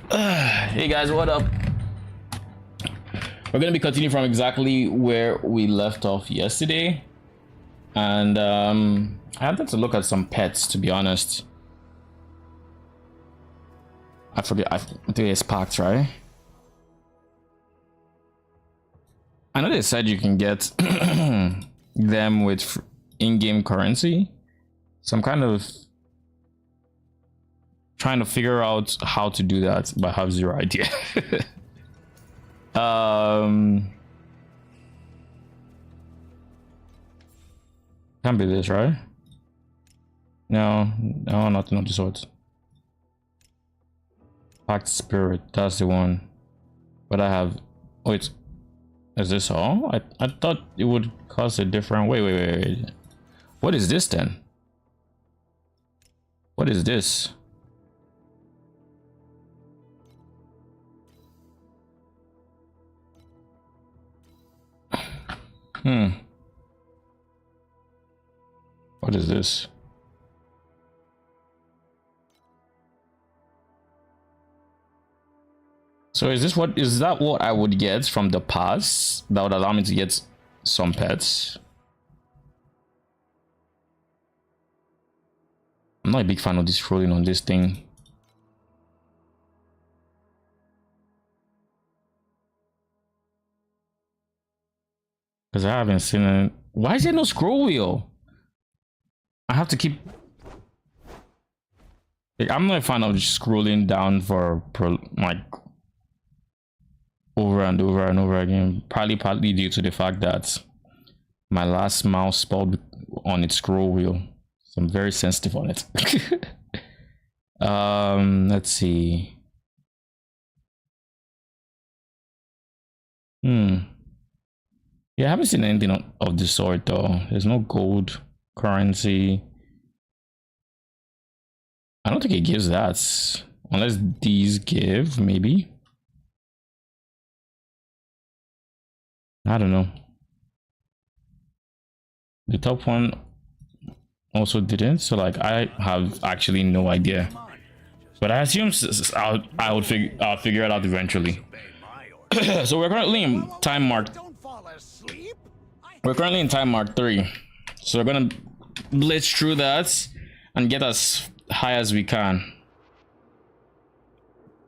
Hey guys, what up? We're gonna be continuing from exactly where we left off yesterday, and I had to look at some pets, to be honest. I forget. I think it's packed, right? I know they said you can get them with in-game currency, so I'm kind of trying to figure out how to do that, but I have zero idea. Can't be this, right? No, nothing of the sort. Packed Spirit, that's the one. But I have, wait, is this all? I thought it would cost a different, wait. What is this then? What is this? What is this? So is that what I would get from the pass that would allow me to get some pets? I'm not a big fan of this scrolling on this thing. Because I haven't seen it. Why is there no scroll wheel? I have to keep... Like, I'm not a fan of just scrolling down for like over and over again. Partly due to the fact that my last mouse spelled on its scroll wheel. So I'm very sensitive on it. Let's see. Yeah, I haven't seen anything of the sort though. There's no gold currency. I don't think it gives that. Unless these give, maybe. I don't know. The top one also didn't, so like I have actually no idea. But I assume I'll figure it out eventually. So we're currently in time mark. We're currently in time mark 3. So we're gonna blitz through that and get as high as we can.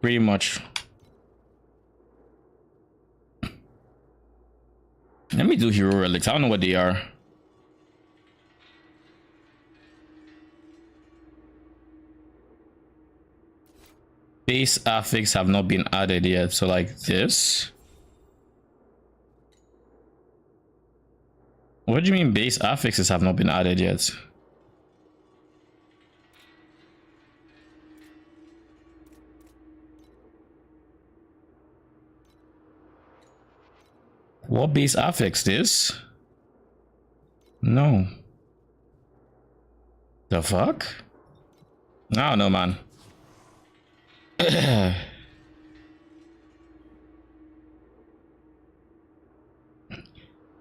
Pretty much. Let me do hero relics. I don't know what they are. Base affix have not been added yet. So like this. What do you mean base affixes have not been added yet? What base affix this? No. The fuck? I don't know, man.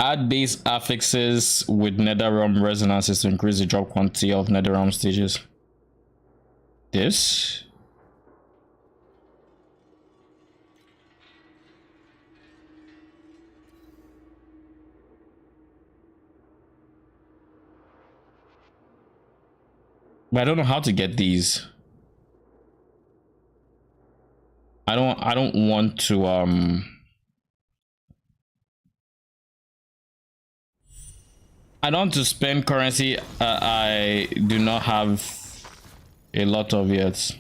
Add base affixes with netherrealm resonances to increase the drop quantity of netherrealm stages. This? But I don't know how to get these. I don't want to I don't want to spend currency I do not have a lot of yet.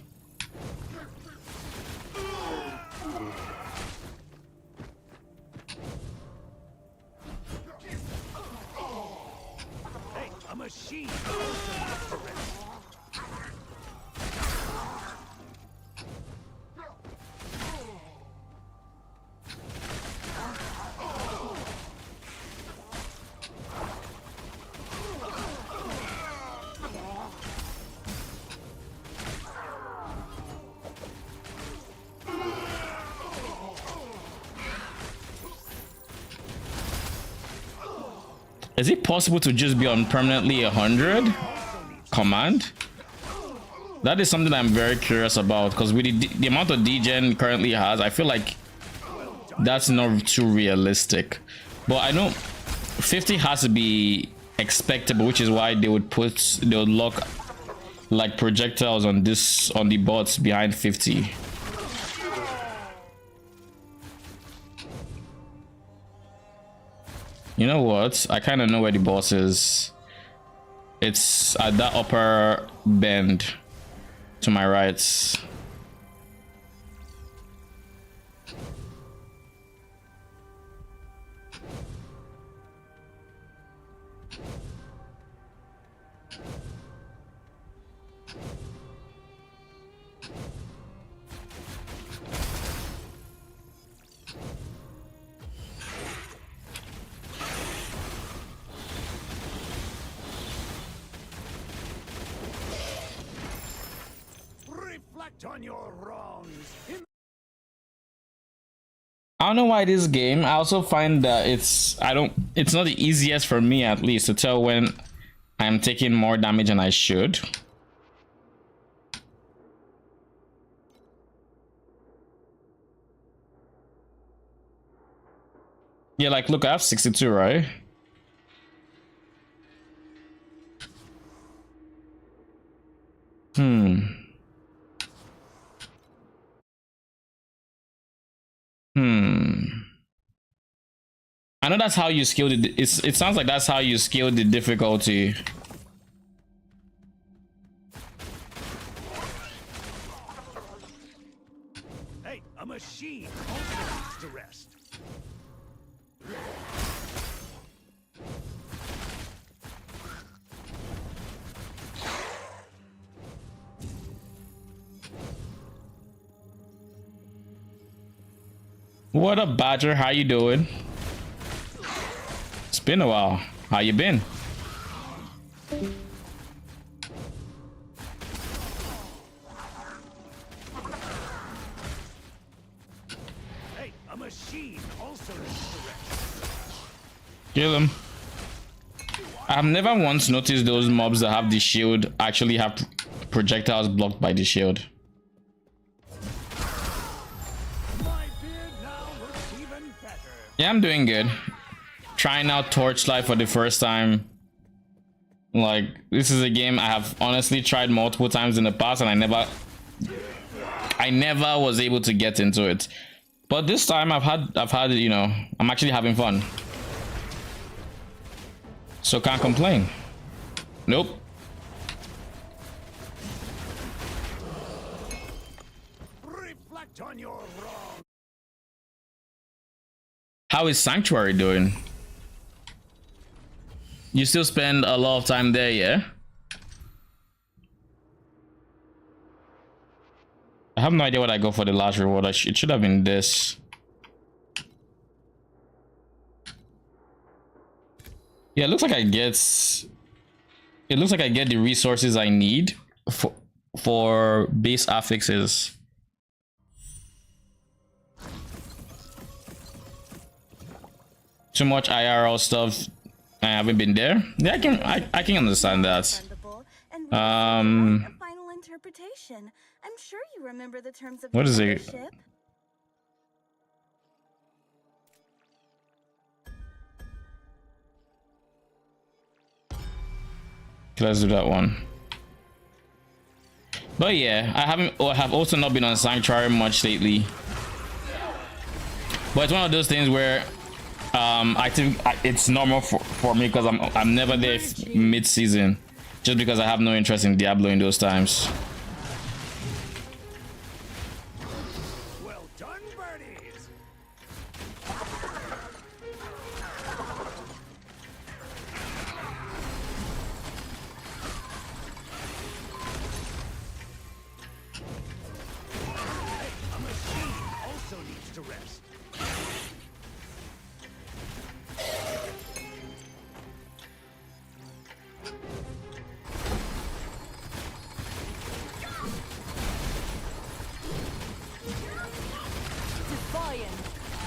Hey, a machine. Is it possible to just be on permanently 100 command? That is something I'm very curious about, because with the amount of degen currently has, I feel like that's not too realistic. But I know 50 has to be expectable, which is why they would lock like projectiles on the bots behind 50. You know what? I kind of know where the boss is. It's at that upper bend to my right. On your wrongs. I don't know why this game, I also find that it's not the easiest for me, at least, to tell when I'm taking more damage than I should. Yeah, like look, I have 62, right? I know that's how you scale it sounds like that's how you scale the difficulty. Hey, a machine also needs to rest. What up, Badger? How you doing? It's been a while. How you been? Hey, a machine also needs to rest. Kill him. I've never once noticed those mobs that have the shield actually have projectiles blocked by the shield. My beard now looks even better. Yeah, I'm doing good. Trying out Torchlight for the first time. Like, this is a game I have honestly tried multiple times in the past, and I never was able to get into it. But this time I've had, you know, I'm actually having fun. So can't complain. Nope. Reflect on your wrongs. How is Sanctuary doing? You still spend a lot of time there, yeah? I have no idea what I go for the last reward. It should have been this. Yeah, it looks like I get the resources I need for base affixes. Too much IRL stuff. I haven't been there. Yeah, I can understand that. Final interpretation. I'm sure you remember the terms of What is it? membership. Let's do that one. But yeah, I have also not been on Sanctuary much lately. But it's one of those things where I think it's normal for me, because I'm never there mid-season, just because I have no interest in Diablo in those times. Well done, birdies. Hey, a machine also needs to rest.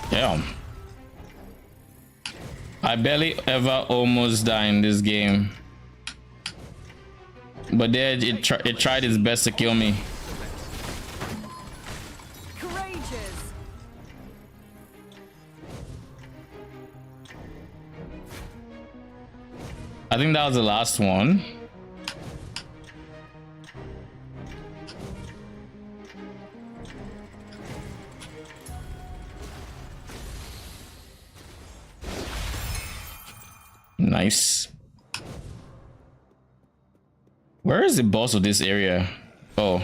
Damn. I barely ever almost die in this game. but then it tried its best to kill me. Courageous. I think that was the last one. Nice. Where is the boss of this area? Oh.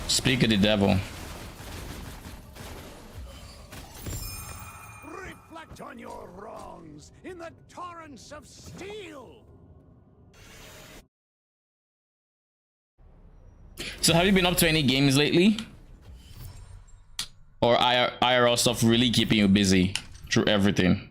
Speak of the devil. Reflect on your wrongs in the torrents of steel. So have you been up to any games lately? Or IRL stuff really keeping you busy through everything?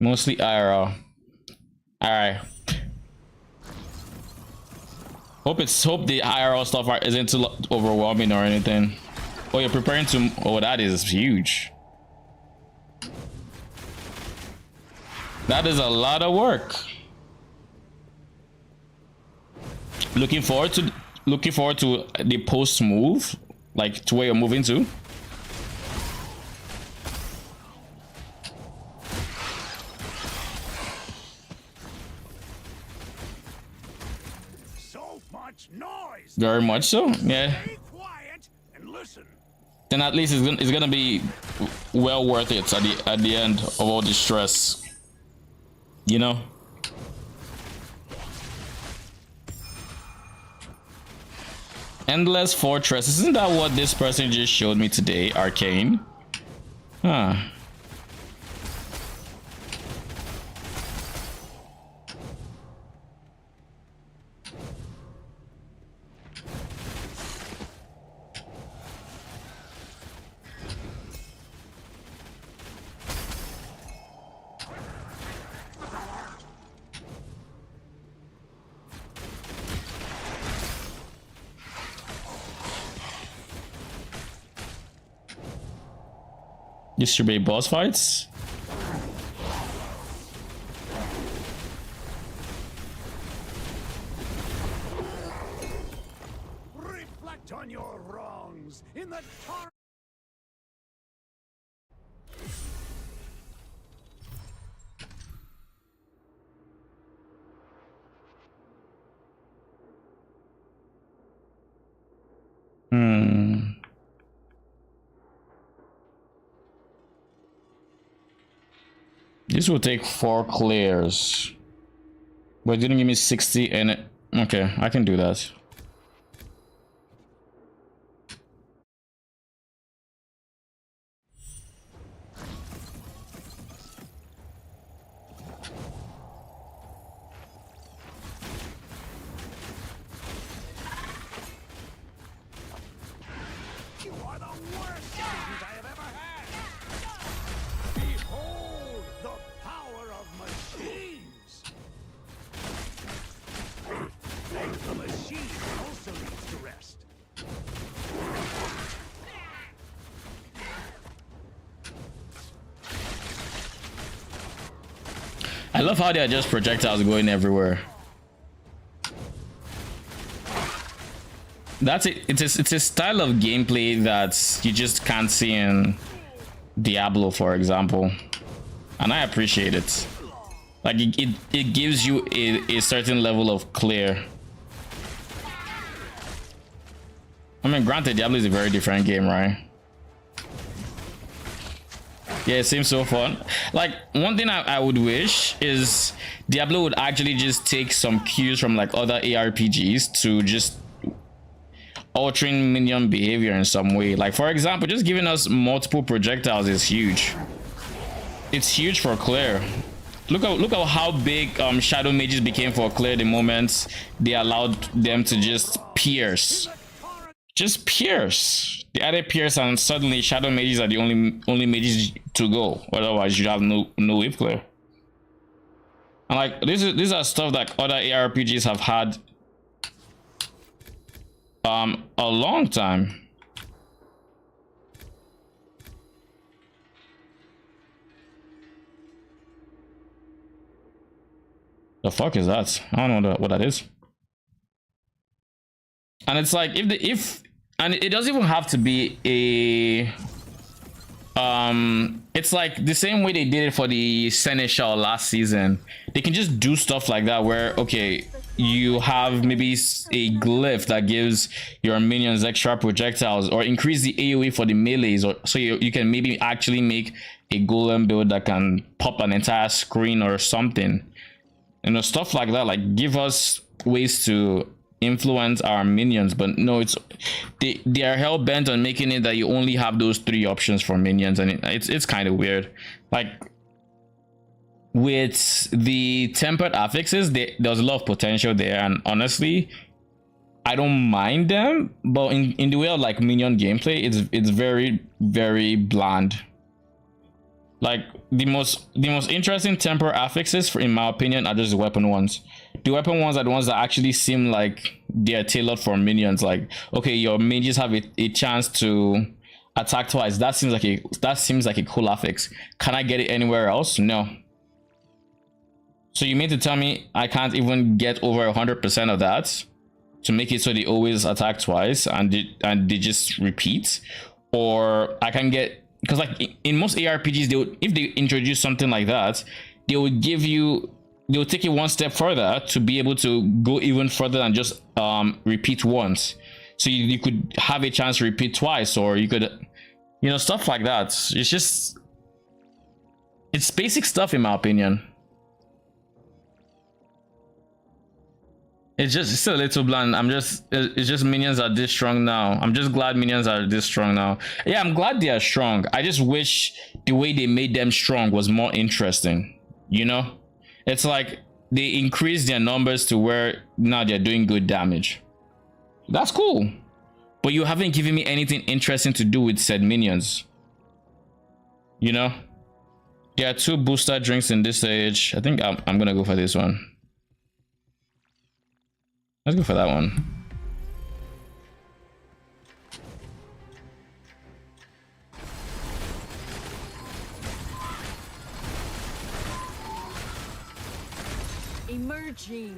Mostly IRL. Alright. Hope the IRL stuff isn't too overwhelming or anything. Oh, you're preparing to... Oh, that is huge. That is a lot of work. Looking forward to the post move, like to where you're moving to. So much noise. Very much so, yeah. Be quiet and listen. Then at least it's gonna be well worth it at the end of all the stress, you know. Endless Fortress, isn't that what this person just showed me today? Arcane. Huh. Distribute boss fights. Reflect on your wrongs in the torrents. This will take 4 clears. But it didn't give me 60 and it... Okay, I can do that. You are the worst student I have ever had. Behold the power of machines. The machine also needs to rest. I love how they are just projectiles going everywhere. That's it. It's a style of gameplay that you just can't see in Diablo, for example, and I appreciate it. Like it gives you a certain level of clear. I mean, granted, Diablo is a very different game, right? Yeah, it seems so fun. Like, one thing I would wish is Diablo would actually just take some cues from like other ARPGs to just altering minion behavior in some way. Like, for example, just giving us multiple projectiles is huge. It's huge for Claire. Look at how big shadow mages became for Claire the moment they allowed them to just pierce. Just pierce. They added pierce and suddenly shadow mages are the only mages to go. Otherwise you have no whip Claire. And like these are stuff that other ARPGs have had a long time. The fuck is that? I don't know what that is. And it's like and it doesn't even have to be a it's like the same way they did it for the Seneschal last season. They can just do stuff like that where, okay, you have maybe a glyph that gives your minions extra projectiles, or increase the AoE for the melees, or so you can maybe actually make a golem build that can pop an entire screen or something. You know, stuff like that. Like, give us ways to influence our minions. But no, they are hell bent on making it that you only have those 3 options for minions, and it's kind of weird. Like, with the tempered affixes, there's a lot of potential there, and honestly, I don't mind them. But in the way of like minion gameplay, it's very, very bland. Like, the most interesting temper affixes, in my opinion, are just the weapon ones. The weapon ones are the ones that actually seem like they're tailored for minions. Like, okay, your mages have a chance to attack twice. That seems like a cool affix. Can I get it anywhere else? No. So you mean to tell me I can't even get over 100% of that to make it so they always attack twice and they just repeat? Or I can get, because like in most ARPGs, if they introduce something like that, they'll take it one step further to be able to go even further than just repeat once. So you could have a chance to repeat twice, or you could, you know, stuff like that. It's basic stuff in my opinion. It's still a little bland. It's just minions are this strong now. I'm just glad minions are this strong now. Yeah, I'm glad they are strong. I just wish the way they made them strong was more interesting. You know, it's like they increased their numbers to where now they're doing good damage. That's cool, but you haven't given me anything interesting to do with said minions. You know, there are 2 booster drinks in this stage. I think I'm gonna go for this one. Let's go for that one. Emerging.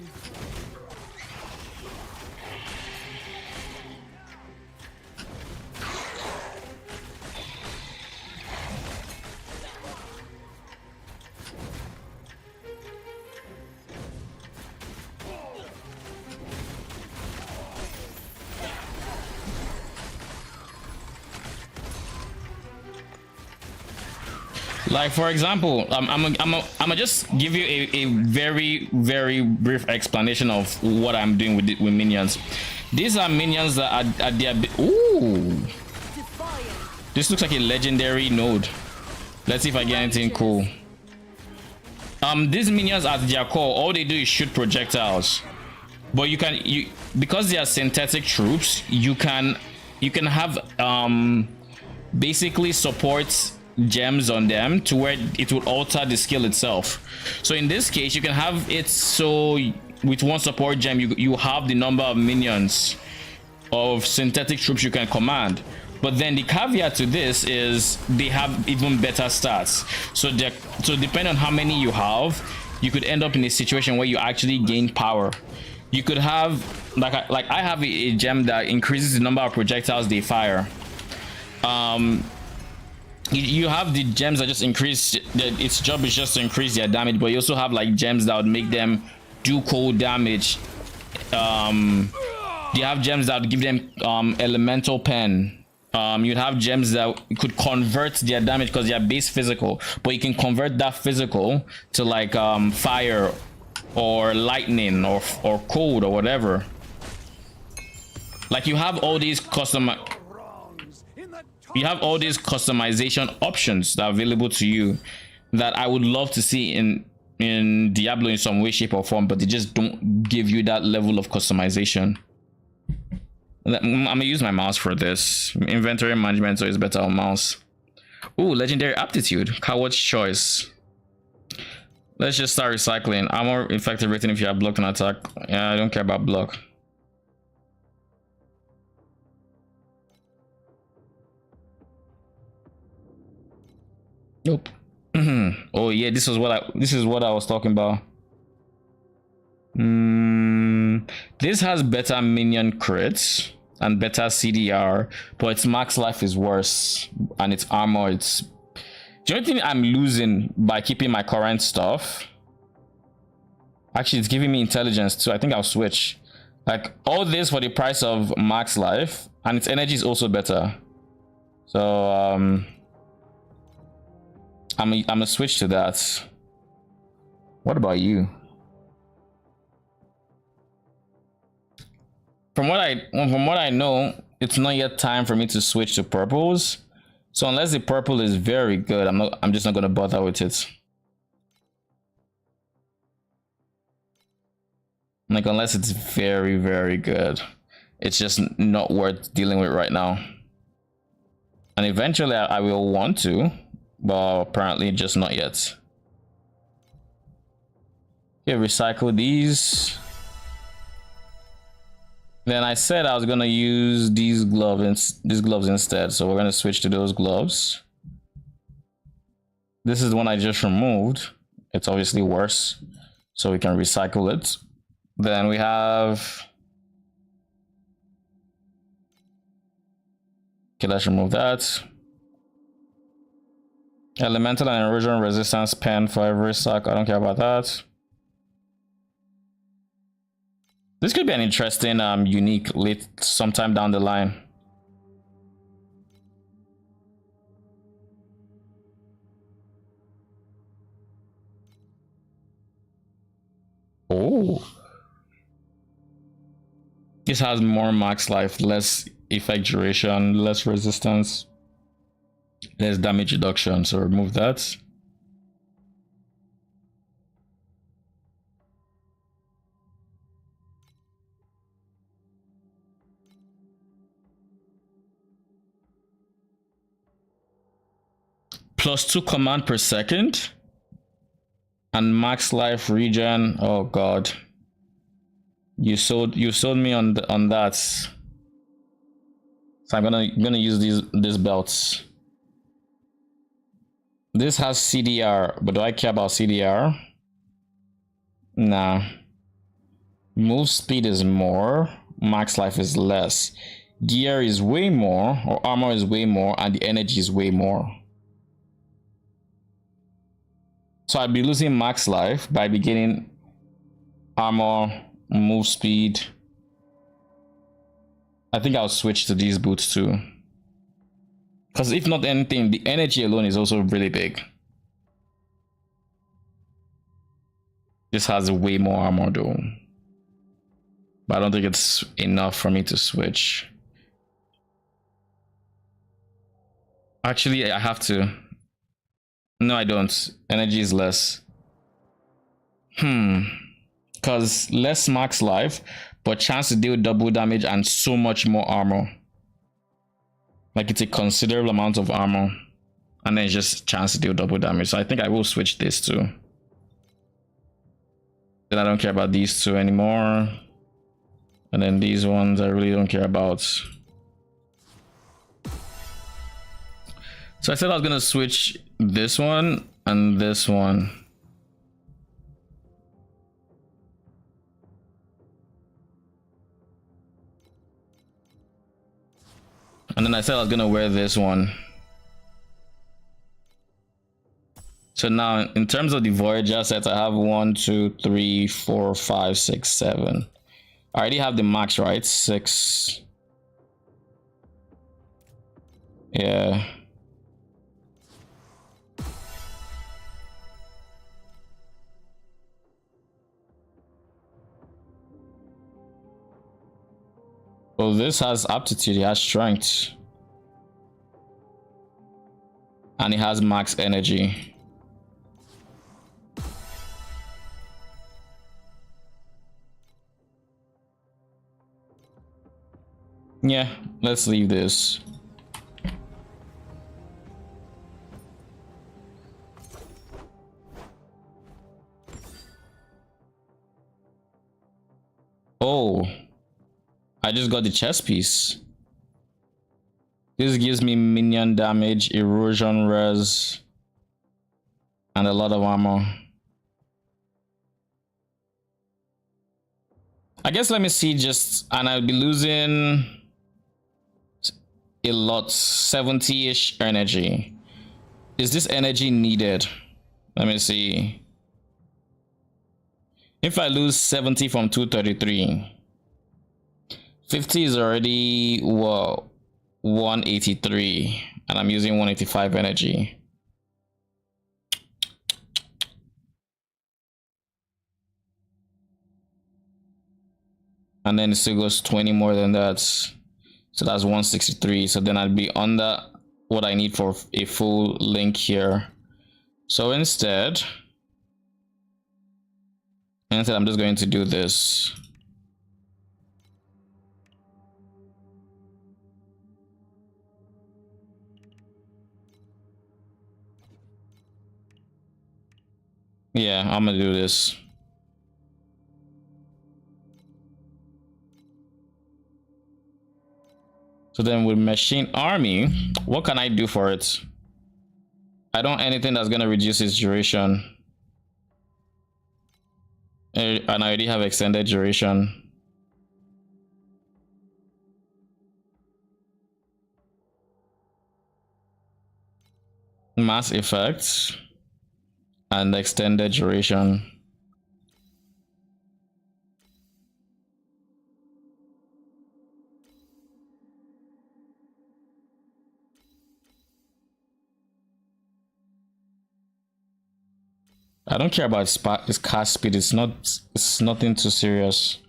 Like, for example, I'm gonna just give you a very, very brief explanation of what I'm doing with minions. These are minions that are their ooh. This looks like a legendary node. Let's see if I get anything cool. These minions at their core, all they do is shoot projectiles. But because they are synthetic troops, you can have basically support gems on them to where it will alter the skill itself. So in this case, you can have it so with one support gem you have the number of minions of synthetic troops you can command. But then the caveat to this is they have even better stats. So depending on how many you have, you could end up in a situation where you actually gain power. You could have like I have a gem that increases the number of projectiles they fire. You have the gems that just increase its job is just to increase their damage, but you also have like gems that would make them do cold damage. You have gems that would give them elemental pen. You'd have gems that could convert their damage because they are base physical, but you can convert that physical to like fire or lightning or cold or whatever. Like you have all these customization options that are available to you that I would love to see in Diablo in some way, shape, or form, but they just don't give you that level of customization. I'm gonna use my mouse for this. Inventory management, so it's better on mouse. Ooh, legendary aptitude, coward's choice. Let's just start recycling. Armor effective rating if you have blocked an attack. Yeah, I don't care about block. Nope. Oh yeah, this is what I was talking about. This has better minion crits and better CDR, but its max life is worse, and its armor, it's the only thing I'm losing by keeping my current stuff. Actually, it's giving me intelligence too. I think I'll switch. Like all this for the price of max life, and its energy is also better. So I'm gonna switch to that. What about you? From what I know, it's not yet time for me to switch to purples. So unless the purple is very good, I'm just not gonna bother with it. Like unless it's very, very good, it's just not worth dealing with right now. And eventually I will want to, but apparently just not yet. Okay, recycle these. Then I said I was gonna use these gloves instead, so we're gonna switch to those gloves. This is the one I just removed. It's obviously worse, so we can recycle it. Then we have, okay, let's remove that. Elemental and erosion resistance pen for every sack. I don't care about that. This could be an interesting unique late sometime down the line. Oh, this has more max life, less effect duration, less resistance, less damage reduction, so remove that. +2 command per second and max life regen. Oh god, you sold me on that. So I'm gonna use these belts. This has CDR, but do I care about CDR? Nah. Move speed is more, max life is less. Gear is way more, or armor is way more, and the energy is way more. So I'd be losing max life by beginning armor, move speed. I think I'll switch to these boots too. Because if not anything, the energy alone is also really big. This has way more armor though. But I don't think it's enough for me to switch. Actually, I have to. No, I don't. Energy is less. Because less max life, but chance to deal double damage and so much more armor. Like it's a considerable amount of armor. And then it's just chance to deal double damage. So I think I will switch this too. Then I don't care about these two anymore. And then these ones I really don't care about. So I said I was gonna switch this one and this one. And then I said I was gonna wear this one. So now in terms of the Voyager sets, I have 1, 2, 3, 4, 5, 6, 7. I already have the max, right? 6. Yeah. Well, this has aptitude, it has strength. And it has max energy. Yeah, let's leave this. Oh, I just got the chest piece. This gives me minion damage, erosion res, and a lot of armor. I guess let me see just, and I'll be losing a lot, 70-ish energy. Is this energy needed? Let me see. If I lose 70 from 233, 50 is already, well, 183, and I'm using 185 energy. And then it still goes 20 more than that. So that's 163. So then I'd be under what I need for a full link here. So instead I'm just going to do this. Yeah, I'm gonna do this. So then with machine army, what can I do for it? I don't anything that's gonna reduce its duration. And I already have extended duration. Mass effects and extended duration. I don't care about its cast speed. It's nothing too serious.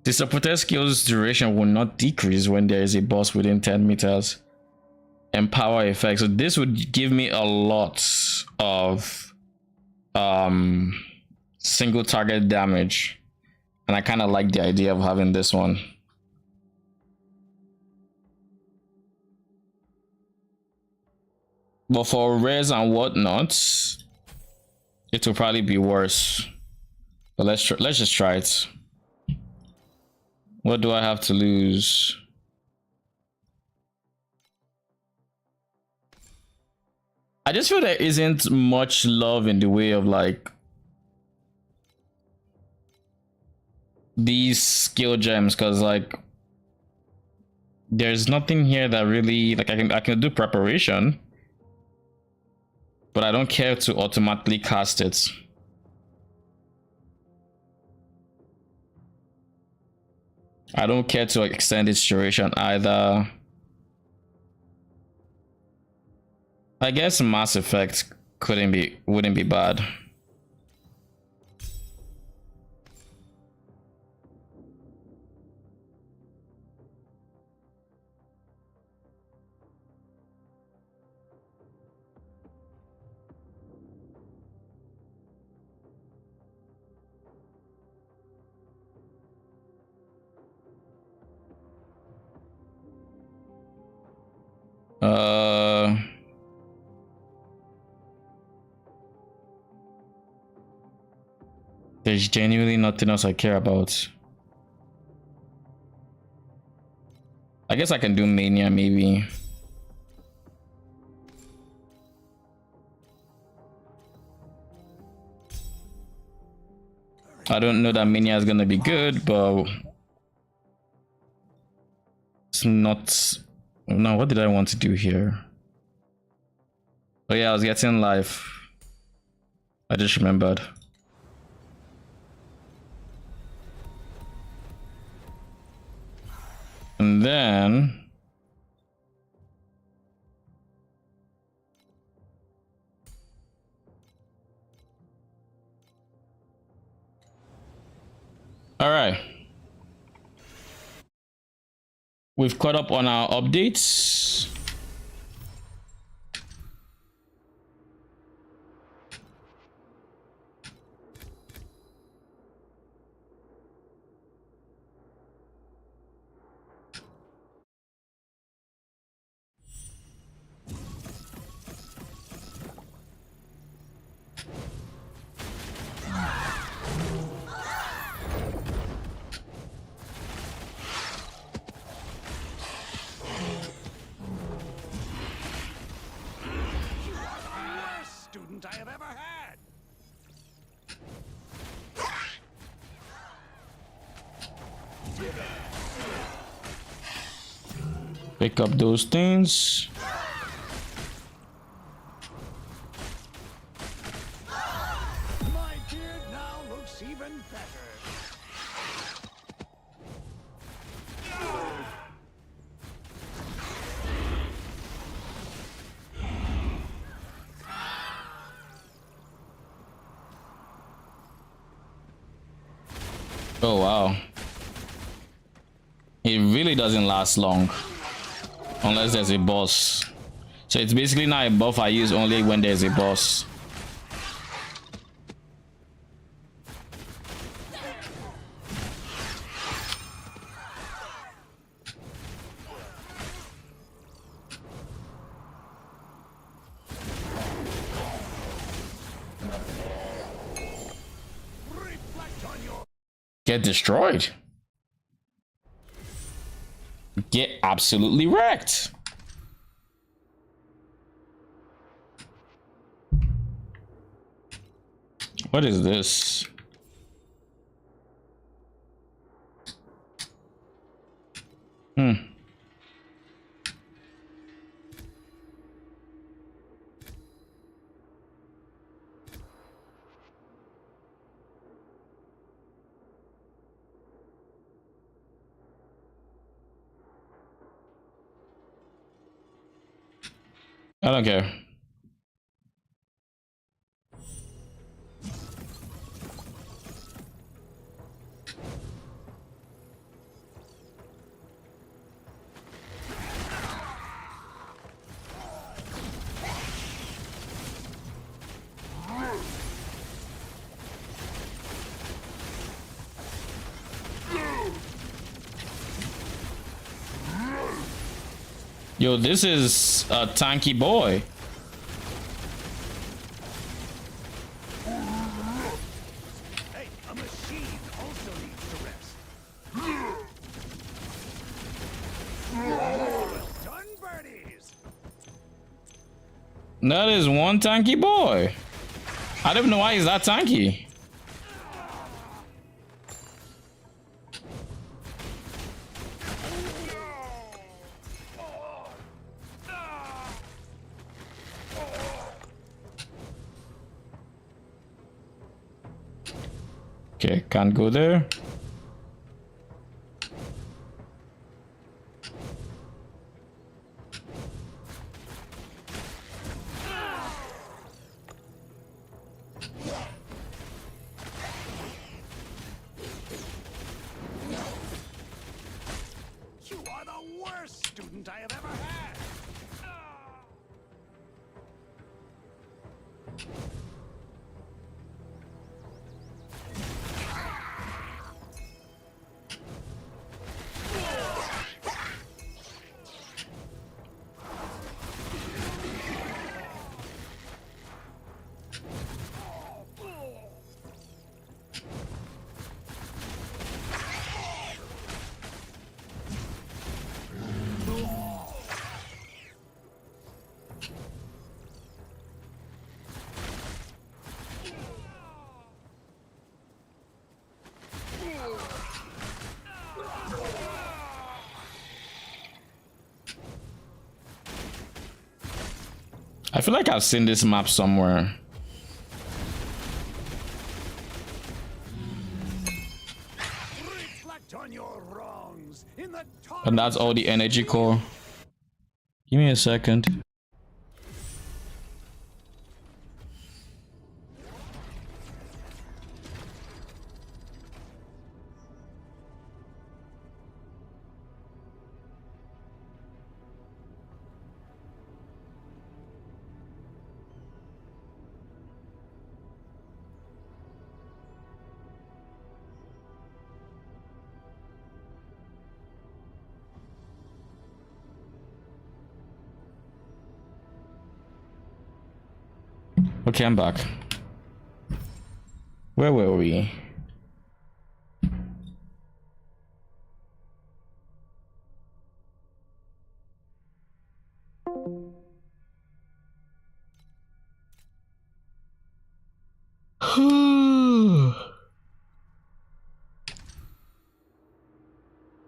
The supported skill's duration will not decrease when there is a boss within 10 meters. Empower effect. So this would give me a lot of single target damage. And I kind of like the idea of having this one. But for rares and whatnot, it will probably be worse. But let's just try it. What do I have to lose? I just feel there isn't much love in the way of like these skill gems, because like there's nothing here that really like I can do preparation, but I don't care to automatically cast it. I don't care to extend its duration either. I guess Mass Effect wouldn't be bad. There's genuinely nothing else I care about. I guess I can do Mania maybe. I don't know that Mania is gonna be good, but it's not. No, what did I want to do here? Oh yeah, I was getting life. I just remembered. And then all right, we've caught up on our updates. Pick up those things. My beard now looks even better. Oh wow. It really doesn't last long unless there's a boss. So it's basically not a buff I use only when there's a boss. Reflect on your Get destroyed. Get absolutely wrecked. What is this? I don't care. Yo, this is a tanky boy. Hey, a machine also needs to rest. Well done, birdies. That is one tanky boy. I don't even know why he's that tanky. Okay, can't go there. You are the worst student I have ever had. I feel like I've seen this map somewhere. Reflect on your wrongs in the And that's all the energy core. Give me a second. Okay, I'm back. Where were we?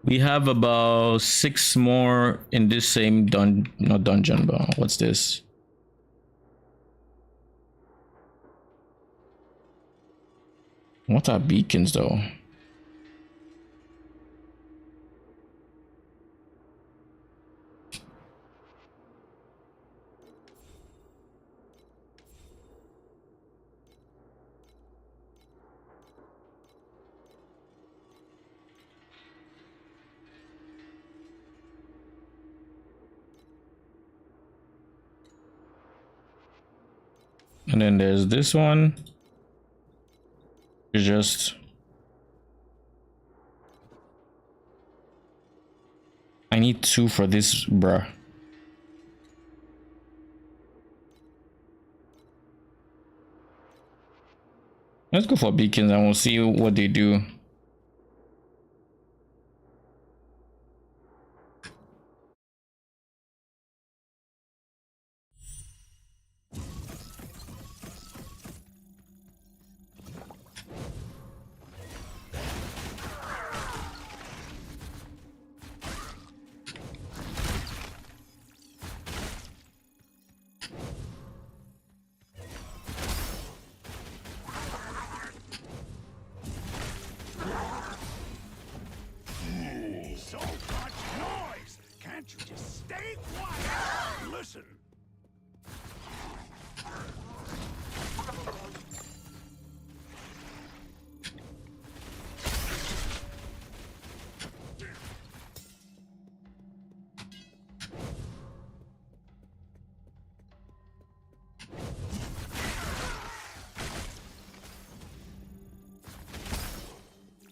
We have about 6 more in this same not dungeon, but what's this? What are beacons though? And then there's this one. It's just I need 2 for this, bruh. Let's go for beacons and we'll see what they do. So much noise! Can't you just stay quiet? Listen.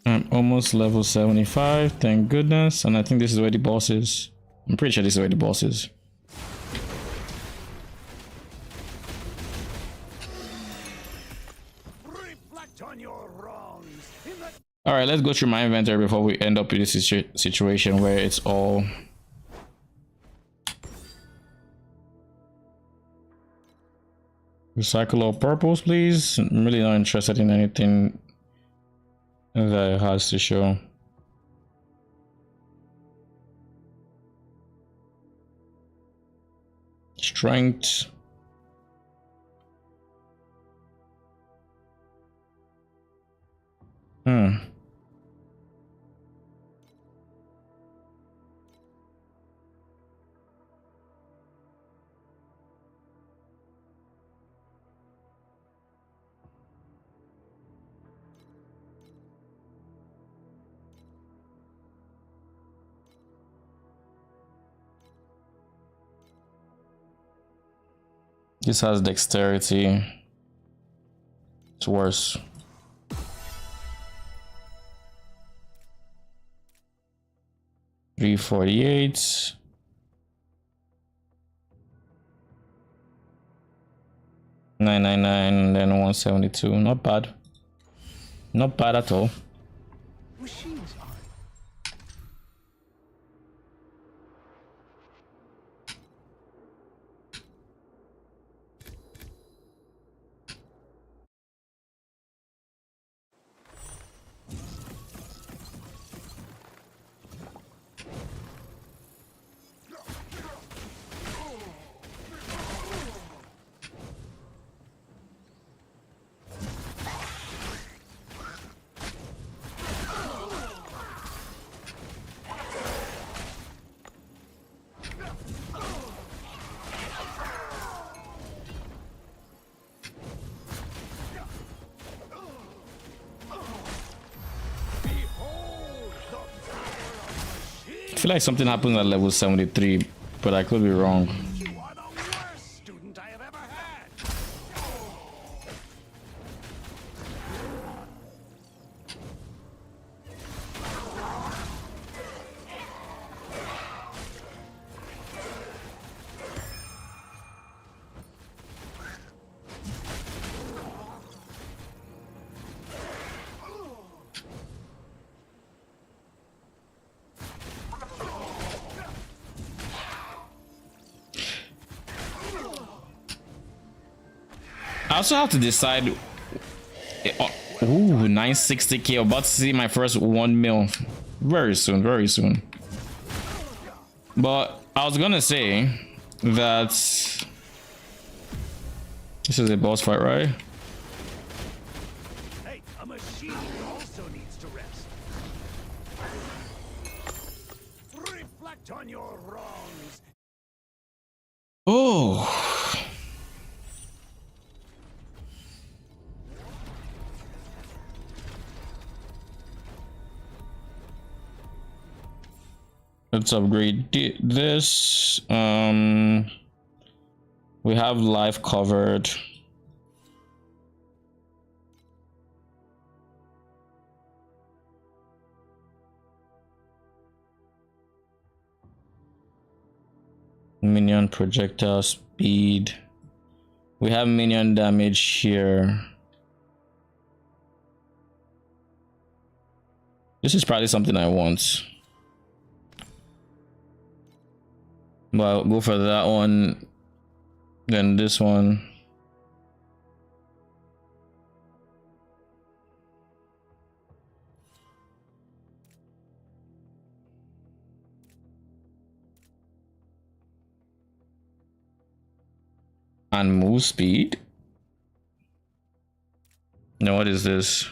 I'm almost level 75, thank goodness. And I think this is where the boss is. I'm pretty sure this is where the boss is. Reflect on your wrongs. All right, let's go through my inventory before we end up in this situation where it's all recycle all purples, please. I'm really not interested in anything that it has to show. Strength. This has dexterity. It's worse. $348. $999 and then $172. Not bad. Not bad at all. Machines are. I feel like something happened at level 73, but I could be wrong. You are the worst student I have ever had. I also have to decide. Ooh, 960k. About to see my first 1 mil Very soon, very soon. But I was gonna say that this is a boss fight, right? Hey, a machine also needs to rest. Reflect on your wrongs. Oh. Let's upgrade this. We have life covered. Minion projectile speed. We have minion damage here. This is probably something I want. But I'll go for that one, then this one. And move speed. Now what is this?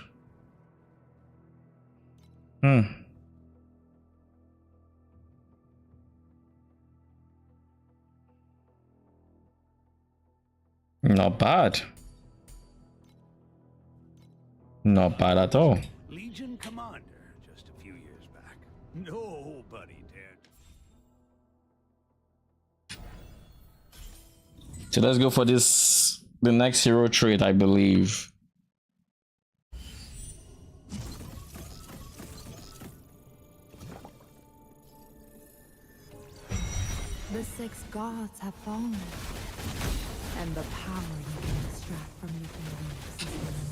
Not bad. Not bad at all. Legion Commander just a few years back. Nobody dared. So let's go for this, the next hero trait, I believe. The 6 gods have fallen, and the power you can extract from your beliefs is limited.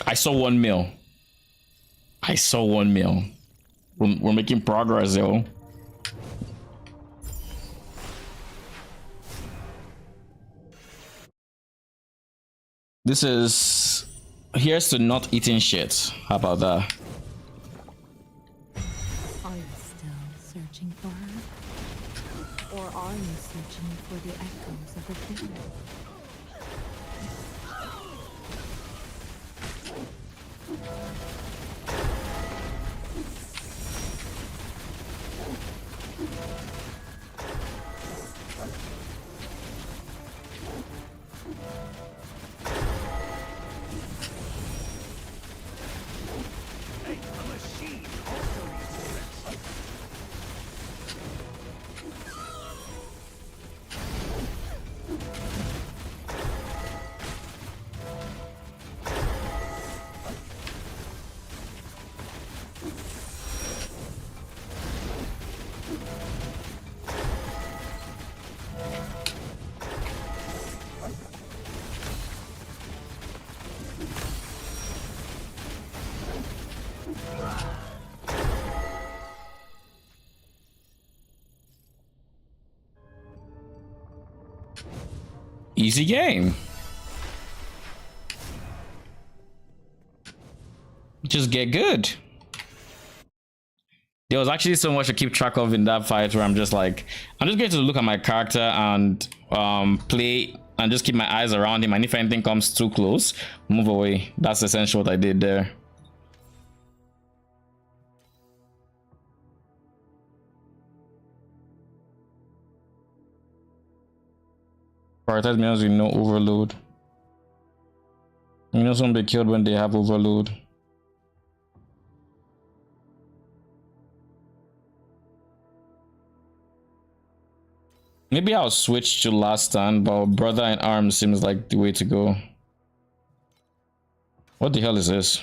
I saw 1 mil. I saw 1 mil. We're making progress, yo. This is, here's to not eating shit. How about that? Are you still searching for her? Or are you searching for the echoes of the kingdom? Hey, a machine also needs to rest. Easy game. Just get good. There was actually so much to keep track of in that fight where I'm just like, I'm just going to look at my character and play and just keep my eyes around him, and if anything comes too close, move away. That's essentially what I did there. Prioritize minions with no overload. Minions won't be killed when they have overload. Maybe I'll switch to last stand, but brother in arms seems like the way to go. What the hell is this?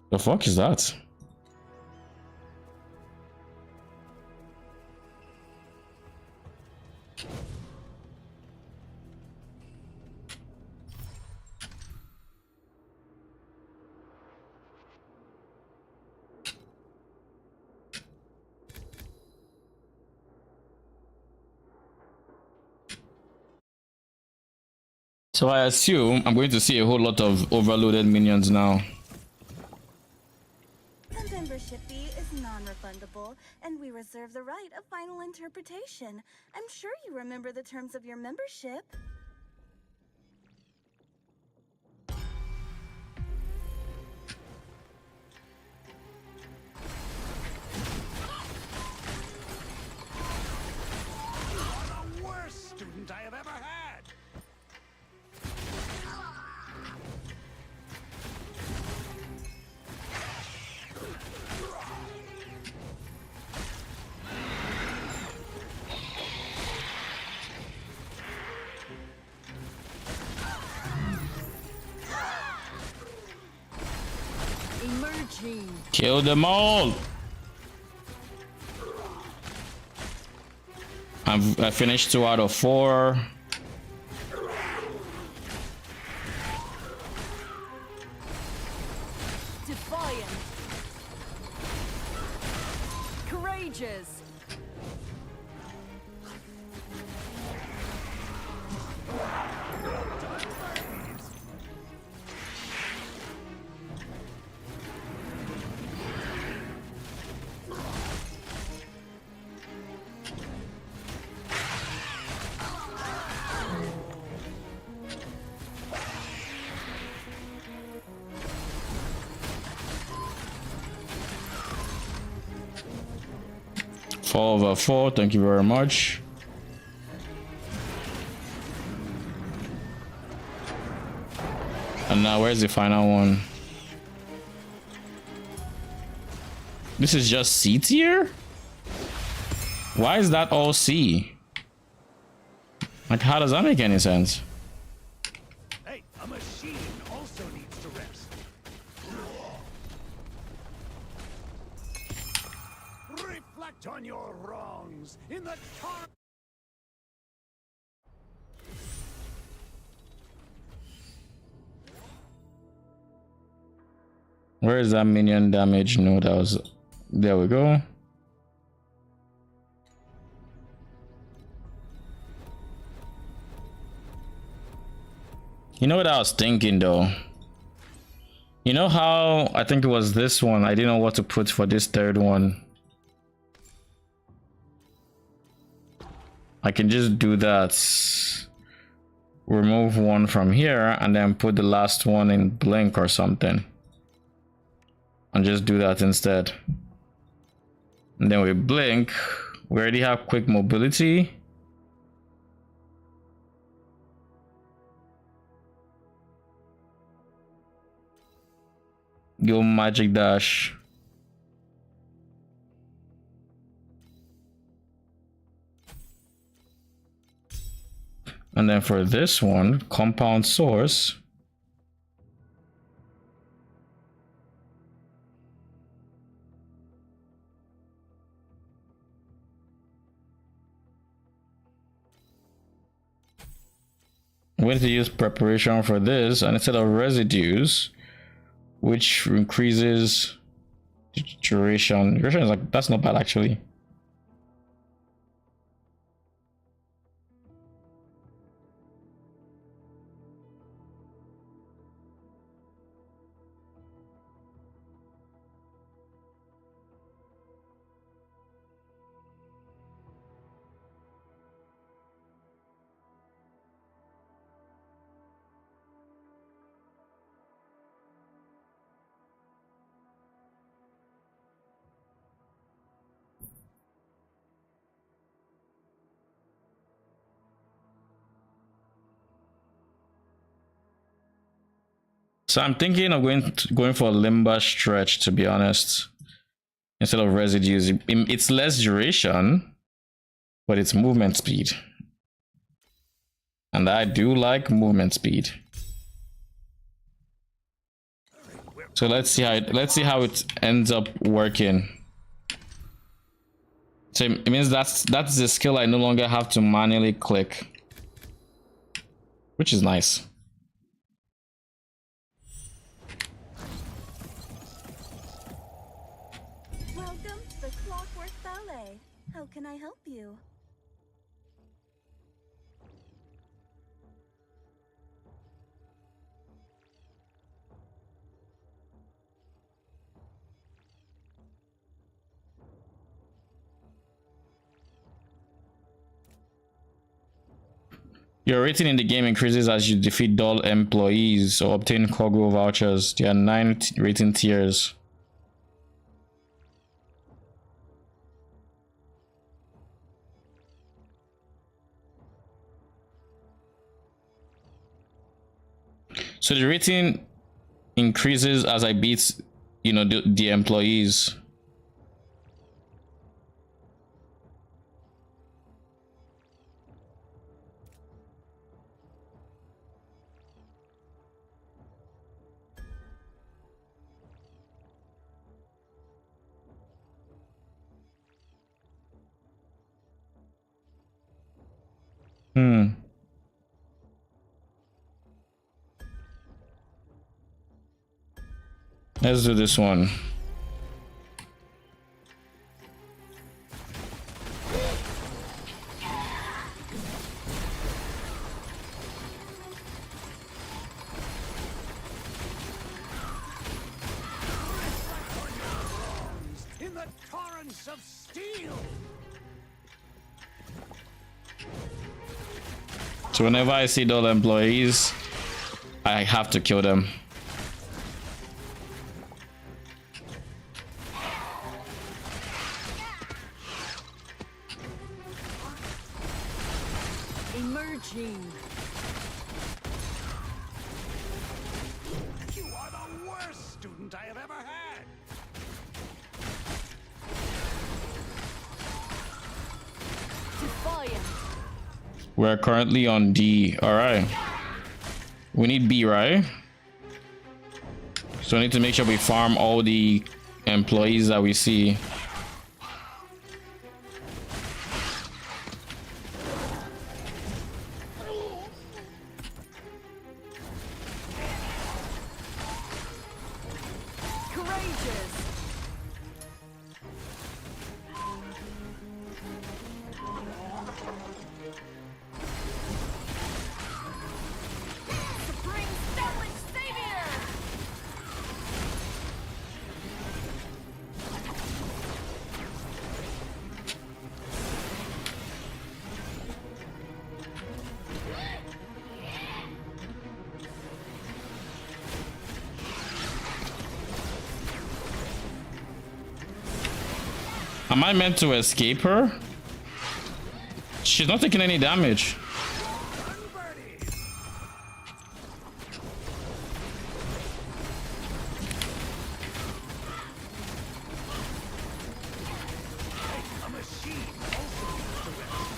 The fuck is that? So I assume I'm going to see a whole lot of overloaded minions now. The membership fee is non-refundable, and we reserve the right of final interpretation. I'm sure you remember the terms of your membership. The worst student I have ever had. Emerging. Kill them all. I finished 2 out of 4. Defiant. Courageous. Four over 4. Thank you very much. And now where's the final one? This is just C tier? Why is that all C? Like, how does that make any sense? Hey, a machine also needs to rest. Reflect on your wrongs in the tar. Where is that minion damage? No, that was... There we go. You know what I was thinking though? You know how I think it was this one, I didn't know what to put for this third one. I can just do that. Remove one from here and then put the last one in blink or something. And just do that instead. And then we blink. We already have quick mobility. Go magic dash. And then for this one, compound source. I'm going to use preparation for this, and instead of residues, which increases duration. Duration is like, that's not bad actually. So I'm thinking of going for a limber stretch, to be honest, instead of residues. It's less duration, but it's movement speed, and I do like movement speed. So let's see how it ends up working. So it means that's the skill I no longer have to manually click, which is nice. Welcome to the Clockwork Ballet. How can I help you? Your rating in the game increases as you defeat dull employees or obtain cargo vouchers. There are 9 rating tiers. So the rating increases as I beat, you know, the employees. Let's do this one. In the torrents of steel. So whenever I see dull employees, I have to kill them. Emerging. You are the worst student I have ever had. Defiant. We're currently on D. All right. We need B, right? So I need to make sure we farm all the employees that we see. Courageous. Supreme Stellage Savior. Am I meant to escape her? She's not taking any damage. A machine also needs to rest.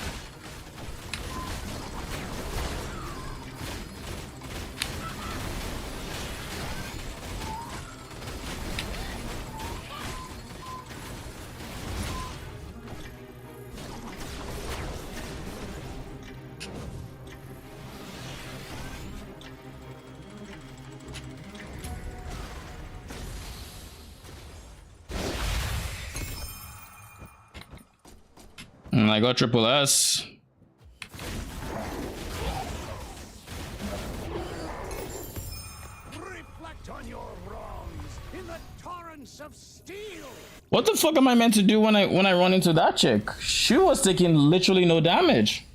And I got triple S. Reflect on your wrongs in the torrents of steel. What the fuck am I meant to do when I run into that chick? She was taking literally no damage.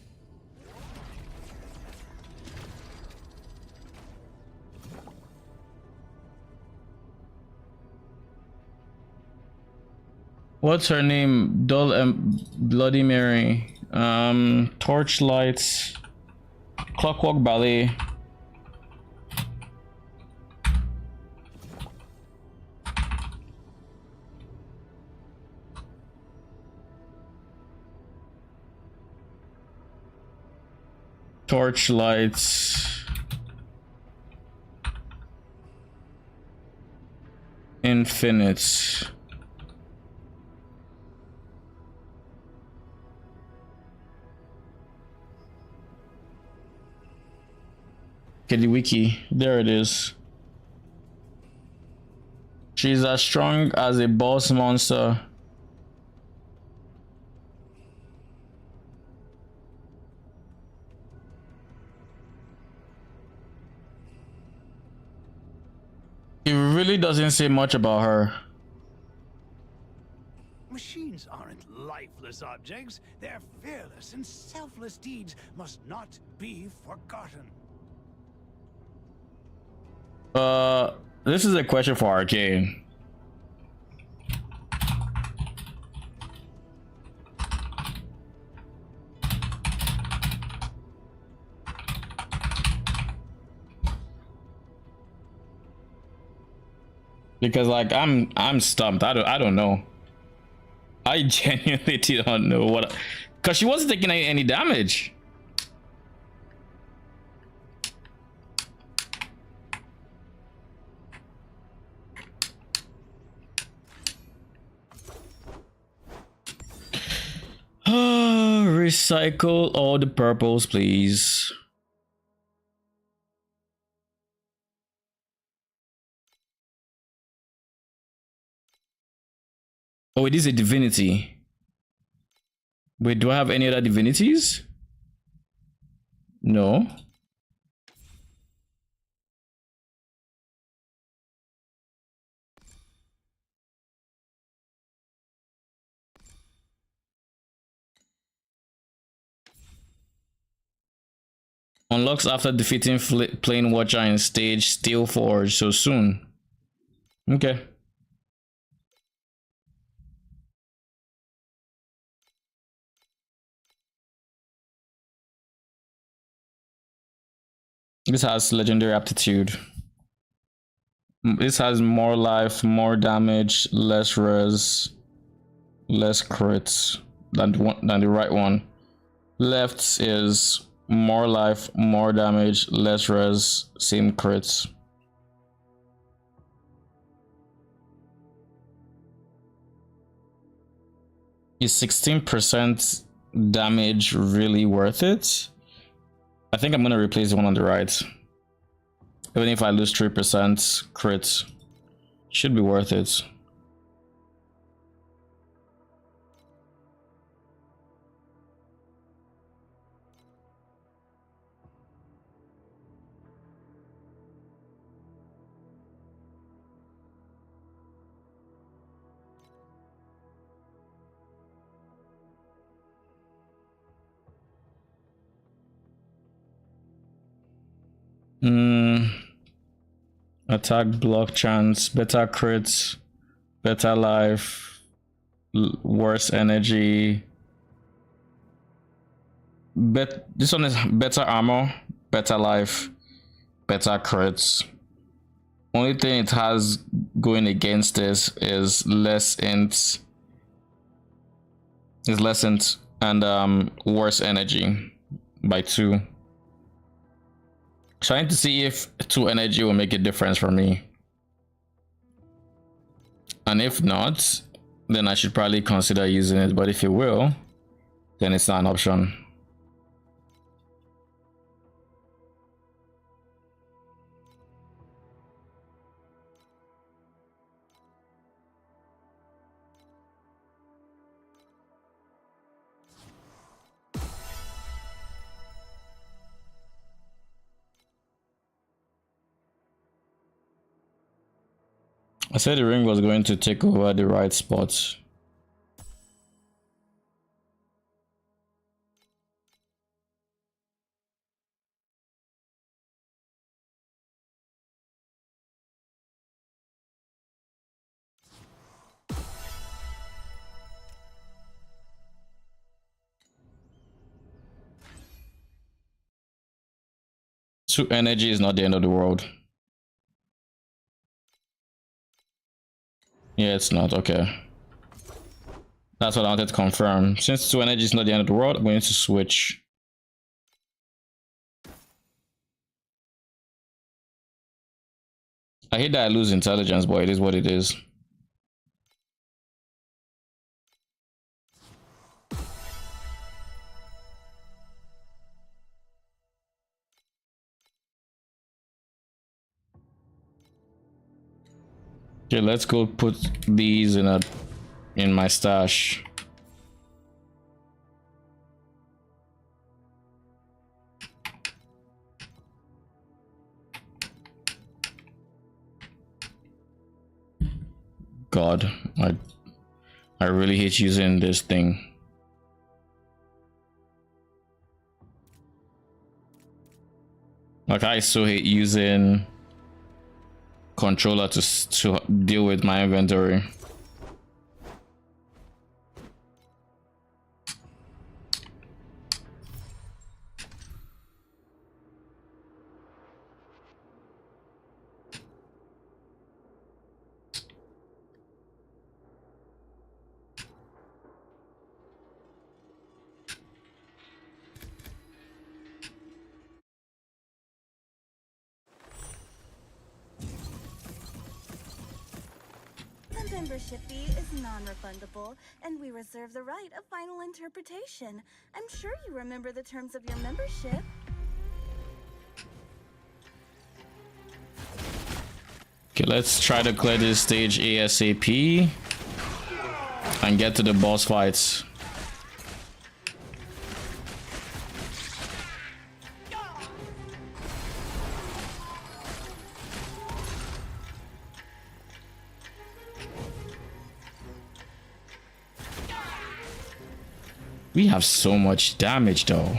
What's her name? Bloody Mary. Torchlights. Clockwork Ballet. Torchlights. Infinite. Okay, the wiki. There it is. She's as strong as a boss monster. It really doesn't say much about her. Machines aren't lifeless. lifeless objects, their fearless and selfless deeds must not be forgotten. This is a question for Arcane. Because like I'm stumped. I don't know. I genuinely don't know what, because she wasn't taking any damage. Recycle all the purples, please. Oh, it is a divinity. Wait, do I have any other divinities? No. Unlocks after defeating Plane Watcher in stage Steel Forge so soon. Okay. This has legendary aptitude. This has more life, more damage, less res, less crits than the right one. Left is more life, more damage, less res, same crits. Is 16% damage really worth it? I think I'm gonna replace the one on the right. Even if I lose 3% crit, should be worth it. Attack, block chance, better crits, better life, worse energy. This one is better armor, better life, better crits. Only thing it has going against this is less int. And worse energy by 2. Trying to see if 2 energy will make a difference for me, and if not, then I should probably consider using it, but if it will, then it's not an option. I said the ring was going to take over the right spot. Two energy is not the end of the world. Yeah, it's not. Okay. That's what I wanted to confirm. Since 2 energy is not the end of the world, I'm going to switch. I hate that I lose intelligence, but it is what it is. Okay, let's go put these in my stash. God, I really hate using this thing. Like I so hate using controller to deal with my inventory. The membership fee is non-refundable, and we reserve the right of final interpretation. I'm sure you remember the terms of your membership. Okay, let's try to clear this stage ASAP and get to the boss fights. We have so much damage though.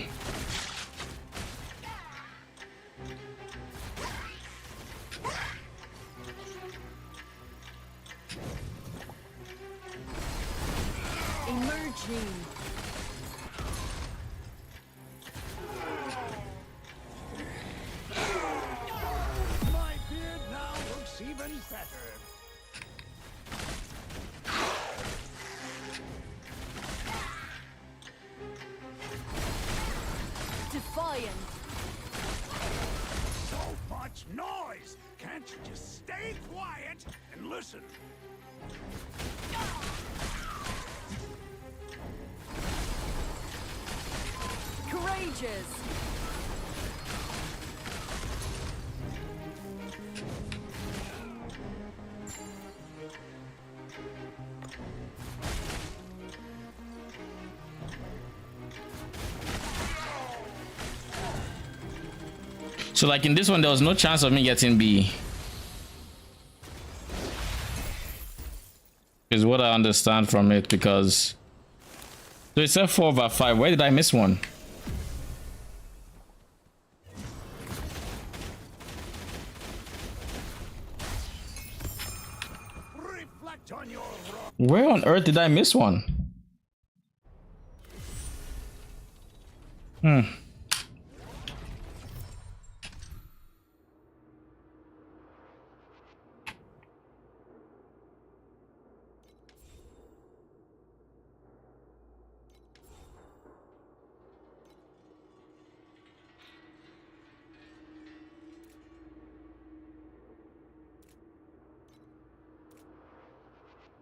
Emerging. My beard now looks even better. Defiant. So much noise! Can't you just stay quiet and listen? Courageous. So like in this one, there was no chance of me getting B. Is what I understand from it, because so it said 4/5. Where did I miss one? Reflect on your wrong. Where on earth did I miss one?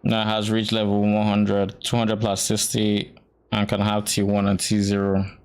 Now has reached level 100, 200 plus 60, and can have T1 and T0.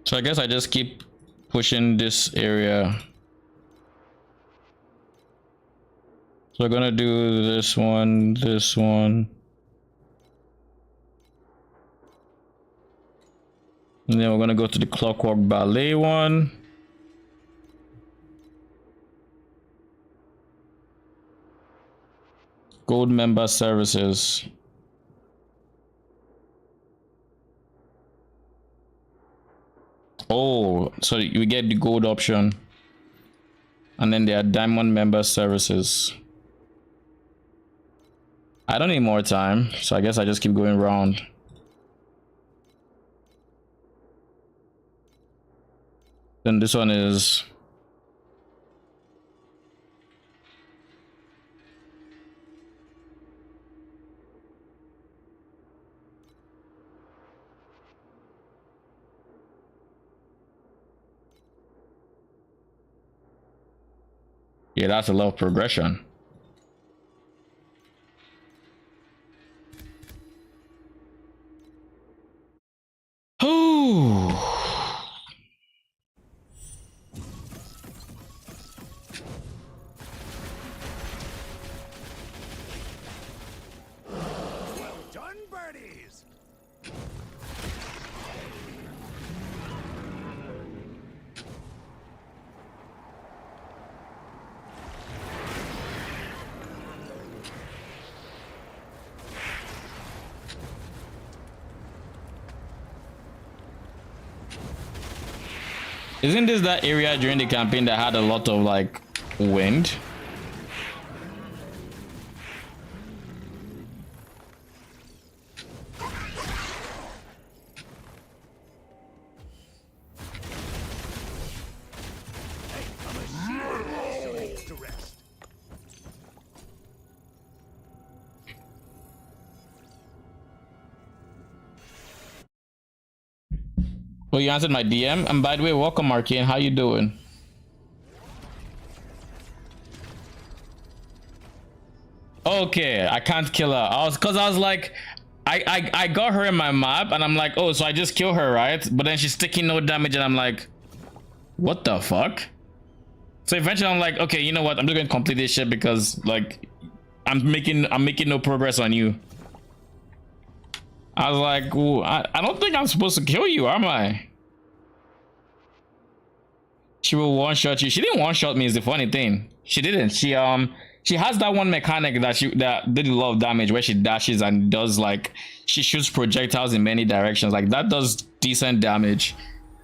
So I guess I just keep pushing this area. So we're gonna do this one, this one. And then we're gonna go to the Clockwork Ballet one. Gold member services. Oh, so we get the gold option. And then there are diamond member services. I don't need more time, so I guess I just keep going around. Then this one is Yeah, that's a lot of progression. Oh. Well done, birdies. Isn't this that area during the campaign that had a lot of like wind? Also needs to rest. Well, you answered my DM. And by the way, welcome, Arcane. How you doing? Okay, I can't kill her. I was like, I got her in my map, and I'm like, oh, so I just kill her, right? But then she's taking no damage, and I'm like, what the fuck? So eventually, I'm like, okay, you know what? I'm just gonna complete this shit because like, I'm making no progress on you. I was like, ooh, I don't think I'm supposed to kill you, am I? She will one-shot you. She didn't one-shot me is the funny thing. She didn't. She has that one mechanic that did a lot of damage where she dashes and does like, she shoots projectiles in many directions. Like that does decent damage.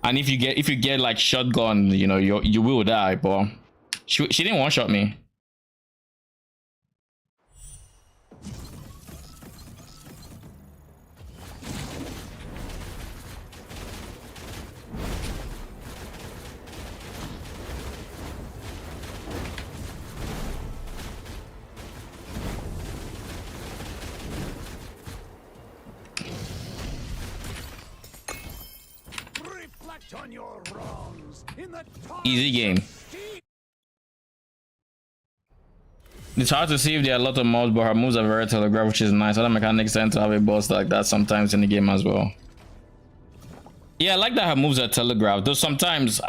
And if you get like shotgun, you know, you will die, but she didn't one-shot me. Reflect on your wrongs in the Easy game. It's hard to see if there are a lot of mobs, but her moves are very telegraphed, which is nice. Other mechanics tend to have a boss like that sometimes in the game as well. Yeah, I like that her moves are telegraphed, though sometimes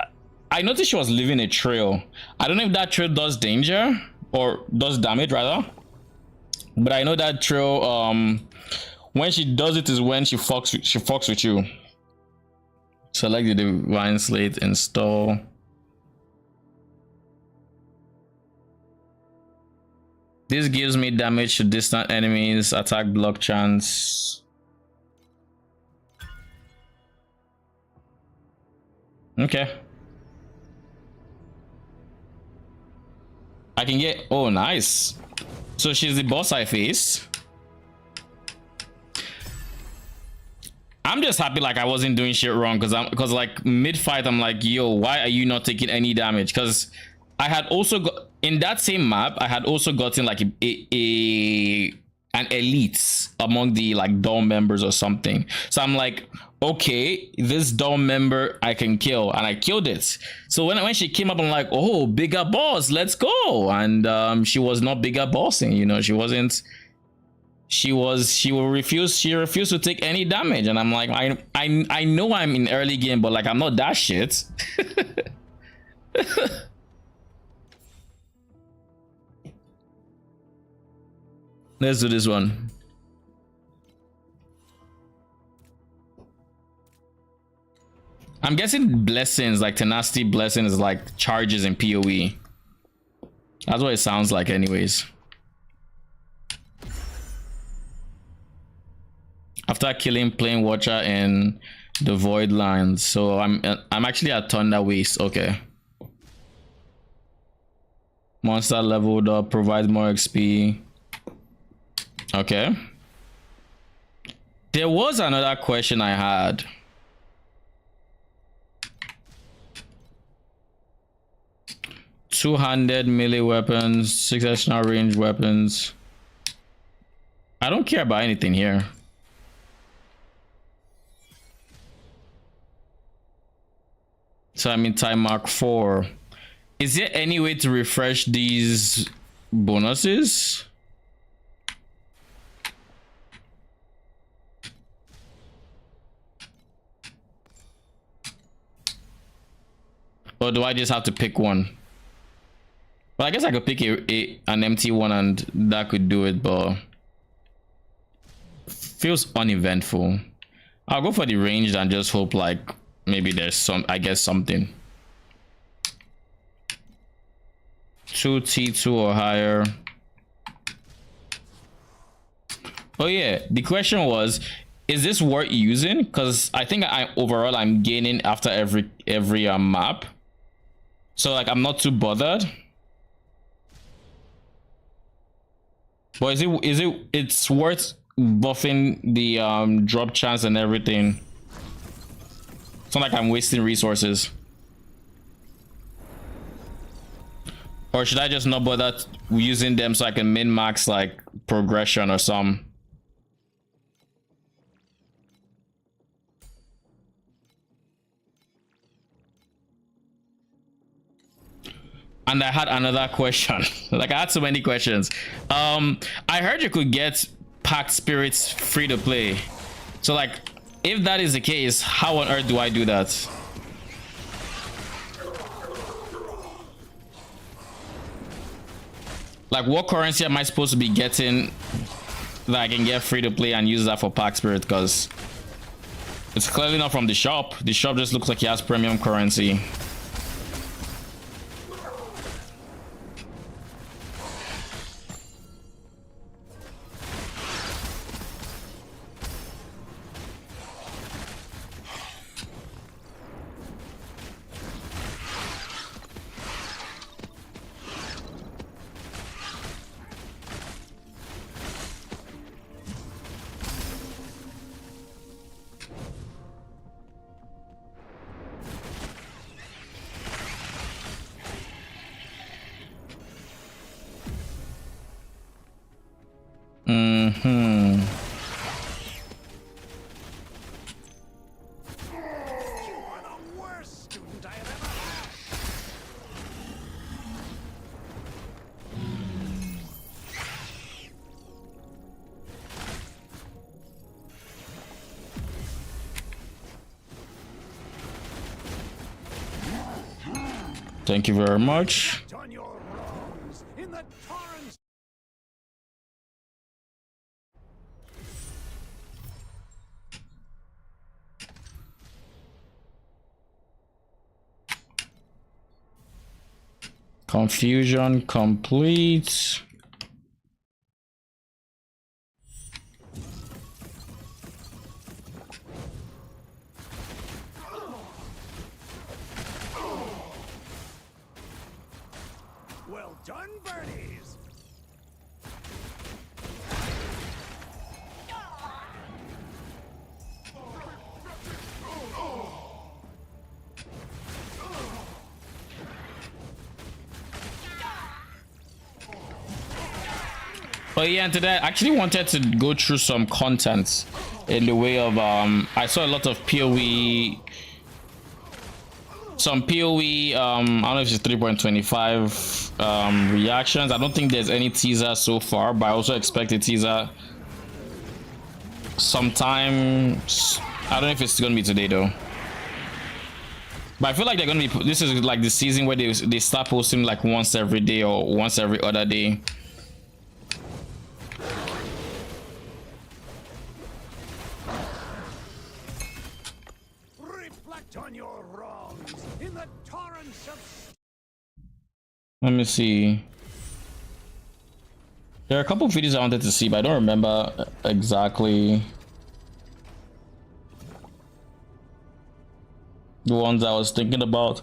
I noticed she was leaving a trail. I don't know if that trail does danger or does damage rather, but I know that trail when she does it is when she fucks with you. Select the divine slate, install. This gives me damage to distant enemies, attack block chance. Okay. I can get, oh nice. So she's the boss I face. I'm just happy like I wasn't doing shit wrong because like mid fight I'm like, yo, why are you not taking any damage? Because I had also got in that same map, I had also gotten like an elite among the like dorm members or something. So I'm like, okay, this dorm member I can kill, and I killed it. So when she came up, I'm like, oh, bigger boss, let's go. And she was not bigger bossing, you know, she wasn't. She refused to take any damage, and I'm like, I know I'm in early game, but like I'm not that shit. Let's do this one. I'm guessing blessings like tenacity blessings like charges in PoE. That's what it sounds like anyways. After killing Plane Watcher in the Void Lands, so I'm actually at Thunder Waste. Okay. Monster leveled up, provides more XP. Okay. There was another question I had. Two-handed melee weapons, 6 extra range weapons. I don't care about anything here. So I'm in time mark 4. Is there any way to refresh these bonuses? Or do I just have to pick one? Well, I guess I could pick an empty one and that could do it, but feels uneventful. I'll go for the ranged and just hope like maybe there's some, I guess something. 2 T2 or higher. Oh yeah, the question was, is this worth using? Because I think overall I'm gaining after every map, so like I'm not too bothered. But it's worth buffing the drop chance and everything. It's not like I'm wasting resources. Or should I just not bother using them so I can min-max like progression or some? And I had another question. Like I had so many questions. I heard you could get packed spirits free to play. So like, if that is the case, how on earth do I do that? Like, what currency am I supposed to be getting that I can get free to play and use that for pack spirit? Because it's clearly not from the shop. The shop just looks like it has premium currency. Thank you very much. On your wrongs in the torrents. Confusion complete. Well done, birdies. But yeah, and today I actually wanted to go through some content in the way of I saw a lot of PoE, some PoE I don't know if it's 3.25 reactions. I don't think there's any teaser so far, but I also expect a teaser sometime. I don't know if it's gonna be today though, but I feel like they're gonna be, this is like the season where they start posting like once every day or once every other day. On your wrongs in the torrents of. Let me see. There are a couple of videos I wanted to see, but I don't remember exactly the ones I was thinking about.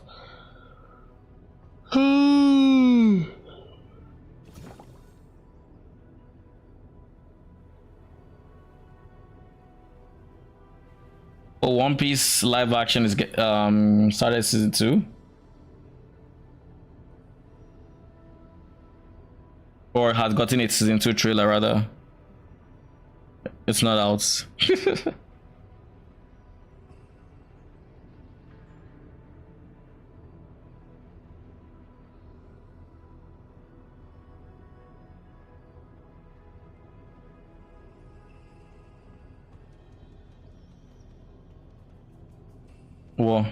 Oh, One Piece live action is started season 2, or has gotten its season 2 trailer rather. It's not out. Well,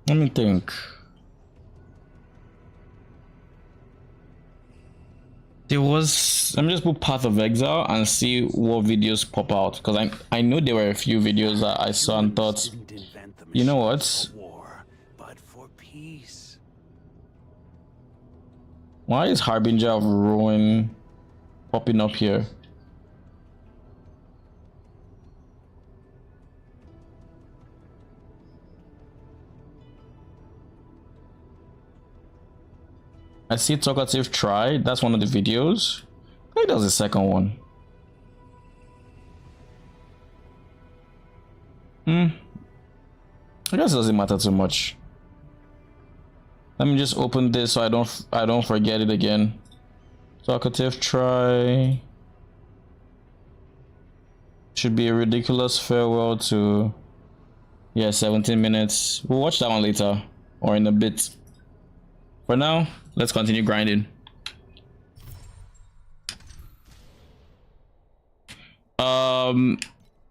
let me think. There was, let me just put Path of Exile and see what videos pop out, because I know there were a few videos that I saw and thought, Didn't invent the you know machine what? for war, but for peace. Why is Harbinger of Ruin popping up here? I see Talkative Try. That's one of the videos. I think that was the second one. I guess it doesn't matter too much. Let me just open this so I don't forget it again. Talkative Try. Should be a ridiculous farewell to, yeah, 17 minutes. We'll watch that one later or in a bit. For now, let's continue grinding.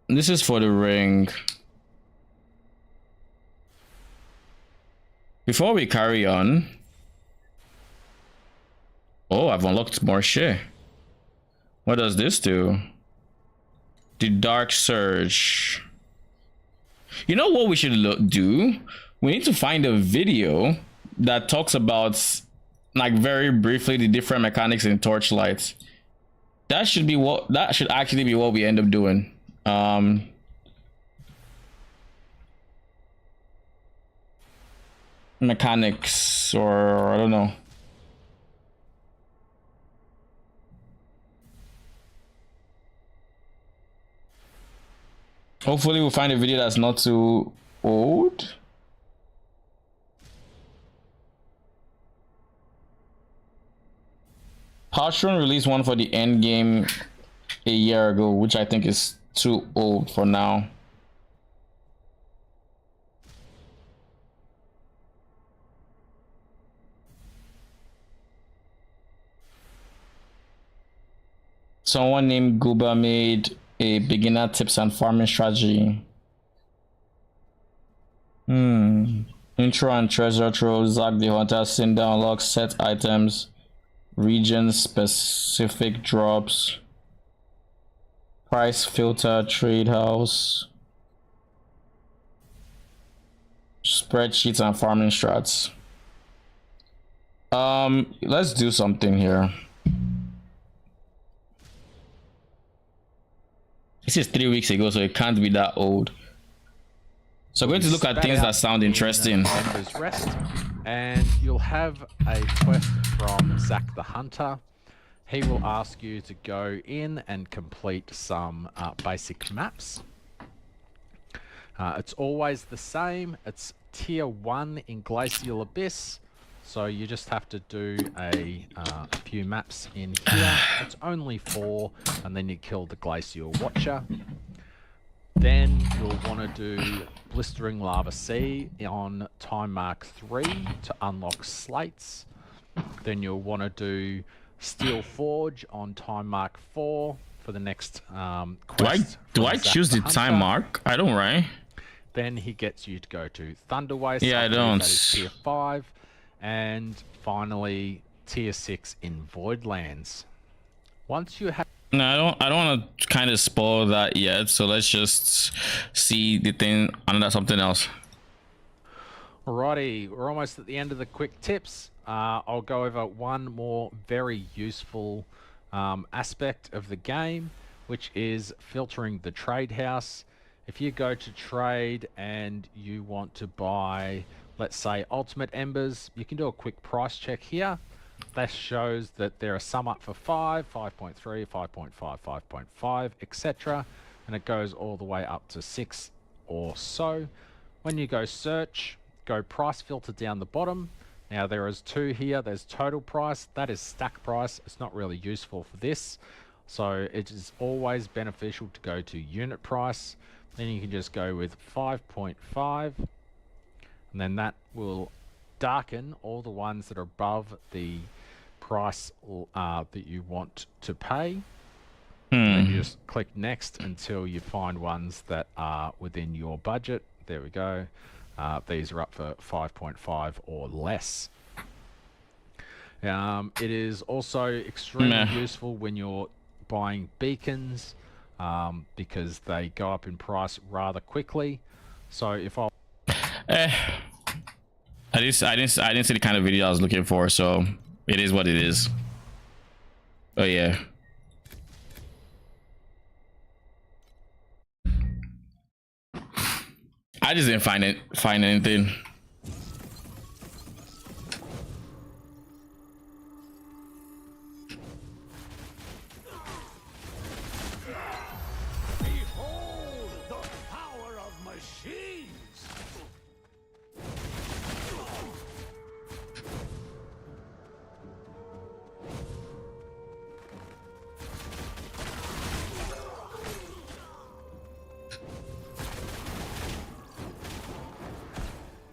This is for the ring. Before we carry on, oh, I've unlocked more shit. What does this do? The Dark Surge. You know what we should do? We need to find a video that talks about, like, very briefly the different mechanics in Torchlight. That should actually be what we end up doing. Mechanics, or I don't know. Hopefully we'll find a video that's not too old. Hearthstone released one for the end game a year ago, which I think is too old for now. Someone named Guba made a beginner tips and farming strategy. Intro and treasure trove. Zack the Hunter, Cinder unlocks set items, region specific drops, price filter, trade house, spreadsheets and farming strats. Let's do something here. This is 3 weeks ago, so it can't be that old. So we're going to look at things that sound interesting. Rest, and you'll have a quest from Zack the Hunter. He will ask you to go in and complete some basic maps. It's always the same. It's tier 1 in Glacial Abyss. So you just have to do a few maps in here. It's only 4, and then you kill the Glacial Watcher. Then you'll want to do Blistering Lava Sea on Time Mark 3 to unlock slates. Then you'll want to do Steel Forge on Time Mark 4 for the next quest. Do I choose the time mark? I don't, right? Then he gets you to go to Thunderwaste. Yeah, I don't. That is tier 5. And finally, tier 6 in Voidlands. Once you have... No, I don't want to kind of spoil that yet, so let's just see the thing under something else. Alrighty, we're almost at the end of the quick tips. I'll go over one more very useful aspect of the game, which is filtering the trade house. If you go to trade and you want to buy, let's say, Ultimate Embers, you can do a quick price check here. That shows that there are some up for 5, 5.3, 5.5, 5.5, etc. And it goes all the way up to 6 or so. When you go search, go price filter down the bottom. Now there is 2 here. There's total price. That is stack price. It's not really useful for this. So it is always beneficial to go to unit price. Then you can just go with 5.5. And then that will darken all the ones that are above the price that you want to pay. Then you just click next until you find ones that are within your budget. There we go. These are up for 5.5 or less. It is also extremely useful when you're buying beacons because they go up in price rather quickly. So if I didn't see the kind of video I was looking for, so it is what it is. Oh yeah. I just didn't find anything. Behold the power of machines!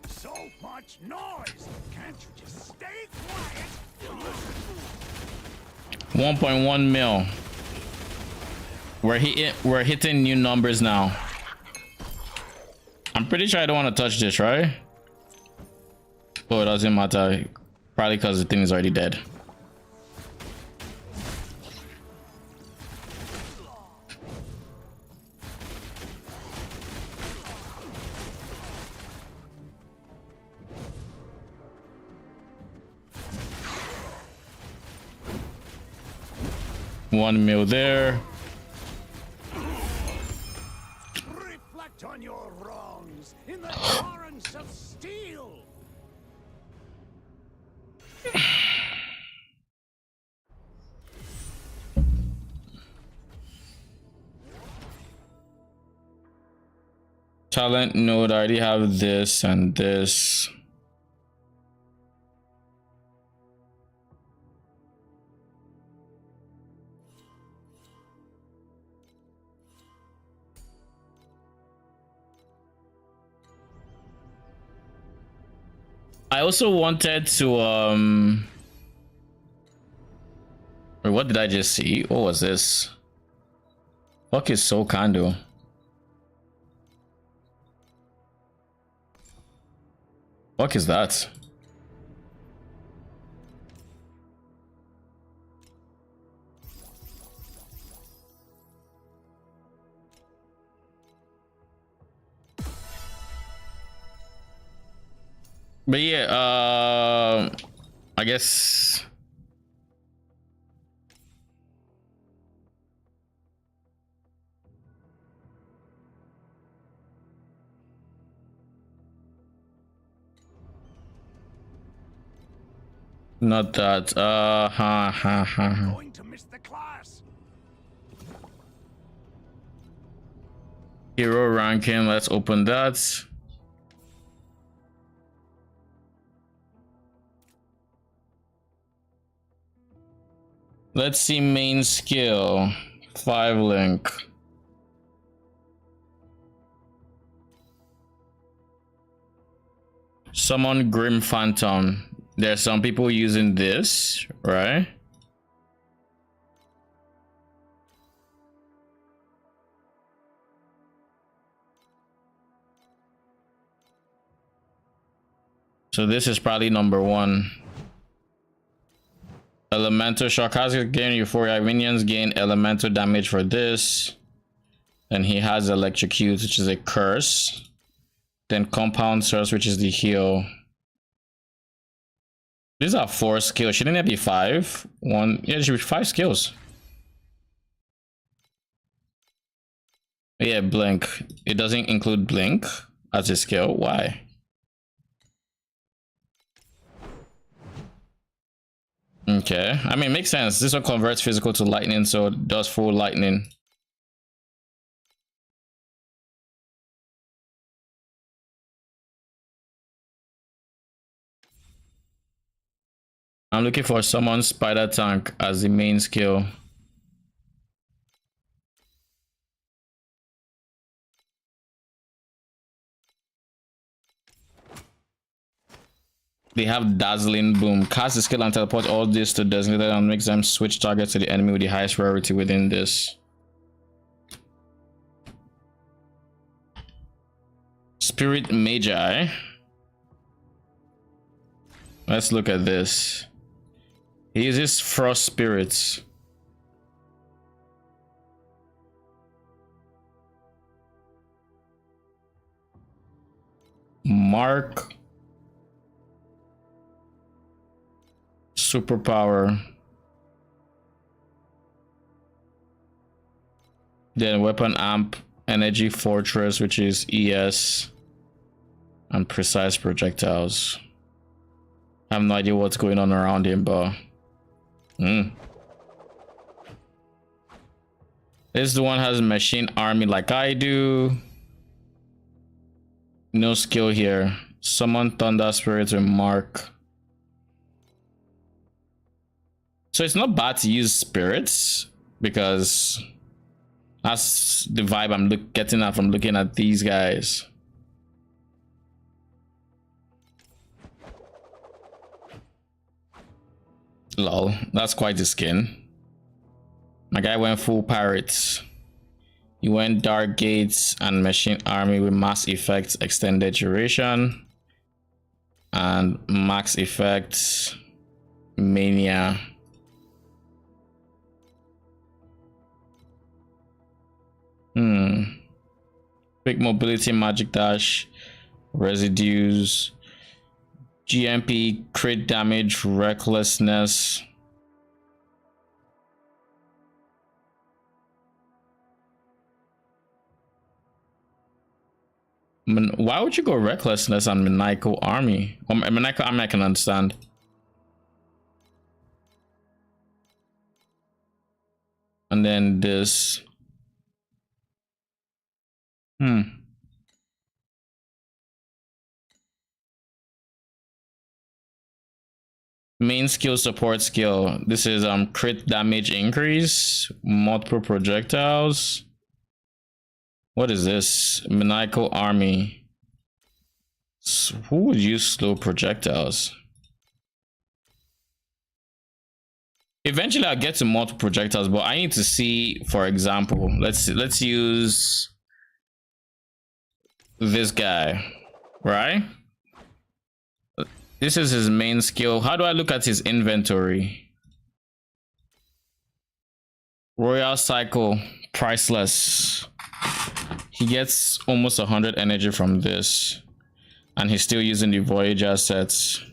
So much noise! Can't you just stay quiet? Listen. 1.1 mil. We're hitting new numbers now. I'm pretty sure I don't want to touch this, right? Oh, it doesn't matter. Probably because the thing is already dead. One mil there. Reflect on your wrongs in the torrents of steel. Talent node. I already have this and this. I also wanted to wait, what did I just see? What was this? Fuck is so condo. Fuck is that? But yeah, I guess not that. Going to miss the class. Hero ranking. Let's open that. Let's see main skill. 5 link. Summon Grim Phantom. There's some people using this, right? So this is probably number 1. Elemental shock has gain euphoria. Minions gain elemental damage for this. Then he has electrocute, which is a curse. Then compound source, which is the heal. These are 4 skills. Shouldn't it be 5? 1, yeah, it should be 5 skills. Yeah, blink. It doesn't include blink as a skill. Why? Okay, I mean, it makes sense. This one converts physical to lightning, so it does full lightning. I'm looking for summon spider tank as the main skill. They have dazzling boom. Cast the skill and teleport all this to designated and makes them switch targets to the enemy with the highest priority within this. Spirit Magi. Let's look at this. He uses Frost Spirits. Mark. Superpower. Then Weapon Amp, Energy Fortress, which is ES, and Precise Projectiles. I have no idea what's going on around him, but this the one has Machine Army like I do. No skill here. Summon Thunder Spirits with Mark. So it's not bad to use spirits because that's the vibe I'm getting at from looking at these guys. Lol, that's quite the skin. My guy went full pirates. He went Dark Gates and Machine Army with Mass Effects Extended Duration and Max Effects Mania. Quick Mobility, Magic Dash, Residues, GMP, Crit Damage, Recklessness. Why would you go Recklessness on Maniacal Army? Maniacal Army I can understand. And then this. Main skill, support skill. This is crit damage increase, multiple projectiles. What is this? Maniacal Army. Who would use slow projectiles? Eventually I'll get to multiple projectiles, but I need to see, for example, let's use this guy, right? This is his main skill. How do I look at his inventory? Royal Cycle, priceless. He gets almost 100 energy from this, and he's still using the Voyager sets.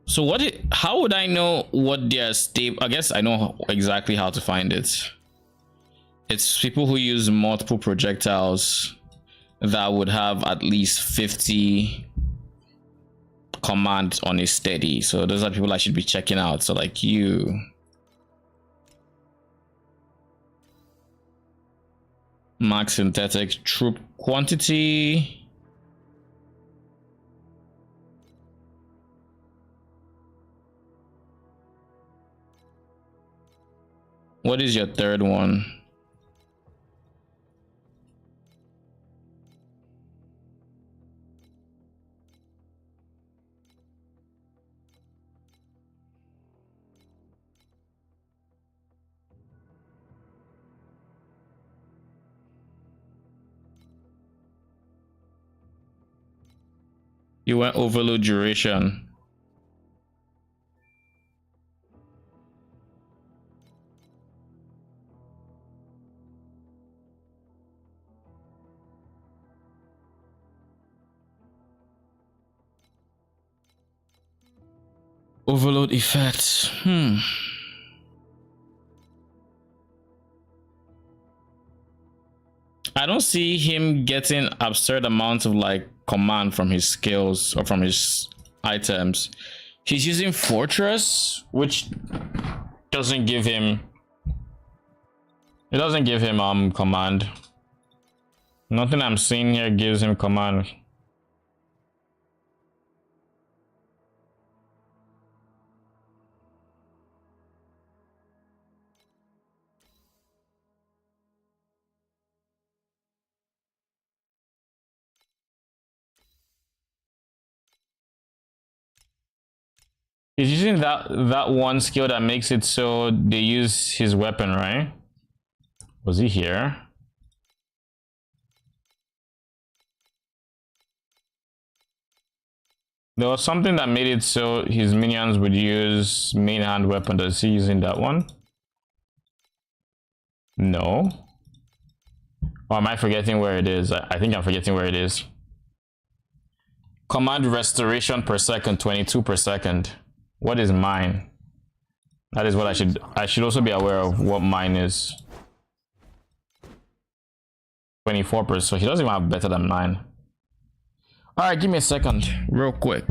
So how would I know what their stable? I guess I know exactly how to find it. It's people who use multiple projectiles that would have at least 50 commands on a steady. So those are people I should be checking out. So like you. Max synthetic troop quantity. What is your third one? You went overload duration. Overload effect. I don't see him getting absurd amounts of like command from his skills or from his items. He's using Fortress, which doesn't give him command. Nothing I'm seeing here gives him command. He's using that one skill that makes it so they use his weapon, right? Was he here? There was something that made it so his minions would use main hand weapon. Does he using that one? No. Or am I forgetting where it is? I think I'm forgetting where it is. Command restoration per second, 22 per second. What is mine? That is what I should also be aware of what mine is. 24%, so he doesn't even have better than mine. Alright, give me a second, real quick.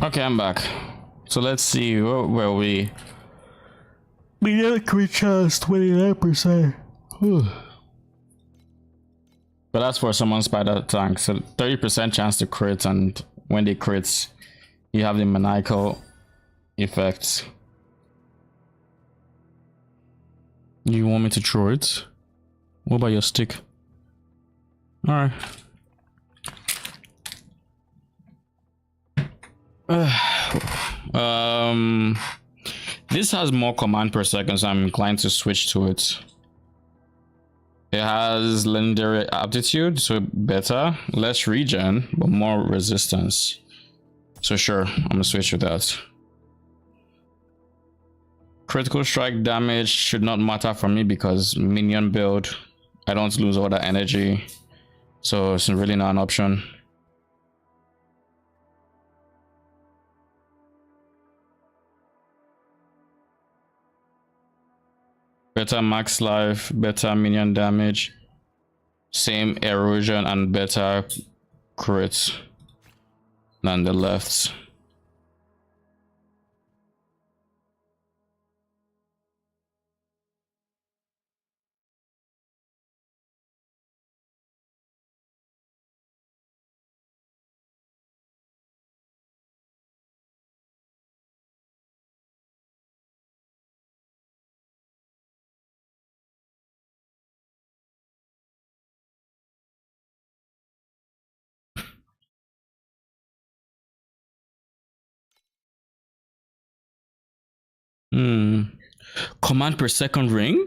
Okay, I'm back. So let's see where we. We got a crit chance 29%. But that's for someone spider tank. So 30% chance to crit, and when they crits, you have the maniacal effects. You want me to throw it? What about your stick? Alright. This has more command per second, so I'm inclined to switch to it. It has legendary aptitude, so better, less regen, but more resistance. So sure, I'm gonna switch with that. Critical strike damage should not matter for me because minion build, I don't lose all that energy, so it's really not an option. Better max life, better minion damage, same erosion and better crits than the left. Command per second ring?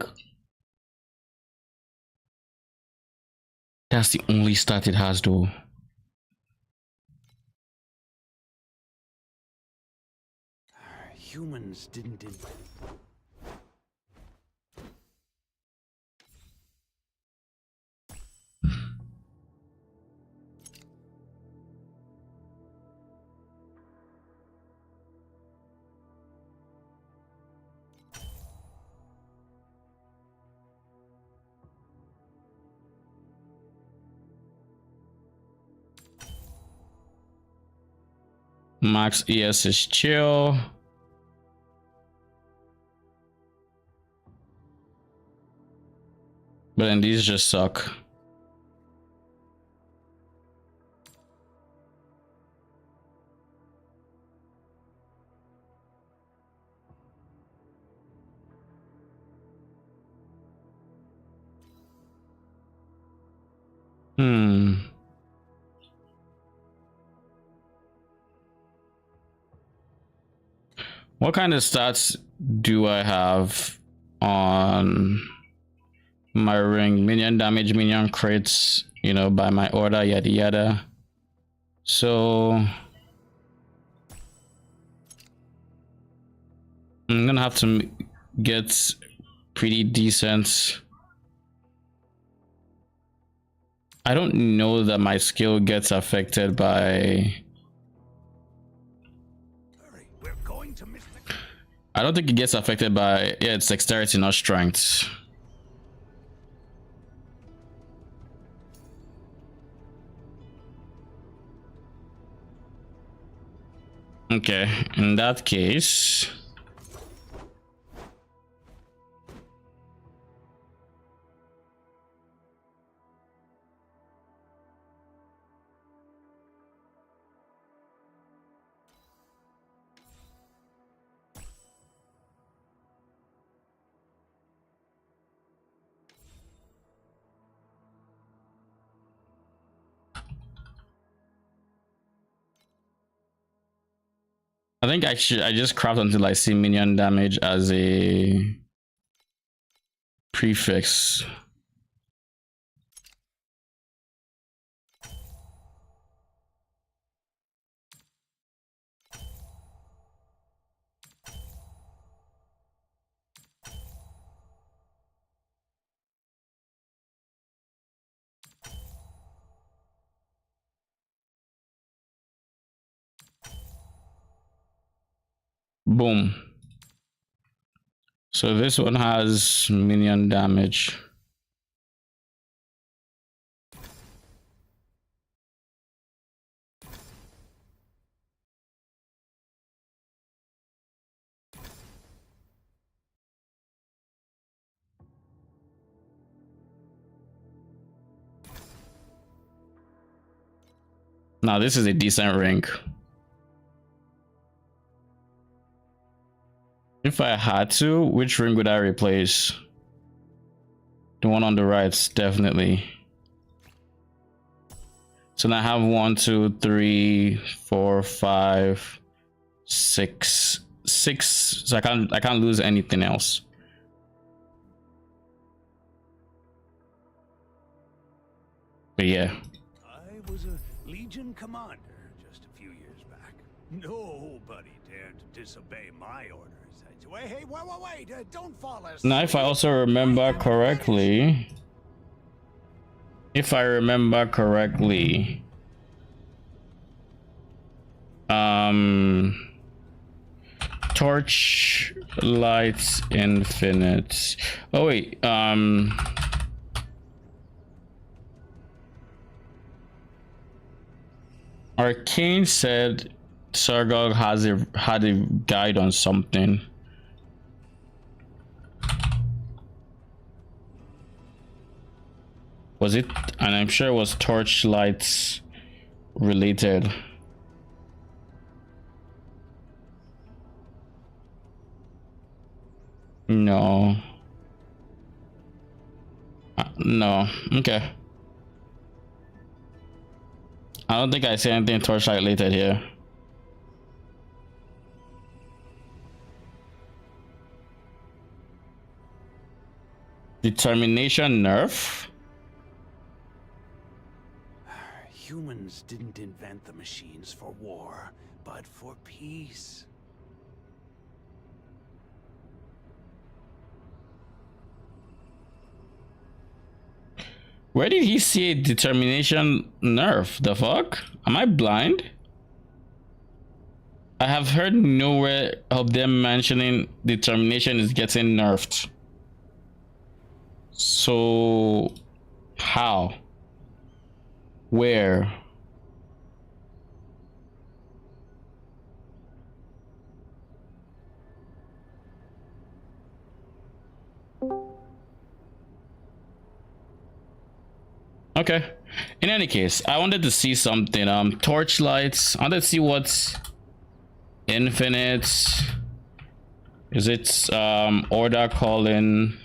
That's the only stat it has though. Humans didn't Max ES is chill. But then these just suck. What kind of stats do I have on my ring? Minion damage, minion crits, you know, by my order, yada yada. So I'm gonna have to get pretty decent. I don't know that my skill gets affected by... We're going to miss the... I don't think it gets affected by... Yeah, it's dexterity, not strength. Okay, in that case... I think actually I just craft until I see minion damage as a prefix. Boom. So this one has minion damage. Now this is a decent ring. If I had to, which ring would I replace? The one on the right, definitely. So now I have 1, 2, 3, 4, 5, 6, 6, so I can't lose anything else. But yeah. I was a Legion commander just a few years back. Nobody dared to disobey my orders. Hey, wait, don't fall asleep. Now, if I also remember correctly, torch lights infinite. Oh wait, Arcane said Sargog had a guide on something. Was it? And I'm sure it was torchlights related. No. No. Okay. I don't think I see anything torchlight related here. Determination nerf? Humans didn't invent the machines for war, but for peace. Where did he see a determination nerf? The fuck? Am I blind? I have heard nowhere of them mentioning determination is getting nerfed. So how? Where? Okay. In any case, I wanted to see something. Torchlights. I wanted to see what's infinite. Is it order calling?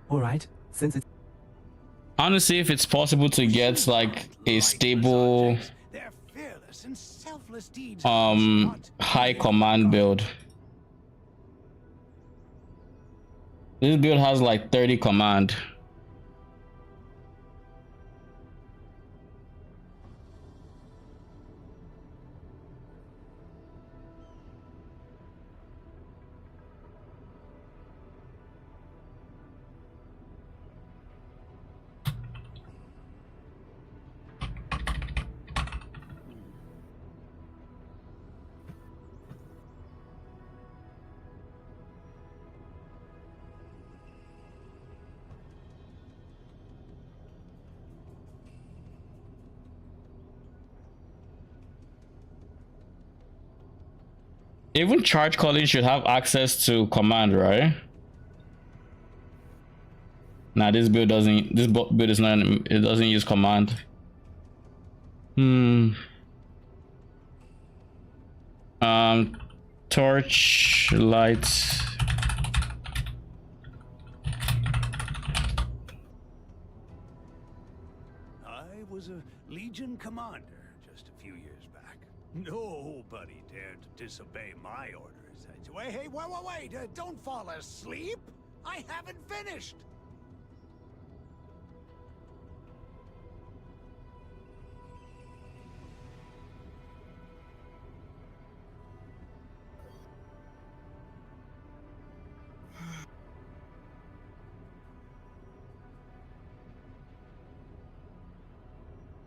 All right, since it's Honestly, if it's possible to get like a stable Their fearless and selfless deeds high command build. This build has like 30 command. Even charge calling should have access to command, right? Nah, this build doesn't. This build is not. It doesn't use command. Torch lights. I was a Legion commander just a few years back. Nobody dared to disobey my orders. Hey, wait, don't fall asleep. I haven't finished.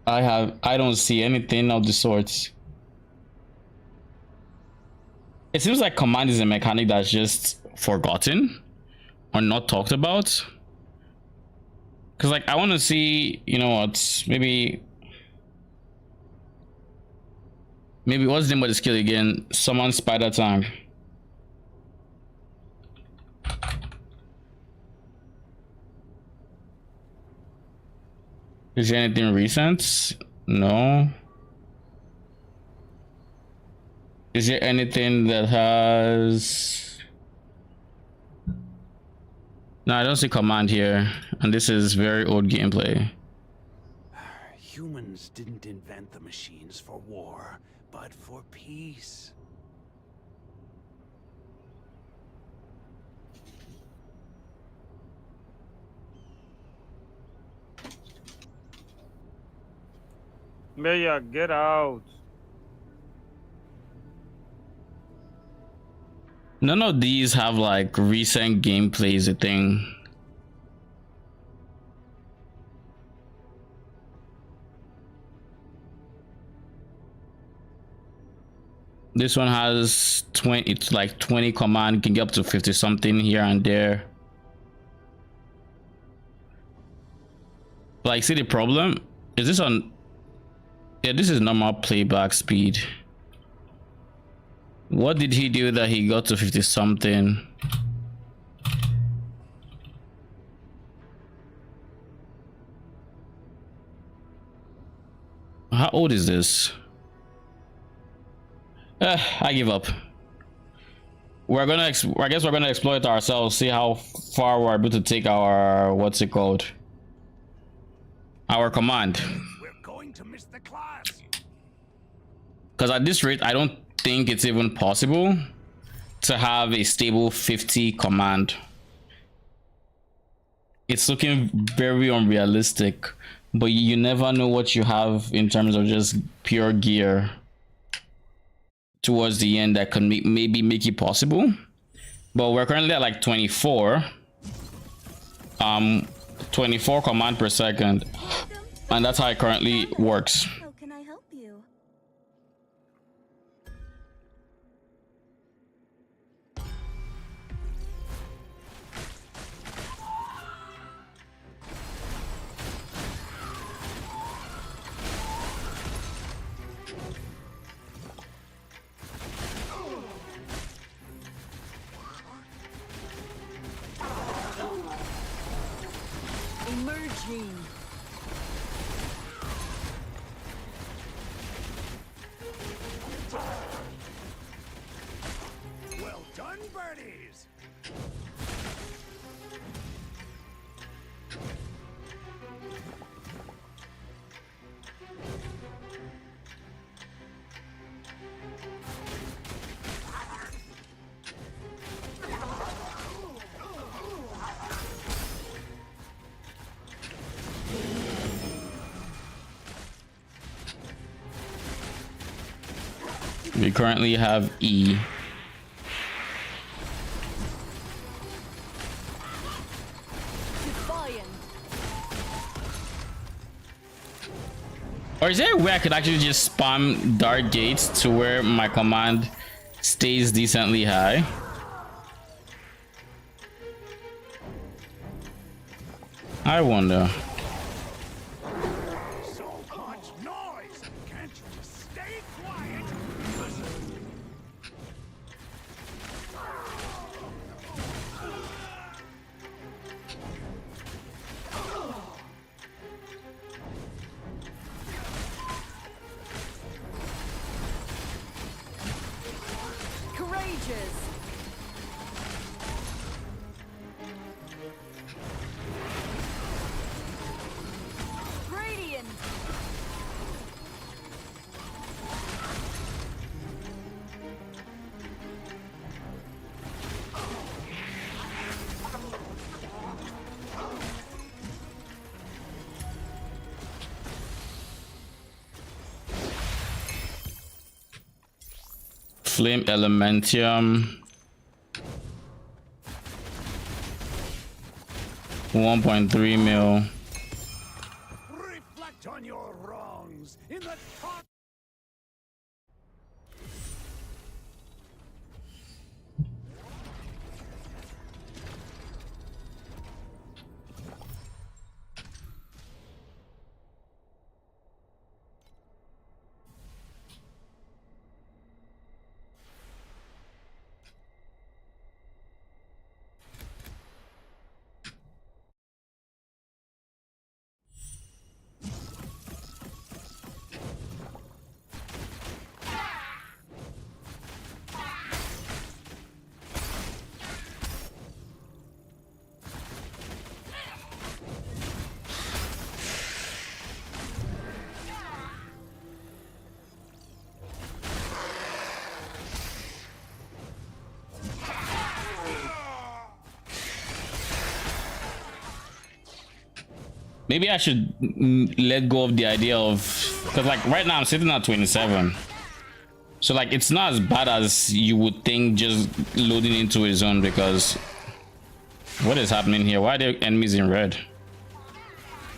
I don't see anything of the sorts. It seems like command is a mechanic that's just forgotten or not talked about. Cause like I want to see, you know what, maybe what's the name of the skill again? Summon spider tank. Is there anything recent? No. Is there anything that has... No, I don't see command here, and this is very old gameplay. Humans didn't invent the machines for war, but for peace. Maya, get out. None of these have like recent gameplays, a thing. This one has 20, it's like 20 command, can get up to 50 something here and there. Like, see the problem? Is this on... Yeah, this is normal playback speed. What did he do that he got to 50 something? How old is this? I give up. I guess we're gonna exploit ourselves, see how far we're able to take our, what's it called? Our command. We're going to miss the class. Because at this rate, I don't think it's even possible to have a stable 50 command. It's looking very unrealistic, but you never know what you have in terms of just pure gear towards the end that can maybe make it possible. But we're currently at like 24 command per second, and that's how it currently works. How can I help you? Emerging. Well done, birdies. We currently have E. Defiant. Or is there a way I could actually just spam dart gates to where my command stays decently high? I wonder. So much noise. Can't you just stay quiet? Courageous. Radiant. Flame Elementium. 1.3 mil. Reflect on your wrongs in the top. Maybe I should let go of the idea of, because like right now I'm sitting at 27. So like it's not as bad as you would think just loading into a zone, because what is happening here? Why are there enemies in red?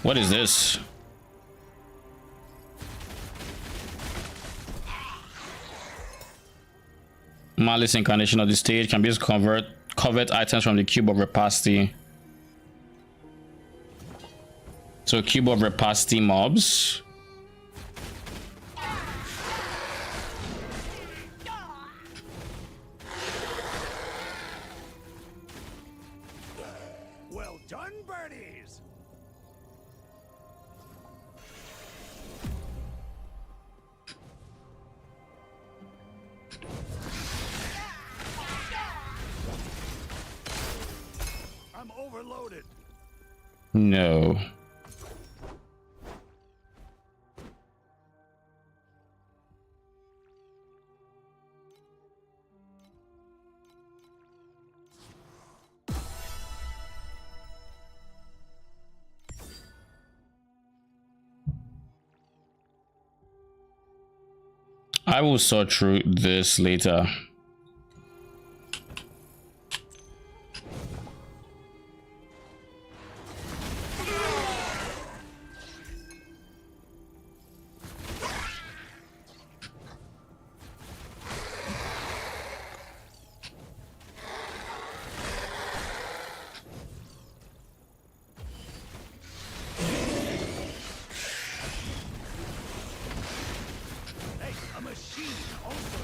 What is this? Malice incarnation of the stage can be used to convert items from the cube of rapacity. So cube of rapacity mobs. Well done, birdies. I'm overloaded. No. I will sort through this later. Hey, a machine also.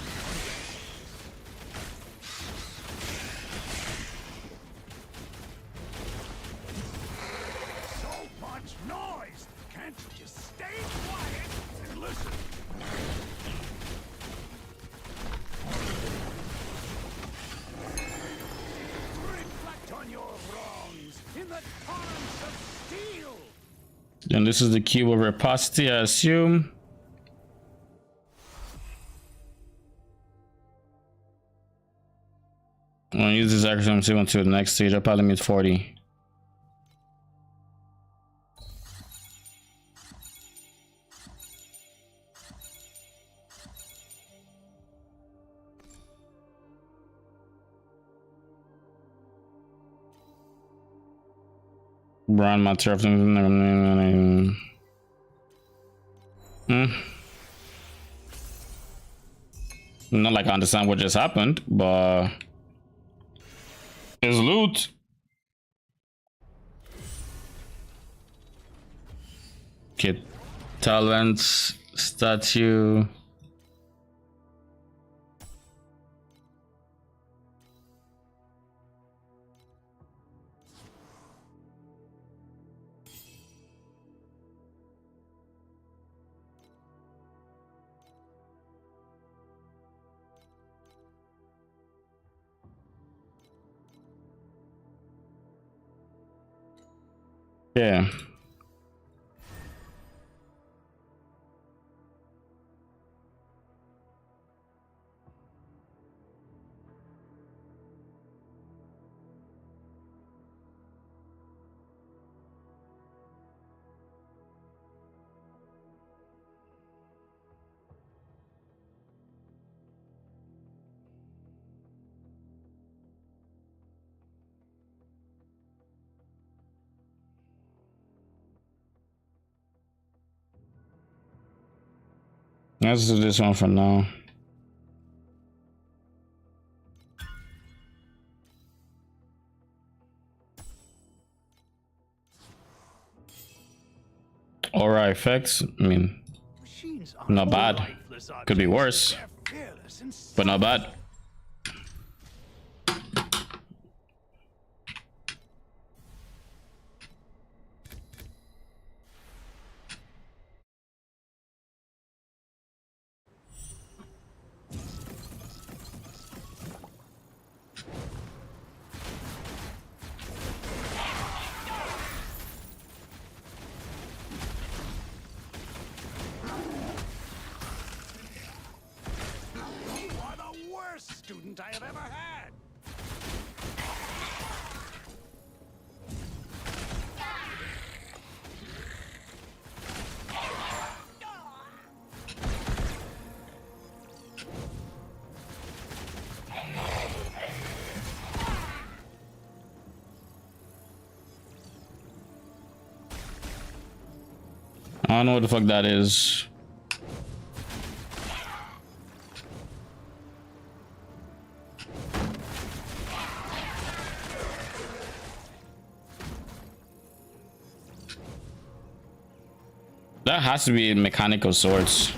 So much noise. Can't you just stay quiet and listen? Reflect on your wrongs in the torrents of steel. And this is the cube of rapacity, I assume. I'm gonna use this action to the next stage. Upper limit 40. Brown material. Not like I understand what just happened, but there's loot. Okay, talents, statue. Yeah. Let's do this one for now. Aura effects, I mean, Machines are not bad. lifeless Could be objects. worse, They're fearless and but not bad. You are the worst I don't know what the fuck that is. That has to be mechanical swords.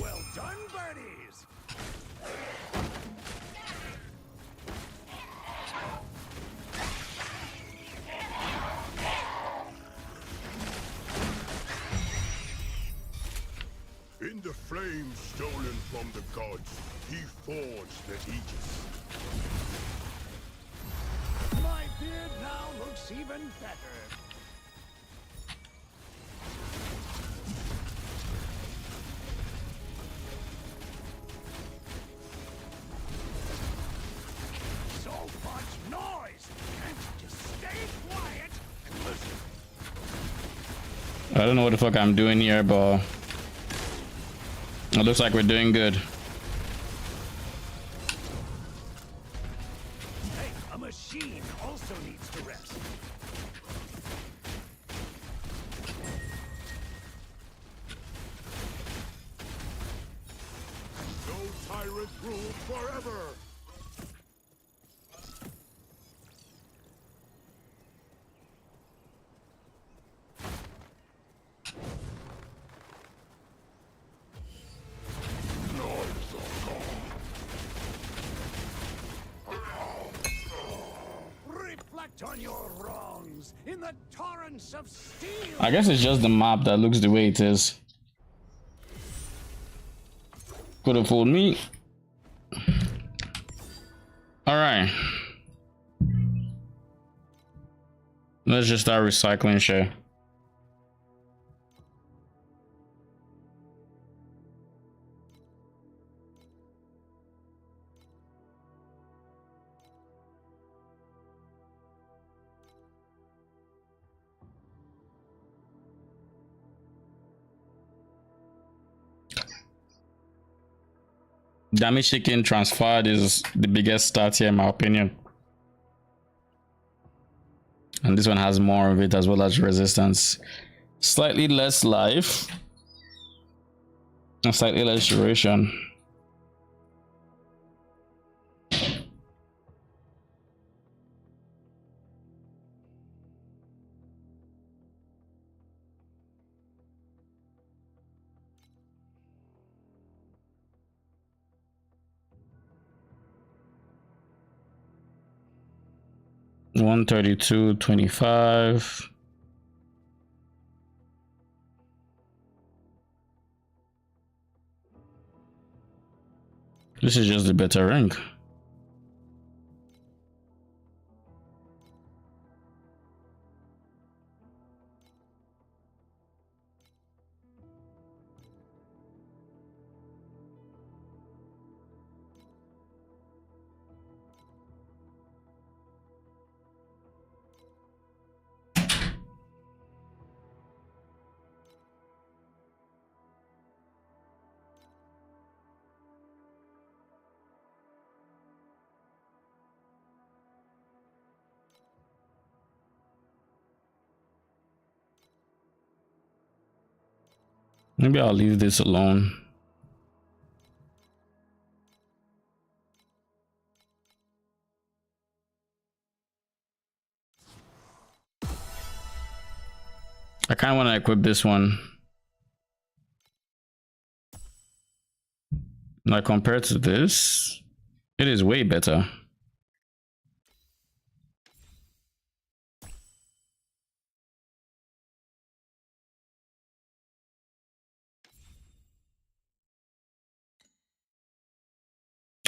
Well done, buddies. In the flame stolen from the gods, he forged the Aegis. My beard now looks even better. So much noise! Can't you just stay quiet and listen? I don't know what the fuck I'm doing here, but it looks like we're doing good. Hey, a machine also needs to rest. No tyrant rule forever! Reflect on your wrongs in the torrents of steel. I guess it's just the map that looks the way it is. Could have fooled me. All right. Let's just start recycling shit. Damage taken transferred is the biggest stat here in my opinion. And this one has more of it as well as resistance. Slightly less life. And slightly less duration. $132.25. This is just the better rank. Maybe I'll leave this alone. I kind of want to equip this one. Like compared to this, it is way better.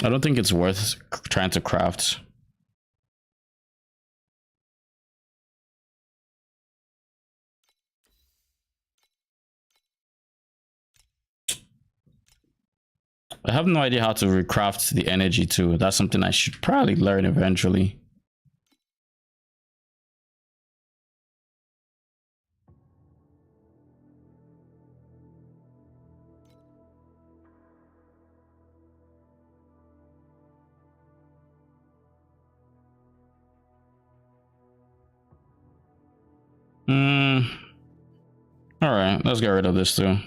I don't think it's worth trying to craft. I have no idea how to recraft the energy too. That's something I should probably learn eventually. Hmm. All right, let's get rid of this too.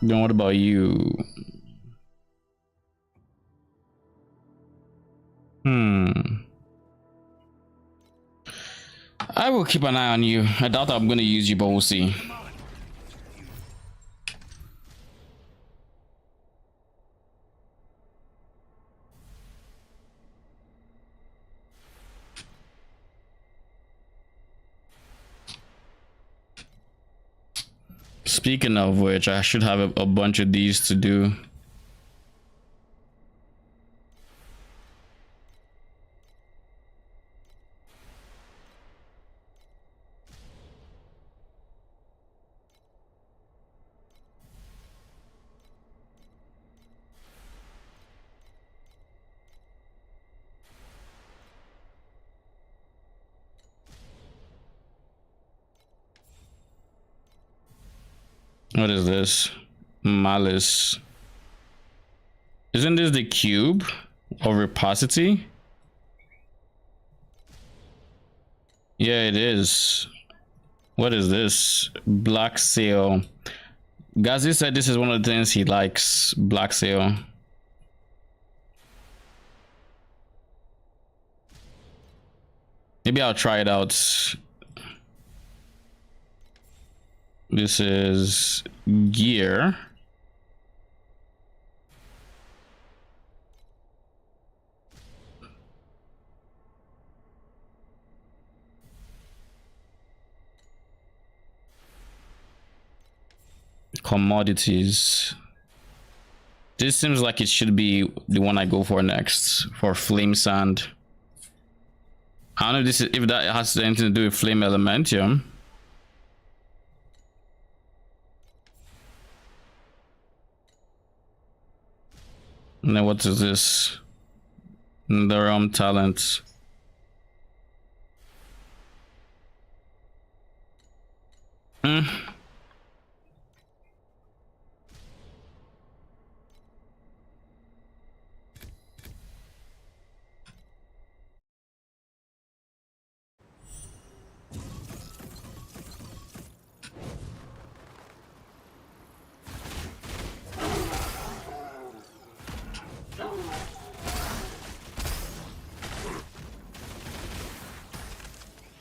Then what about you? I will keep an eye on you. I doubt I'm gonna use you, but we'll see. Speaking of which, I should have a bunch of these to do. What is this? Malice. Isn't this the cube of Reposity? Yeah, it is. What is this? Black Sail. Gazi said this is one of the things he likes. Black Sail. Maybe I'll try it out. This is gear. Commodities. This seems like it should be the one I go for next for flame sand. I don't know if this is, if that has anything to do with flame elementium. And then what is this? The realm talent.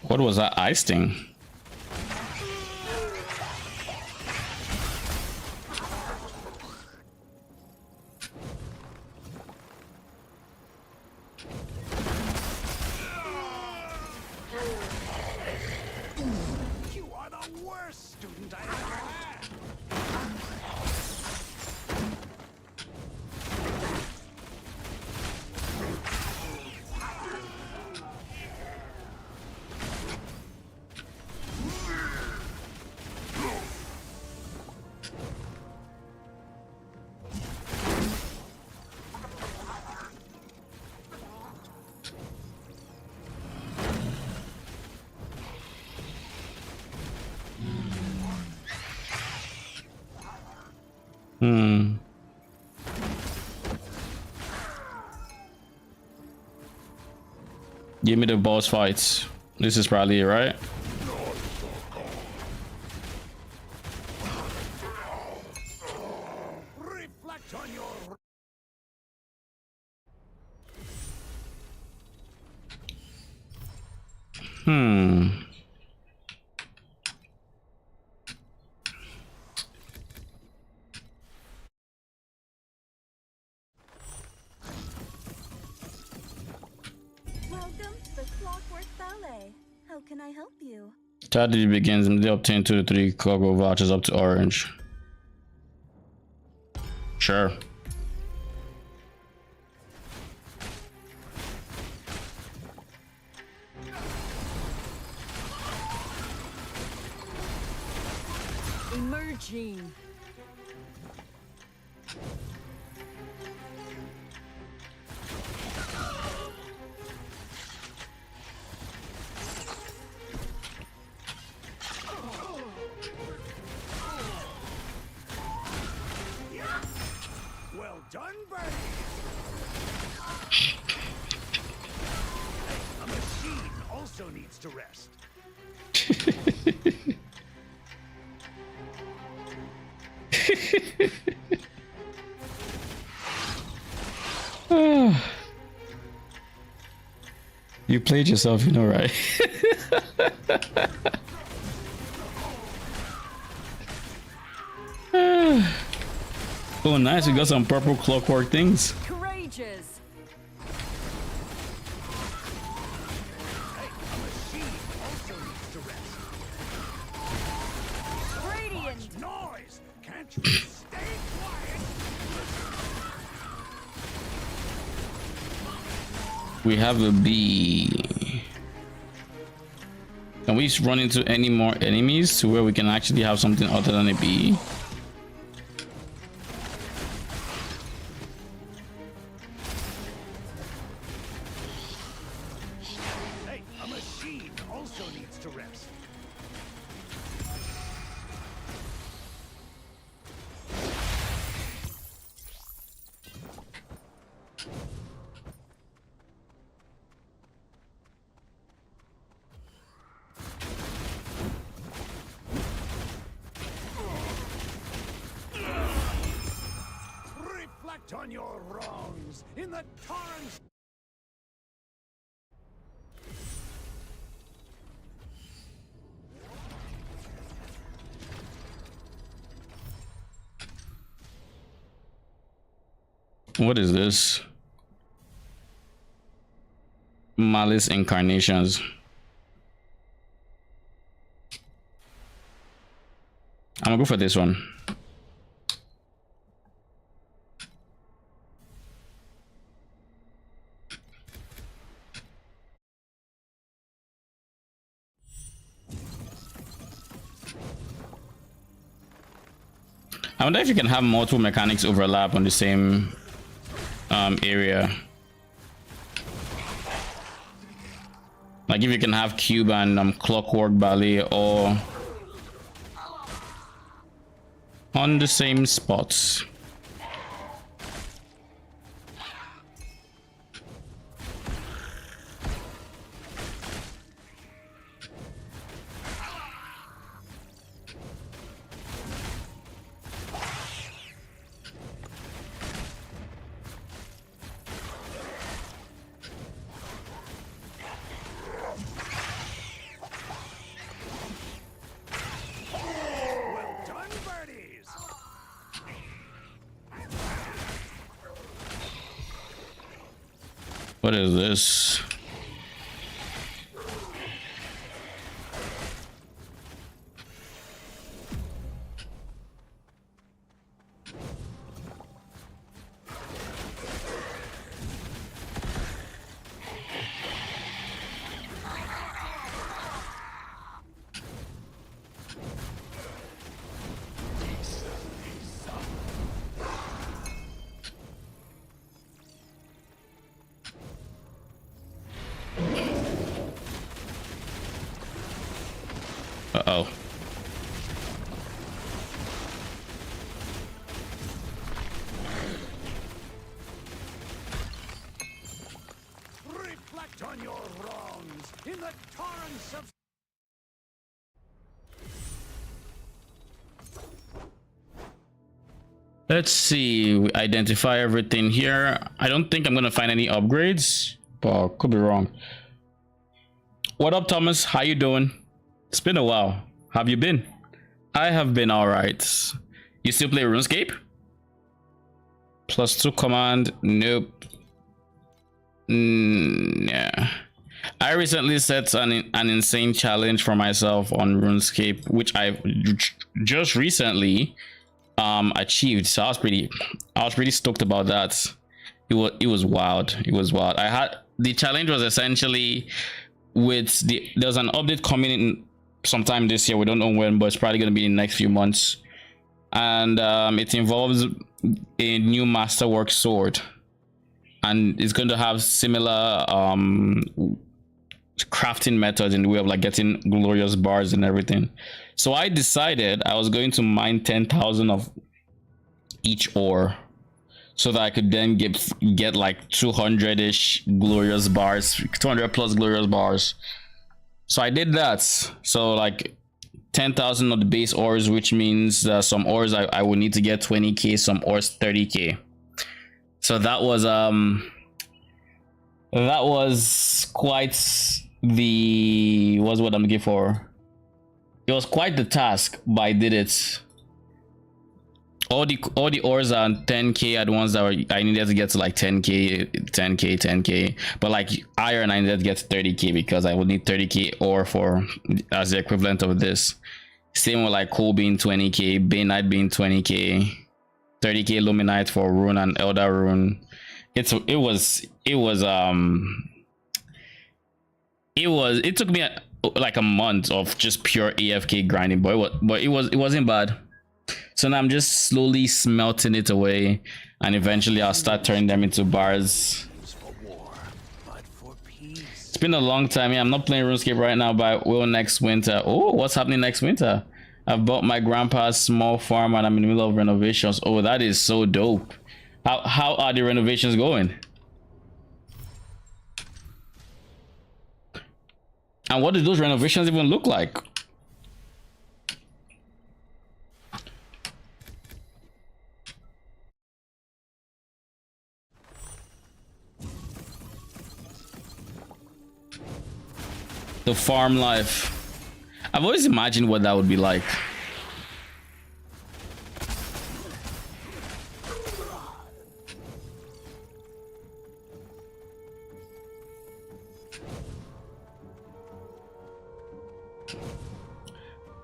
What was that ice thing? You are the worst student I ever had. Give me the boss fights. This is probably it, right? Reflect on your... Welcome to the Clockwork Ballet. How can I help you? Strategy begins and they obtain 2 to 3 Clockwork vouchers up to orange. Sure. Emerging. Well done, Bernie. I'm a also needs to rest. You played yourself, you know, right? Oh, nice. We got some purple clockwork things. Courageous. Hey, a machine also needs to rest. Radiant. Noise! Can't you stay quiet? We have a bee. Can we run into any more enemies to where we can actually have something other than a bee? Hey, a machine also needs to rest. Reflect on your wrongs in the torrents. What is this? Malice incarnations. I'm gonna go for this one. I wonder if you can have multiple mechanics overlap on the same area. Like if you can have Cube and Clockwork Ballet all on the same spots. Well done, birdies! What is this? Uh-oh. Reflect on your wrongs in the torrents of... Let's see. We identify everything here. I don't think I'm gonna find any upgrades, but could be wrong. What up, Thomas? How you doing? It's been a while. How have you been? I have been all right. You still play RuneScape? +2 command. Nope. Yeah. I recently set an insane challenge for myself on RuneScape, which I just recently achieved. So I was pretty stoked about that. It was wild. It was wild. The challenge was essentially there's an update coming in sometime this year. We don't know when, but it's probably going to be in the next few months, and it involves a new masterwork sword, and it's going to have similar crafting methods in the way of like getting glorious bars and everything. So I decided I was going to mine 10,000 of each ore so that I could then get like 200-ish glorious bars, 200 plus glorious bars. So I did that. So like 10,000 of the base ores, which means some ores I would need to get 20k, some ores 30k. So that was quite the what I'm looking for. It was quite the task, but I did it. All the ores are 10k at once that I needed to get to like 10k. But like iron, I needed to get to 30k because I would need 30k ore for as the equivalent of this. Same with like coal being 20k, bainite being 20k, 30k luminite for rune and elder rune. It took me like a month of just pure AFK grinding, but it wasn't bad. So now I'm just slowly smelting it away, and eventually I'll start turning them into bars. It's been a long time. Yeah, I'm not playing RuneScape right now, but I will next winter. Oh, what's happening next winter? I've bought my grandpa's small farm and I'm in the middle of renovations. Oh, that is so dope. How are the renovations going? And what do those renovations even look like? The farm life. I've always imagined what that would be like.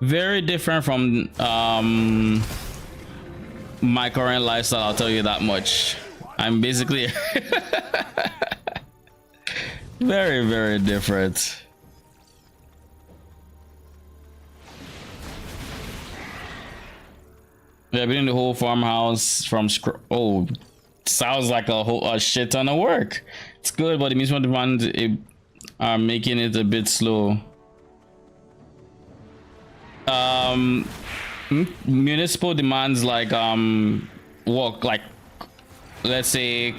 Very different from my current lifestyle, I'll tell you that much. I'm basically very, very different. Yeah, building the whole farmhouse from oh, sounds like a shit ton of work. It's good, but the municipal demands are making it a bit slow. Municipal demands like work, like let's say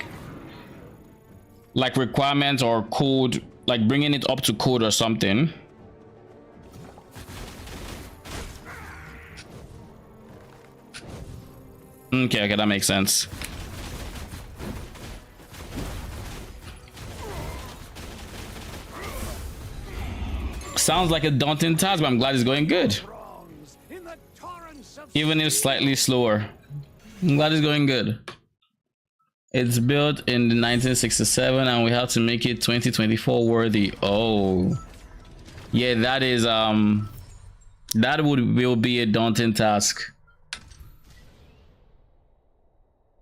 like requirements or code, like bringing it up to code or something. Okay, that makes sense. Sounds like a daunting task, but I'm glad it's going good. Even if slightly slower. I'm glad it's going good. It's built in 1967 and we have to make it 2024 worthy. Oh. Yeah, that is that will be a daunting task.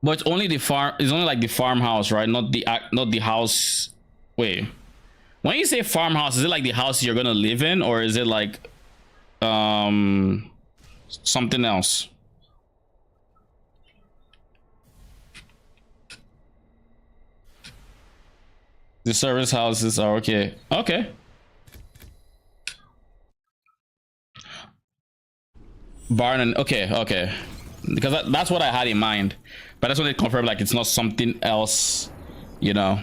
But it's only the farm, it's only like the farmhouse, right? Not the house. Wait. When you say farmhouse, is it like the house you're gonna live in, or is it like something else? The service houses are okay. Okay. Barn and okay. Because that's what I had in mind. But that's when they confirm like it's not something else, you know.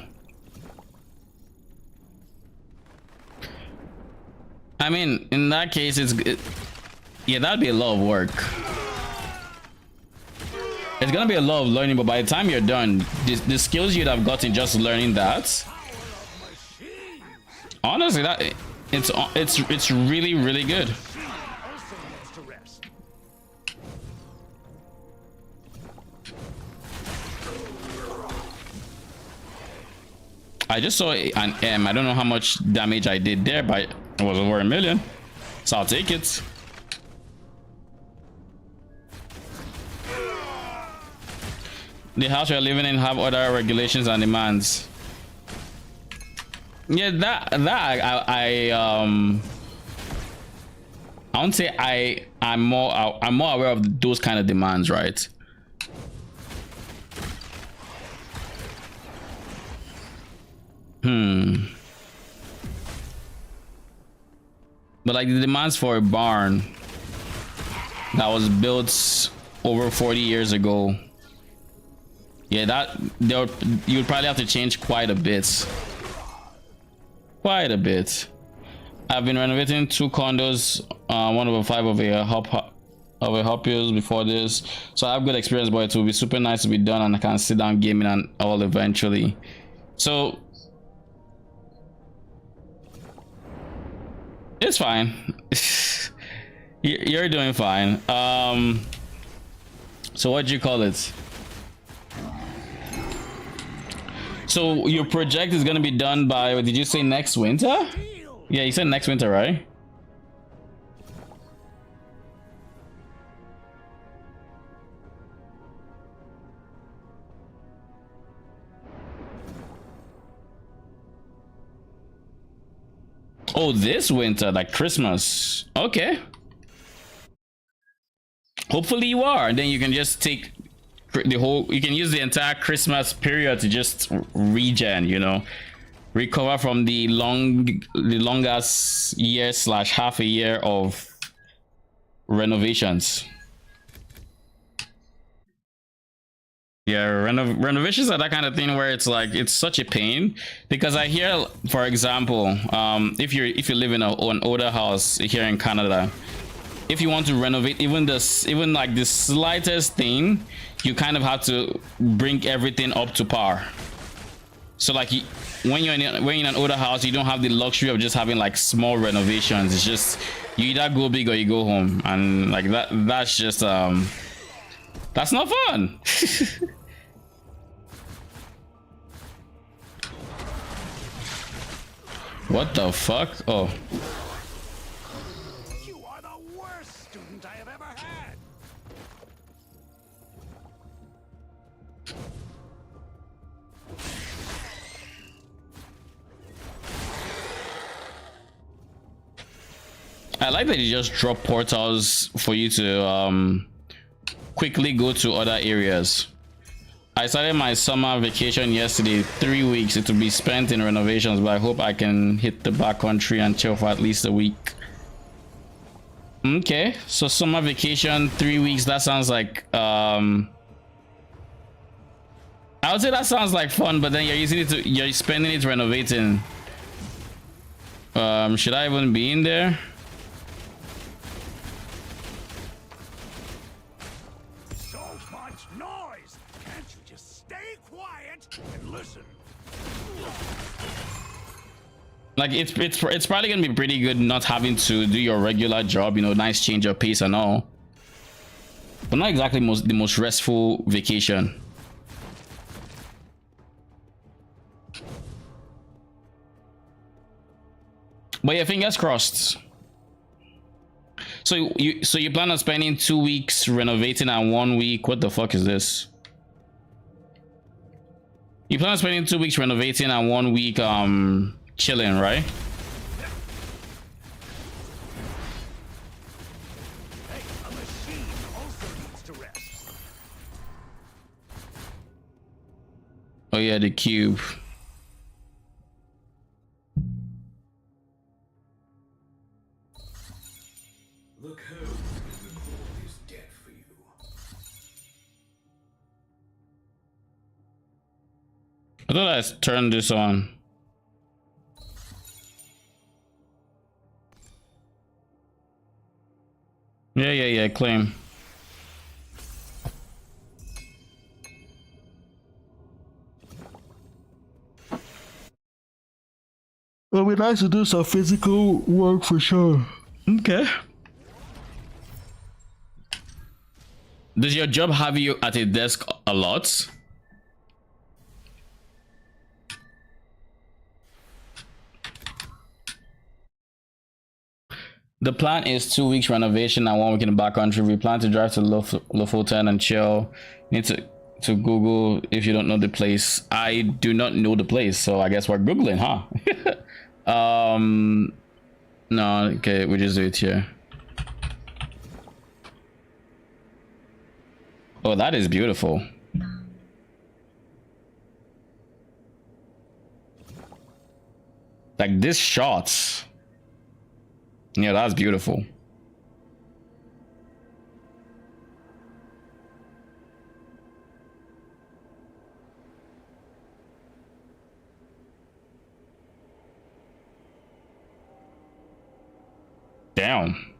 I mean, in that case, yeah, that'd be a lot of work. It's gonna be a lot of learning, but by the time you're done, the skills you'd have gotten just learning that, honestly, that it's really, really good. I just saw an M. I don't know how much damage I did there, but it was over 1 million. So I'll take it. The house you're living in have other regulations and demands. Yeah, I won't say I'm more aware of those kind of demands, right? But like the demands for a barn that was built over 40 years ago, yeah, you'd probably have to change quite a bit. I've been renovating 2 condos, 1/5 of a Hopios before this, so I have good experience, but it will be super nice to be done and I can sit down gaming and all eventually. So it's fine. You're doing fine. So what do you call it? So your project is gonna be done by, what did you say, next winter? Yeah, you said next winter, right? Oh, this winter, like Christmas. Okay. Hopefully you are. Then you can just take you can use the entire Christmas period to just regen, you know, recover from the longest year / half a year of renovations. Yeah, renovations are that kind of thing where it's like, it's such a pain, because I hear, for example, if you live in an older house here in Canada, if you want to renovate even like the slightest thing, you kind of have to bring everything up to par. So like when you're in an older house, you don't have the luxury of just having like small renovations. It's just, you either go big or you go home, and like that's just that's not fun. What the fuck? Oh. You are the worst student I have ever had. I like that you just drop portals for you to quickly go to other areas. I started my summer vacation yesterday, 3 weeks. It will be spent in renovations, but I hope I can hit the backcountry and chill for at least a week. Okay, so summer vacation, 3 weeks. That sounds like I would say that sounds like fun, but then you're spending it renovating. Should I even be in there? Like it's probably gonna be pretty good not having to do your regular job, you know, nice change of pace and all, but not exactly the most restful vacation. But yeah, fingers crossed. So you plan on spending 2 weeks renovating and 1 week, what the fuck is this? You plan on spending 2 weeks renovating and 1 week chilling, right? Hey, a machine also needs to rest. Oh yeah, the cube. The code is dead for you. I thought I turned this on. Yeah, claim. It'll be nice to do some physical work for sure. Okay. Does your job have you at a desk a lot? The plan is 2 weeks renovation and 1 week in the backcountry. We plan to drive to Lofoten and chill. Need to Google if you don't know the place. I do not know the place, so I guess we're Googling, huh? No, okay, we just do it here. Oh, that is beautiful. Like this shot. Yeah, that's beautiful. Damn.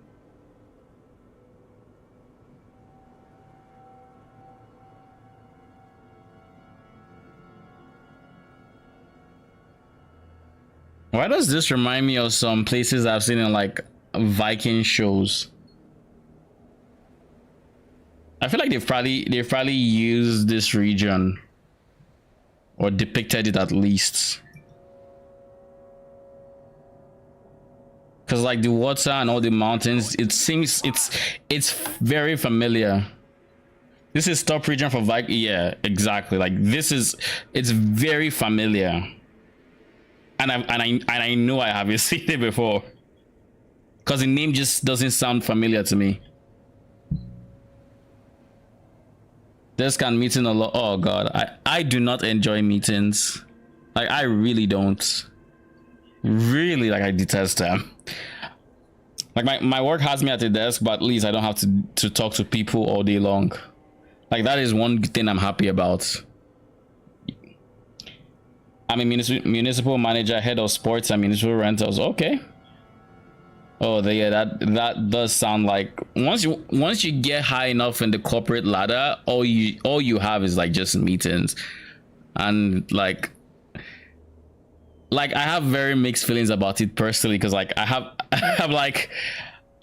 Why does this remind me of some places I've seen in like Viking shows? I feel like they've probably used this region or depicted it at least. Cause like the water and all the mountains, it seems it's very familiar. This is top region for Viking. Yeah, exactly. Like it's very familiar. And I know I haven't seen it before. Cause the name just doesn't sound familiar to me. This can meeting a lot. Oh god, I do not enjoy meetings. Like I really don't. Really, like I detest them. Like my work has me at the desk, but at least I don't have to talk to people all day long. Like that is one thing I'm happy about. I'm a municipal manager, head of sports and municipal rentals. Okay. Oh, yeah, that does sound like once you get high enough in the corporate ladder, all you have is like just meetings, and like I have very mixed feelings about it personally, because like I have like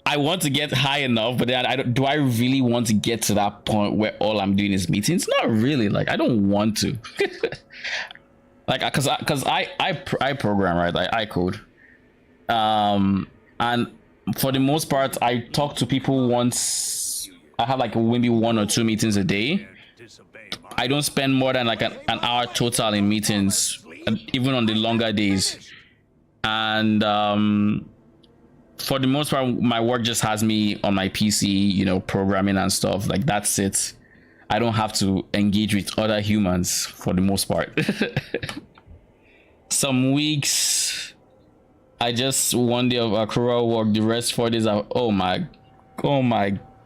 I want to get high enough, but then do I really want to get to that point where all I'm doing is meetings? Not really. Like I don't want to. Like because I program, right? I code. And for the most part, I talk to people once. I have like maybe 1 or 2 meetings a day. I don't spend more than like an hour total in meetings, even on the longer days. And for the most part, my work just has me on my PC, you know, programming and stuff. Like that's it. I don't have to engage with other humans for the most part. Some weeks I just 1 day of accrual work, the rest 4 days of oh my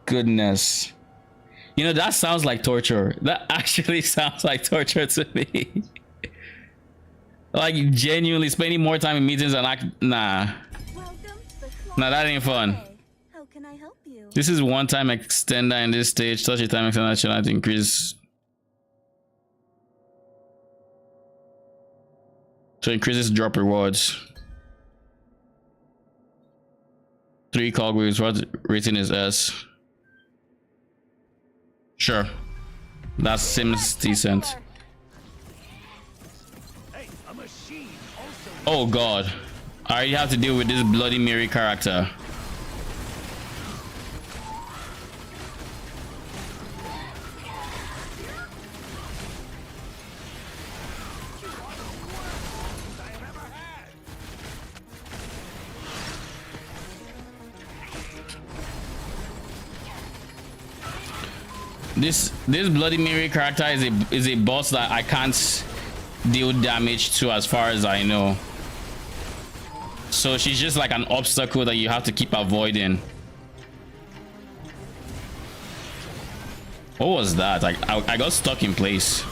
goodness. You know, that sounds like torture. That actually sounds like torture to me. Like genuinely spending more time in meetings and nah, that ain't fun. How can I help you? This is one-time extender in this stage. Such a time extender should not increase to increases drop rewards. 3 cogwheels. What rating is S? Sure, that seems decent. Oh god, I already have to deal with this Bloody Mary character. This Bloody Mary character is a boss that I can't deal damage to as far as I know. So she's just like an obstacle that you have to keep avoiding. What was that? Like I got stuck in place.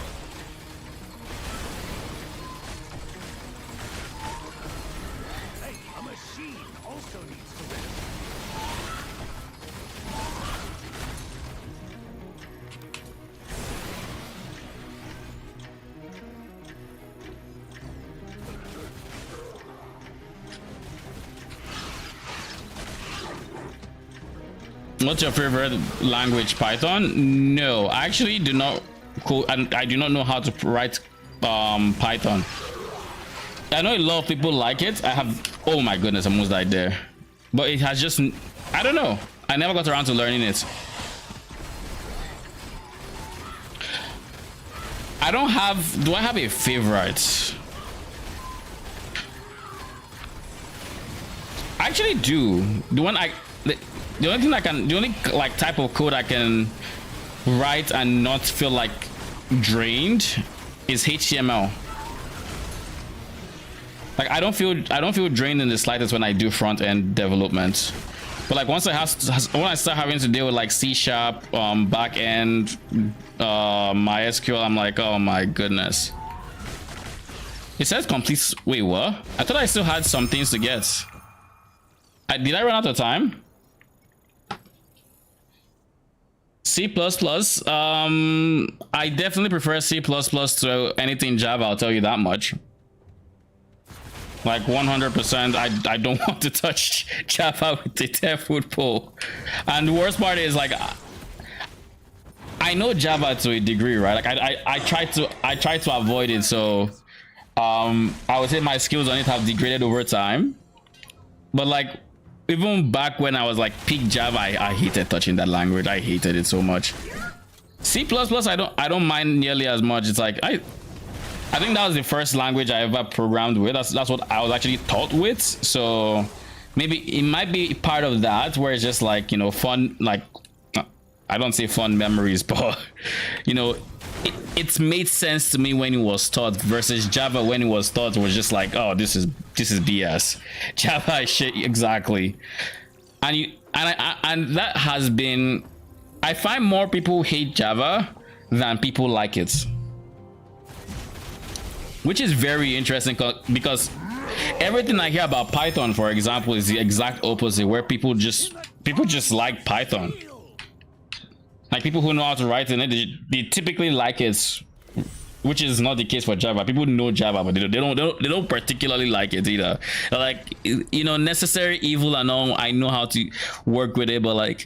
What's your favorite language? Python? No, I actually do not code, and I do not know how to write Python. I know a lot of people like it. I have, oh my goodness, I almost died there. But it has just, I don't know. I never got around to learning it. I don't have, do I have a favorite? I actually do. The only thing I can, the only like type of code I can write and not feel like drained is HTML. Like I don't feel drained in the slightest when I do front end development. But like once when I start having to deal with like C#, back end, MySQL, I'm like, oh my goodness. It says complete. Wait, what? I thought I still had some things to get. Did I run out of time? C++. I definitely prefer C++ to anything Java. I'll tell you that much. Like 100%. I don't want to touch Java with the 10-foot pole. And the worst part is like, I know Java to a degree, right? Like I try to avoid it. So I would say my skills on it have degraded over time. But like, even back when I was like peak Java, I hated touching that language. I hated it so much. C++, I don't mind nearly as much. It's like I think that was the first language I ever programmed with. That's what I was actually taught with. So maybe it might be part of that, where it's just like, you know, fun. Like, I don't say fun memories, but you know, it's made sense to me when it was taught, versus Java when it was taught was just like, oh, this is BS. Java is shit, exactly. And that has been, I find more people hate Java than people like it, which is very interesting, because everything I hear about Python, for example, is the exact opposite, where people just like Python. Like, people who know how to write in it, they typically like it, which is not the case for Java. People know Java, but they don't particularly like it either. Like, you know, necessary evil and all, I know how to work with it, but like,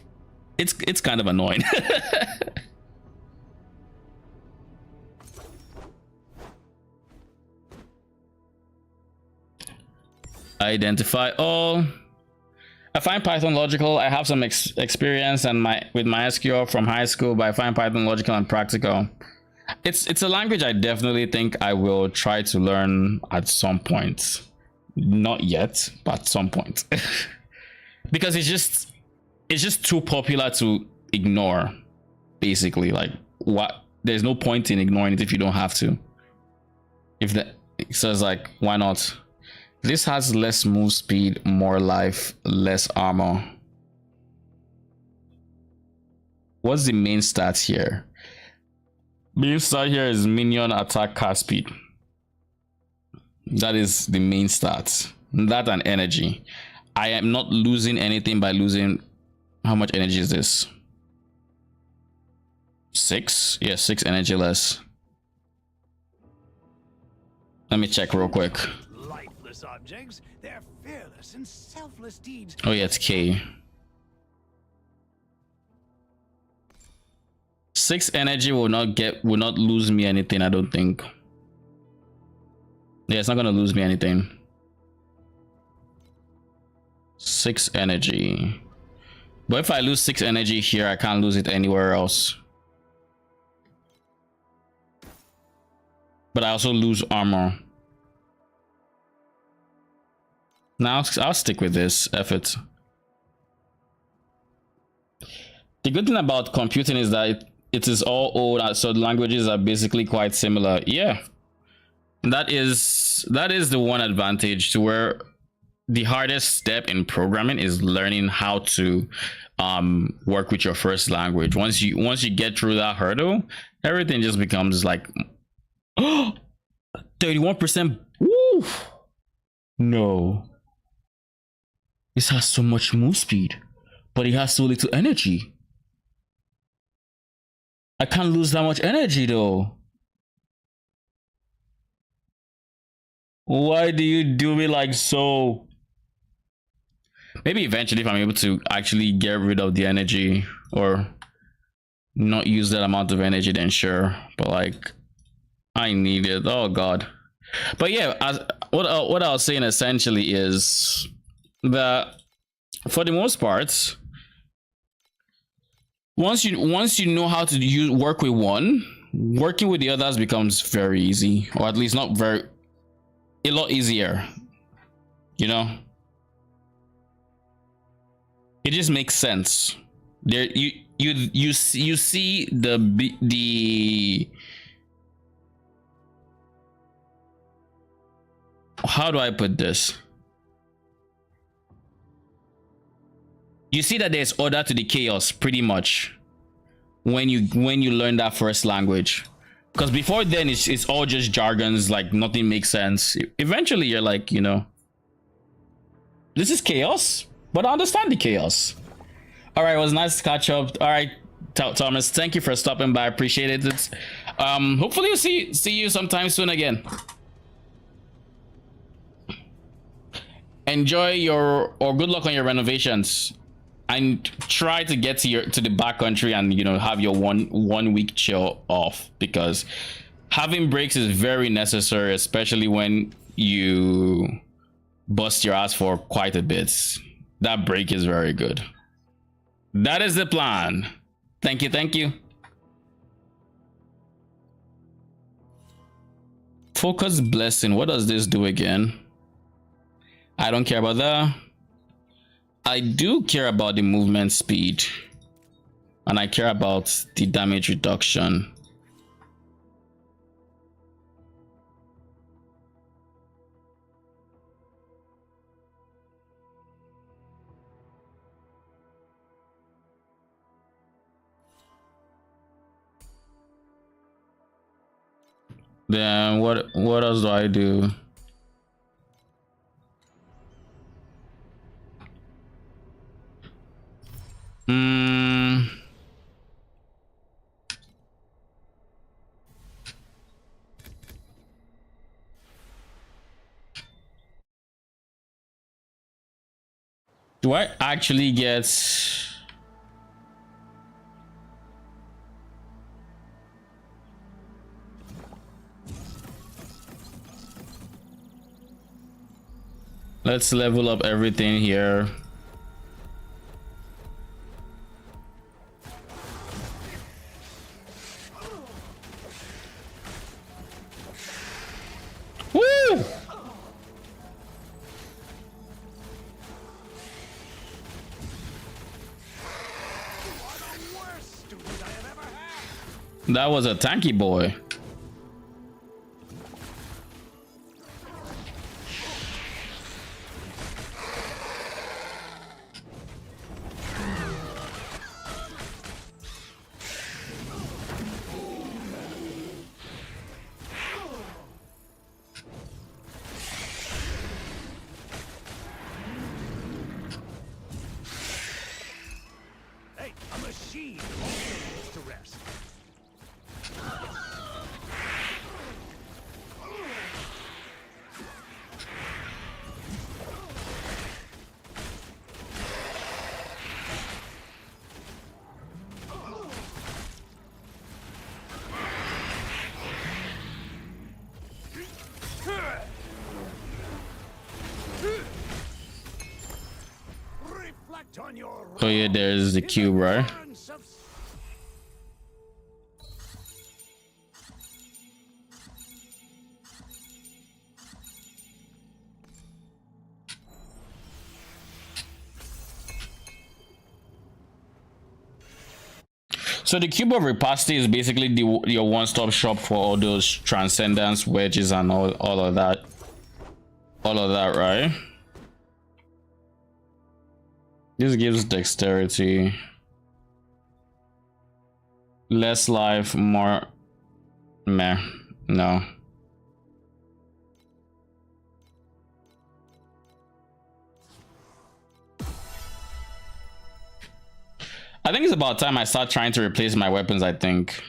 it's kind of annoying. Identify all. I find Python logical. I have some experience and with MySQL from high school, but I find Python logical and practical. It's a language I definitely think I will try to learn at some point. Not yet, but at some point. Because it's just too popular to ignore, basically. Like, what? There's no point in ignoring it if you don't have to. If that, it says like, why not? This has less move speed, more life, less armor. What's the main stats here? Main stat here is minion attack cast speed. That is the main stats. That and energy. I am not losing anything by losing. How much energy is this? 6? Yeah, 6 energy less. Let me check real quick. Objects, their fearless and selfless deeds. Oh yeah, it's K. 6 energy will not lose me anything, I don't think. Yeah, it's not gonna lose me anything. 6 energy. But if I lose 6 energy here, I can't lose it anywhere else. But I also lose armor. Now I'll stick with this effort. The good thing about computing is that it is all old, so the languages are basically quite similar. Yeah, that is the one advantage, to where the hardest step in programming is learning how to work with your first language. Once you get through that hurdle, everything just becomes like 31%. Woo! No. This has so much move speed, but it has so little energy. I can't lose that much energy though. Why do you do me like so? Maybe eventually, if I'm able to actually get rid of the energy or not use that amount of energy, then sure. But like, I need it. Oh god. But yeah, what I was saying essentially is that for the most part, once you know how to work with one, working with the others becomes very easy, or at least not very, a lot easier, you know. It just makes sense. There you see the how do I put this? You see that there's order to the chaos pretty much when you learn that first language, because before then it's all just jargons, like nothing makes sense. Eventually you're like, you know, this is chaos. but I understand the chaos. All right, it was nice to catch up. All right, Thomas, thank you for stopping by. I appreciate it. Hopefully we'll see you sometime soon again. Enjoy your, or good luck on your renovations, and try to get to the back country and, you know, have your one week chill off, because having breaks is very necessary, especially when you bust your ass for quite a bit. That break is very good. That is the plan. Thank you. Focus blessing. What does this do again? I don't care about that. I do care about the movement speed, and I care about the damage reduction. Then what else do I do? Do I actually get... Let's level up everything here. Woo! That was a tanky boy. Hey, a machine also needs to rest. Reflect on your Oh yeah, there's the cube, right? ignorance of So the cube of riposte is basically your one-stop shop for all those transcendence wedges and all of that. All of that, right? This gives dexterity, less life, more meh. No. I think it's about time I start trying to replace my weapons, I think.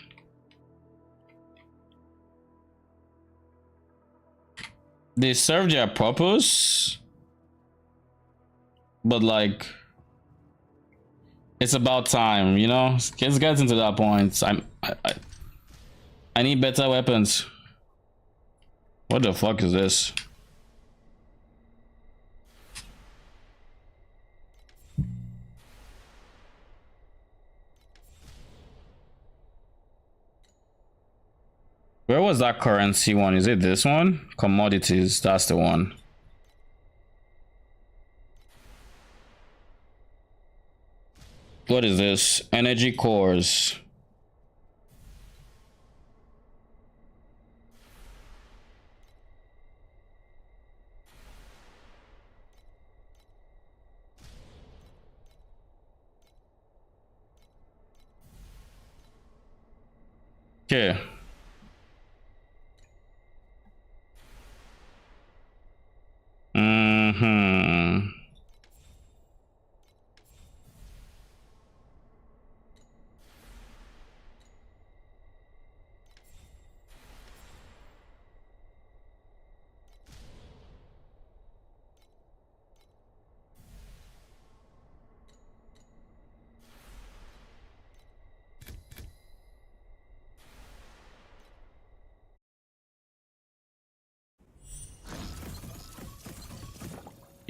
They serve their purpose, but like, it's about time, you know? It's getting to that point. I need better weapons. What the fuck is this? Where was that currency one? Is it this one? Commodities, that's the one. What is this? Energy cores. Okay.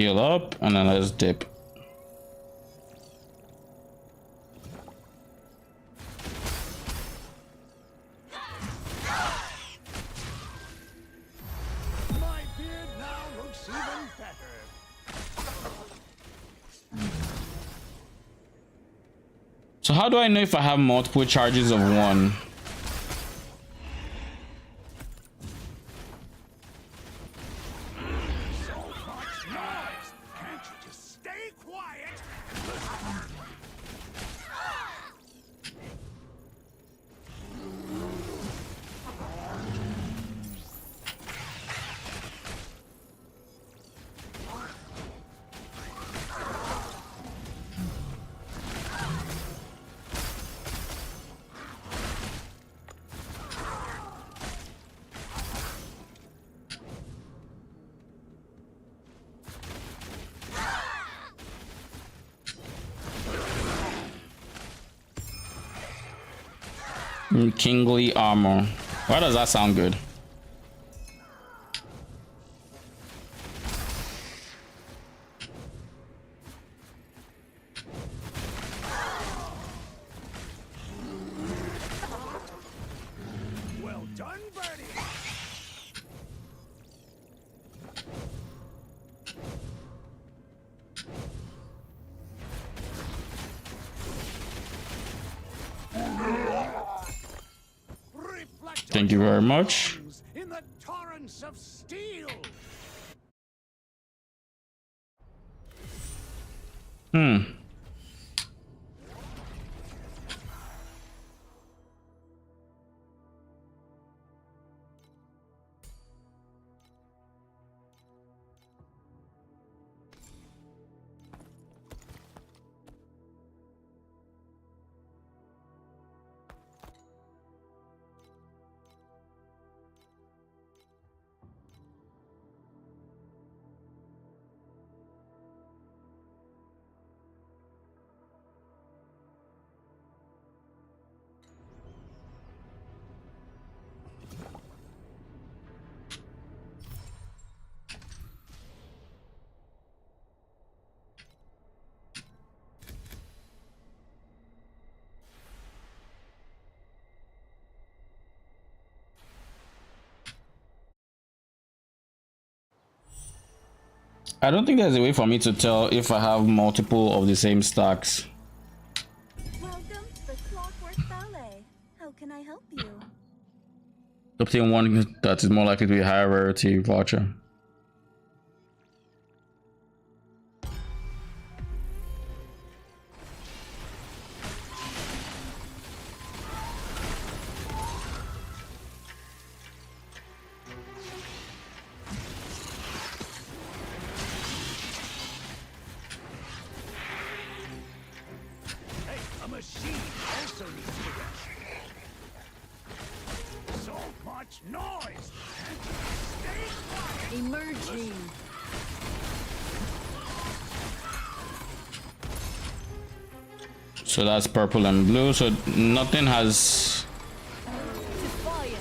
Heal up, and then let's dip. My beard now looks even better. So how do I know if I have multiple charges of one? So much noise! Can't you just stay quiet? Kingly armor. Why does that sound good? Well done, Bertie! Reflect Thank you very much. in the torrents of steel. I don't think there's a way for me to tell if I have multiple of the same stacks. Welcome to the Clockwork Ballet. How can I help you? Obtain one that is more likely to be a higher rarity voucher. Hey, a machine also needs to rest. So much noise! Can't you stay quiet? Emerging. So that's purple and blue. So nothing has. Defiant.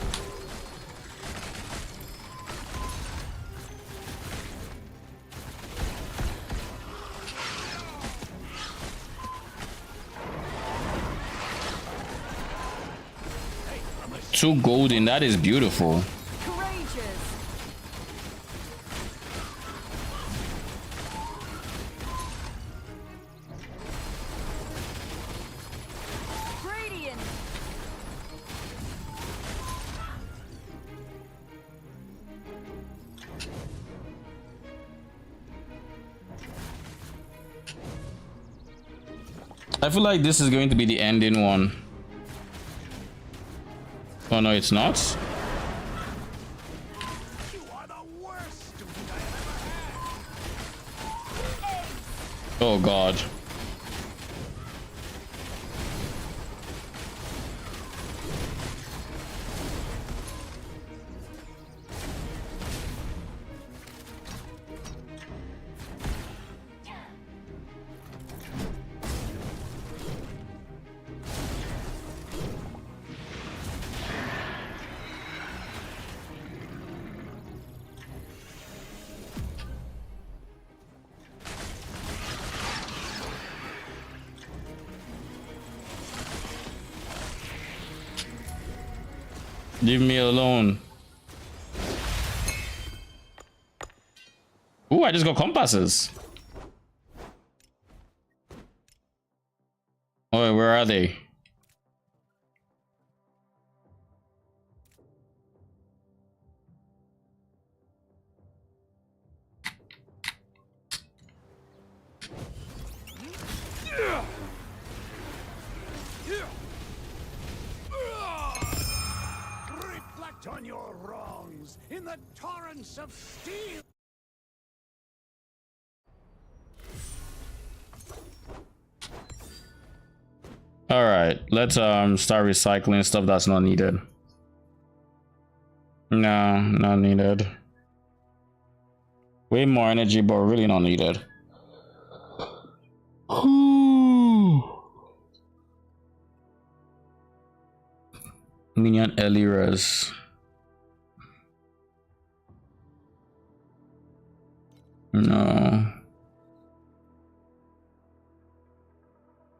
Two golden. That is beautiful. Courageous. Radiant. I feel like this is going to be the ending one. Oh no, it's not. You are the worst student I have ever had! Oh god. Leave me alone. Ooh, I just got compasses. Oh, where are they? Reflect on your wrongs in the torrents of steel. All right, let's start recycling stuff that's not needed. No, not needed. Way more energy, but really not needed. Minion early res. No.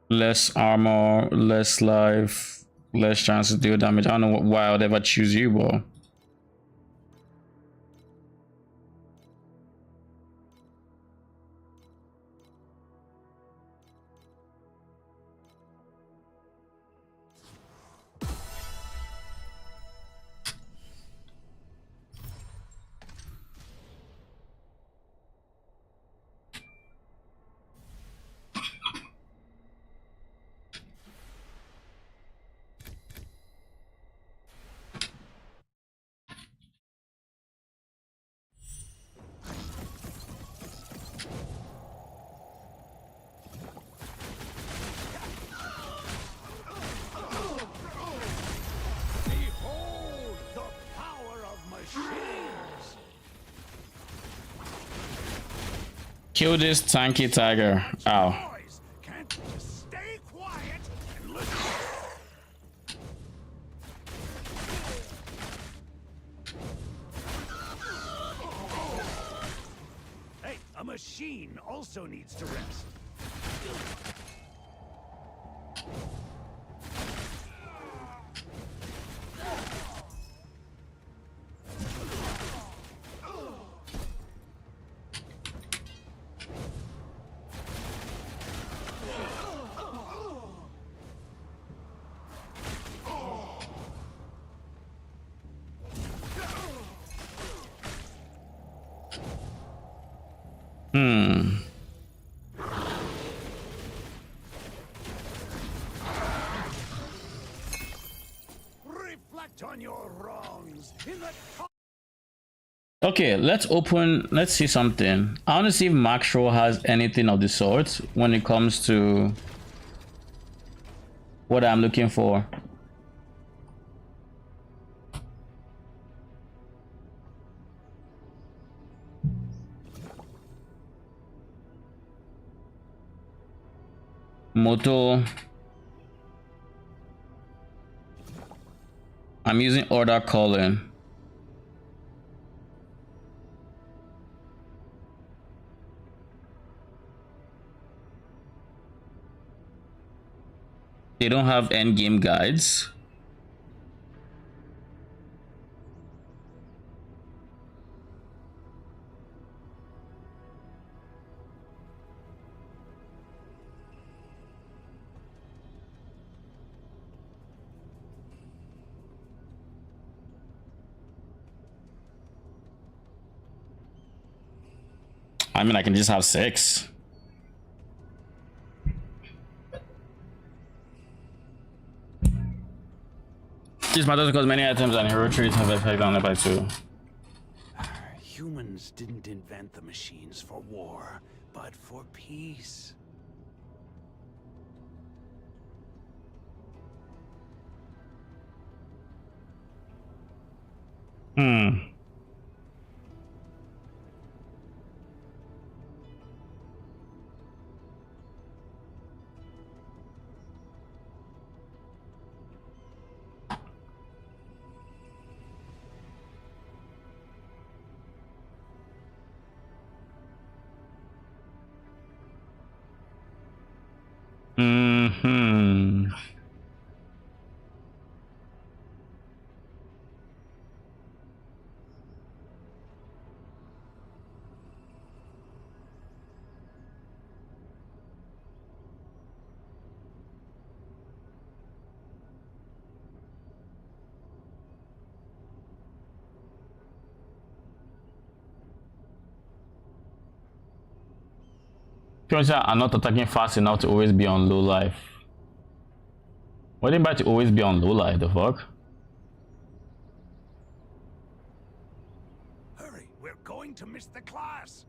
Less armor, less life, less chance to deal damage. I don't know why I would ever choose you, but Behold the power of machines. kill this tanky tiger. Ow. Boys, can't you just stay quiet and listen? Hey, a machine also needs to rest. Reflect on your wrongs in the Okay, let's see something. I want to see if Maxro has anything of the sort when it comes to what I'm looking for. Moto. I'm using order calling. They don't have end game guides. I mean, I can just have 6. This matters because many items and hero traits have effect on it by 2. Humans didn't invent the machines for war, but for peace. Because I'm not attacking fast enough to always be on low life. What do you mean by to always be on low life? The fuck? Hurry, we're going to miss the class.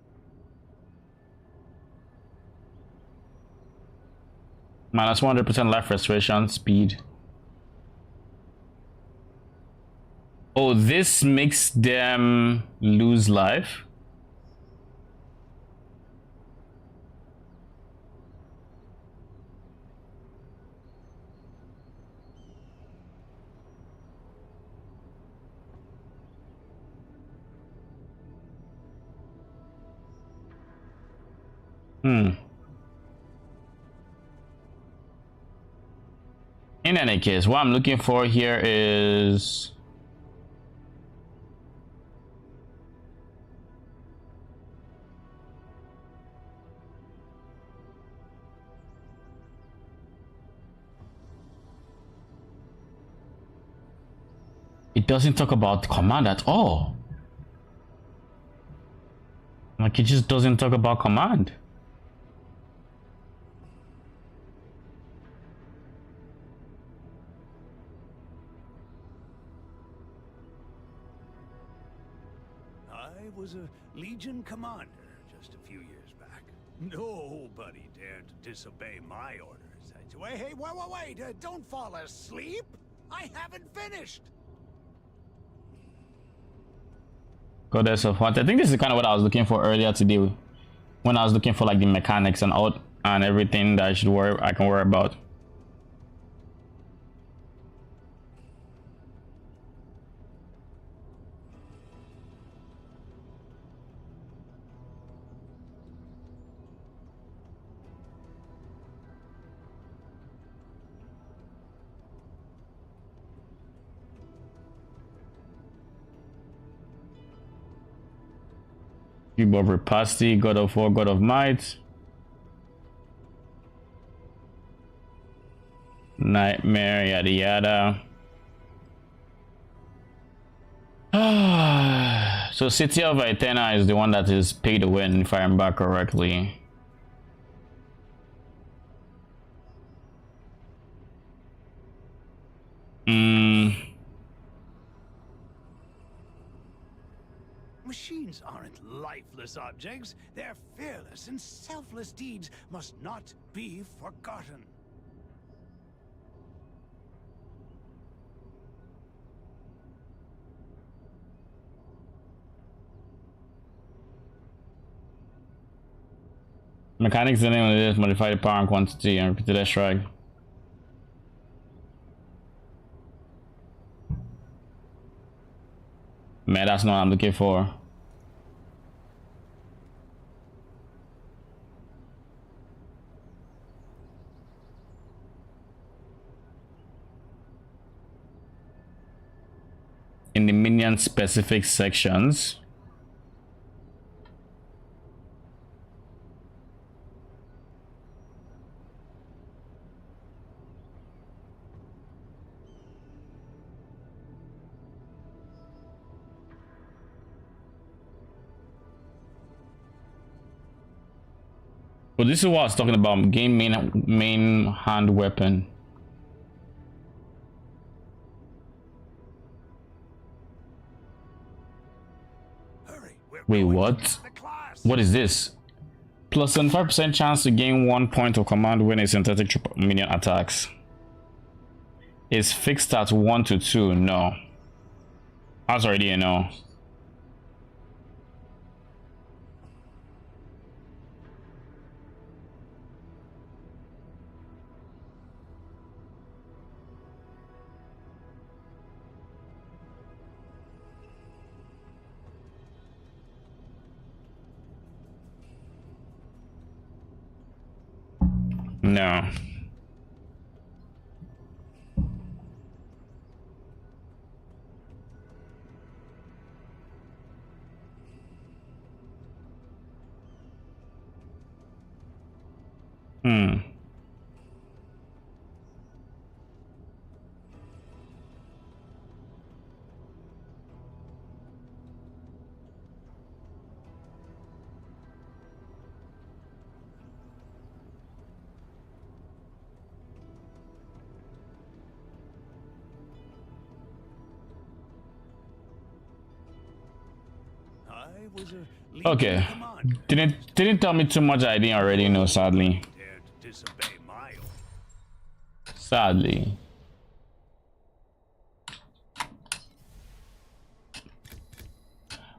Minus 100% life restoration speed. Oh, this makes them lose life. In any case, what I'm looking for here is it doesn't talk about command at all. Like, it just doesn't talk about command. I was a Legion commander just a few years back. Nobody dared to disobey my orders. I'd say, wait, hey, wait, don't fall asleep. I haven't finished. Goddess of What? I think this is kind of what I was looking for earlier today, when I was looking for like the mechanics and out and everything that I can worry about. Cube of Rapacity, God of War, God of Might. Nightmare, yada yada. So City of Aethena is the one that is pay to win, if I remember correctly. Machines aren't lifeless objects. Their fearless and selfless deeds must not be forgotten. Mechanics dealing with this modify the power and quantity and repeat the strike. Man, that's not what I'm looking for. In the minion specific sections. But this is what I was talking about. Game main hand weapon. Hurry, Wait, what? What is this? Plus 75% chance to gain 1 point of command when a synthetic minion attacks. Is fixed at 1 to 2. No. That's already a no. No. was a Legion Okay. commander. Didn't tell me too much I didn't already know, sadly. Dared to disobey my orders. Sadly.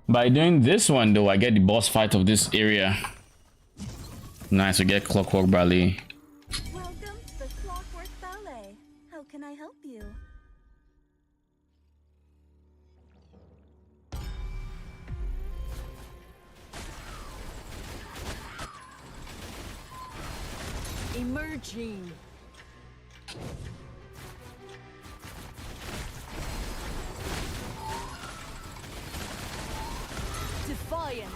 By doing this one though, I get the boss fight of this area. Nice, we get Clockwork Ballet. Welcome to the Clockwork Ballet. How can I help you? Emerging. Defiant.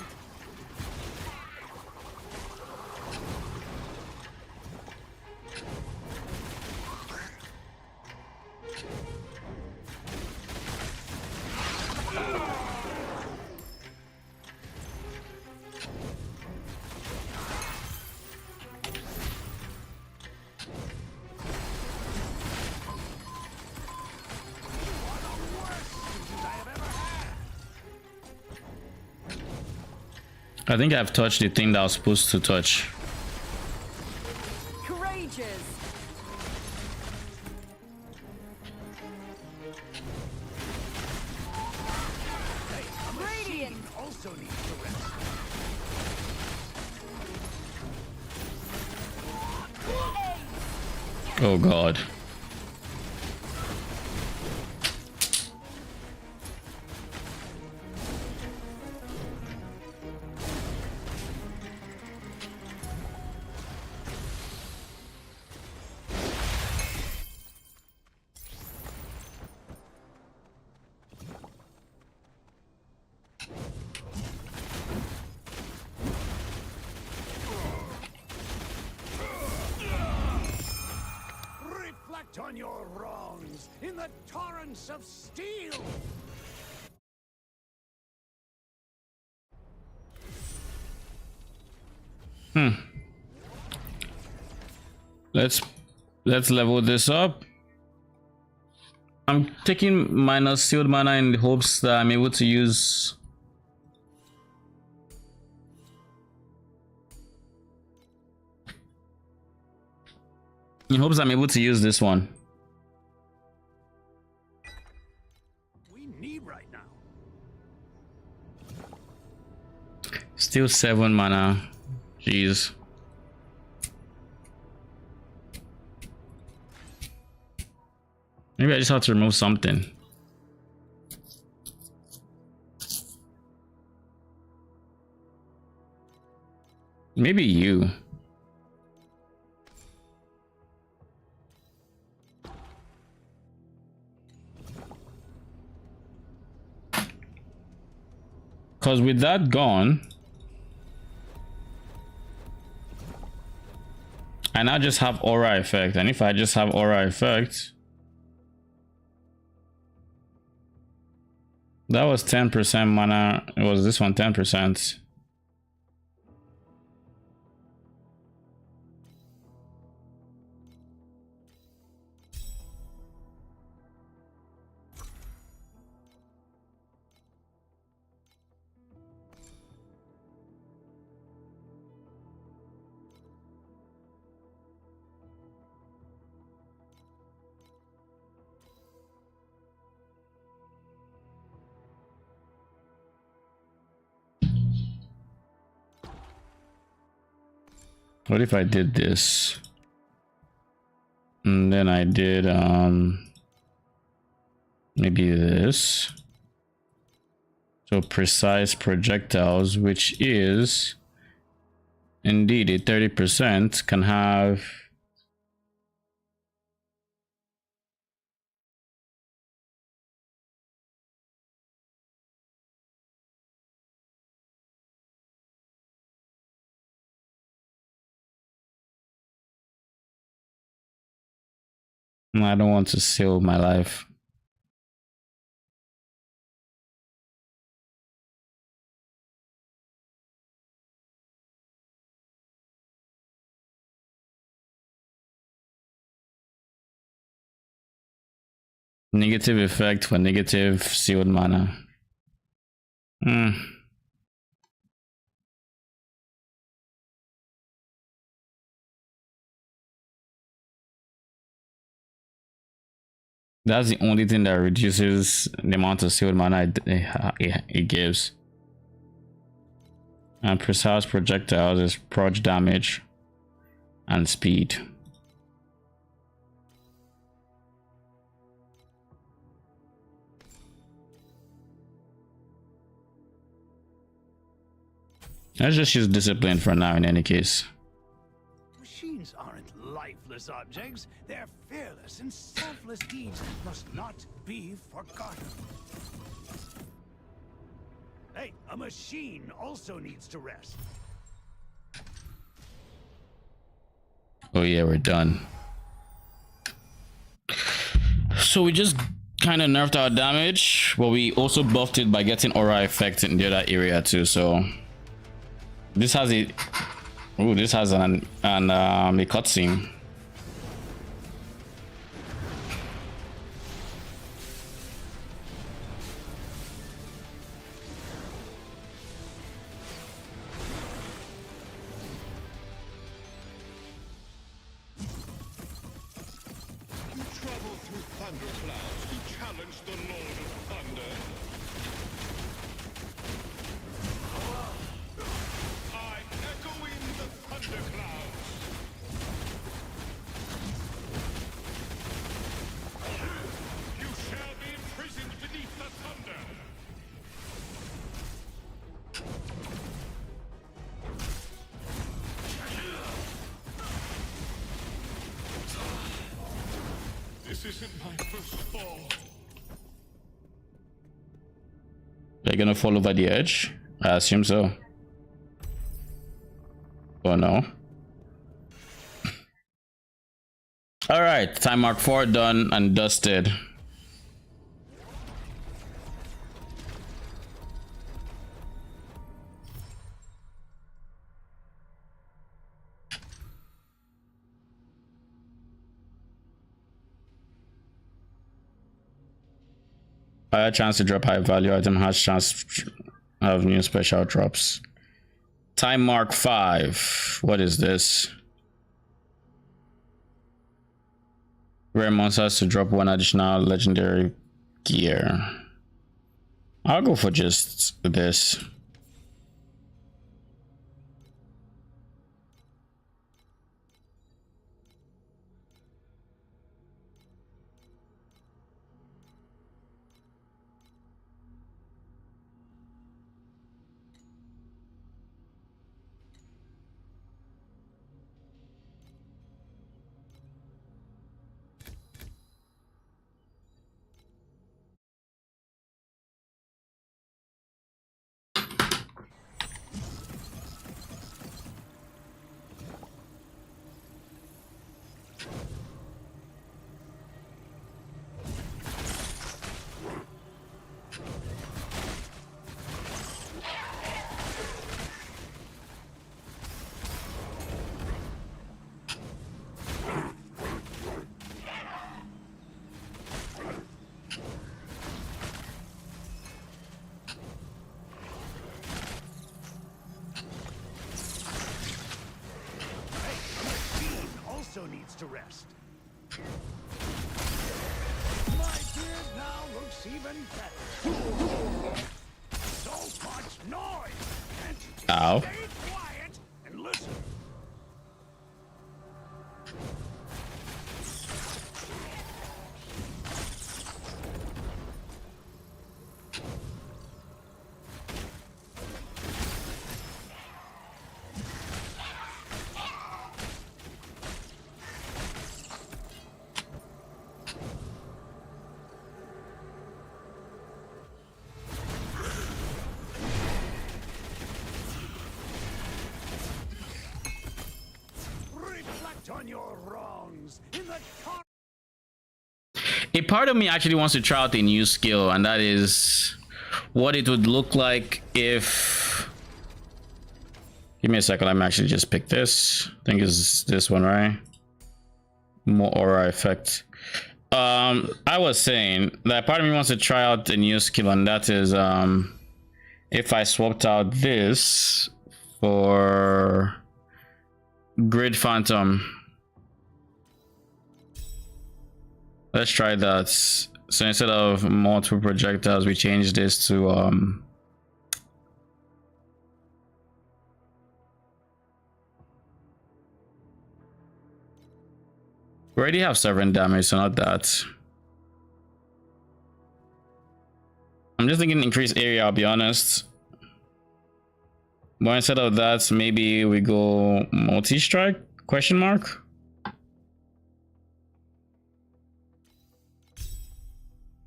I think I've touched the thing that I was supposed to touch. Courageous. Radiant. Also needs to rest. Oh god. Reflect on your wrongs in the torrents of steel. Let's level this up. I'm taking minus sealed mana in the hopes that I'm able to use this one. We need right now. Still 7 mana. Jeez. Maybe I just have to remove something. Maybe you. Because with that gone, I now just have aura effect. And if I just have aura effect, that was 10% mana. It was this one 10%. What if I did this? And then I did maybe this. So precise projectiles, which is indeed a 30%, can have I don't want to seal my life. Negative effect for negative sealed mana. That's the only thing that reduces the amount of sealed mana it gives. And precise projectiles is proj damage and speed. Let's just use discipline for now in any case. Machines aren't lifeless objects. They're fearless, and selfless deeds must not be forgotten. Hey, a machine also needs to rest. Oh yeah, we're done. So we just kind of nerfed our damage, but we also buffed it by getting aura effect in the other area too. So this has a this has a cutscene. This isn't my first fall. They're gonna fall over the edge? I assume so. Oh no. Alright, time mark 4 done and dusted. Higher chance to drop high value item, has chance of new special drops. Time mark 5. What is this? Rare monsters to drop 1 additional legendary gear. I'll go for just this. Needs to rest. My beard now looks even better. So much noise. Can't you just Ow. stay quiet and listen? On your wrongs in the a part of me actually wants to try out a new skill, and that is what it would look like if, give me a second, let me actually just pick this. I think it's this one, right? More aura effect. I was saying that part of me wants to try out a new skill, and that is if I swapped out this for Grid Phantom. Let's try that. So instead of multiple projectiles, we change this to we already have 7 damage, so not that. I'm just thinking increase area, I'll be honest. But instead of that, maybe we go multi-strike, question mark?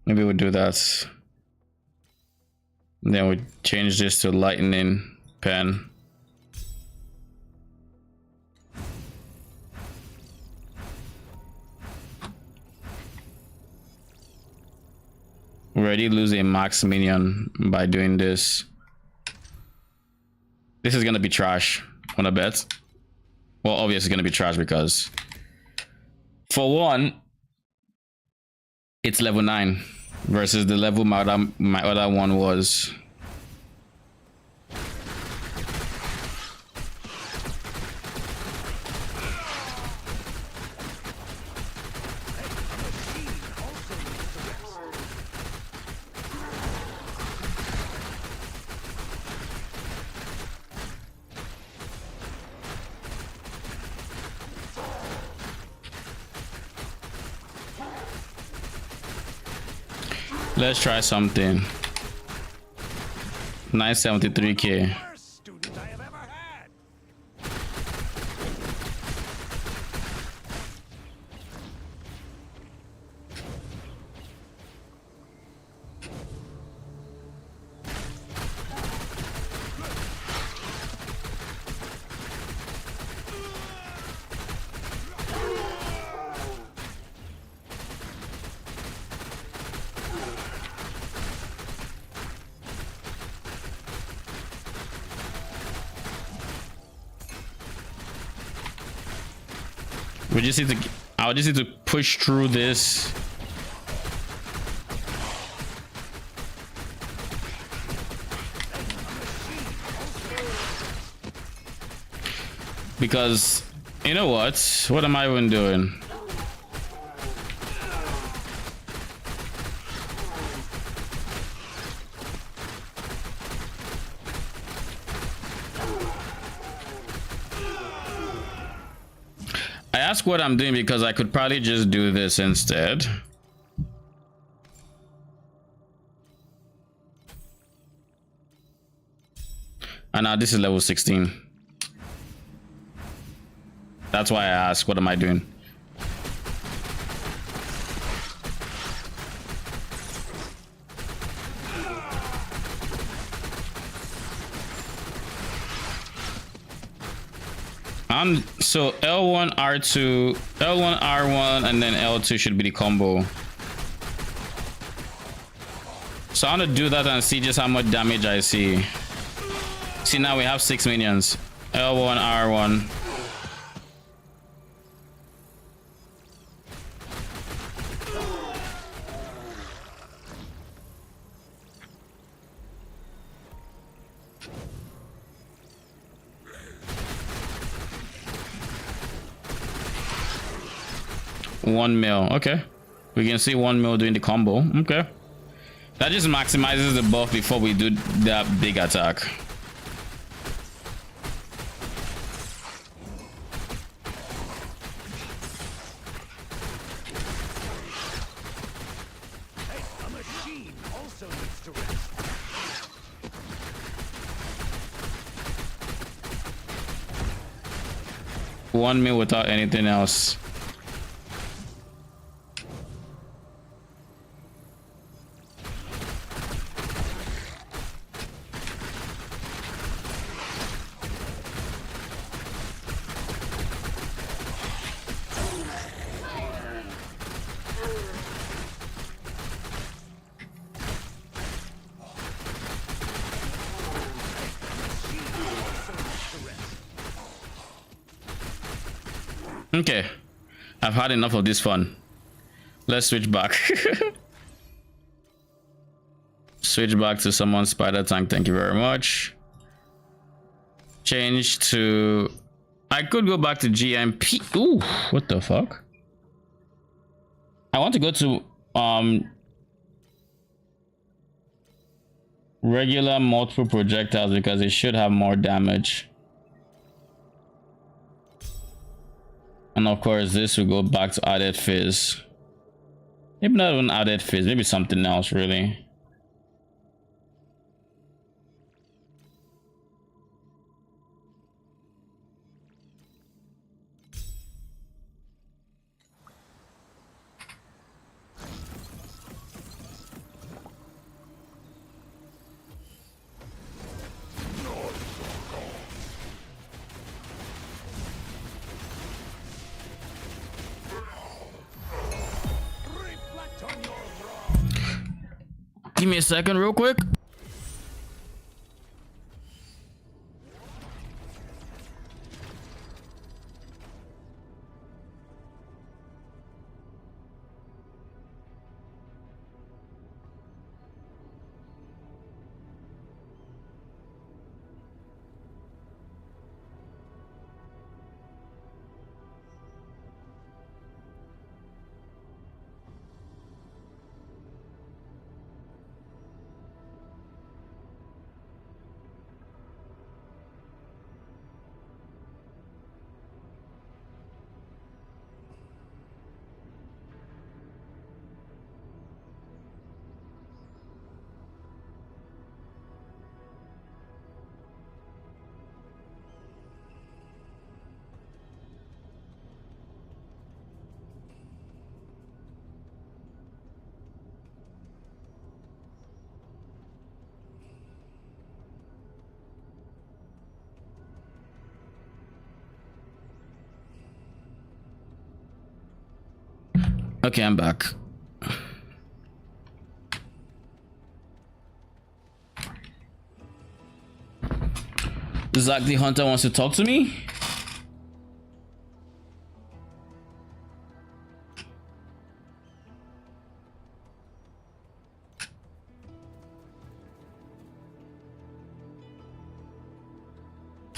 Maybe we'll do that. Then we change this to lightning pen. We already lose a max minion by doing this. This is gonna be trash, wanna bet? Well, obviously it's gonna be trash because for one, it's level 9 versus the level my other one was. Let's try something. 973k. Worst student I have ever had. We just need to, I just need to push through this. Because, you know what? What am I even doing? I ask what I'm doing because I could probably just do this instead. And now this is level 16. That's why I ask, what am I doing? So L1, R2, L1, R1, and then L2 should be the combo. So I'm gonna do that and see just how much damage I see. See, now we have 6 minions. L1, R1. $1 mil. Okay, we can see 1 mil doing the combo. Okay, that just maximizes the buff before we do that big attack. Hey, a machine also needs to rest. $1 mil without anything else. Okay, I've had enough of this fun. Let's switch back. Switch back to someone's spider tank. Thank you very much. Change to, I could go back to GMP. Ooh, what the fuck? I want to go to regular multiple projectiles because it should have more damage. And of course, this will go back to added fizz. Maybe not even added fizz, maybe something else, really. Give me a second real quick. Okay, I'm back. Zach the Hunter wants to talk to me?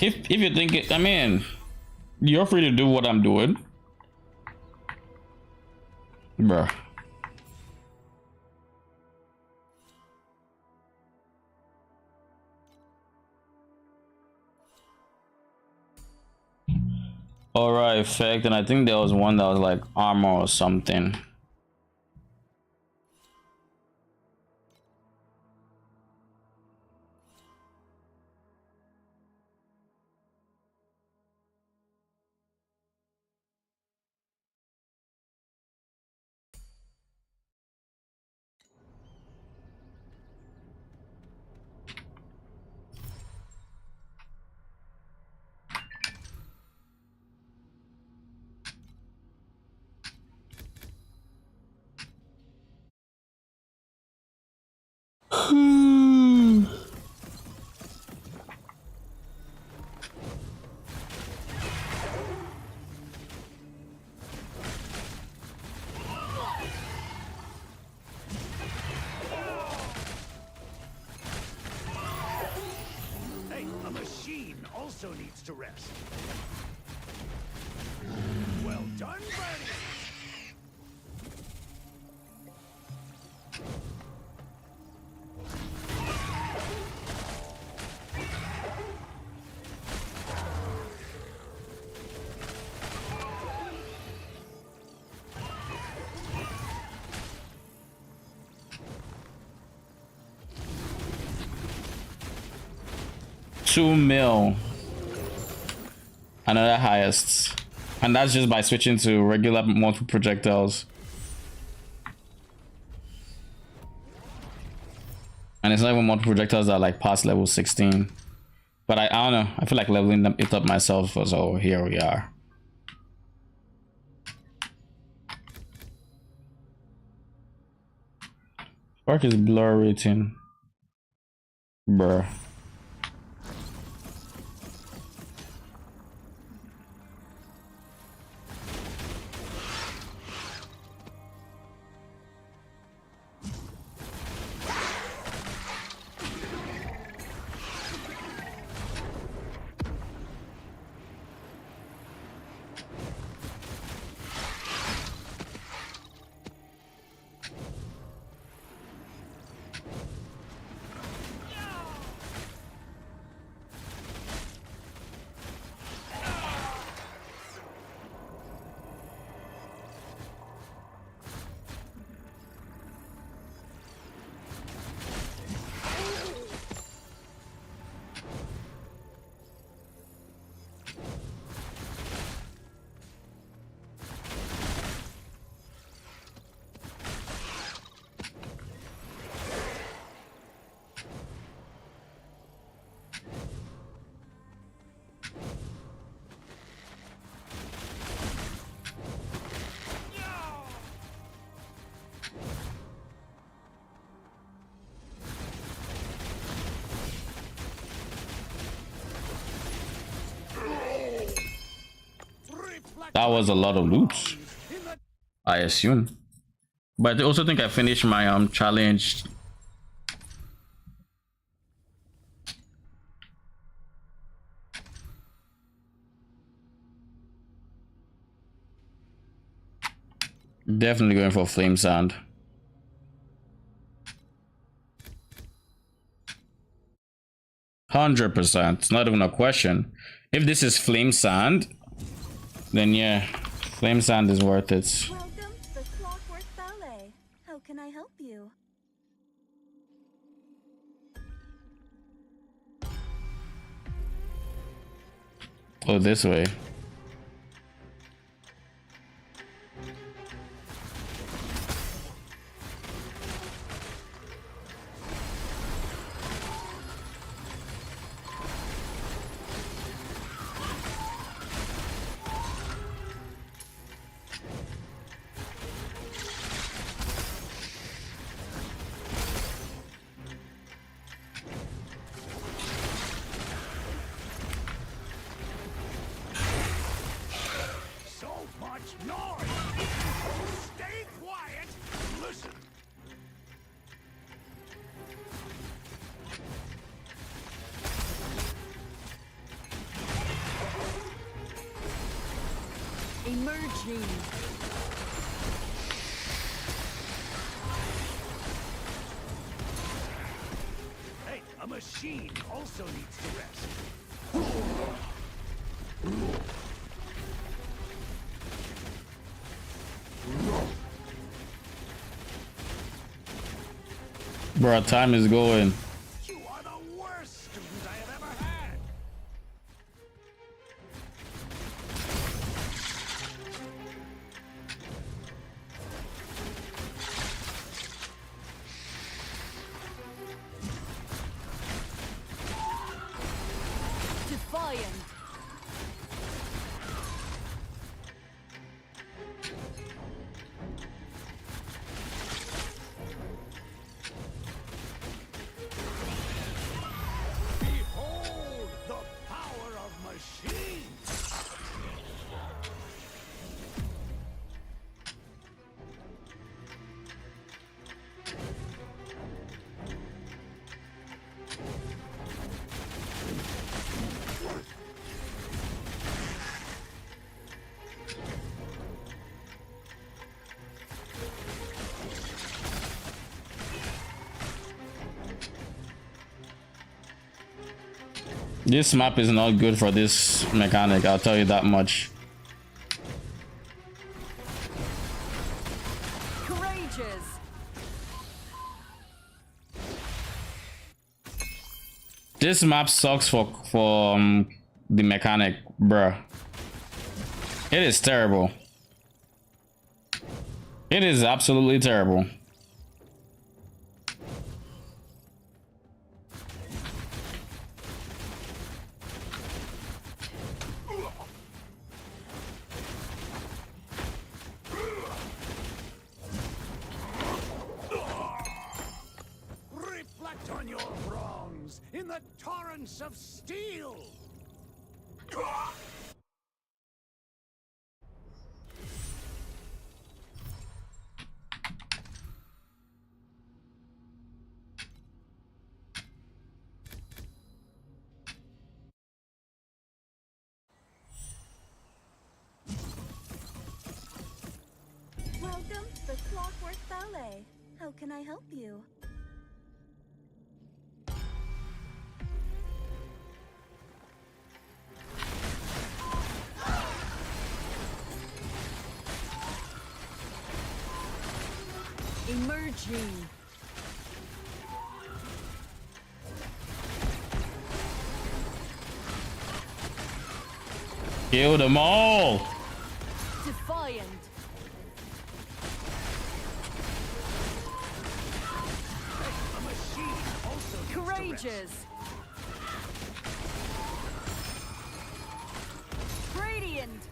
If you think it, I mean, you're free to do what I'm doing. Bruh. Alright, effect, and I think there was one that was like armor or something. Hey, a machine also needs to rest. Well done, buddy. $2 mil. Another highest. And that's just by switching to regular multiple projectiles. And it's not even multiple projectiles that are like past level 16. But I don't know. I feel like leveling them it up myself, so here we are. Spark is blur rating. Bruh. That was a lot of loops, I assume. But I also think I finished my challenge. Definitely going for flame sand. %100%. It's not even a question. If this is flame sand, then yeah, flame sand is worth it. Welcome to the Clockwork Ballet. How can I help you? Oh, this way. So much noise! Stay quiet and listen. Emerging. Hey, a machine also needs to rest. Bro, time is going. You are the worst student I have ever had. Defiant. Behold the power of machines. This map is not good for this mechanic, I'll tell you that much. Courageous. This map sucks for the mechanic, bruh. It is terrible. It is absolutely terrible. Reflect on your wrongs in the torrents of steel. Welcome to the Clockwork Ballet. How can I help you? Emerging. Kill them all. Defiant. A machine also needs to rest. Courageous. Radiant.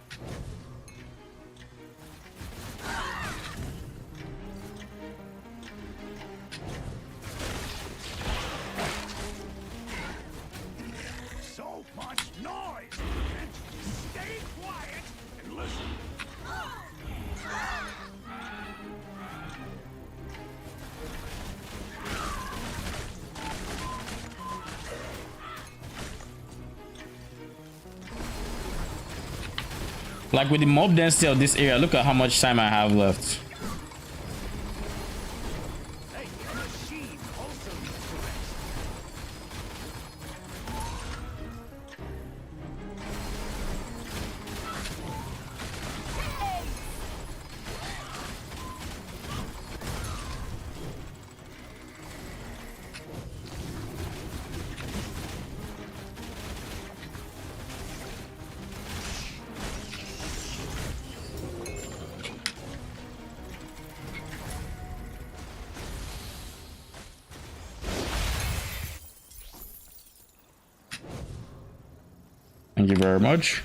So much noise! And stay quiet and listen. Like with the mob density of this area, look at how much time I have left. Hey, a machine also needs to rest. Thank you very much.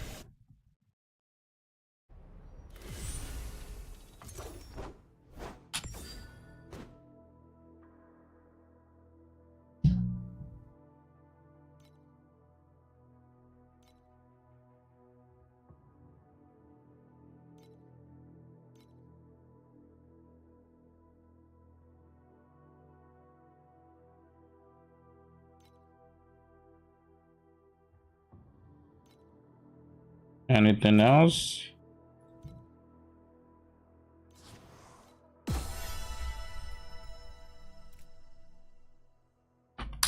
Anything else?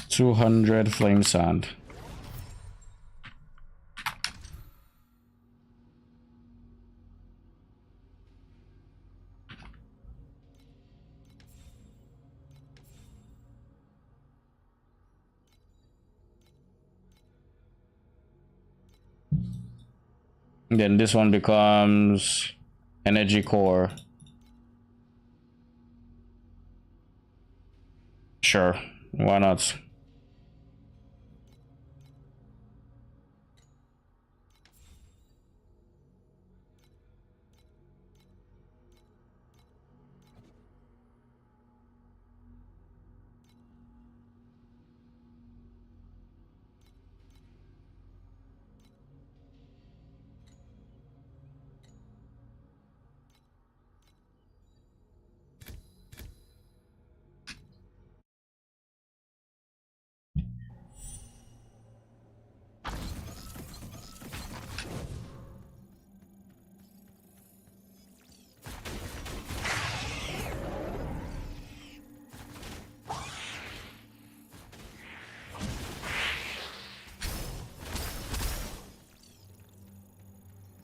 $200 flame sand. Then this one becomes energy core. Sure, why not?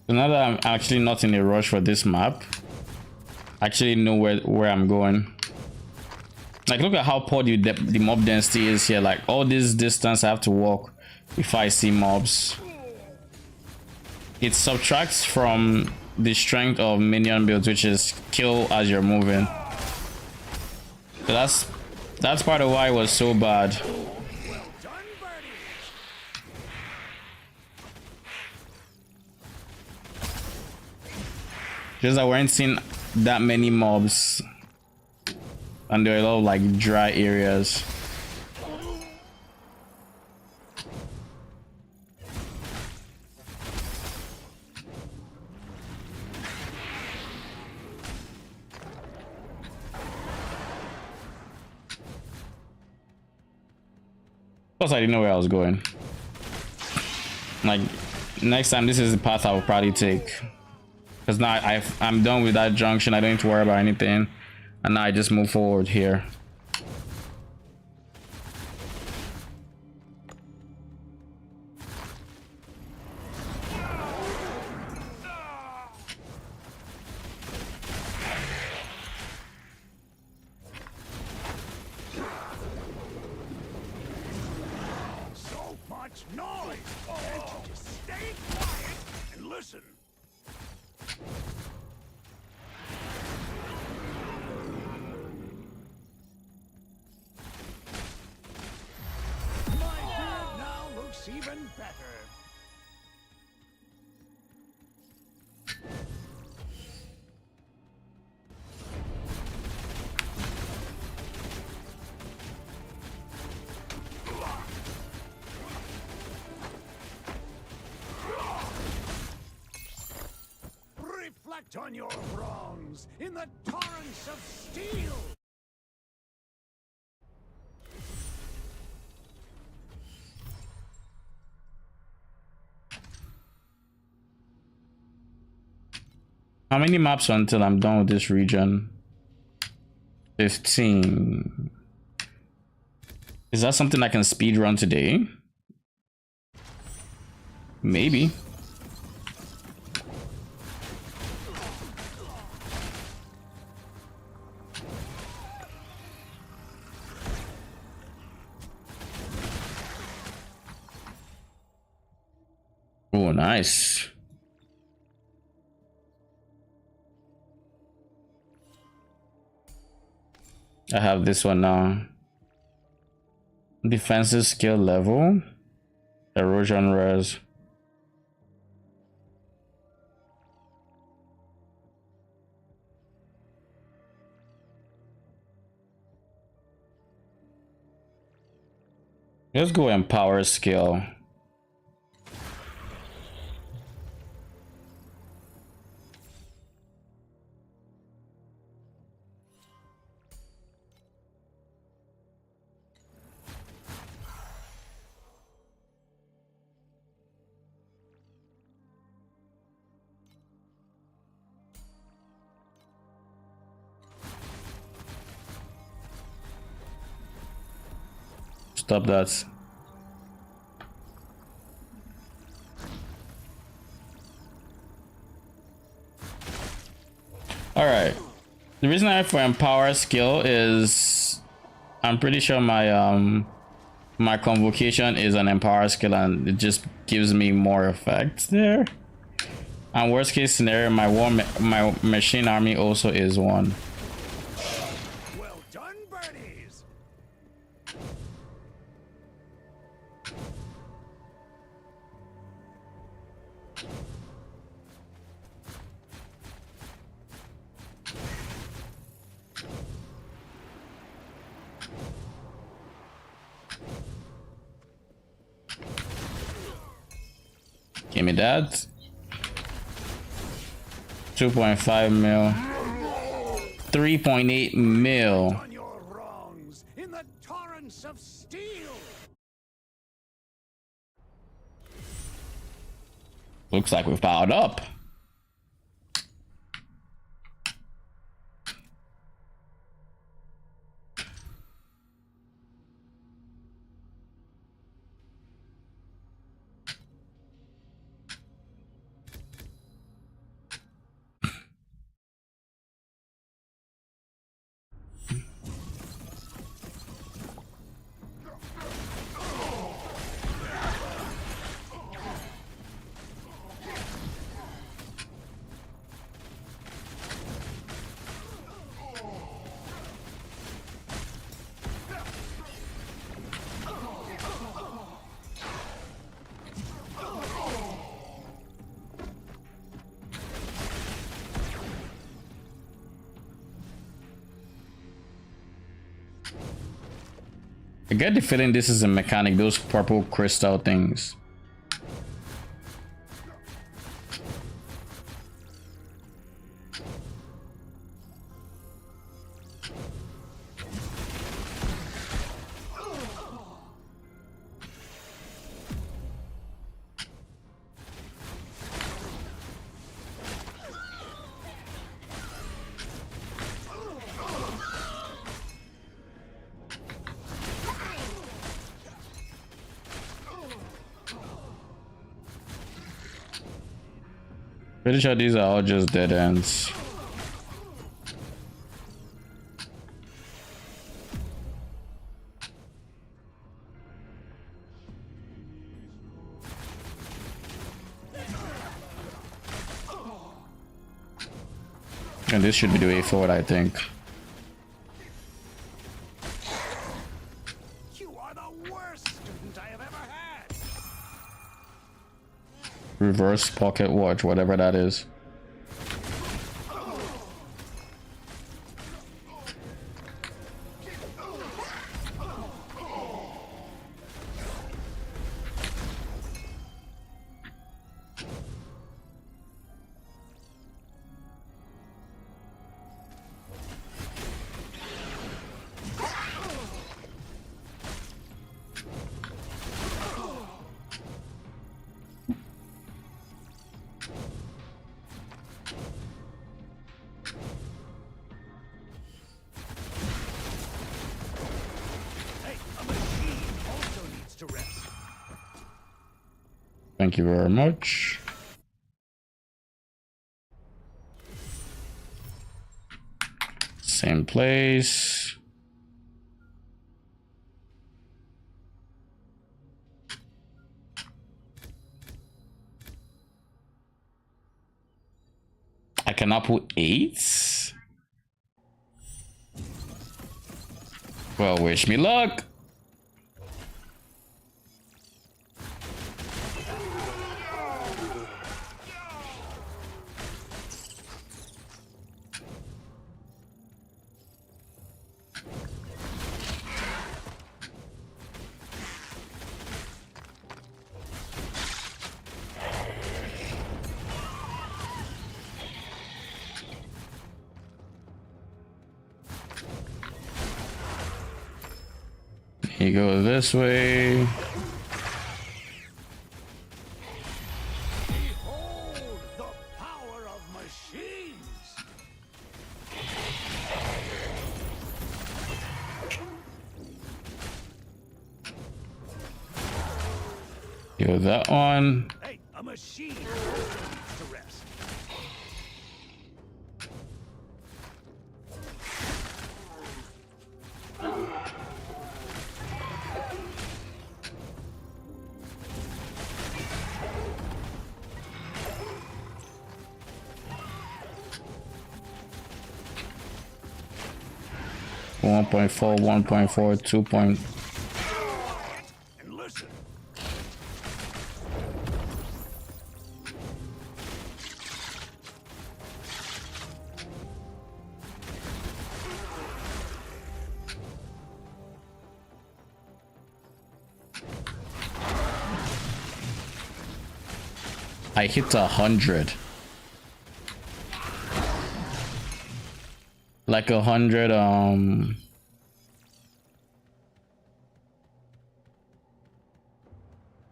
So now that I'm actually not in a rush for this map, I actually know where I'm going. Like, look at how poor the mob density is here. Like, all this distance I have to walk if I see mobs. It subtracts from the strength of minion builds, which is kill as you're moving. So that's part of why it was so bad. Just that we weren't seeing that many mobs, and there are a lot of like dry areas. Plus, I didn't know where I was going. Like, next time, this is the path I will probably take. Because now I'm done with that junction. I don't need to worry about anything. And now I just move forward here. So much noise! Can't you just stay quiet and listen? My beard now looks even better. Reflect on your wrongs in the torrents of steel! How many maps until I'm done with this region? 15. Is that something I can speed run today? Maybe. Oh, nice. I have this one now. Defensive skill level. Erosion res. Let's go empower skill. Stop that. All right. The reason I have for empower skill is I'm pretty sure my convocation is an empower skill and it just gives me more effects there. And worst case scenario, my machine army also is one. Well done, birdies. Give me that. 2.5 mil. 3.8 mil. On your wrongs in the torrents of steel. Looks like we've powered up. I get the feeling this is a mechanic, those purple crystal things. Pretty sure these are all just dead ends. And this should be the way forward, I think. You are the worst student I have ever had. Reverse pocket watch, whatever that is. Thank you very much. Same place. I cannot put 8. Well, wish me luck. You go this way. Behold the power of machines! Go that one. Hey, a machine needs to rest. One 1.4, 1.4, 2. And listen. I hit 100. Like 100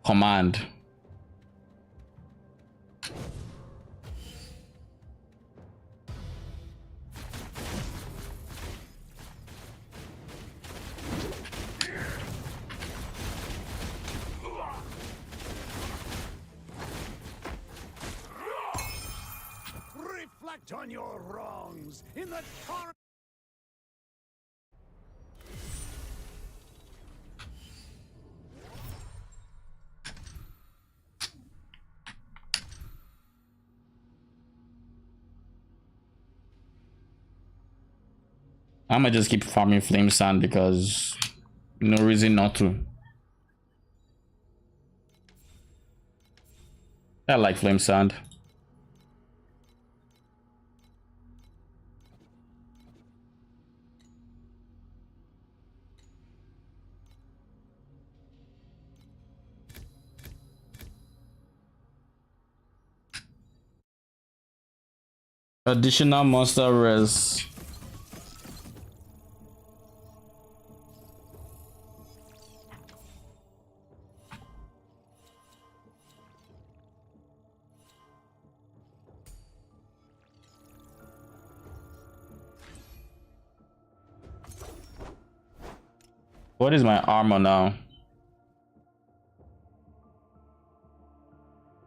command. Reflect on your wrongs in the torrent. I'ma just keep farming flame sand because no reason not to. I like flame sand. Additional monster res. What is my armor now?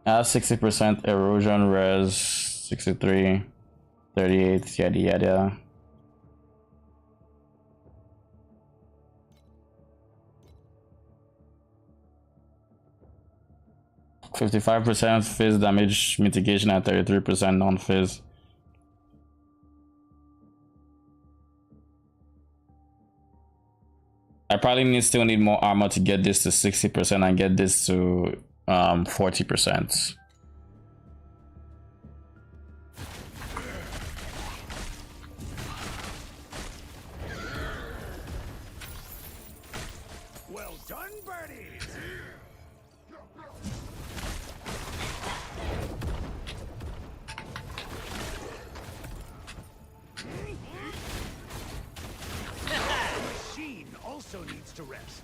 I have 60% erosion res, 63, 38, yada yada. %55% fizz damage mitigation and 33% non-fizz. I probably still need more armor to get this to 60% and get this to 40%. Well done, birdies! The machine also needs to rest.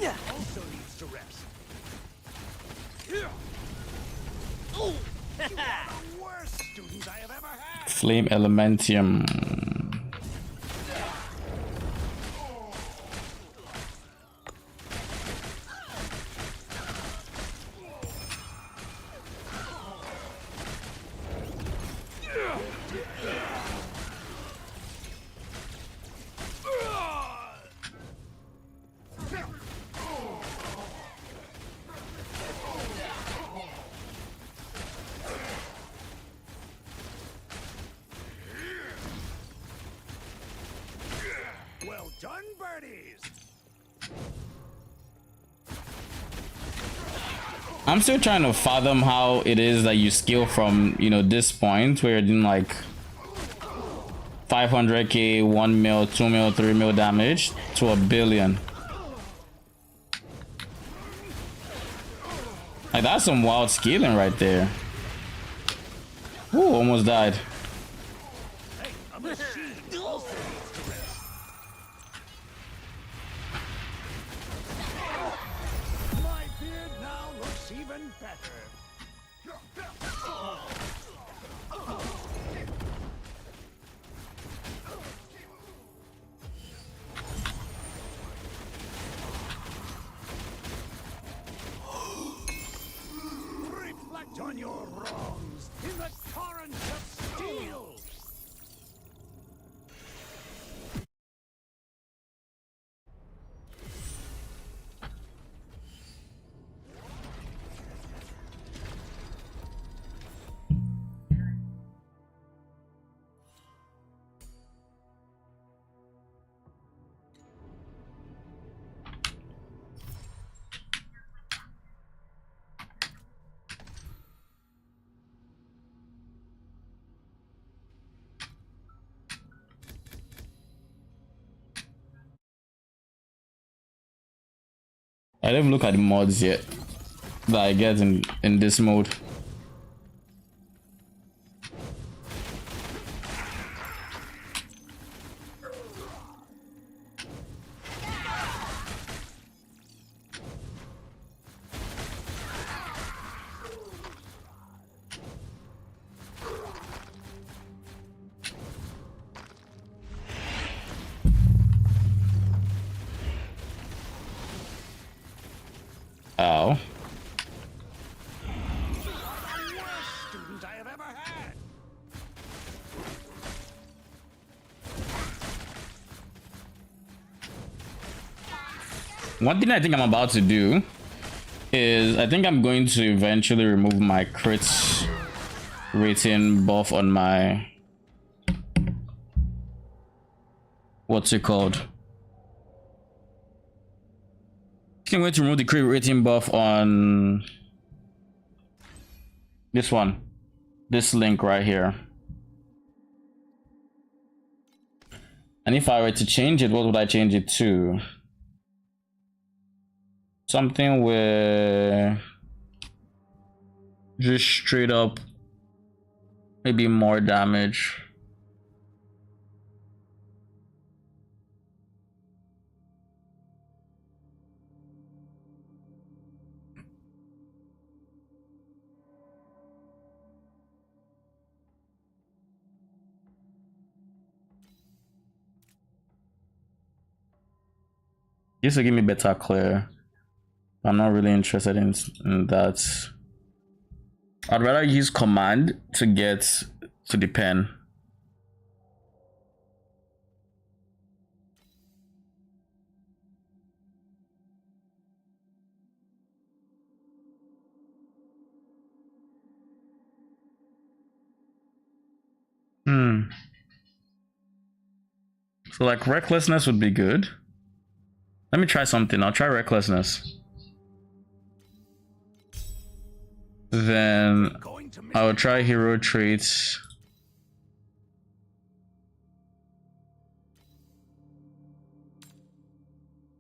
also needs to rest. Oh, you are the worst student I have ever had. Flame Elementium. Well done, birdies. I'm still trying to fathom how it is that you scale from, you know, this point where you're doing like 500k, 1 mil, 2 mil, 3 mil damage to a billion. Like, that's some wild scaling right there. Ooh, almost died. Hey, a machine also needs to rest. My beard now looks even better. Reflect on your wrongs in the torrents of steel. I didn't even look at the mods yet that I get in this mode. Oh. The worst student I have ever had. One thing I think I'm about to do is I think I'm going to eventually remove my crits rating buff on my, what's it called? I'm going to remove the crit rating buff on this one, this link right here. And if I were to change it, what would I change it to? Something where just straight up maybe more damage. This will give me better clear. I'm not really interested in that. I'd rather use command to get to the pen. So like recklessness would be good. Let me try something. I'll try recklessness. Then I'll try hero traits.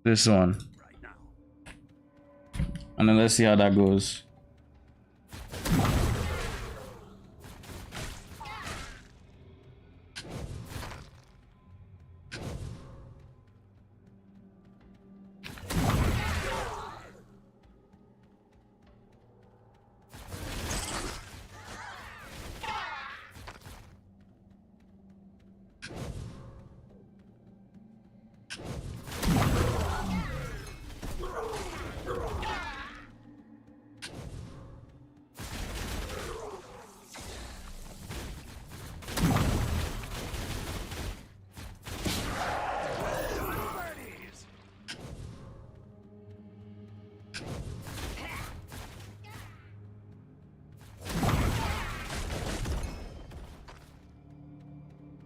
This one. And then let's see how that goes.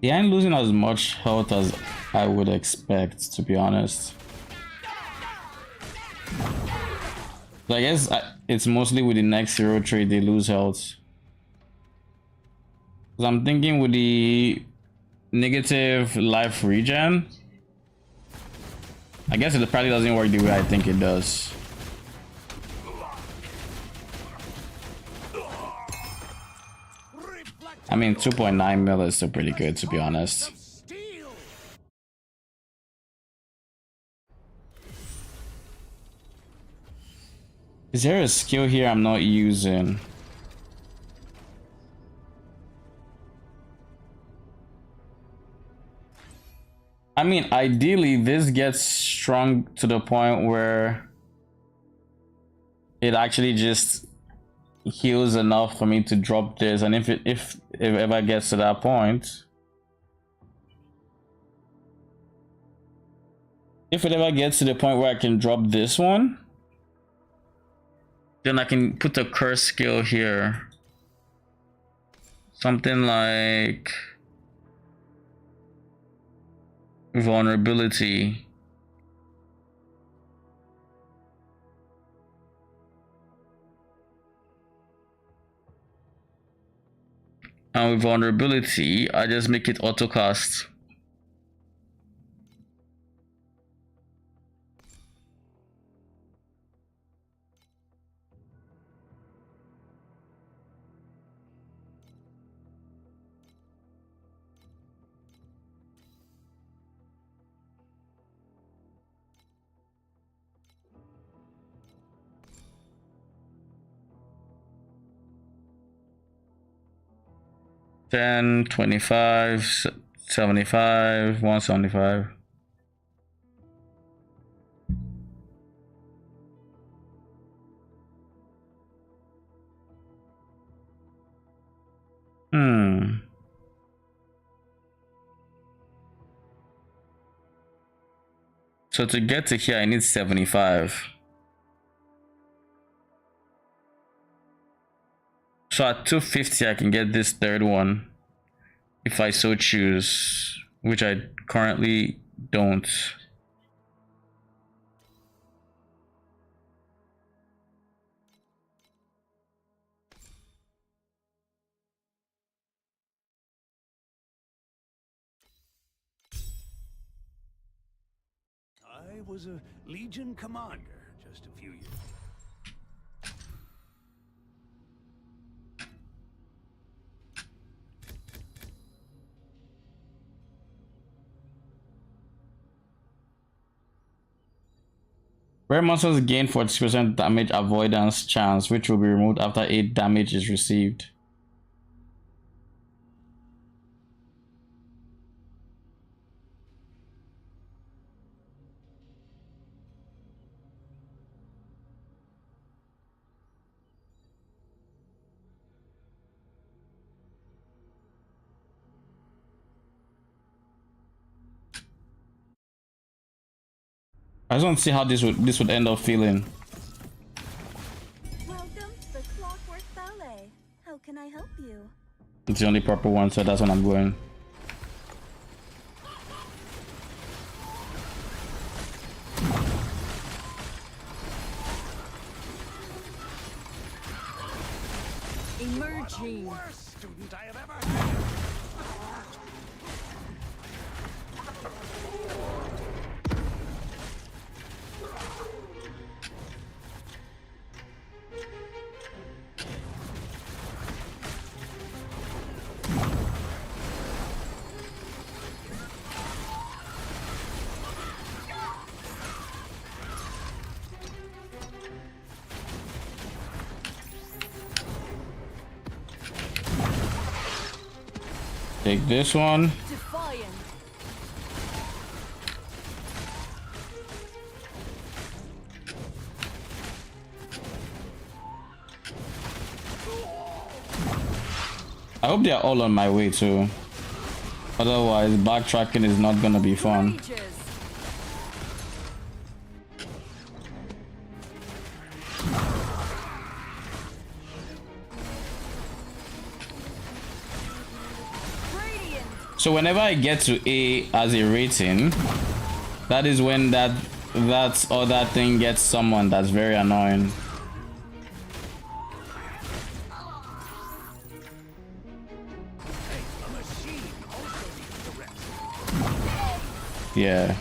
They ain't losing as much health as I would expect, to be honest. So I guess it's mostly with the next hero trait they lose health. Because I'm thinking with the negative life regen, I guess it probably doesn't work the way I think it does. I mean, 2.9 mil is still pretty good, to be honest. Is there a skill here I'm not using? I mean, ideally, this gets strong to the point where it actually just heals enough for me to drop this, and if it ever gets to that point, if it ever gets to the point where I can drop this one, then I can put a curse skill here, something like vulnerability. And with vulnerability, I just make it auto cast. $10, $25, $75, $175. So to get to here, I need 75. So at 250, I can get this third one if I so choose, which I currently don't. I was a Legion commander just a few years. Rare monsters gain 40% damage avoidance chance, which will be removed after 8 damage is received. I just want to see how this would end up feeling. Welcome to the Clockwork Ballet. How can I help you? It's the only proper one, so that's when I'm going. Emerging. Worst student I have ever had. Take this one. Defiant. I hope they are all on my way too. Otherwise, backtracking is not gonna be fun. So whenever I get to A as a rating, that is when that other thing gets summoned. That's very annoying. Yeah.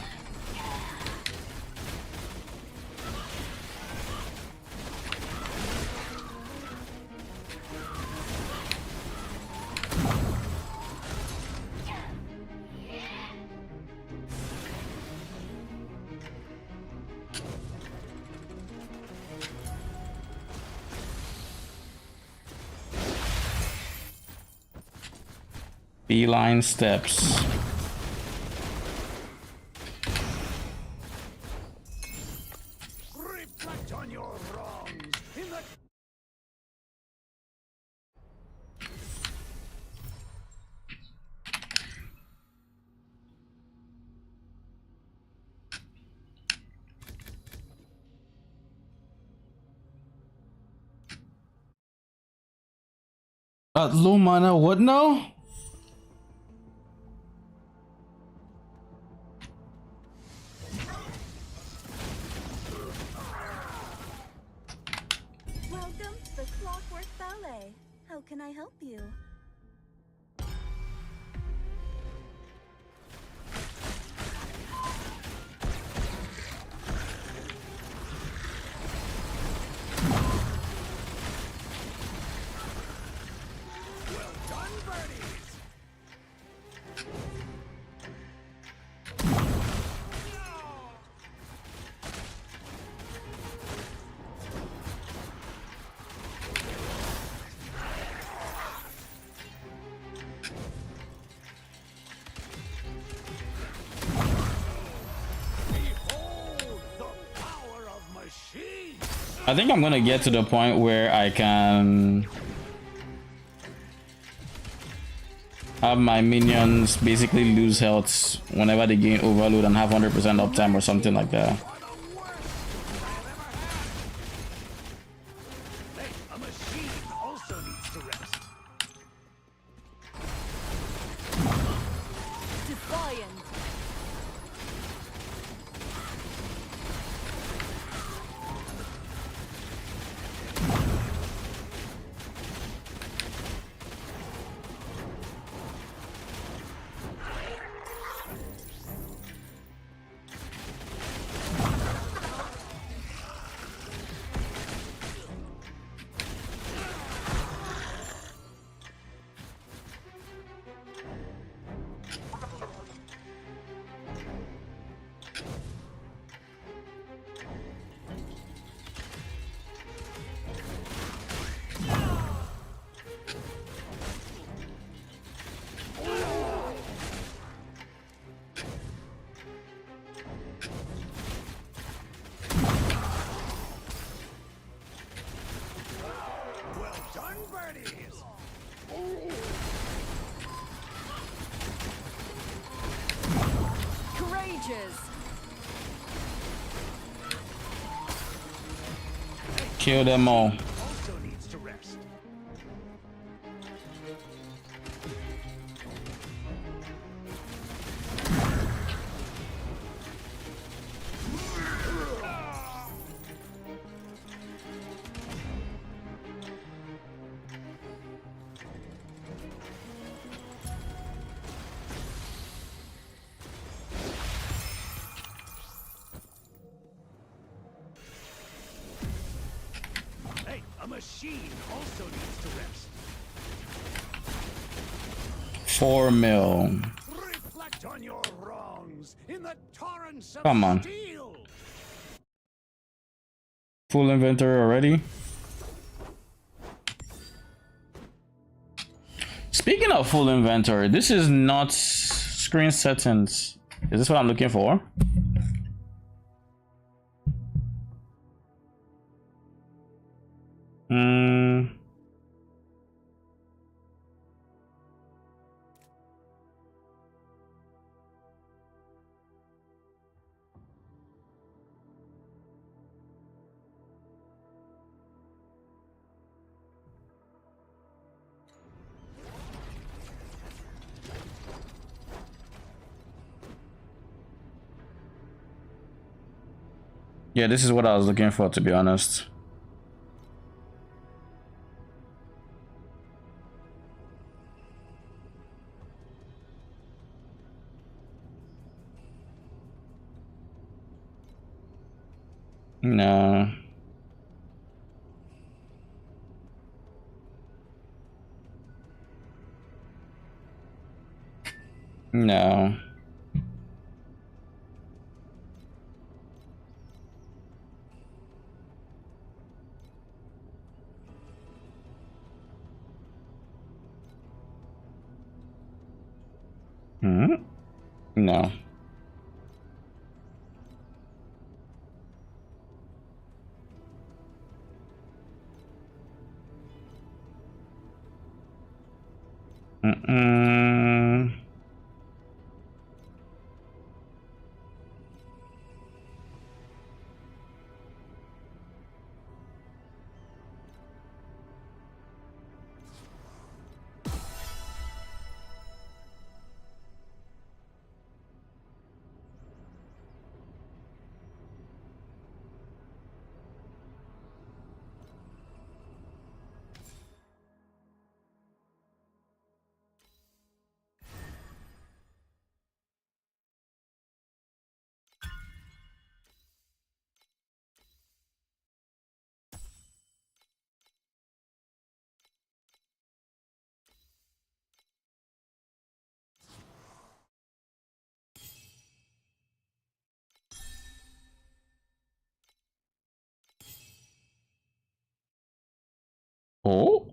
Beeline steps. Reflect on your wrongs in the Low mana, what now? Welcome to the Clockwork Ballet. How can I help you? well done, birdies. Behold the power of machines. I think I'm gonna get to the point where I can have my minions basically lose health whenever they gain overload and have 100% uptime or something like that. Are the worst I've ever had. Hey, a machine also needs to rest. Defiant. Well done, birdies. Courageous. Kill them all. Also needs to rest. Hey, a machine also needs to rest. 4 mil. Reflect on your wrongs in the torrents of Come on. steel. Full inventory already. Speaking of full inventory, this is not screen settings. Is this what I'm looking for? Yeah, this is what I was looking for, to be honest. No. No. Hmm? No. Mm-mm. Oh?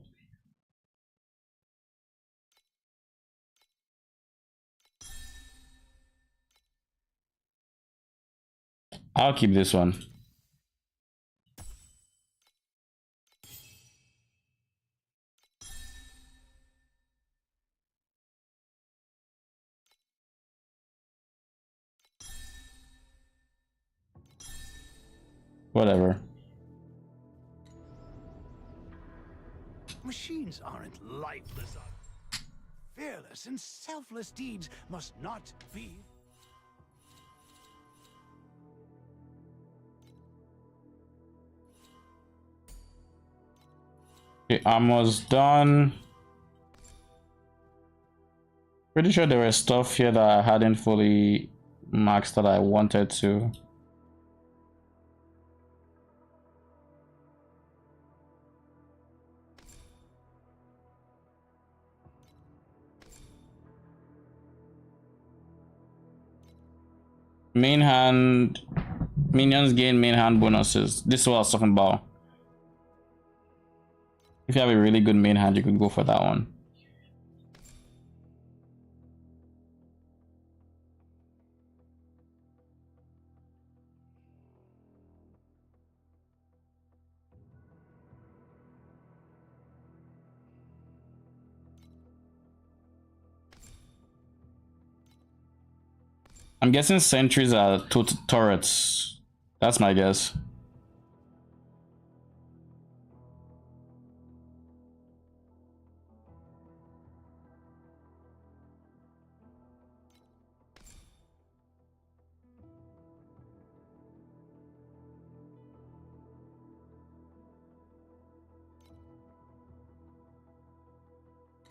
I'll keep this one. Whatever. Machines aren't lifeless. Fearless and selfless deeds must not be. Okay, almost done. Pretty sure there was stuff here that I hadn't fully maxed that I wanted to. Main hand. Minions gain main hand bonuses. This is what I was talking about. If you have a really good main hand, you could go for that one. I'm guessing sentries are turrets. That's my guess.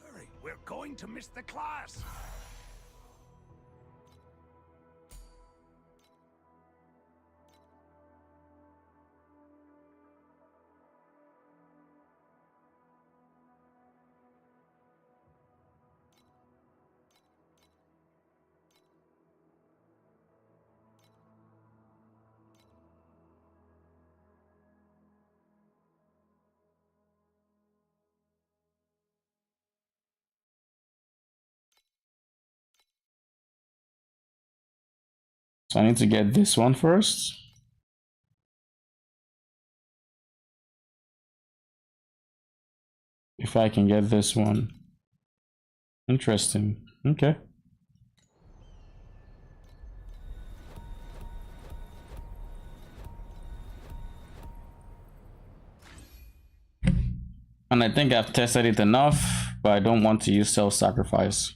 Hurry, we're going to miss the class. So I need to get this one first. If I can get this one. Interesting. Okay. And I think I've tested it enough, but I don't want to use self-sacrifice.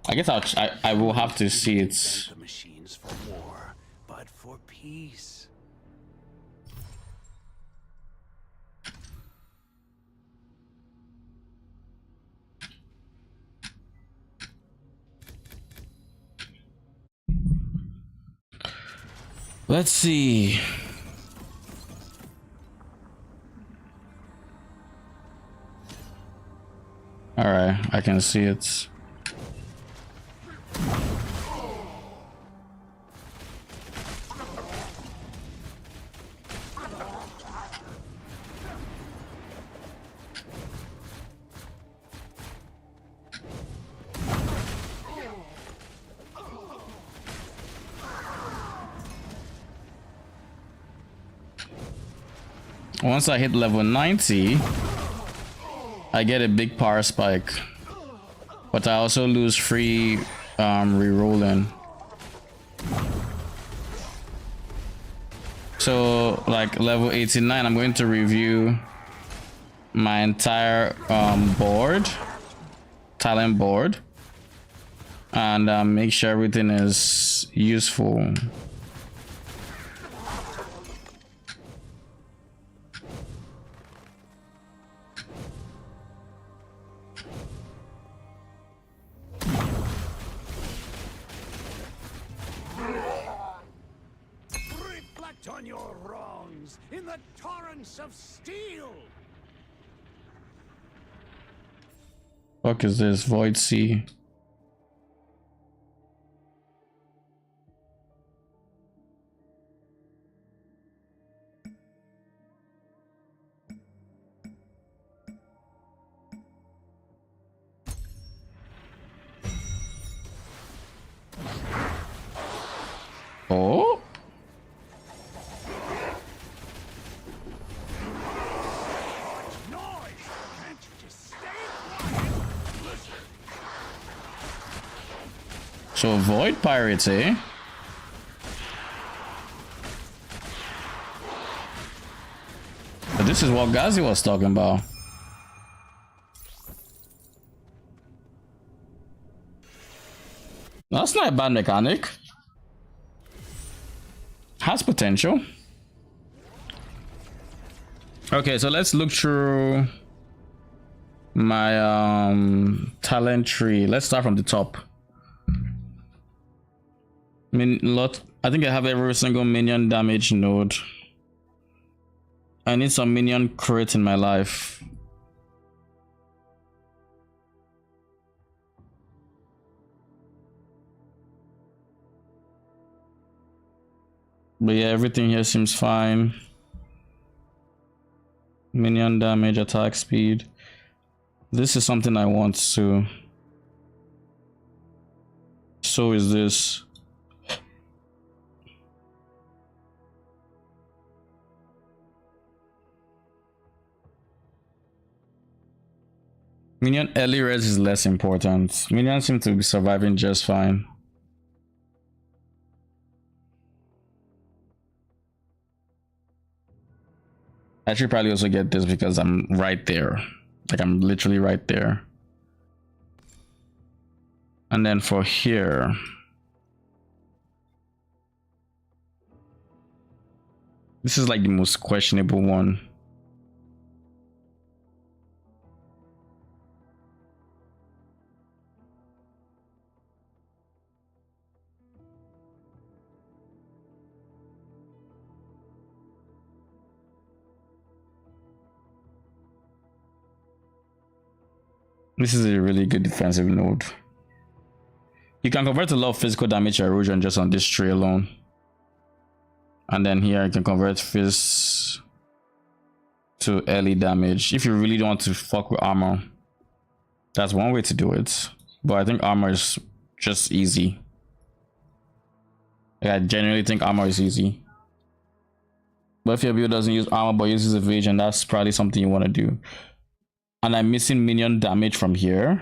I guess I will have to see it. The machines for war, but for peace. Let's see. All right, I can see it. Once I hit level 90, I get a big power spike, but I also lose free re-rolling. So like level 89, I'm going to review my entire board, talent board, and make sure everything is useful. Reflect on your wrongs in the torrents of steel. Fuck is this? Void Sea. Oh. So avoid pirates, eh? But this is what Ghazi was talking about. That's not a bad mechanic. Has potential. Okay, so let's look through my talent tree. Let's start from the top. I think I have every single minion damage node. I need some minion crit in my life. But yeah, everything here seems fine. Minion damage, attack speed. This is something I want to. So is this. Minion early res is less important. Minions seem to be surviving just fine. I should probably also get this because I'm right there. Like I'm literally right there. And then for here. This is like the most questionable one. This is a really good defensive node. You can convert a lot of physical damage erosion just on this tree alone. And then here you can convert fizz to early damage. If you really don't want to fuck with armor, that's one way to do it. But I think armor is just easy. Like I genuinely think armor is easy. But if your build doesn't use armor but uses evasion, that's probably something you want to do. And I'm missing minion damage from here.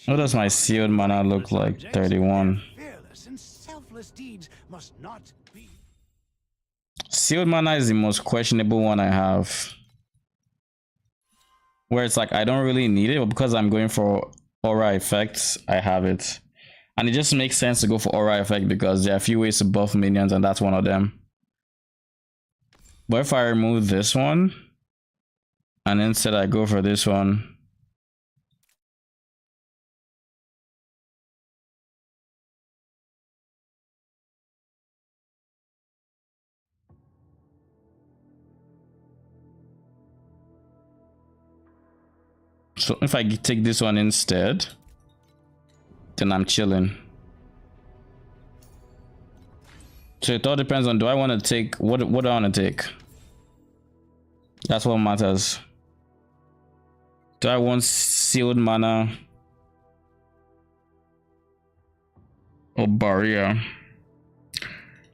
What does my sealed mana look like? 31. Sealed mana is the most questionable one I have. Where it's like I don't really need it, but because I'm going for aura effects, I have it. And it just makes sense to go for aura effect because there are a few ways to buff minions, and that's one of them. But if I remove this one, and instead I go for this one, so if I take this one instead, then I'm chilling. So it all depends on, do I want to take, what do I want to take? That's what matters. Do I want sealed mana or barrier?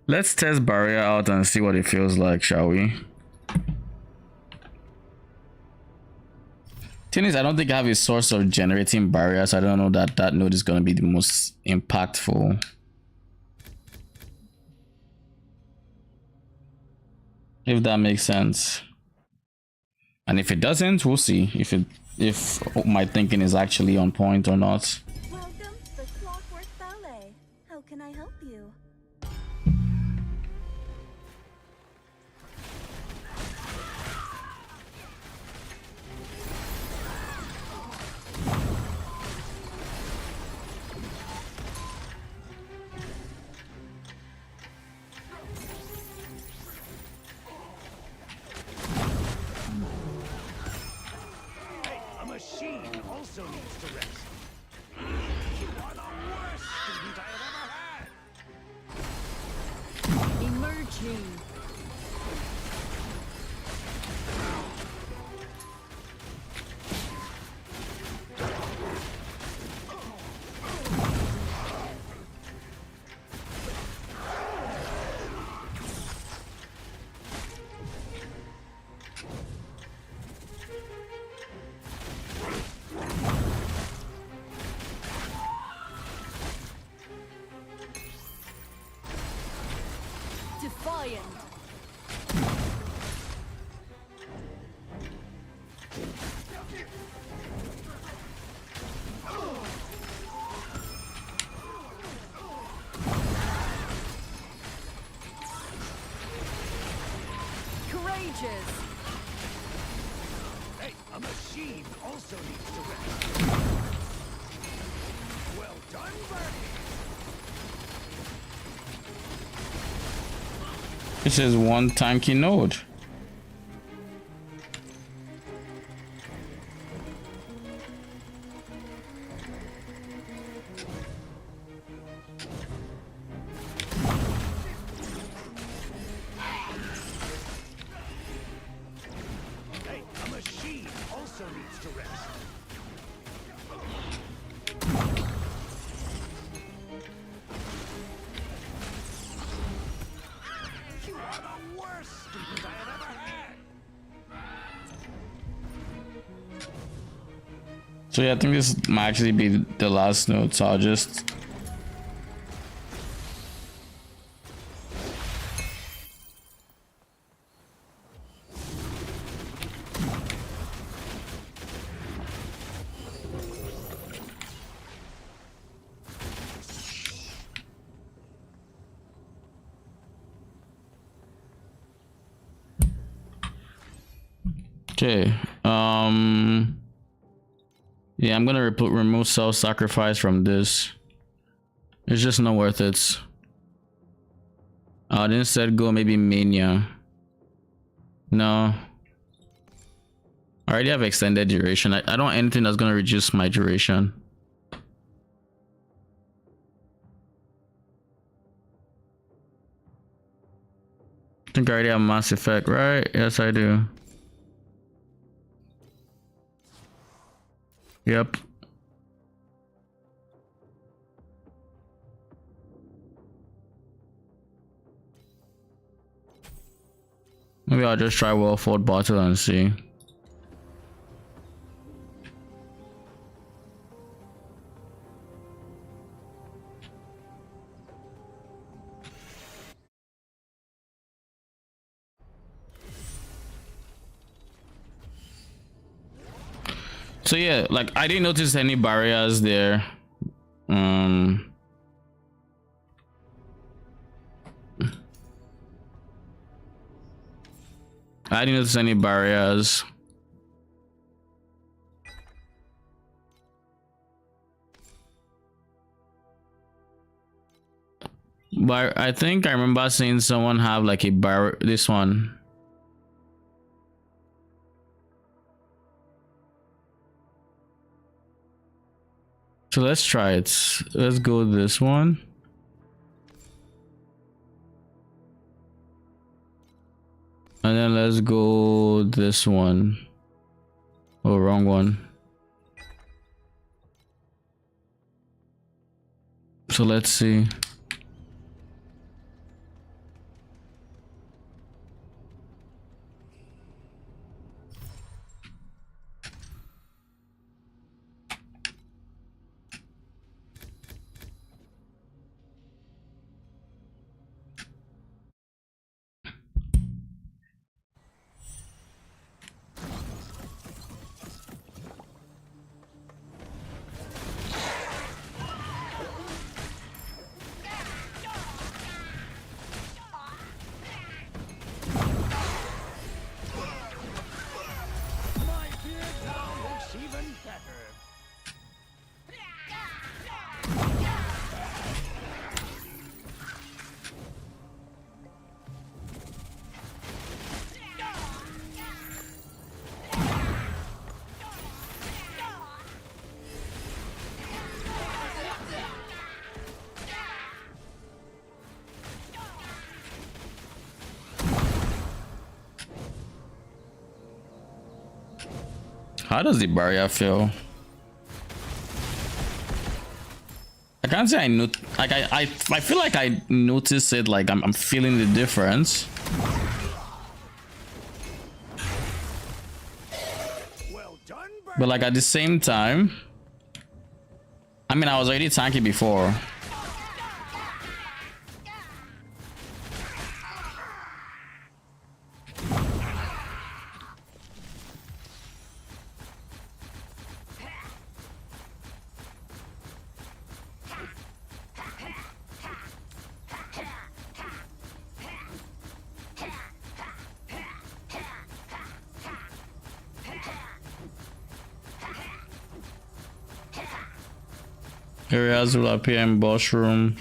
Let's test barrier out and see what it feels like, shall we? Thing is, I don't think I have a source of generating barriers. I don't know that that node is going to be the most impactful. If that makes sense. And if it doesn't, we'll see if my thinking is actually on point or not. Welcome to the Clockwork Ballet. How can I help you? Hey, a machine also needs to rest. You are the worst student I have ever had. Emerging. Defiant. Courageous. Hey, a machine also needs to rest. Well done, Bernie. This is one tanky node. Hey, a machine also needs to rest. You are the worst student I have ever had. So yeah, I think this might actually be the last node, so I'll just okay. Yeah, I'm gonna remove self-sacrifice from this. It's just not worth it. I'd instead go maybe mania. No. I already have extended duration. I don't want anything that's gonna reduce my duration. I think I already have Mass Effect, right? Yes, I do. Yep. Maybe I'll just try Well-Fought Battle and see. So yeah, like I didn't notice any barriers there. I didn't notice any barriers. But I think I remember seeing someone have like a bar. This one. So let's try it. Let's go this one. And then let's go this one. Oh, wrong one. So let's see. My dear town looks even better. How does the barrier feel? I can't say I like I feel like I notice it, like I'm feeling the difference. Well done, Bert. But like at the same time, I mean I was already tanky before. Areas will appear in boss room.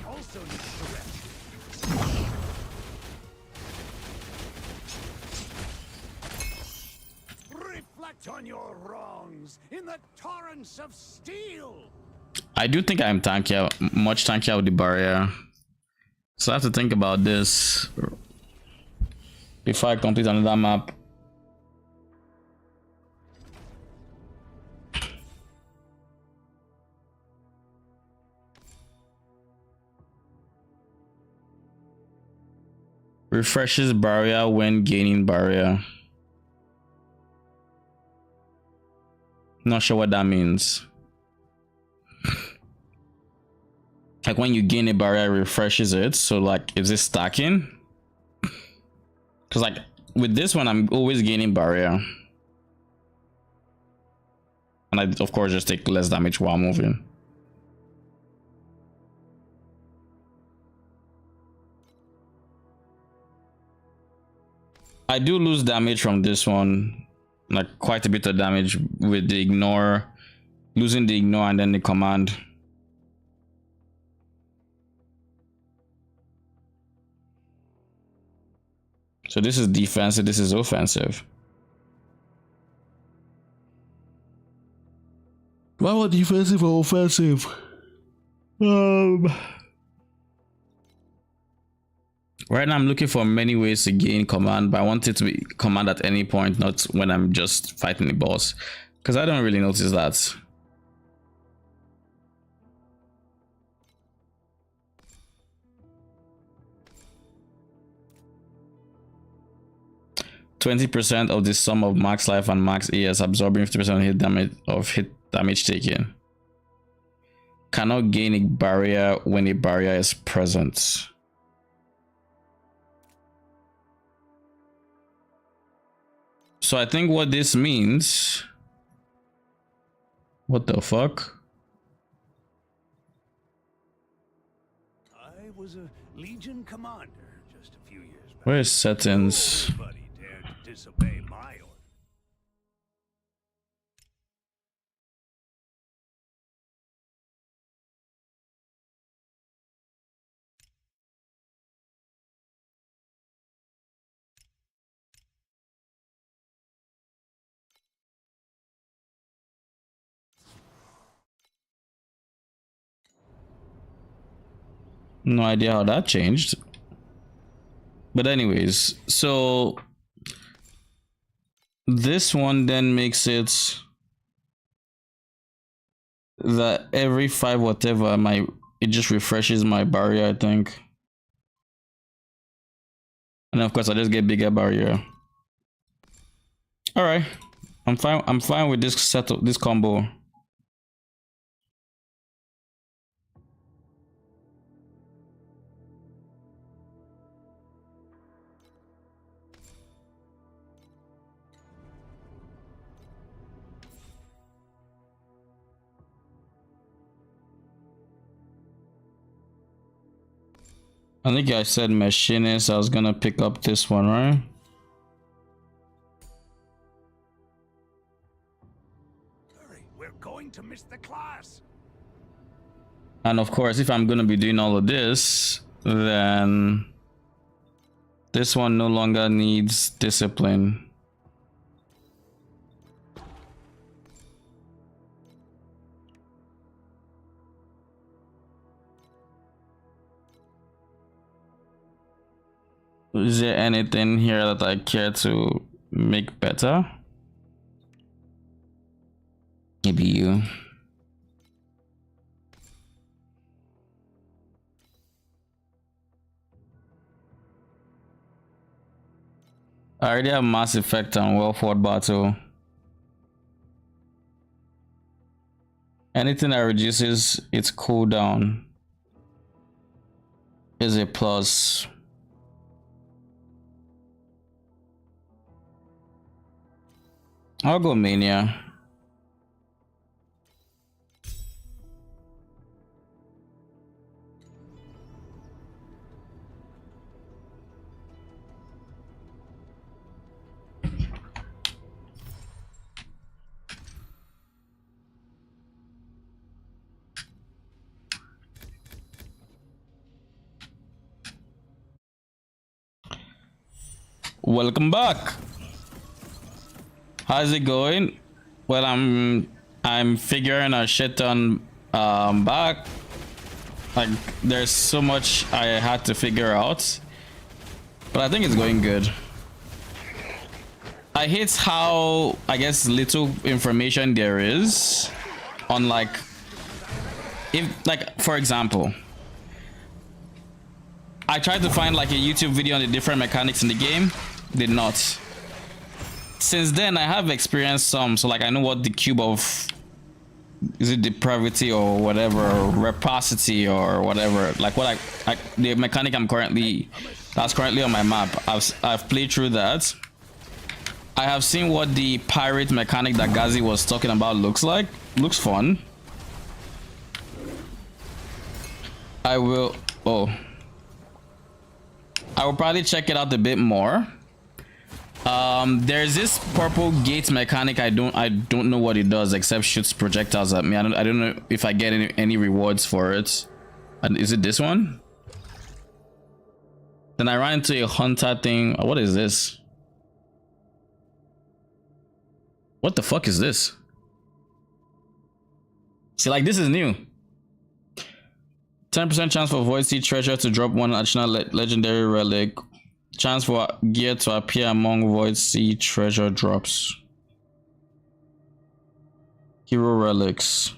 Also needs to rest. Reflect on your wrongs in the torrents of steel. I do think I'm tankier, much tankier with the barrier. So I have to think about this before I complete another map. Refreshes barrier when gaining barrier. Not sure what that means. Like when you gain a barrier, it refreshes it. So like, is it stacking? Because like with this one, I'm always gaining barrier. And I, of course, just take less damage while moving. I do lose damage from this one, like quite a bit of damage with the ignore, losing the ignore and then the command. So this is defensive, this is offensive. Why was defensive or offensive? Right now I'm looking for many ways to gain command, but I want it to be command at any point, not when I'm just fighting the boss, because I don't really notice that. %20 of the sum of max life and max ES, absorbing 50% hit damage taken. Cannot gain a barrier when a barrier is present. So I think what this means, what the fuck? I was a Legion commander just a few years back. Where is settings? Nobody dared to disobey my orders. No idea how that changed. But anyways, so this one then makes it that every 5 whatever it just refreshes my barrier, I think. And of course I just get bigger barrier. All right, I'm fine with this setup, this combo. I think I said machinist. I was gonna pick up this one, right? Hurry, we're going to miss the class. And of course, if I'm gonna be doing all of this, then this one no longer needs discipline. Is there anything here that I care to make better? Maybe you. I already have mass effect on well fought battle. Anything that reduces its cooldown is a plus. I'll go Mania. Welcome back. How's it going? Well, I'm figuring a shit ton back. Like there's so much I had to figure out, but I think it's going good. I hate how, I guess, little information there is on, like, if, like, for example, I tried to find like a YouTube video on the different mechanics in the game, did not. Since then I have experienced some, so like I know what the cube of, is it depravity or whatever, or rapacity or whatever, like what I the mechanic that's currently on my map. I've played through that. I have seen what the pirate mechanic that Gazi was talking about looks like. Looks fun. I will probably check it out a bit more. There's this purple gate mechanic. I don't know what it does except shoots projectiles at me. I don't know if I get any rewards for it. And is it this one? Then I ran into a hunter thing. What is this? What the fuck is this? See, like, this is new. 10% chance for Void Sea Treasure to drop one additional legendary relic. Chance for gear to appear among Void Sea Treasure drops. Hero relics.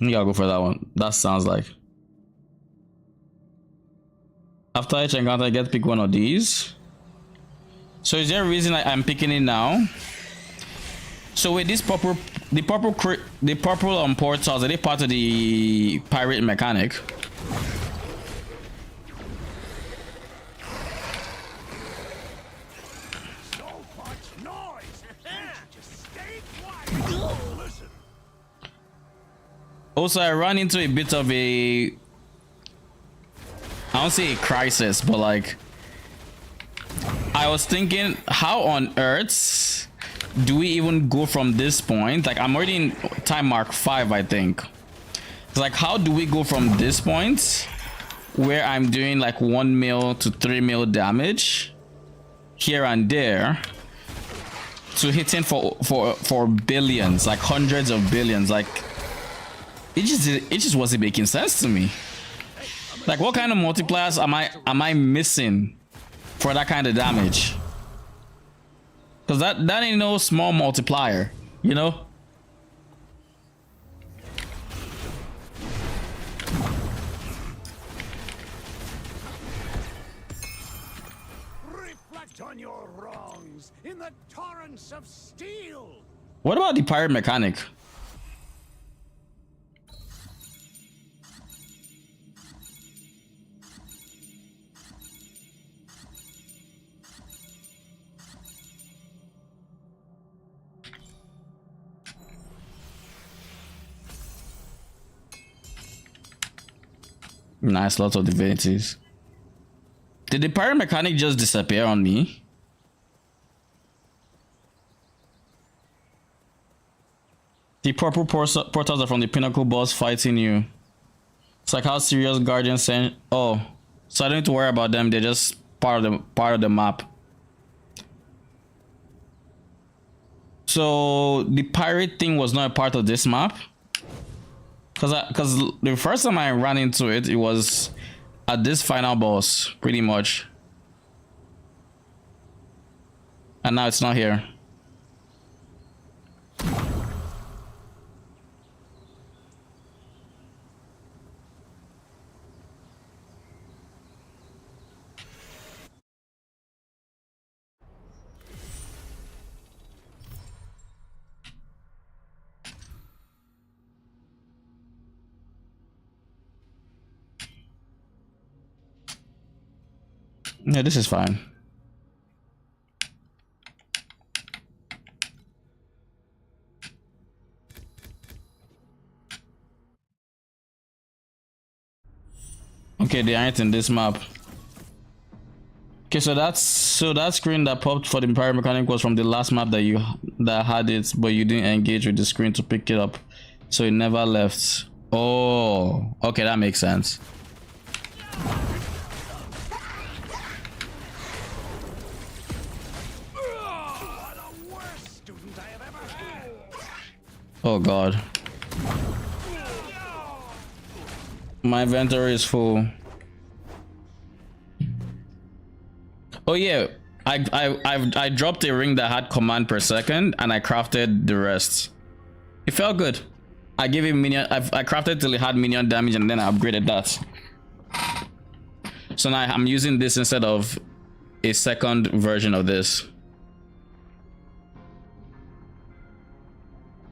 You gotta go for that one. That sounds like. After each encounter, I get to pick one of these. So is there a reason I'm picking it now? So with this purple, the purple portals, are they part of the pirate mechanic? So much noise. Just stay quiet. Listen. Also, I ran into a bit of a, I don't say a crisis, but like, I was thinking, how on earth do we even go from this point? Like, I'm already in time mark 5, I think. It's like, how do we go from this point where I'm doing like 1 mil to 3 mil damage here and there to hitting for billions, like hundreds of billions? Like, it just wasn't making sense to me. Like, what kind of multipliers am I missing for that kind of damage? Because that ain't no small multiplier, you know? Reflect on your wrongs in the torrents of steel. What about the pirate mechanic? Nice, lots of divinities. Did the pirate mechanic just disappear on me? The purple portals are from the pinnacle boss fighting you. It's like how serious guardians send. Oh, so I don't need to worry about them. They're just part of the map. So the pirate thing was not a part of this map. Because the first time I ran into it, it was at this final boss, pretty much. And now it's not here. Yeah, this is fine. Okay, they aren't in this map. Okay, so that screen that popped for the pirate mechanic was from the last map that had it, but you didn't engage with the screen to pick it up, so it never left. Oh, okay, that makes sense. Oh god. My inventory is full. Oh yeah, I dropped a ring that had command per second and I crafted the rest. It felt good. I gave it minion. I crafted till it had minion damage and then I upgraded that. So now I'm using this instead of a second version of this.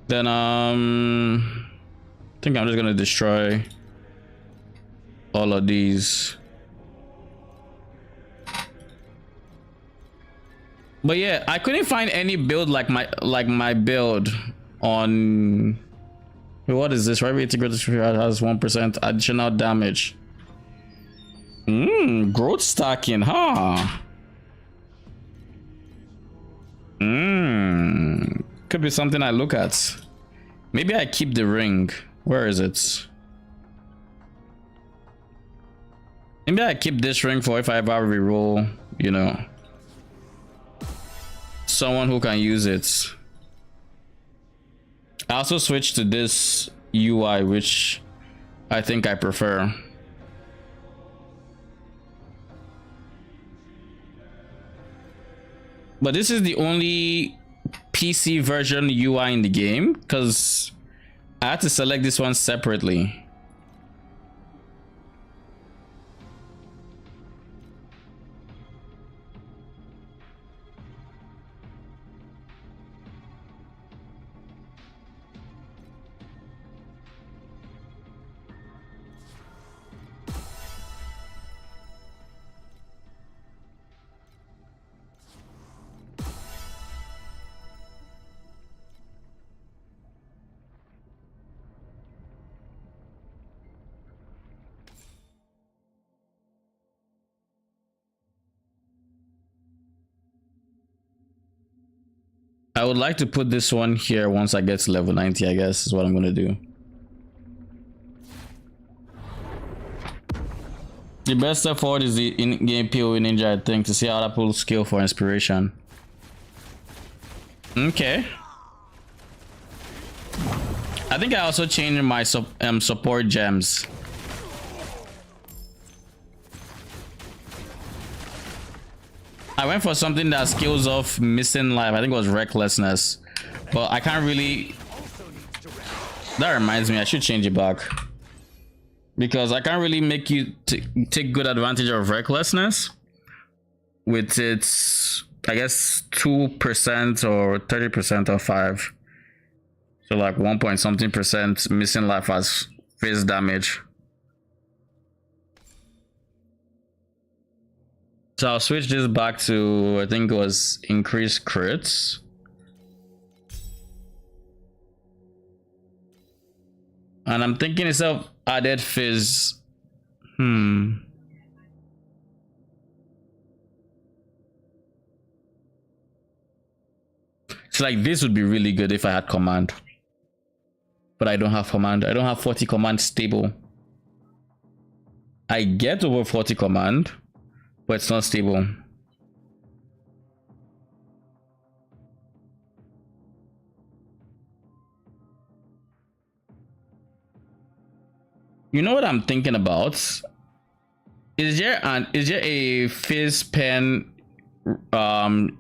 Then I think I'm just gonna destroy all of these. But yeah, I couldn't find any build like my build on. What is this? Right, integrated has 1% additional damage. Growth stacking, huh? Could be something I look at. Maybe I keep the ring. Where is it? Maybe I keep this ring for if I ever reroll, you know, someone who can use it. I also switched to this UI, which I think I prefer. But this is the only PC version UI in the game because I had to select this one separately. I would like to put this one here once I get to level 90, I guess is what I'm gonna do. The best step forward is the in-game PoE ninja, I think, to see how that pulls skill for inspiration. Okay. I think I also changed my support gems. I went for something that skills off missing life. I think it was recklessness, but I can't really. That reminds me, I should change it back because I can't really make you take good advantage of recklessness with its, I guess, 2% or 30% of 5. So like 1 point something percent missing life as face damage. So I'll switch this back to, I think it was increased crits. And I'm thinking itself added fizz. So like this would be really good if I had command. But I don't have command. I don't have 40 command stable. I get over 40 command, but it's not stable. You know what I'm thinking about? Is there a fizz pen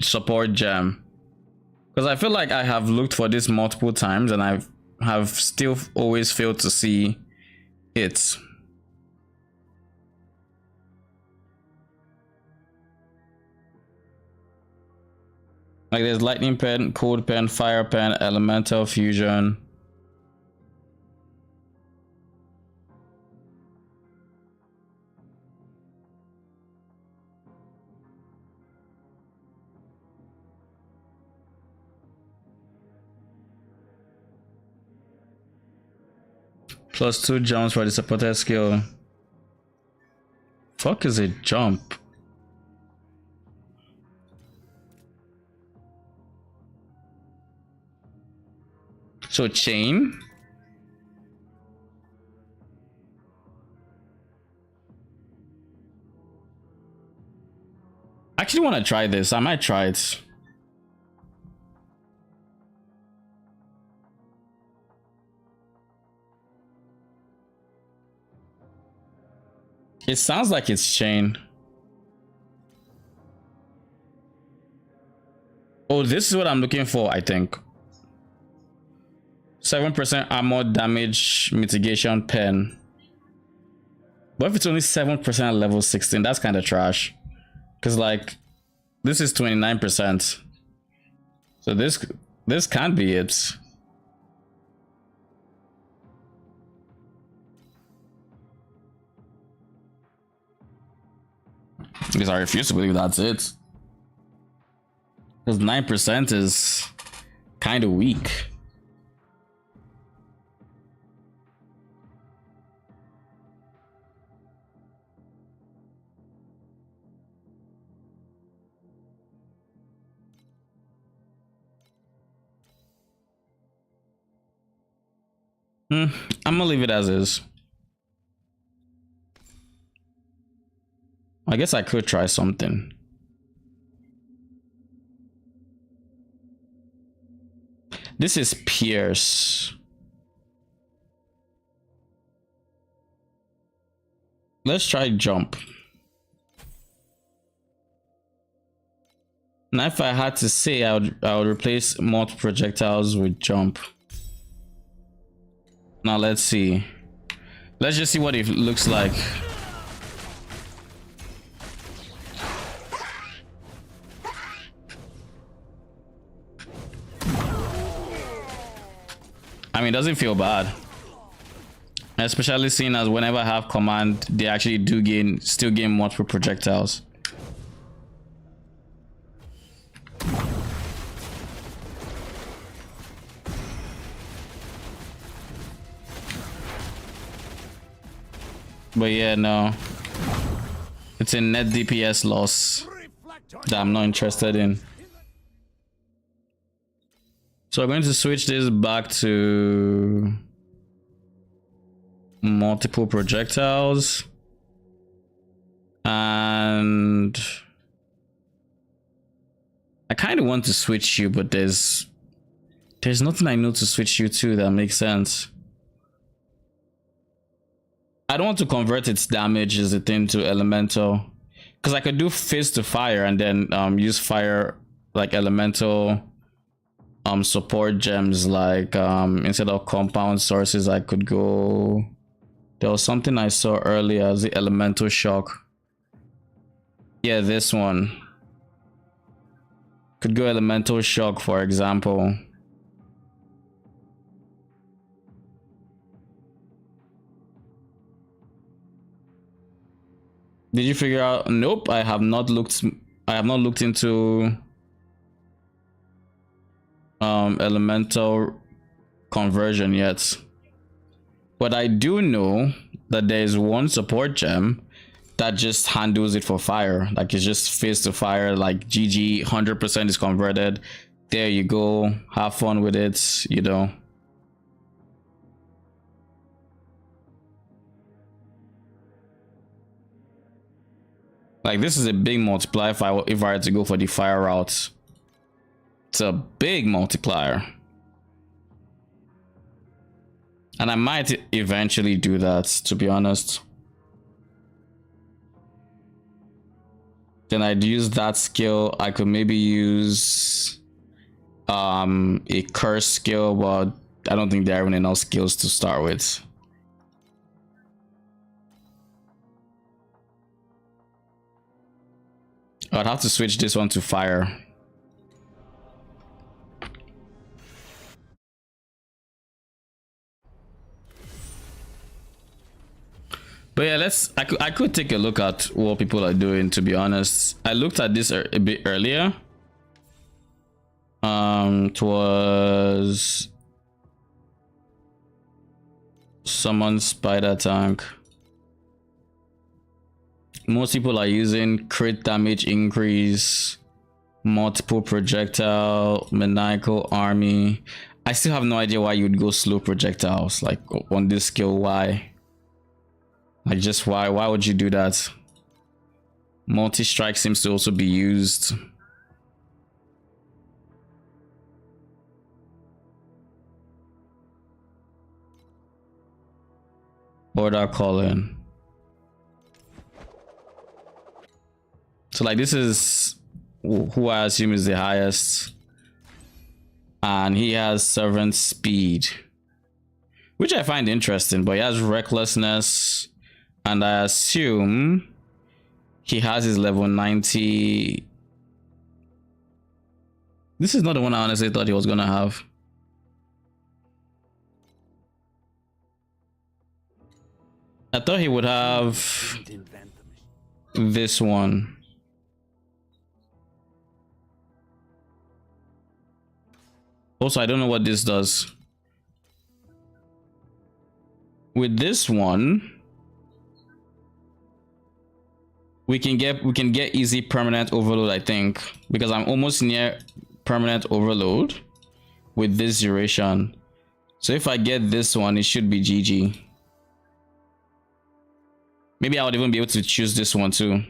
support gem? Because I feel like I have looked for this multiple times and I have still always failed to see it. Like there's lightning pen, cold pen, fire pen, elemental fusion. Plus 2 jumps for the supported skill. Fuck is a jump? So chain. I actually want to try this. I might try it. It sounds like it's chain. Oh, this is what I'm looking for, I think. 7% armor damage mitigation pen. But if it's only 7% at level 16, that's kind of trash. Because like, this is 29%. So this can't be it. Because I refuse to believe that's it. Because 9% is kind of weak. I'm gonna leave it as is. I guess I could try something. This is Pierce. Let's try jump. Now if I had to say, I would replace multiple projectiles with jump. Now let's see. Let's just see what it looks like. I mean, it doesn't feel bad. Especially seeing as whenever I have command, they actually do still gain multiple projectiles. But yeah, no. It's a net DPS loss that I'm not interested in. So I'm going to switch this back to multiple projectiles. And I kind of want to switch you, but there's nothing I know to switch you to that makes sense. I don't want to convert its damage as a thing to elemental, because I could do fist to fire and then use fire like elemental support gems, like instead of compound sources I could go, there was something I saw earlier as the elemental shock. Yeah, this one could go elemental shock, for example. Did you figure out? Nope, I have not looked into elemental conversion yet. But I do know that there is one support gem that just handles it for fire. Like it's just fist to fire, like GG, 100% is converted. There you go. Have fun with it, you know. Like this is a big multiplier if I had to go for the fire route. It's a big multiplier. And I might eventually do that, to be honest. Then I'd use that skill. I could maybe use a curse skill, but I don't think there are enough skills to start with. I'd have to switch this one to fire. But yeah, I could take a look at what people are doing, to be honest. I looked at this a bit earlier. It was someone's spider tank. Most people are using crit damage increase, multiple projectile, maniacal army. I still have no idea why you'd go slow projectiles, like on this skill. Why? Like just why would you do that? Multi-strike seems to also be used. Order calling. So like this is who I assume is the highest, and he has servant speed, which I find interesting, but he has recklessness, and I assume he has his level 90. This is not the one I honestly thought he was gonna have. I thought he would have this one. Also, I don't know what this does. With this one, we can get easy permanent overload, I think, because I'm almost near permanent overload with this duration. So if I get this one, it should be GG. Maybe I would even be able to choose this one too.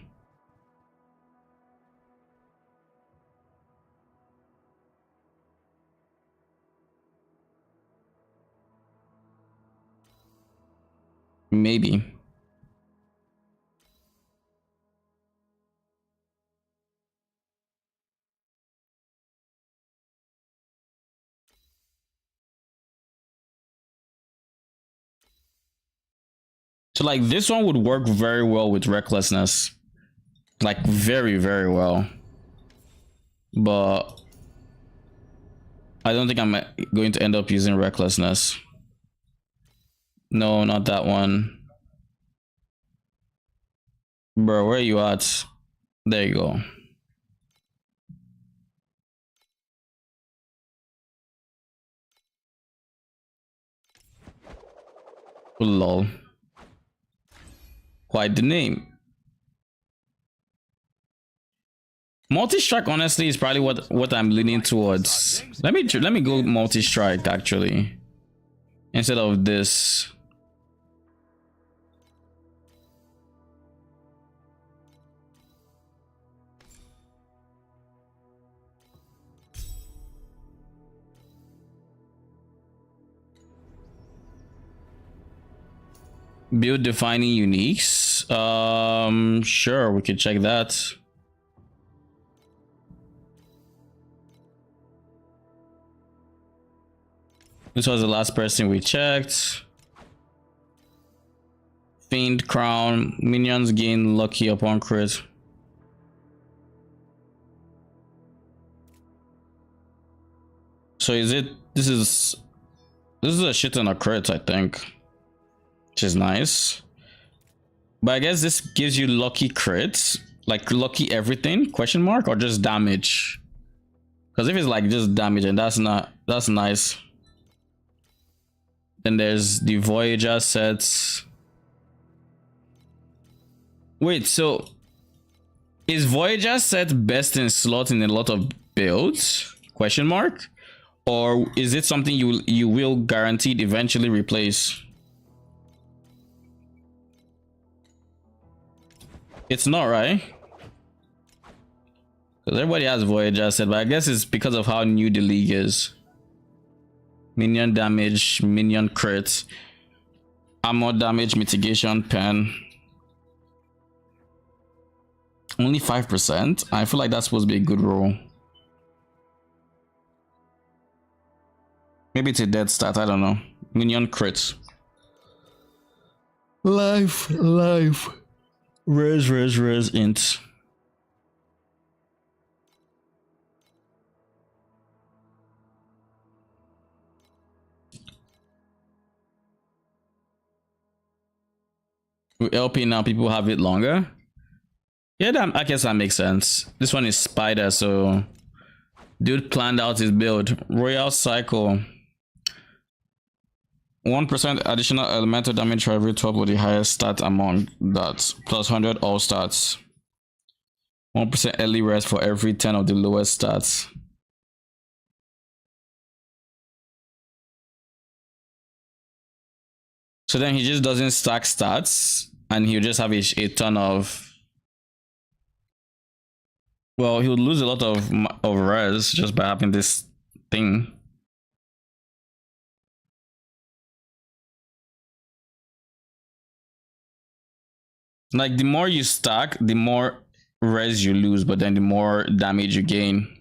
maybe. So like this one would work very well with recklessness, like very, very well. But I don't think I'm going to end up using recklessness. No, not that one. Bro, where you at? There you go. Lol. Quite the name. Multi-strike honestly is probably what I'm leaning towards. Let me go multi-strike actually instead of this. Build defining uniques. Sure, we could check that. This was the last person we checked. Fiend crown. Minions gain lucky upon crit. So is it? This is a shit ton of crits, I think, which is nice. But I guess this gives you lucky crits, like lucky everything? Question mark, or just damage? Because if it's like just damage, and that's nice. Then there's the Voyager sets. Wait, so is Voyager set best in slot in a lot of builds? Question mark, or is it something you will guaranteed eventually replace? It's not, right? Because everybody has Voyager set, but I guess it's because of how new the league is. Minion damage, minion crit, armor damage mitigation pen. Only 5%. I feel like that's supposed to be a good roll. Maybe it's a dead stat, I don't know. Minion crit. Life. Res, int. With LP now, people have it longer. Yeah, I guess that makes sense. This one is Spider, so dude planned out his build. Royal Cycle. 1% additional elemental damage for every 12 with the highest stat among that, plus 100 all stats. 1% early rest for every 10 of the lowest stats. So then he just doesn't stack stats, and he'll just have a ton of. Well, he would lose a lot of res just by having this thing. Like the more you stack, the more res you lose, but then the more damage you gain.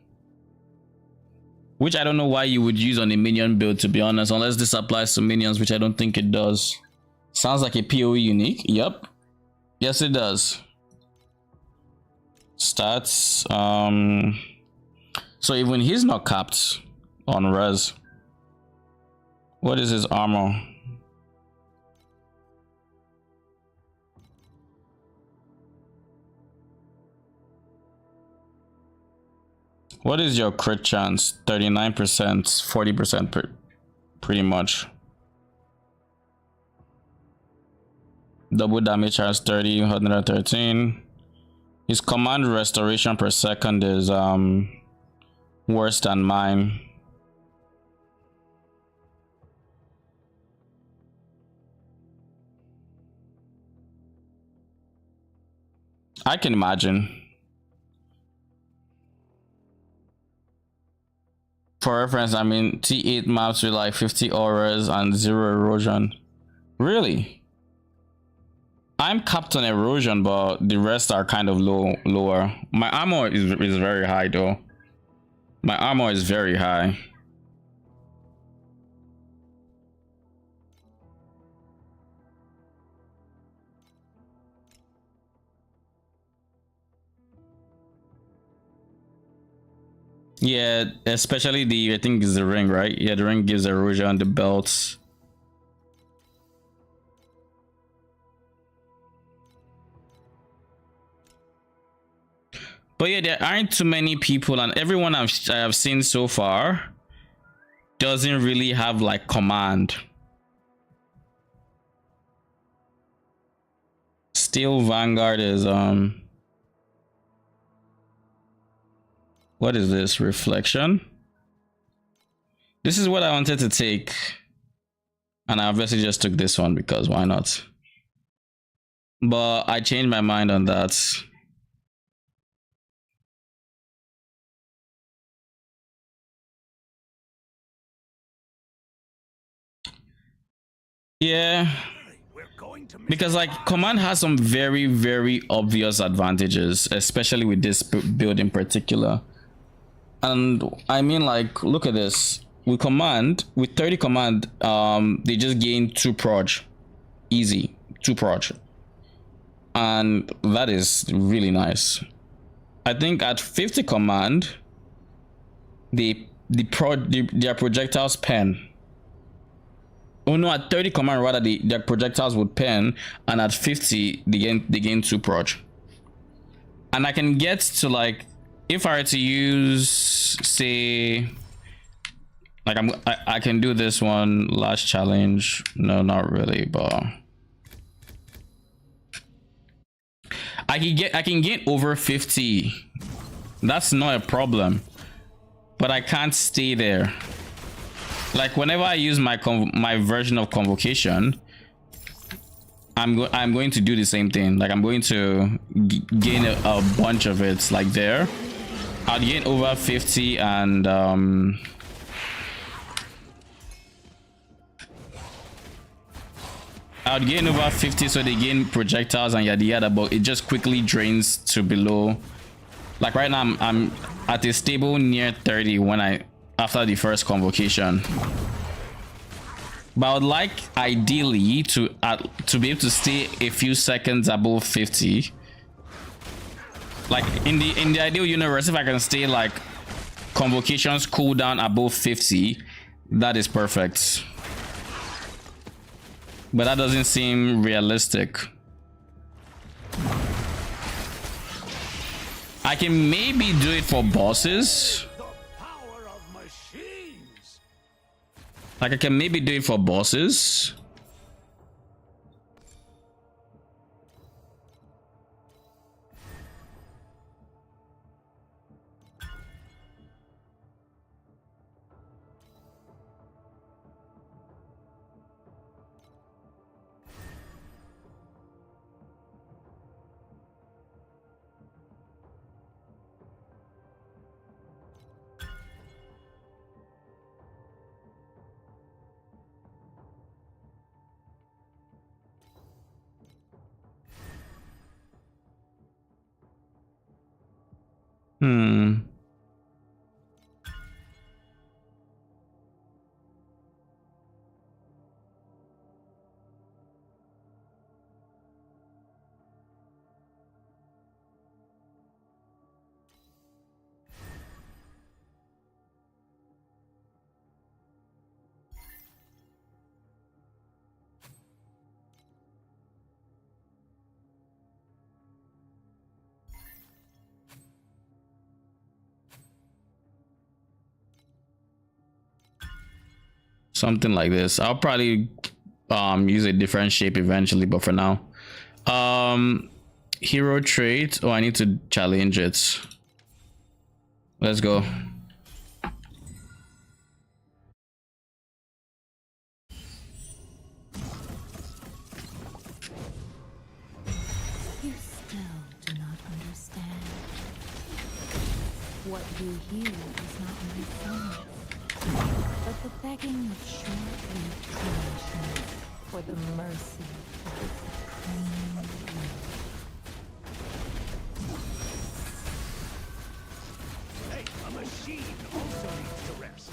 Which I don't know why you would use on a minion build, to be honest, unless this applies to minions, which I don't think it does. Sounds like a PoE unique. Yep. Yes, it does. Stats. So even he's not capped on res. What is his armor? What is your crit chance? 39%, 40% pretty much. Double damage has 30, 113. His command restoration per second is worse than mine. I can imagine. For reference, I mean T8 maps with like 50 auras and 0 erosion. Really? I'm capped on erosion, but the rest are kind of lower. My armor is very high though. My armor is very high. Yeah, especially I think it's the ring, right? Yeah, the ring gives erosion, the belts. But yeah, there aren't too many people, and everyone I have seen so far doesn't really have like command. Steel Vanguard is what is this? Reflection? This is what I wanted to take, and I obviously just took this one because why not? But I changed my mind on that. Yeah, because like command has some very obvious advantages, especially with this build in particular. And I mean, like, look at this. With command, with 30 command, they just gain 2 proj, easy 2 proj, and that is really nice. I think at 50 command, their projectiles pen. Oh no, at 30 command rather, their projectiles would pen, and at 50 they gain 2 proj. And I can get to, like, if I were to use, say, like I can do this one last challenge. No, not really, but I can get over 50. That's not a problem, but I can't stay there. Like whenever I use my version of convocation, I'm going to do the same thing. Like I'm going to gain a bunch of it. Like there, I'll gain over 50, and I'll gain over 50, so they gain projectiles and yada yada, but it just quickly drains to below. Like right now I'm at a stable near 30 when after the first convocation. But I would like ideally to be able to stay a few seconds above 50. Like in the ideal universe, if I can stay like convocations cooldown above 50, that is perfect. But that doesn't seem realistic. I can maybe do it for bosses. Like I can maybe do it for bosses. Something like this. I'll probably use a different shape eventually, but for now, hero trait. Oh, I need to challenge it. Let's go. You still do not understand. What you hear is not my silence, but the begging of short-lived creation for the mercy of the supreme will. Hey, a machine also needs to rest.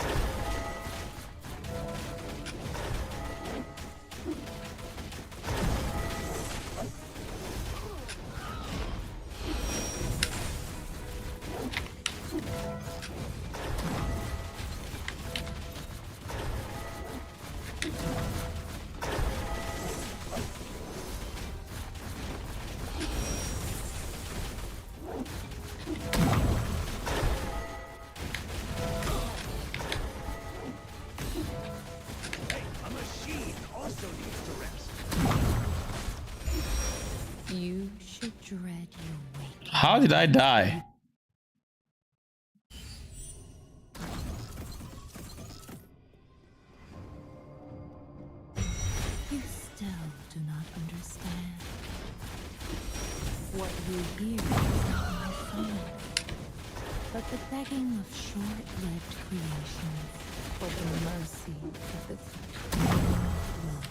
Hey, a machine also needs to rest. You should dread your wake. How did I die? You still do not understand. What you hear is not my song, but the begging of short-lived creations for the mercy of the supreme will.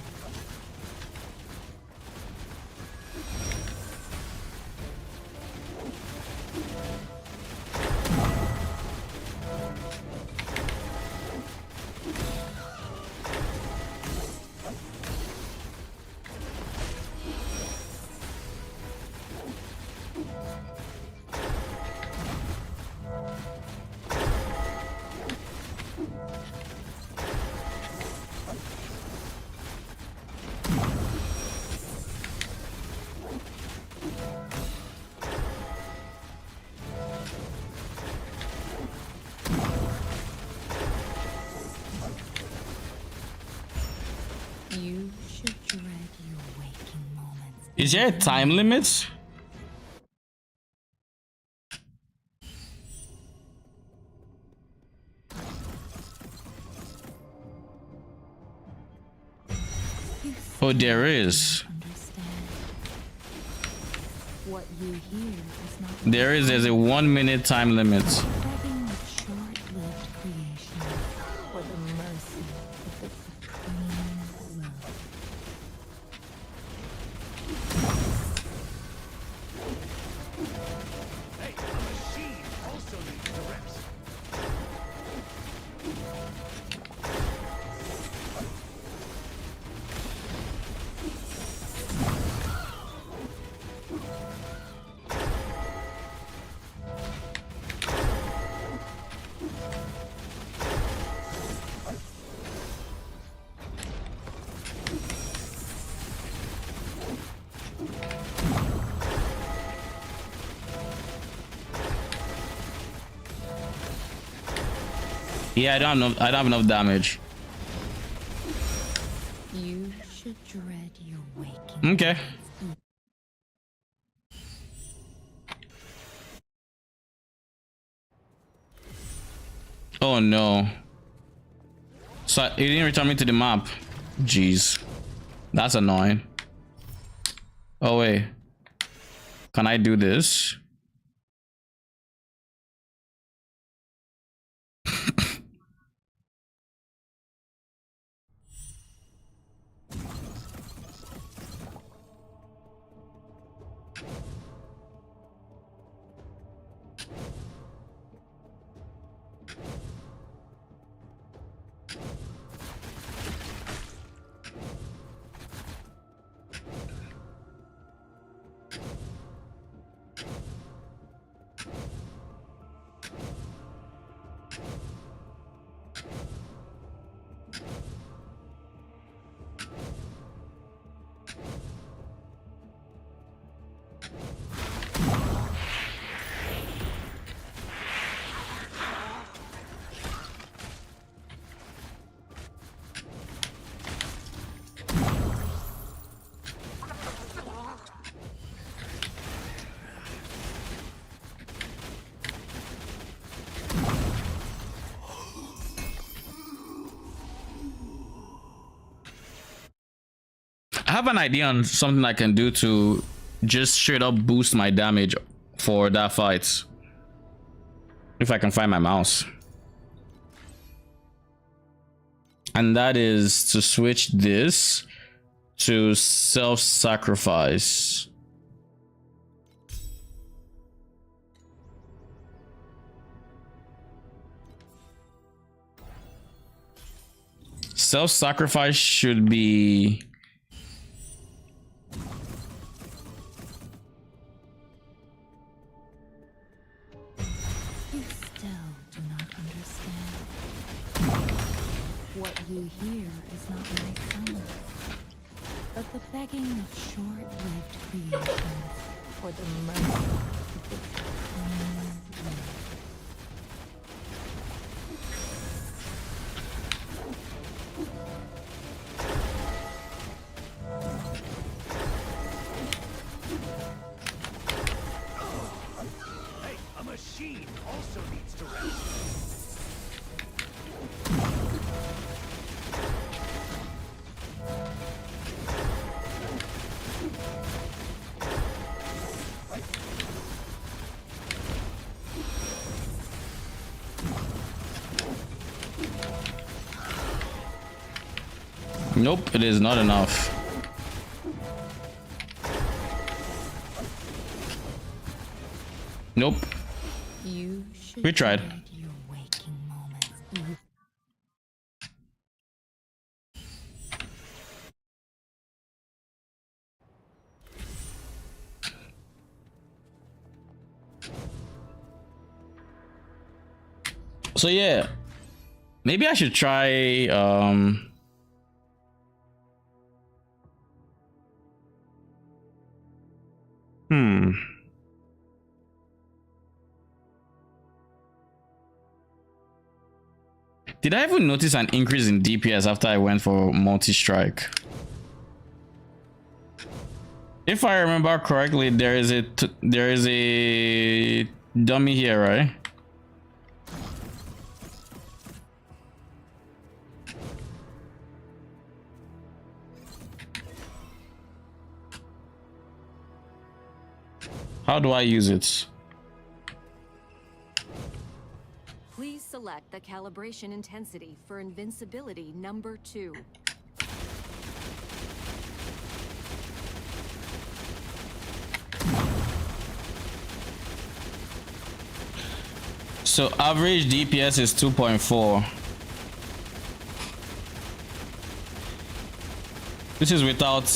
You should dread your waking moments. Is there a time limit? You Oh, there is. understand. What you hear is not There's a 1 minute time limit. begging of short-lived creation for the mercy of the supreme will. Hey, a machine also needs to rest. Yeah, I don't have enough damage. You should dread your waking. Okay. Oh no. So it didn't return me to the map. Jeez. That's annoying. Oh wait. Can I do this? I have an idea on something I can do to just straight up boost my damage for that fight. If I can find my mouse. And that is to switch this to self-sacrifice. Self-sacrifice should be You still do not understand. What you hear is not my summons, but the begging of short-lived creations for the mercy of the supreme will. Hey, a machine also needs to rest. nope, it is not enough. Nope. You should We tried. dread your waking moments. So yeah, maybe I should try Did I even notice an increase in DPS after I went for multi-strike? If I remember correctly, there is a dummy here, right? How do I use it? Please select the calibration intensity for invincibility number 2. So average DPS is 2.4. This is without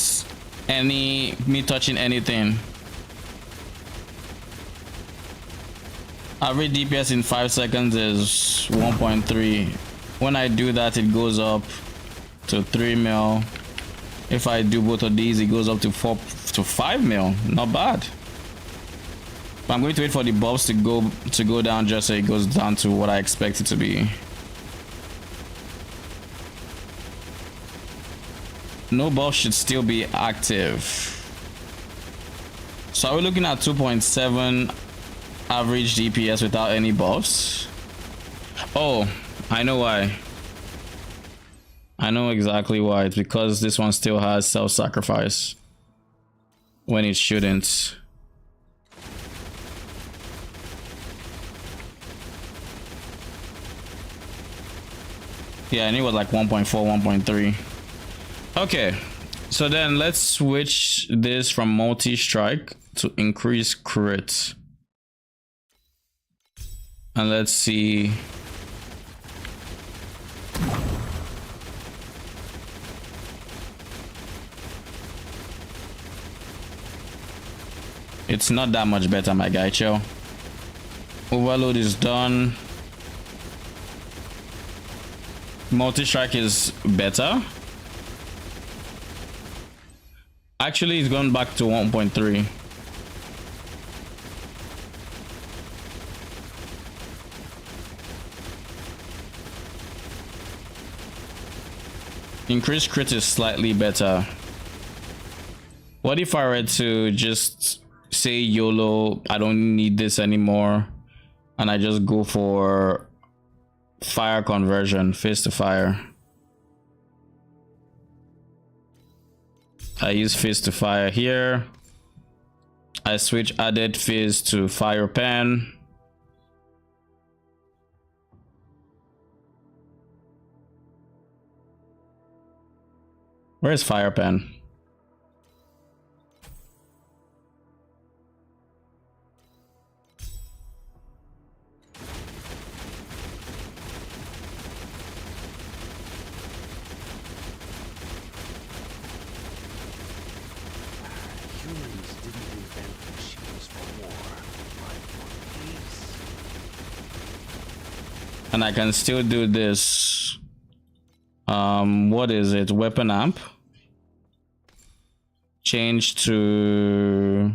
me touching anything. Average DPS in 5 seconds is 1.3. When I do that, it goes up to 3 mil. If I do both of these, it goes up to 5 mil. Not bad. But I'm going to wait for the buffs to go down just so it goes down to what I expect it to be. No buff should still be active. So are we looking at 2.7 average DPS without any buffs? Oh, I know why. I know exactly why. It's because this one still has self-sacrifice when it shouldn't. Yeah, and it was like 1.4, 1.3. Okay, so then let's switch this from multi-strike to increase crit. And let's see. It's not that much better, my guy, chill. Overload is done. Multi-strike is better. Actually, it's gone back to 1.3. Increased crit is slightly better. What if I were to just say YOLO, I don't need this anymore, and I just go for fire conversion, fist to fire? I use fist to fire here. I switch added fist to fire pen. Where's fire pen? and I can still do this. What is it? Weapon amp. Change to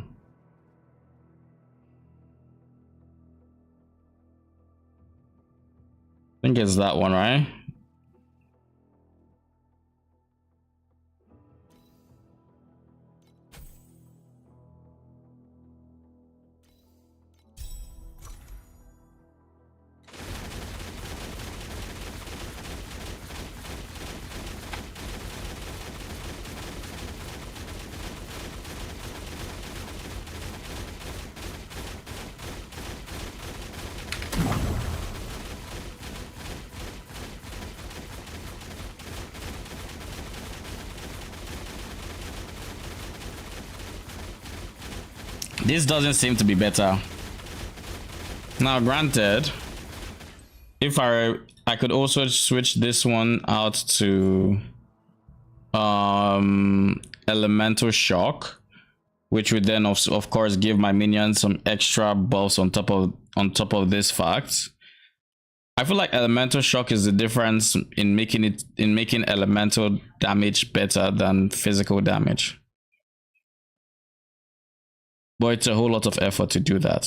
I think it's that one, right? This doesn't seem to be better. Now, granted, if I could also switch this one out to elemental shock, which would then of course give my minions some extra buffs on top of this fact. I feel like elemental shock is the difference in making elemental damage better than physical damage. But it's a whole lot of effort to do that.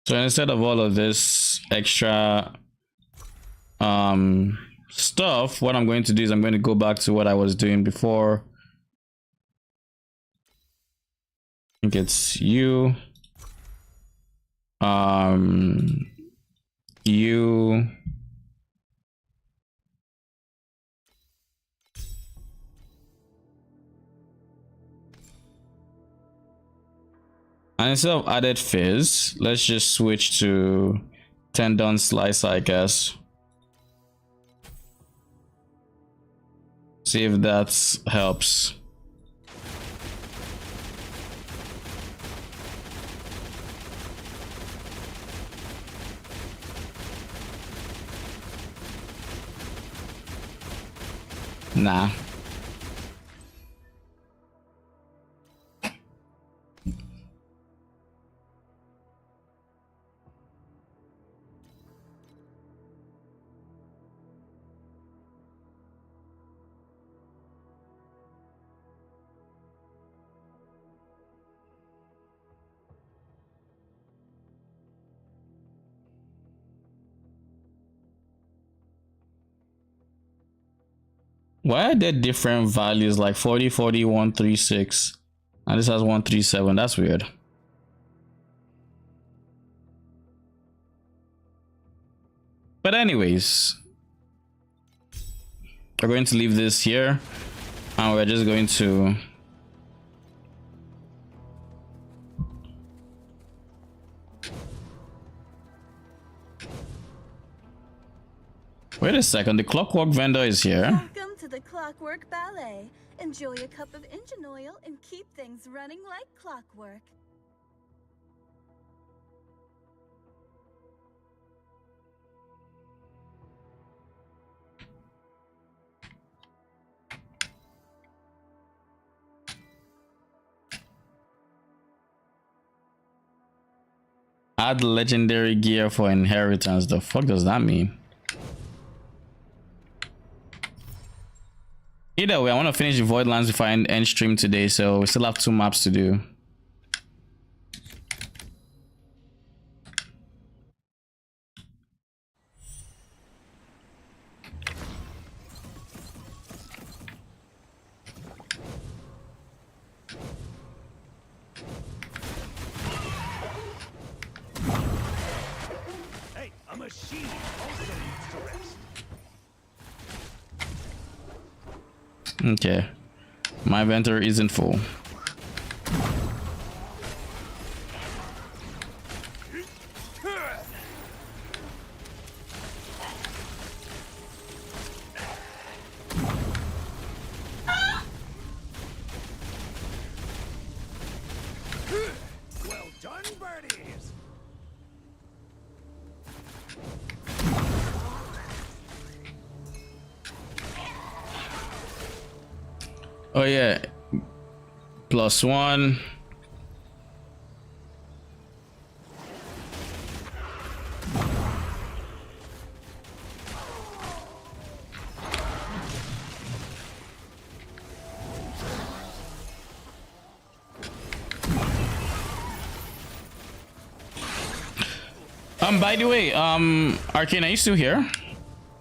So instead of all of this extra stuff, what I'm going to do is I'm going to go back to what I was doing before. I think it's you. You. And instead of added fizz, let's just switch to tendon slice, I guess. See if that helps. Nah. Why are there different values like 40, 40, 136, and this has 137? That's weird. But anyways, we're going to leave this here, and we're just going to wait a second. The Clockwork vendor is here. Welcome to the Clockwork Ballet. Enjoy a cup of engine oil and keep things running like clockwork. Add legendary gear for inheritance. The fuck does that mean? Either way, I want to finish the Voidlands before I end stream today, so we still have 2 maps to do. Hey, a machine also needs to rest. Okay, my inventory isn't full. Well done, birdies. Oh yeah, +1. By the way, Arcane, are you still here?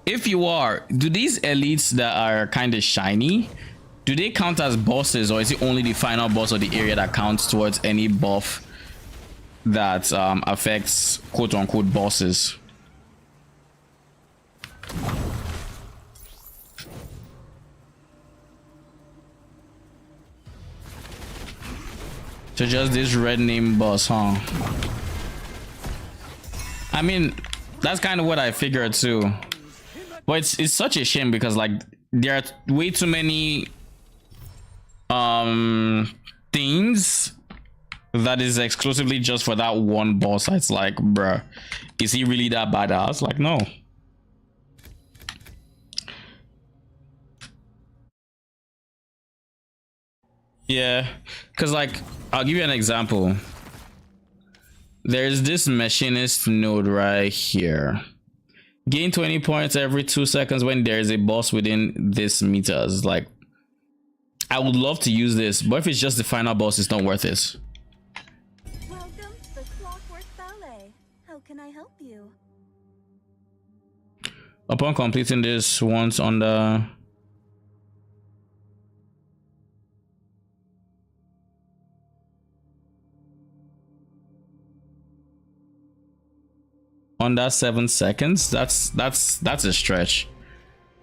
If you are, do these elites that are kind of shiny, do they count as bosses, or is it only the final boss of the area that counts towards any buff that affects quote-unquote bosses? So just this red name boss, huh? I mean, that's kind of what I figured too. But it's such a shame because like there are way too many things that is exclusively just for that one boss. It's like, bruh, is he really that badass? Like, no. Yeah, because like I'll give you an example. There's this machinist node right here. Gain 20 points every 2 seconds when there's a boss within this meters. Like, I would love to use this, but if it's just the final boss, it's not worth it. Welcome to the Clockwork Ballet. How can I help you? Upon completing this once on the under 7 seconds, that's a stretch.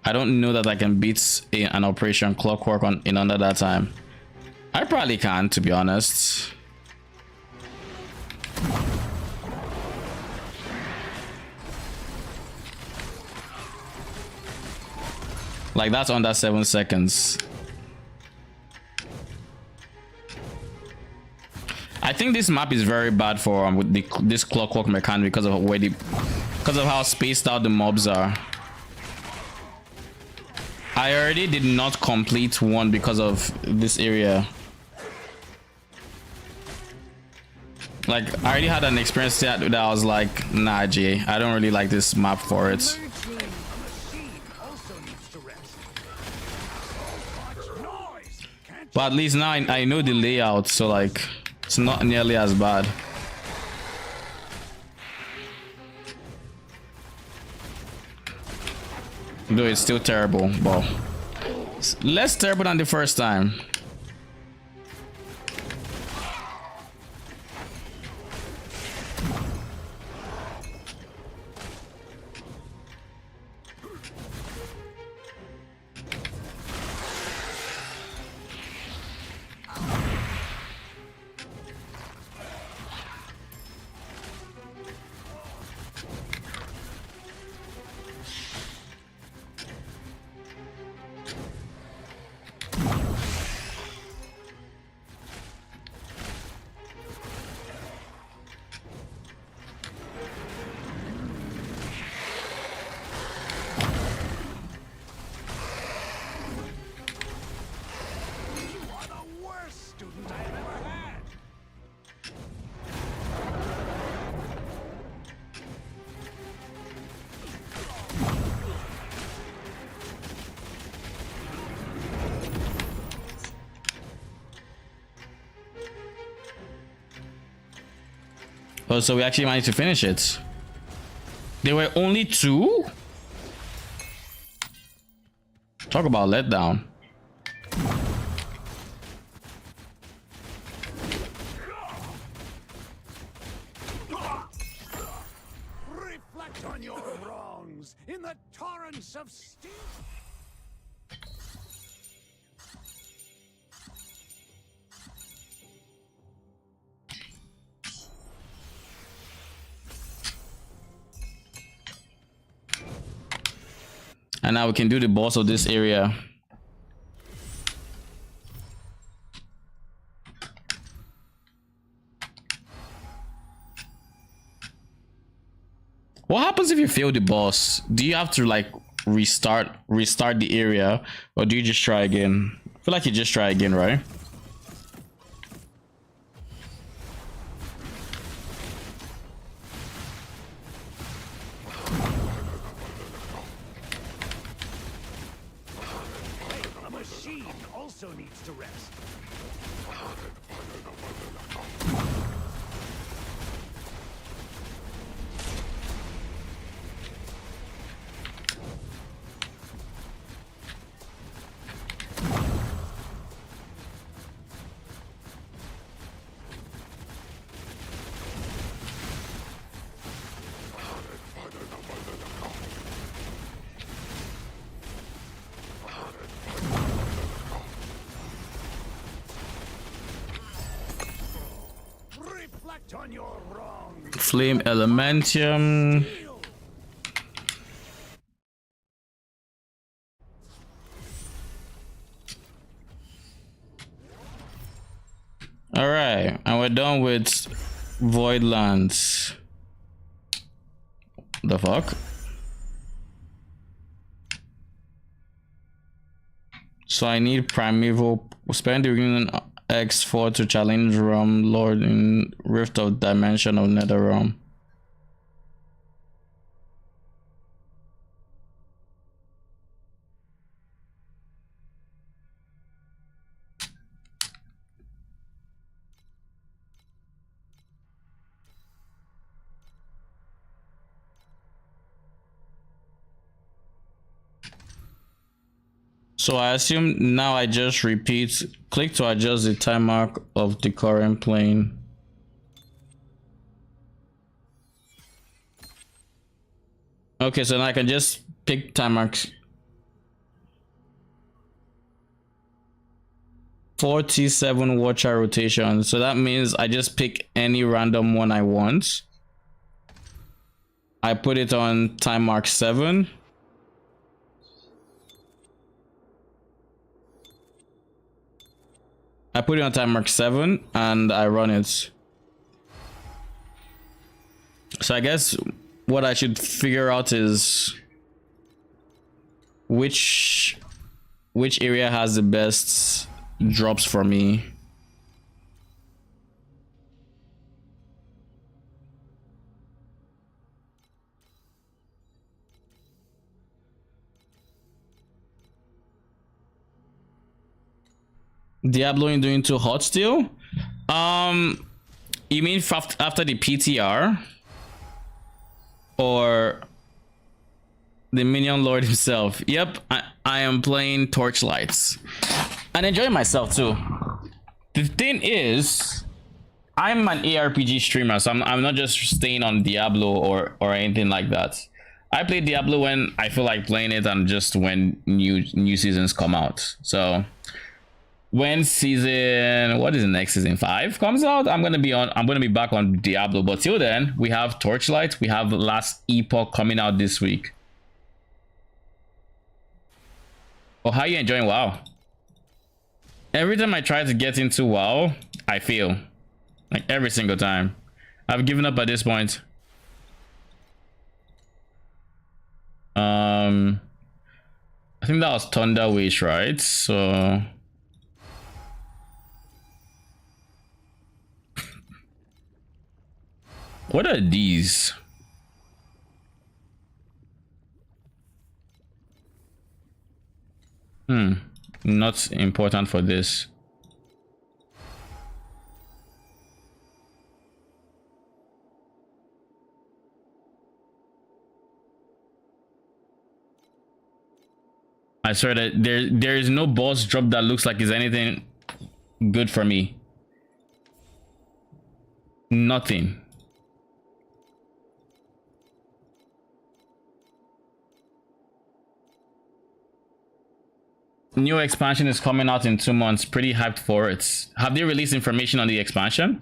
I don't know that I can beat an Operation Clockwork in under that time. I probably can, to be honest. Like, that's under 7 seconds. I think this map is very bad for with this Clockwork mechanic because of how spaced out the mobs are. I already did not complete one because of this area. Like, I already had an experience that I was like, nah, Jay, I don't really like this map for it. But at least now I know the layout, so like it's not nearly as bad. Though it's still terrible, but it's less terrible than the first time. Oh, so we actually managed to finish it. There were only 2? Talk about letdown. Reflect on your wrongs in the torrents of steel. And now we can do the boss of this area. What happens if you fail the boss? Do you have to like restart the area, or do you just try again? feel like you just try again, right? A machine also needs to rest. Reflect on your wrong. Flame Elementium. All right, and we're done with Voidlands. The fuck? So I need Primeval. Spend the Union X4 to challenge Realm Lord in Rift of Dimension of Netherrealm. So I assume now I just repeat, click to adjust the time mark of the current plane. Okay, so now I can just pick time marks. 47 watcher rotation. So that means I just pick any random one I want. I put it on time mark 7. I put it on time mark 7 and I run it. So I guess what I should figure out is which area has the best drops for me. Diablo ain't doing too hot still? You mean after the PTR? Or the Minion Lord himself? Yep, I am playing Torchlights and enjoying myself too. The thing is, I'm an ARPG streamer, so I'm not just staying on Diablo or anything like that. I play Diablo when I feel like playing it and just when new seasons come out. So when season, what is the next season, 5 comes out, I'm gonna be back on Diablo. But till then, we have Torchlight, we have Last Epoch coming out this week. Oh, how are you enjoying WoW? Every time I try to get into WoW, I fail. Like every single time. I've given up at this point. I think that was Thunder Wish, right? So what are these? Not important for this. I swear that there is no boss drop that looks like it's anything good for me. Nothing. New expansion is coming out in 2 months. Pretty hyped for it. Have they released information on the expansion?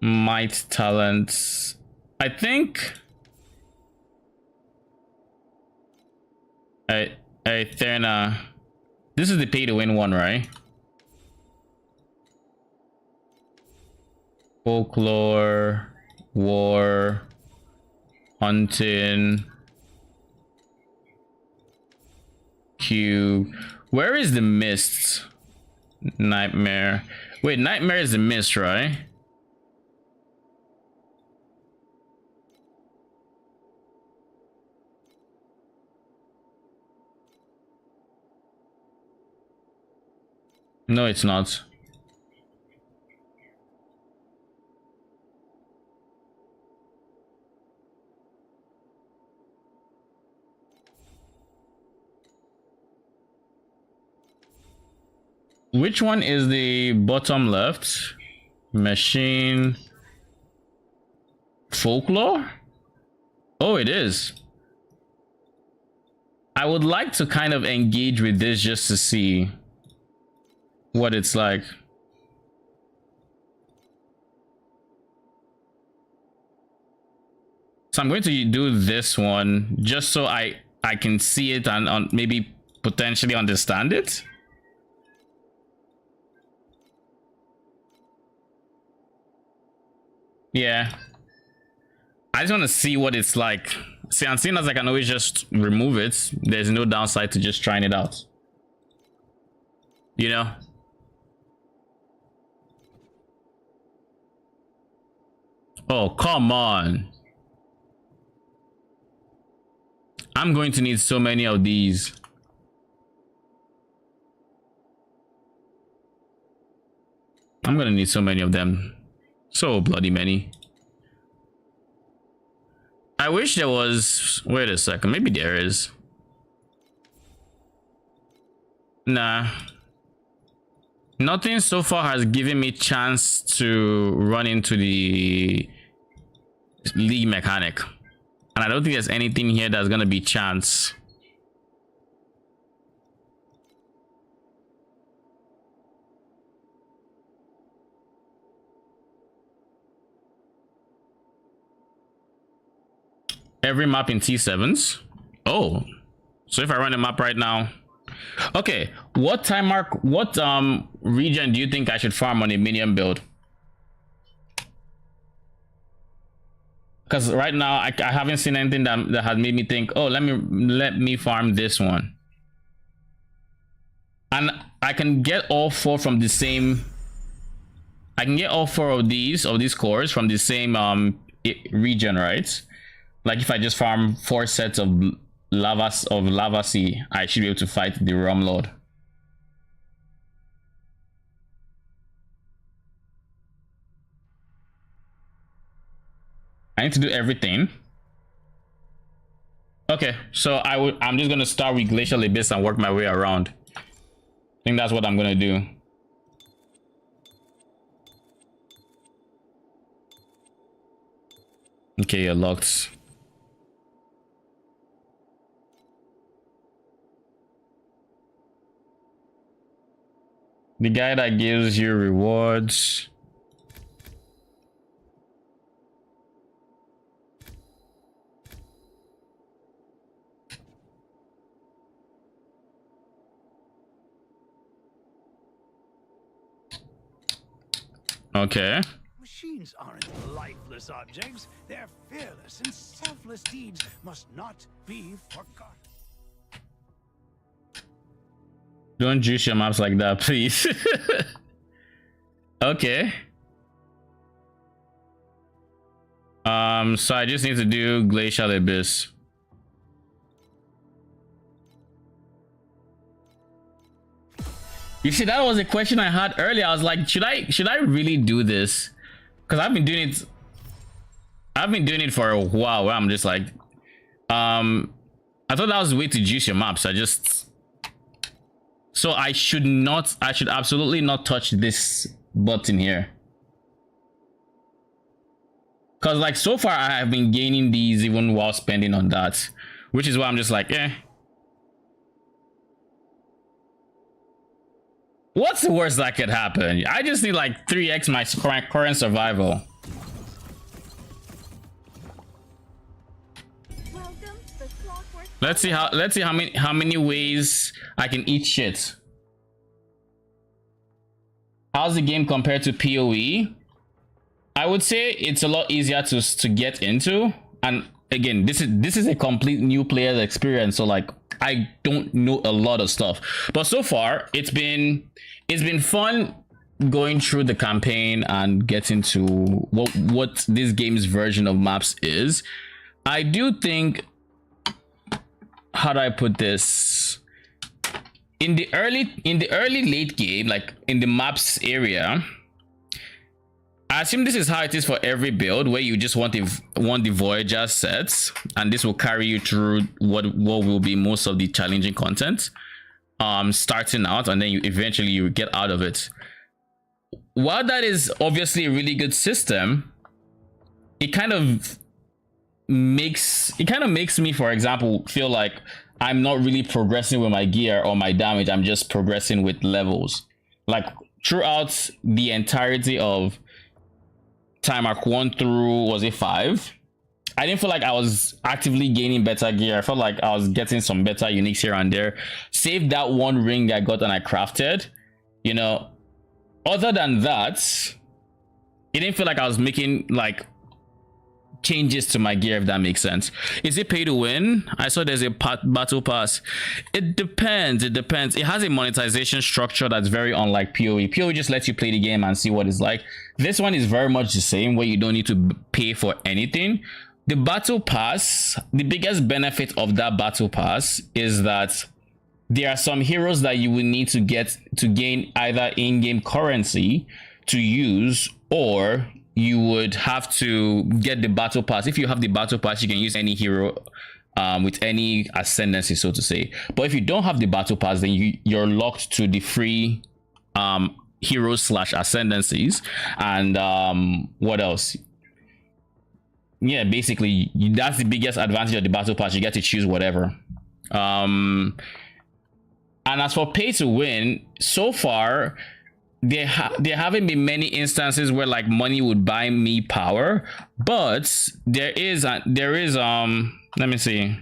Might talents. I think Therna. This is the pay to win one, right? Folklore, war, hunting. Q. Where is the mist? Nightmare. Wait, nightmare is the mist, right? No, it's not. Which one is the bottom left? Machine. Folklore? Oh, it is. I would like to kind of engage with this just to see what it's like. So I'm going to do this one just so I can see it and maybe potentially understand it. Yeah, I just want to see what it's like. See, and seeing as I can always just remove it, there's no downside to just trying it out, you know. Oh, come on. I'm going to need so many of these. I'm gonna need so many of them. So bloody many. I wish there was... Wait a second. Maybe there is. Nah. Nothing so far has given me chance to run into the league mechanic. And I don't think there's anything here that's gonna be chance. Every map in T7s. Oh, so if I run a map right now, okay, what time mark, what region do you think I should farm on a minion build? Because right now I haven't seen anything that has made me think, oh, let me farm this one. And I can get all four from the same. I can get all four of these cores from the same region, right? Like if I just farm 4 sets of lava sea, I should be able to fight the Realm Lord. I need to do everything. Okay, so I'm just gonna start with Glacial Abyss and work my way around. I think that's what I'm gonna do. Okay, you're locked. The guy that gives you rewards. Okay. Machines aren't lifeless objects. They're fearless, and selfless deeds must not be forgotten. Don't juice your maps like that, please. Okay. So I just need to do Glacial Abyss. You see, that was a question I had earlier. I was like, should I really do this? Because I've been doing it for a while where I'm just like, I thought that was the way to juice your maps. So I should absolutely not touch this button here. Because like so far I have been gaining these even while spending on that. Which is why I'm just like, eh. What's the worst that could happen? I just need like 3x my current survival. Let's see how many ways I can eat shit. How's the game compared to PoE? I would say it's a lot easier to get into, and again, this is a complete new player's experience. So like, I don't know a lot of stuff. But so far, it's been fun going through the campaign and getting to what this game's version of maps is. I do think, how do I put this? In the early late game, like in the maps area, I assume this is how it is for every build, where you just want the Voyager sets, and this will carry you through what will be most of the challenging content, starting out, and then you eventually get out of it. While that is obviously a really good system, it kind of makes me, for example, feel like I'm not really progressing with my gear or my damage. I'm just progressing with levels. Like throughout the entirety of time arc 1 through, was it 5, I didn't feel like I was actively gaining better gear. I felt like I was getting some better uniques here and there. Save that one ring I got and I crafted, you know. Other than that, it didn't feel like I was making like changes to my gear, if that makes sense. Is it pay to win? I saw there's a battle pass. It depends. It has a monetization structure that's very unlike PoE. PoE just lets you play the game and see what it's like. This one is very much the same, where you don't need to pay for anything. The battle pass, the biggest benefit of that battle pass is that there are some heroes that you will need to get to gain either in-game currency to use, or you would have to get the battle pass. If you have the battle pass, you can use any hero with any ascendancy, so to say. But if you don't have the battle pass, then you're locked to the free heroes / ascendancies. And what else? Yeah, basically that's the biggest advantage of the battle pass. You get to choose whatever. And as for pay to win, so far there haven't been many instances where like money would buy me power, but there is let me see,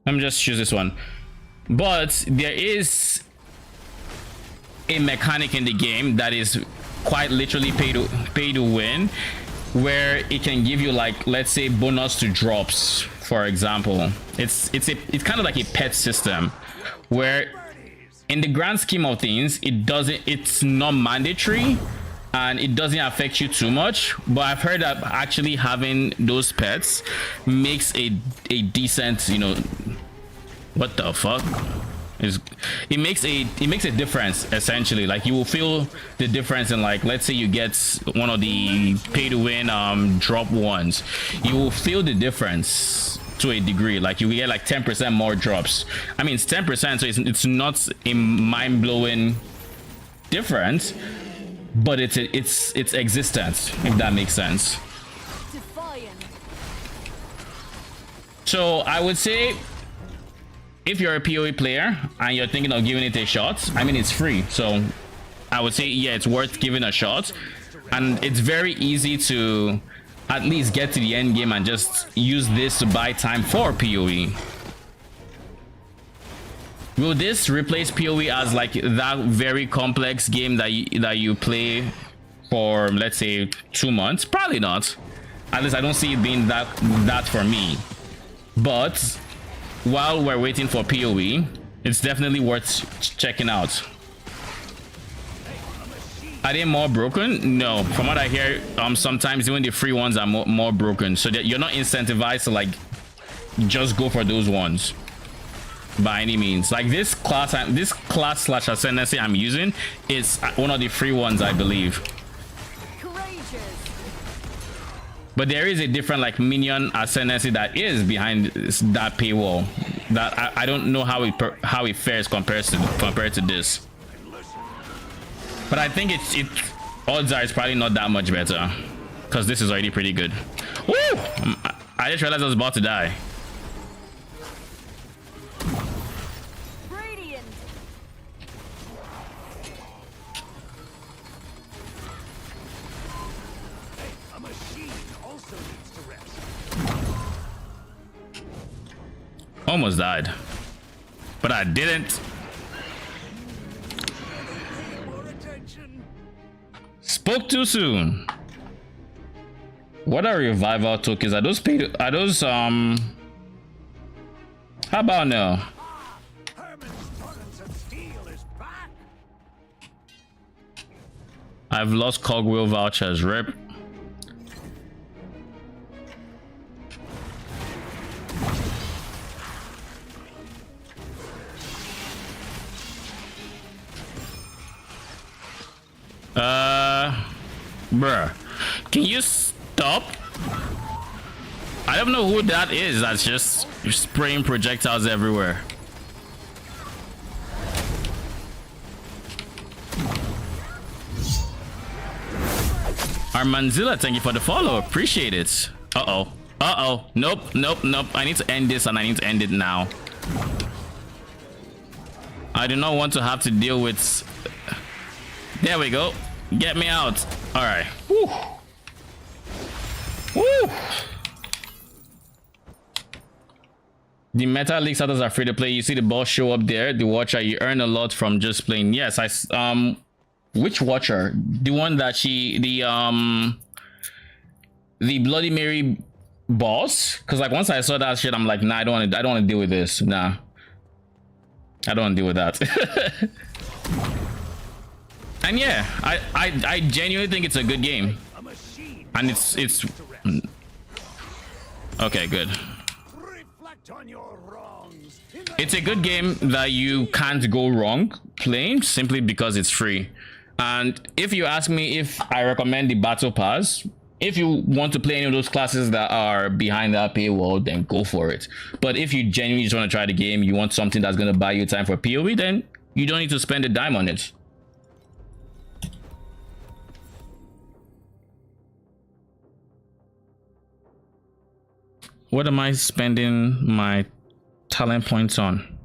let me just choose this one. But there is a mechanic in the game that is quite literally pay to win, where it can give you, like, let's say bonus to drops, for example. It's kind of like a pet system, where in the grand scheme of things, it's not mandatory and it doesn't affect you too much. But I've heard that actually having those pets makes a decent, you know, what the fuck? It makes a difference, essentially. Like, you will feel the difference in, like, let's say you get one of the pay to win drop ones, you will feel the difference to a degree. Like, you will get like 10% more drops. I mean, it's 10%, so it's not a mind-blowing difference, but it's existence, if that makes sense. So I would say, if you're a PoE player and you're thinking of giving it a shot, I mean, it's free, so I would say, yeah, it's worth giving a shot. And it's very easy to at least get to the end game and just use this to buy time for PoE. Will this replace PoE as like that very complex game that you play for, let's say, 2 months? Probably not. At least I don't see it being that for me. But while we're waiting for PoE, it's definitely worth checking out. Are they more broken? No, from what I hear, sometimes even the free ones are more broken, so that you're not incentivized to like just go for those ones by any means. Like this class / ascendancy I'm using is one of the free ones, I believe. But there is a different like minion ascendancy that is behind that paywall that I don't know how it fares compared to this. But I think odds are it's probably not that much better, because this is already pretty good. Woo! I just realized I was about to die. Almost died, but I didn't. Spoke too soon. What are revival tokens? Are those paid? Are those How about no? Herman's Torrents of Steel is back. I've lost cogwheel vouchers. Rip. Bruh, can you stop? I don't know who that is that's just spraying projectiles everywhere. Armanzilla, thank you for the follow. Appreciate it. Uh-oh. Uh-oh. Nope, nope, nope. I need to end this and I need to end it now. I do not want to have to deal with... There we go. Get me out. All right. Woo. Woo. The meta league status are free to play. You see the boss show up there. The watcher, you earn a lot from just playing. Yes, which watcher? The one that the Bloody Mary boss? Because like once I saw that shit, I'm like, nah, I don't want to deal with this. Nah. I don't want to deal with that. And yeah, I genuinely think it's a good game. And it's okay, good. It's a good game that you can't go wrong playing simply because it's free. And if you ask me if I recommend the battle pass, if you want to play any of those classes that are behind that paywall, then go for it. But if you genuinely just want to try the game, you want something that's going to buy you time for PoE, then you don't need to spend a dime on it. What am I spending my talent points on?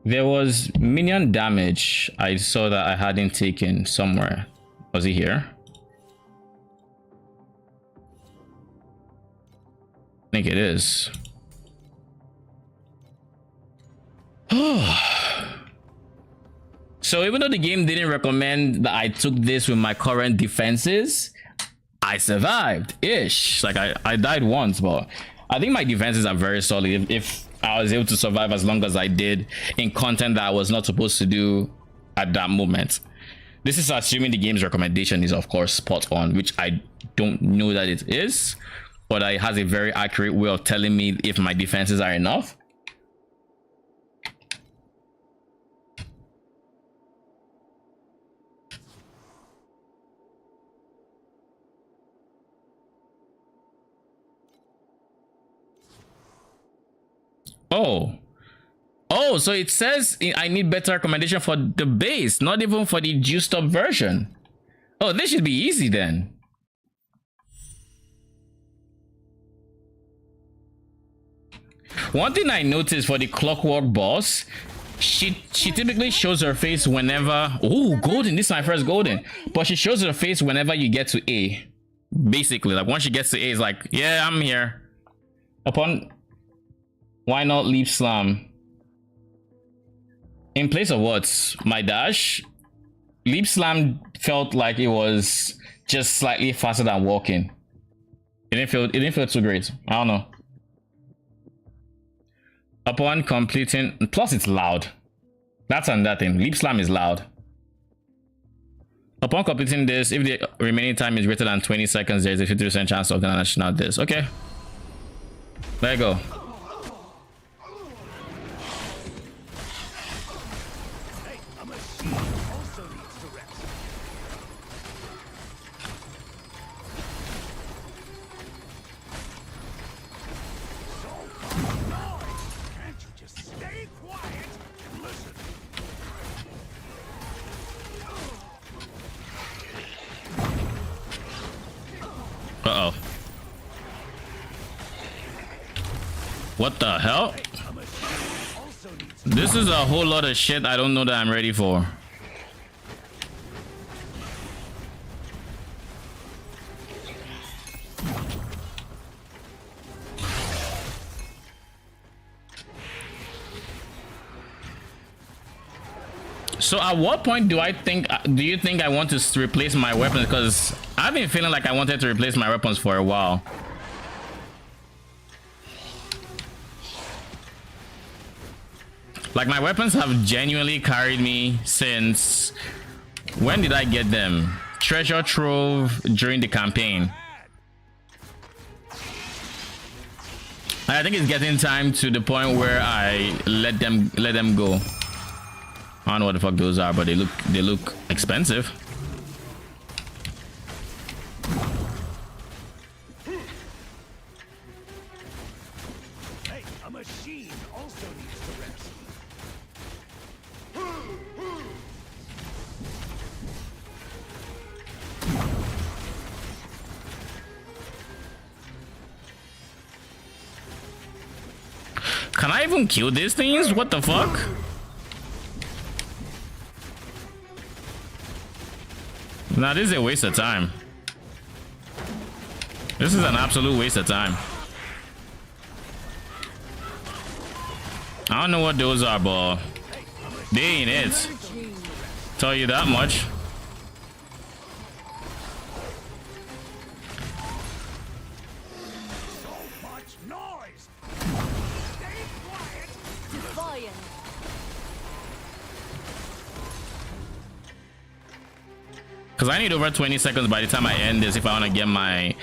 There was minion damage I saw that I hadn't taken somewhere. Was he here? I think it is. So even though the game didn't recommend that I took this with my current defenses, I survived ish. Like I died once, but I think my defenses are very solid. If I was able to survive as long as I did in content that I was not supposed to do at that moment. This is assuming the game's recommendation is of course spot on, which I don't know that it is, but it has a very accurate way of telling me if my defenses are enough. Oh, so it says I need better recommendation for the base, not even for the juiced up version. Oh, this should be easy then. One thing I noticed for the Clockwork boss, she typically shows her face whenever... Oh, golden, this is my first golden. But she shows her face whenever you get to A. Basically, like once she gets to A, it's like, yeah, I'm here. Upon... Why not leap slam? In place of what? My dash? Leap slam felt like it was just slightly faster than walking. It didn't feel too great. I don't know. Upon completing, plus it's loud. That's another thing. Leap slam is loud. Upon completing this, if the remaining time is greater than 20 seconds, there's a 50% chance of not this. Okay. There you go. Uh-oh. What the hell? This is a whole lot of shit I don't know that I'm ready for. So at what point do you think I want to replace my weapons? Because I've been feeling like I wanted to replace my weapons for a while. Like, my weapons have genuinely carried me since... When did I get them? Treasure trove during the campaign. I think it's getting time to the point where I let them go. I don't know what the fuck those are, but they look expensive. Hey, a machine also needs to rest. Can I even kill these things? What the fuck? Nah, this is a waste of time. This is an absolute waste of time. I don't know what those are, but they ain't it. Tell you that much. So much noise. Stay quiet. Defiant. Because I need over 20 seconds by the time I end this if I want to get my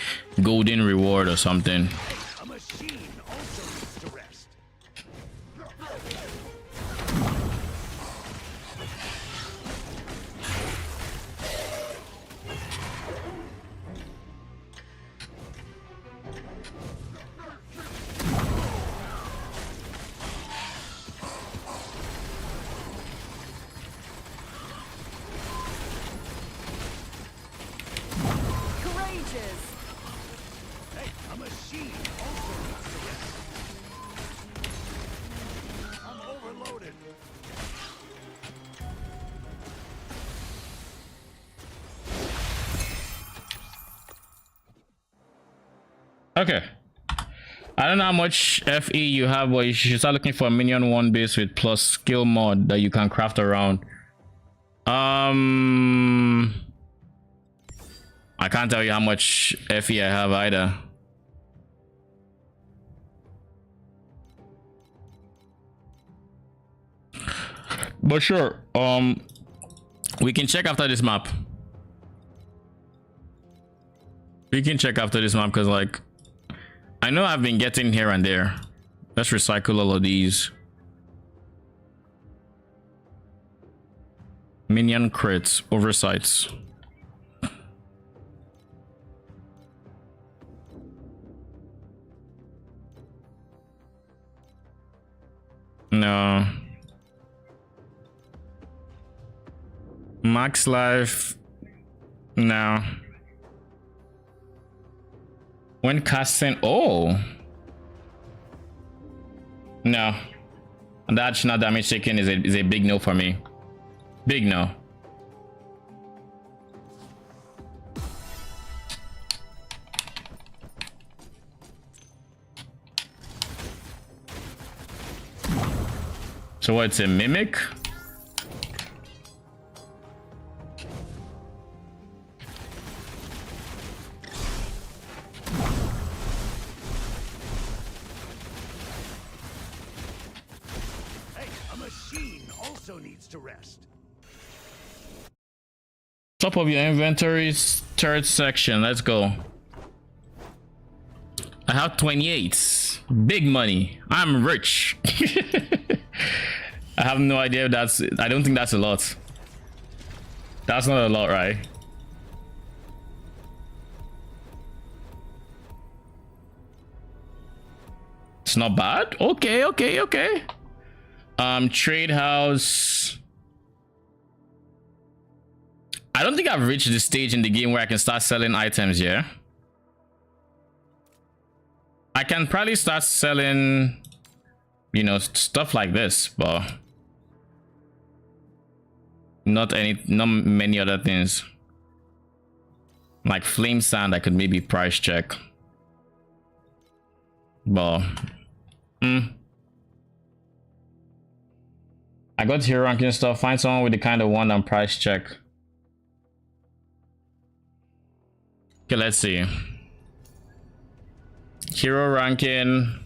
golden reward or something. A machine also needs to rest. Courageous. Hey, a machine also needs to rest. I'm overloaded. Okay. I don't know how much FE you have, but you should start looking for a minion 1 base with plus skill mod that you can craft around. I can't tell you how much FE I have either. But sure, we can check after this map. We can check after this map because, like, I know I've been getting here and there. Let's recycle all of these. Minion crits, oversights. No. Max life. No. When casting. Oh. No. That not damage taken is a big no for me. Big no. So what's a mimic? Hey, a machine also needs to rest. Top of your inventory's third section. Let's go. I have 28. Big money. I'm rich. I have no idea if that's... I don't think that's a lot. That's not a lot, right? It's not bad. Okay, okay, okay. Trade house. I don't think I've reached the stage in the game where I can start selling items here. I can probably start selling, you know, stuff like this, but not many other things. Like flame sand, I could maybe price check. But I got hero ranking stuff. Find someone with the kind of one on price check. Okay, let's see. Hero ranking.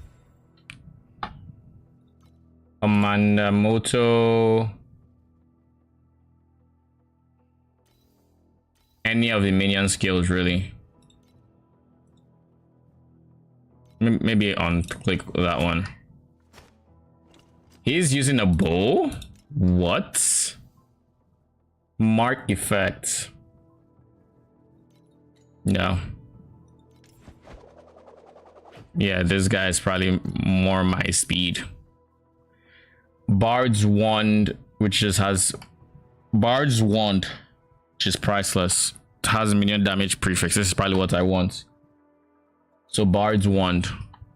Mandamoto. Any of the minion skills, really. Maybe on click that one. He's using a bow? What? Mark effect. No. Yeah, this guy is probably more my speed. Bard's Wand, which just has Bard's Wand, which is priceless. It has minion damage prefix. This is probably what I want. So Bard's Wand,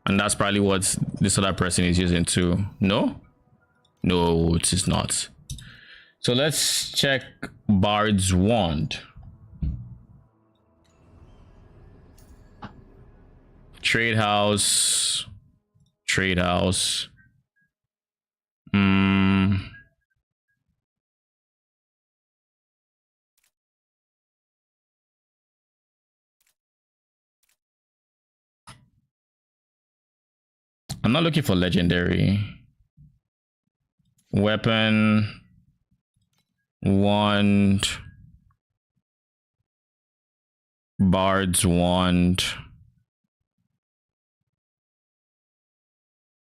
and that's probably what this other person is using too. No, it is not. So let's check Bard's Wand. Trade house. I'm not looking for legendary. Weapon. Wand. Bard's Wand.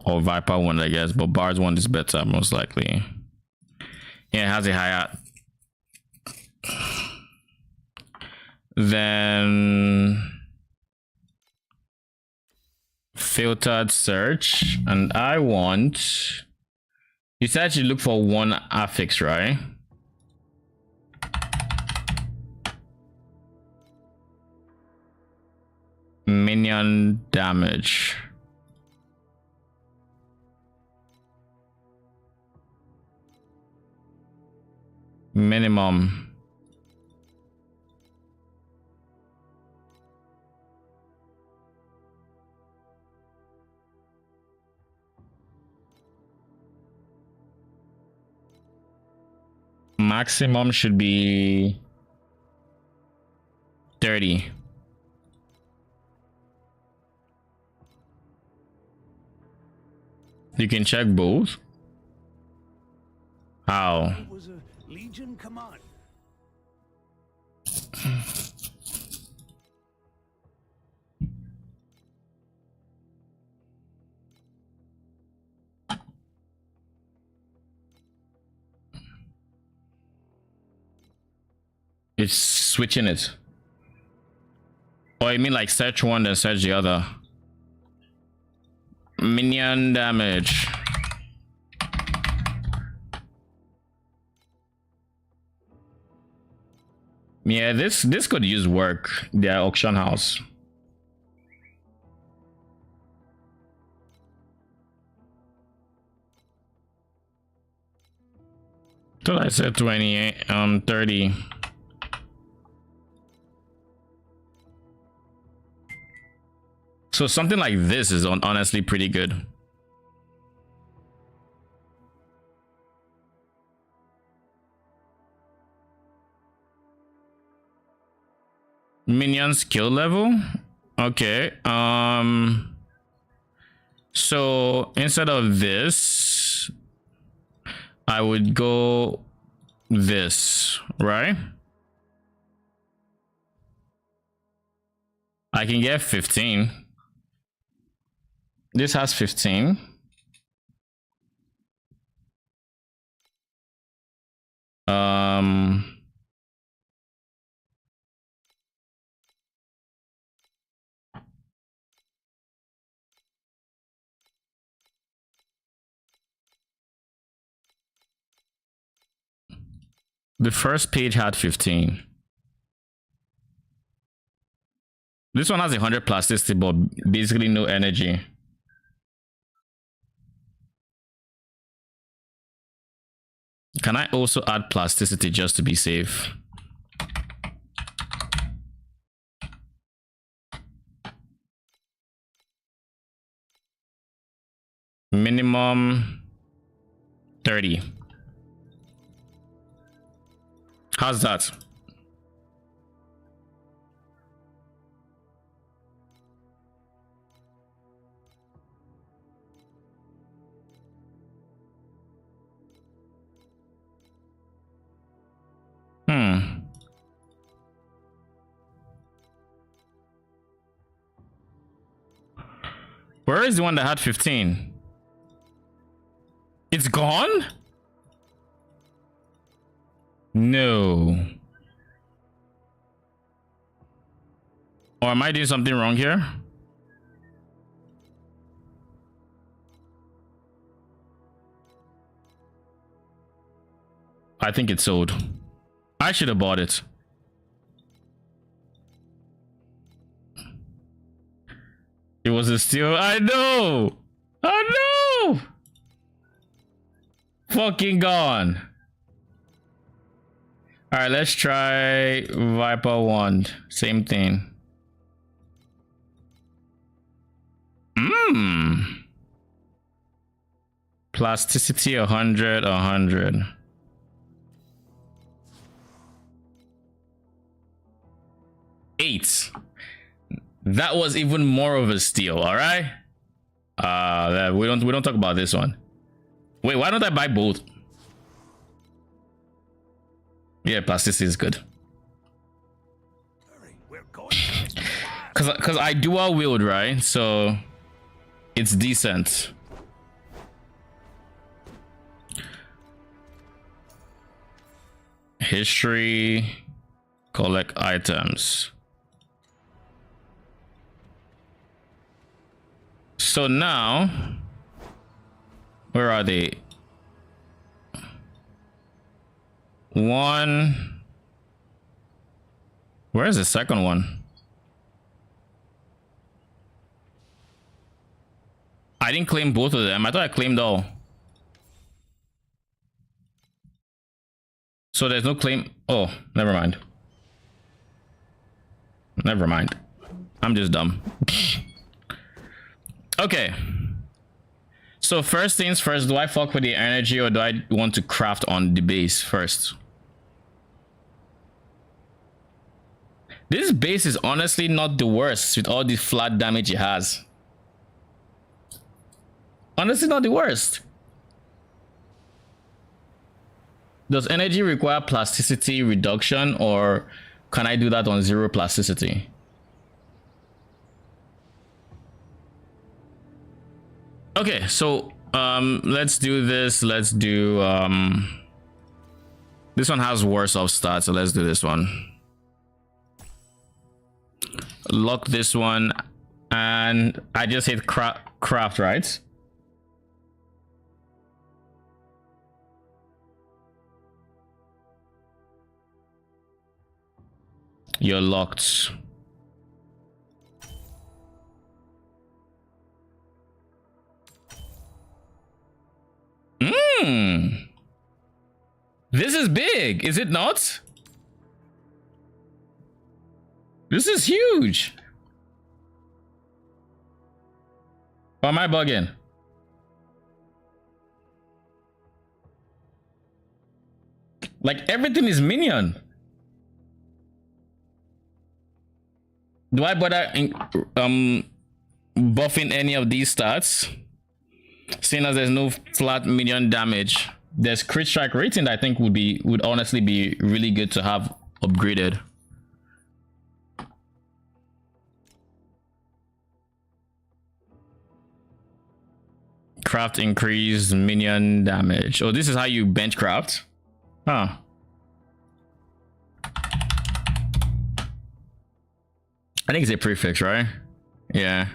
Or Viper Wand, I guess, but Bard's Wand is better, most likely. Yeah, it has a higher. Then filtered search, and I want. You said you look for one affix, right? Minion damage. Minimum. Maximum should be 30. You can check both. How? It was a Legion commander. It's switching it. Or you mean like search one then search the other? Minion damage. Yeah, this could use work. The auction house. Thought I said 28, 30. So something like this is honestly pretty good. Minion skill level. Okay. So instead of this, I would go this, right? I can get 15. This has 15. The first page had 15. This one has 100 plasticity, but basically no energy. Can I also add plasticity just to be safe? Minimum 30. How's that? Where is the one that had 15? It's gone? No. Or am I doing something wrong here? I think it's sold. I should have bought it. It was a steal. I know. I know. Fucking gone. All right, let's try Viper Wand. Same thing. Plasticity 100, 100. Eight. That was even more of a steal. All right. We don't talk about this one. Wait, why don't I buy both? Yeah, plasticity is good. Cause I dual wield, right? So it's decent. History, collect items. So now, where are they? One. Where is the second one? I didn't claim both of them. I thought I claimed all. So there's no claim. Oh, never mind. Never mind. I'm just dumb. Okay. So first things first, do I fuck with the energy or do I want to craft on the base first? This base is honestly not the worst with all the flat damage it has. Honestly, not the worst. Does energy require plasticity reduction or can I do that on 0 plasticity? Okay, so let's do this. Let's do this one has worse off stats, so let's do this one. Lock this one, and I just hit craft, right? You're locked. This is big, is it not? This is huge. Or am I bugging? Like everything is minion. Do I bother buffing any of these stats? Seeing as there's no flat minion damage, there's crit strike rating that I think would honestly be really good to have upgraded. Craft increased minion damage. Oh, this is how you bench craft? Huh. I think it's a prefix, right? Yeah.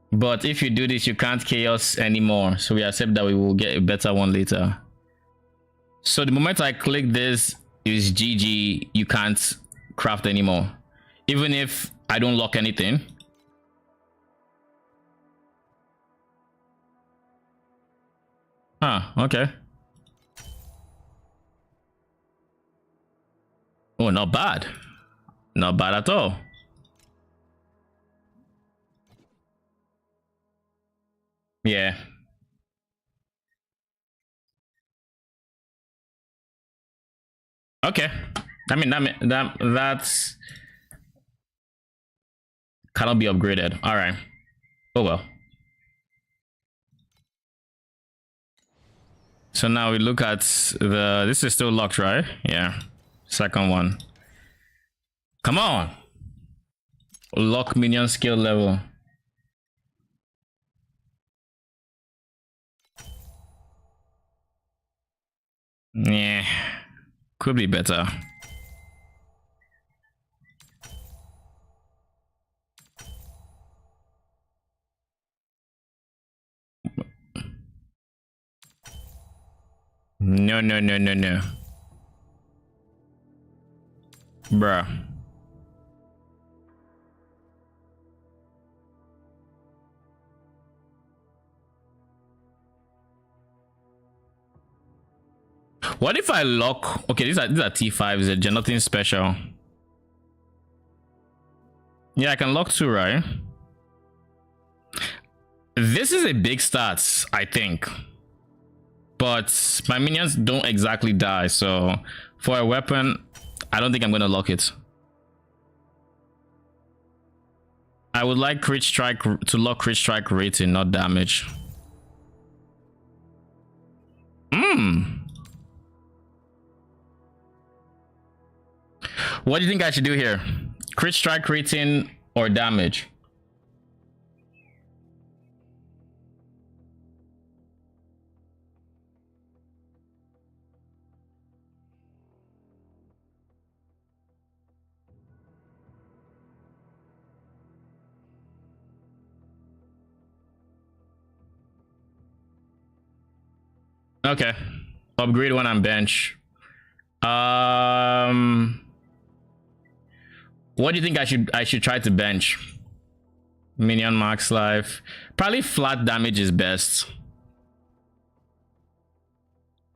But if you do this, you can't chaos anymore. So we accept that we will get a better one later. So the moment I click this is GG, you can't craft anymore. Even if I don't lock anything. Huh, okay. Oh, not bad. Not bad at all. Yeah. Okay. I mean that's cannot be upgraded. All right. Oh well. So now we look at this is still locked, right? Yeah. Second one. Come on. Lock minion skill level. Yeah, could be better. No. Bruh. What if I lock? Okay, these are T5s. They're nothing special. Yeah, I can lock 2, right? This is a big stats, I think. But my minions don't exactly die, so for a weapon, I don't think I'm gonna lock it. I would like crit strike to lock crit strike rating, not damage. What do you think I should do here? Crit strike rating or damage? Okay. Upgrade when I'm bench. What do you think I should try to bench? Minion max life. Probably flat damage is best.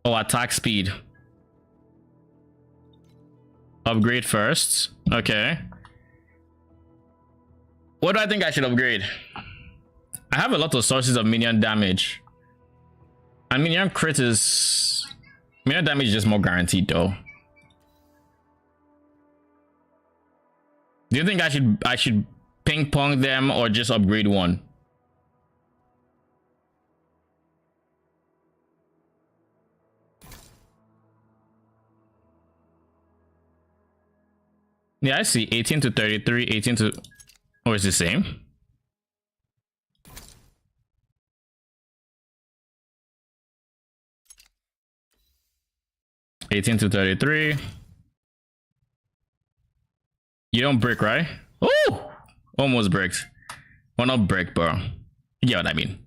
Oh, attack speed. Upgrade first. Okay. What do I think I should upgrade? I have a lot of sources of minion damage. And minion crit is... Minion damage is just more guaranteed though. Do you think I should ping pong them or just upgrade one? Yeah, I see 18 to 33, 18 to... Oh, it's the same. $18 to 33. You don't break, right? Oh, almost bricked. Well, not break, bro. You get what I mean.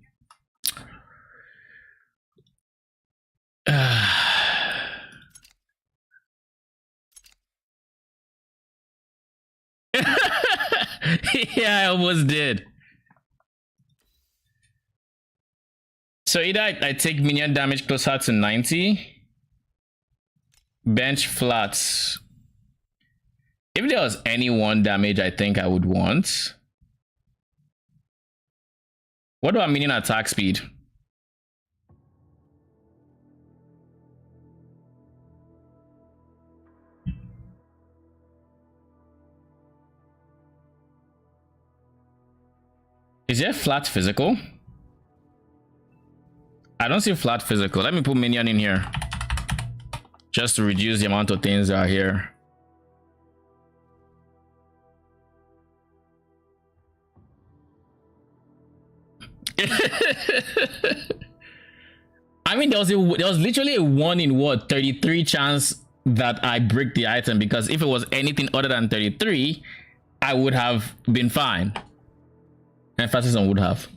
Yeah, I almost did. So either I take minion damage closer to 90. Bench flats. If there was any one damage I think I would want. What about minion attack speed? Is there flat physical? I don't see flat physical. Let me put minion in here. Just to reduce the amount of things that are here. I mean, there was literally a 1 in what 33 chance that I break the item, because if it was anything other than 33, I would have been fine. Emphasis on would have.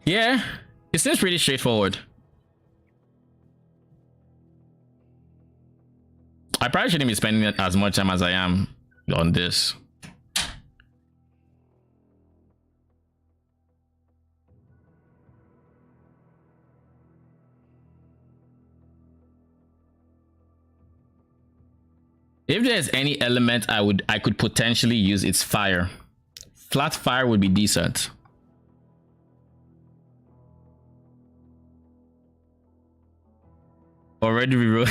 Yeah, it seems pretty straightforward. I probably shouldn't be spending as much time as I am on this. If there's any element I could potentially use, it's fire. Flat fire would be decent. Already reroll.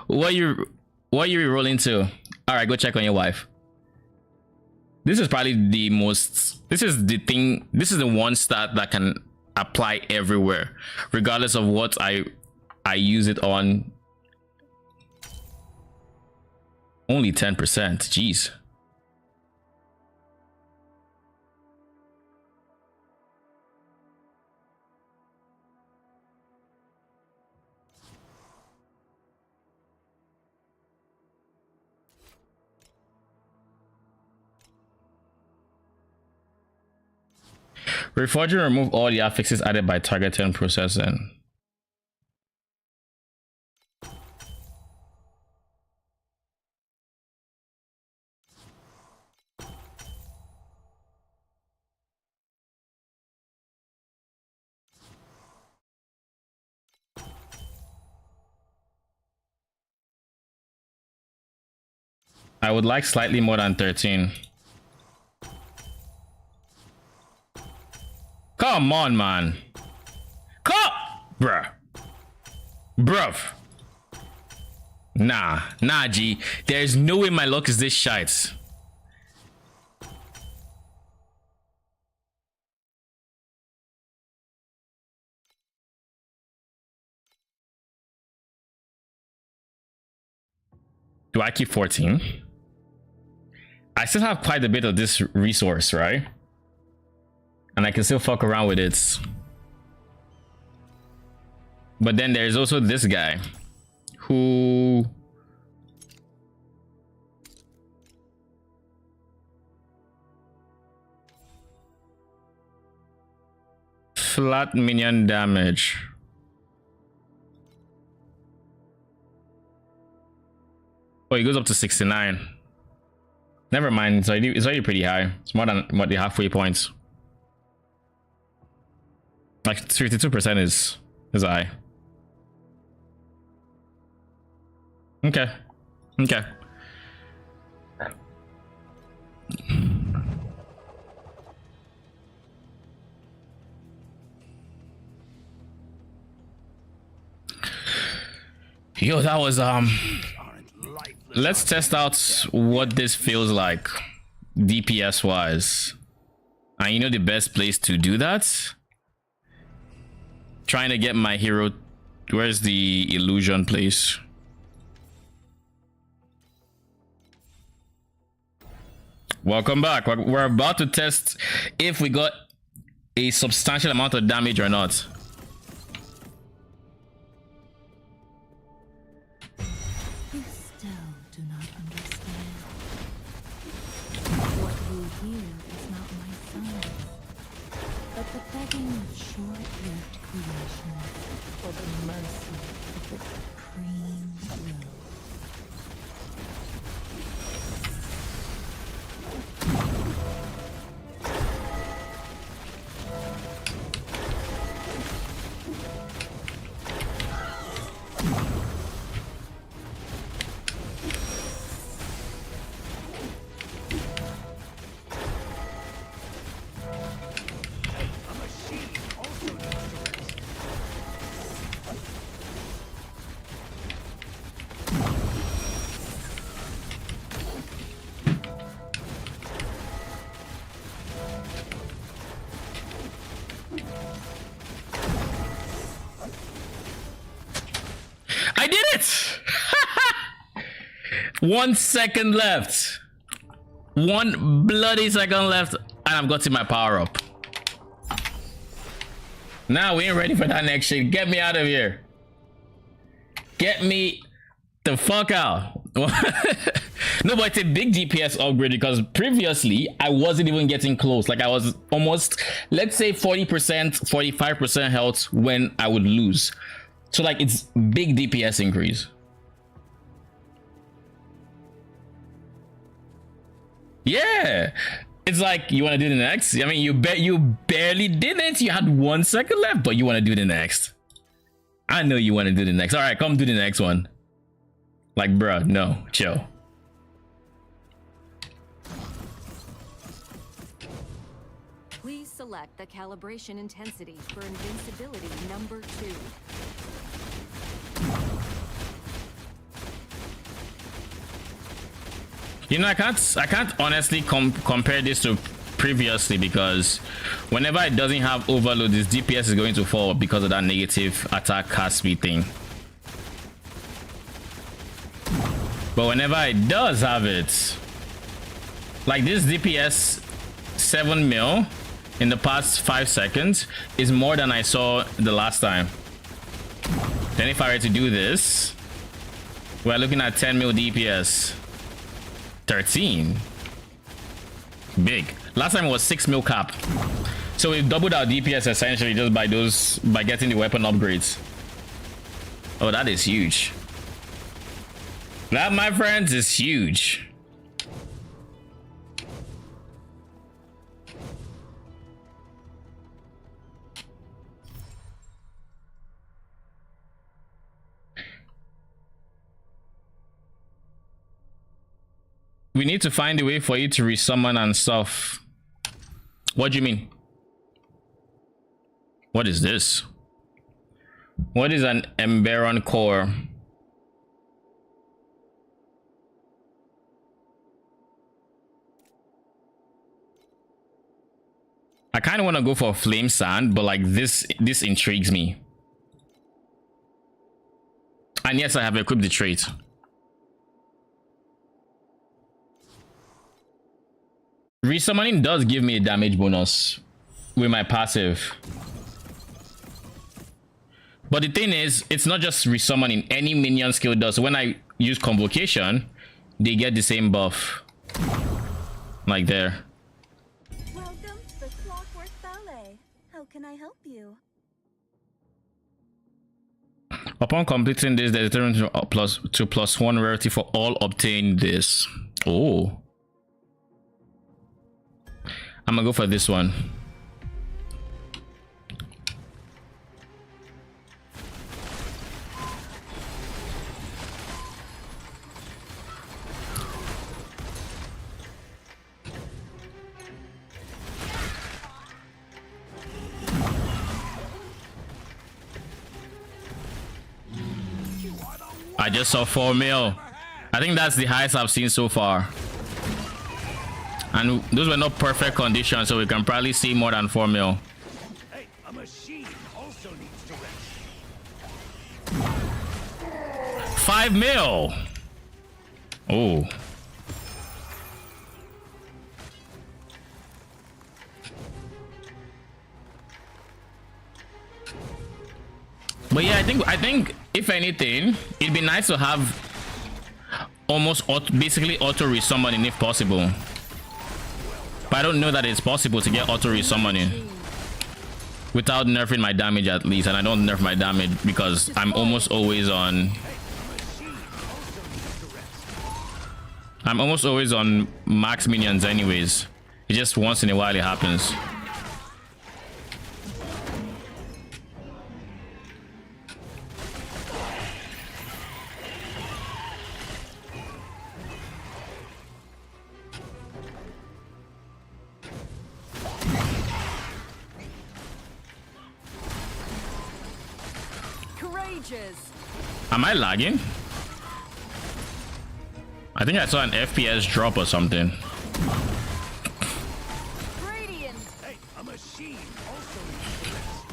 What you rerolling to? All right, go check on your wife. This is probably the most. This is the thing. This is the one stat that can apply everywhere, regardless of what I use it on. Only 10%. Jeez. Reforging remove all the affixes added by targeting processing. I would like slightly more than 13. Come on, man. Come, bruh. Bruv. Nah, G. There's no way my luck is this shite. Do I keep 14? I still have quite a bit of this resource, right? And I can still fuck around with it. But then there's also this guy who flat minion damage. Oh, he goes up to 69. Never mind, it's already pretty high. It's more than what the halfway points. Like 32% is high. Okay. Okay. Yo, that was let's test out what this feels like DPS wise. And you know the best place to do that? Trying to get my hero. Where's the illusion place? Welcome back. We're about to test if we got a substantial amount of damage or not. You still do not understand. What you hear is not my sound, but the begging of short-lived creation for the mercy of the supreme will. I did it! 1 second left. 1 bloody second left, and I've got to my power up. Now we ain't ready for that next shit. Get me out of here. Get me the fuck out. No, but it's a big DPS upgrade because previously I wasn't even getting close. Like I was almost, let's say 40%, 45% health when I would lose. So like it's big DPS increase. Yeah, it's like you want to do the next. I mean, you barely didn't. You had 1 second left, but you want to do the next. I know you want to do the next. All right, come do the next one. Like, bruh, no, chill. Please select the calibration intensity for invincibility number 2. You know, I can't honestly compare this to previously because whenever it doesn't have overload, this DPS is going to fall because of that negative attack cast speed thing. But whenever it does have it, like this DPS 7 mil in the past 5 seconds is more than I saw the last time. Then if I were to do this, we're looking at 10 mil DPS. 13. Big. Last time it was 6 mil cap. So we've doubled our DPS essentially just by getting the weapon upgrades. Oh, that is huge. That, my friends, is huge. We need to find a way for you to resummon and stuff. What do you mean? What is this? What is an Emberon core? I kind of want to go for flame sand, but like this intrigues me. And yes, I have equipped the trait. Resummoning does give me a damage bonus with my passive. But the thing is, it's not just resummoning. Any minion skill does. So when I use convocation, they get the same buff. Like there. Welcome to the Clockwork Ballet. How can I help you? Upon completing this, they determine to +1 rarity for all obtained this. Oh. I'm gonna go for this one. I just saw 4 mil. I think that's the highest I've seen so far. And those were not perfect conditions, so we can probably see more than 4 mil. Hey, a machine also needs to rest. 5 mil. Oh. But yeah, I think if anything, it'd be nice to have almost basically auto resummoning if possible. But I don't know that it's possible to get auto resummoning without nerfing my damage at least, and I don't nerf my damage because I'm almost always on. I'm almost always on max minions anyways. It just once in a while it happens. Am I lagging? I think I saw an FPS drop or something. Hey, a machine also needs to rest.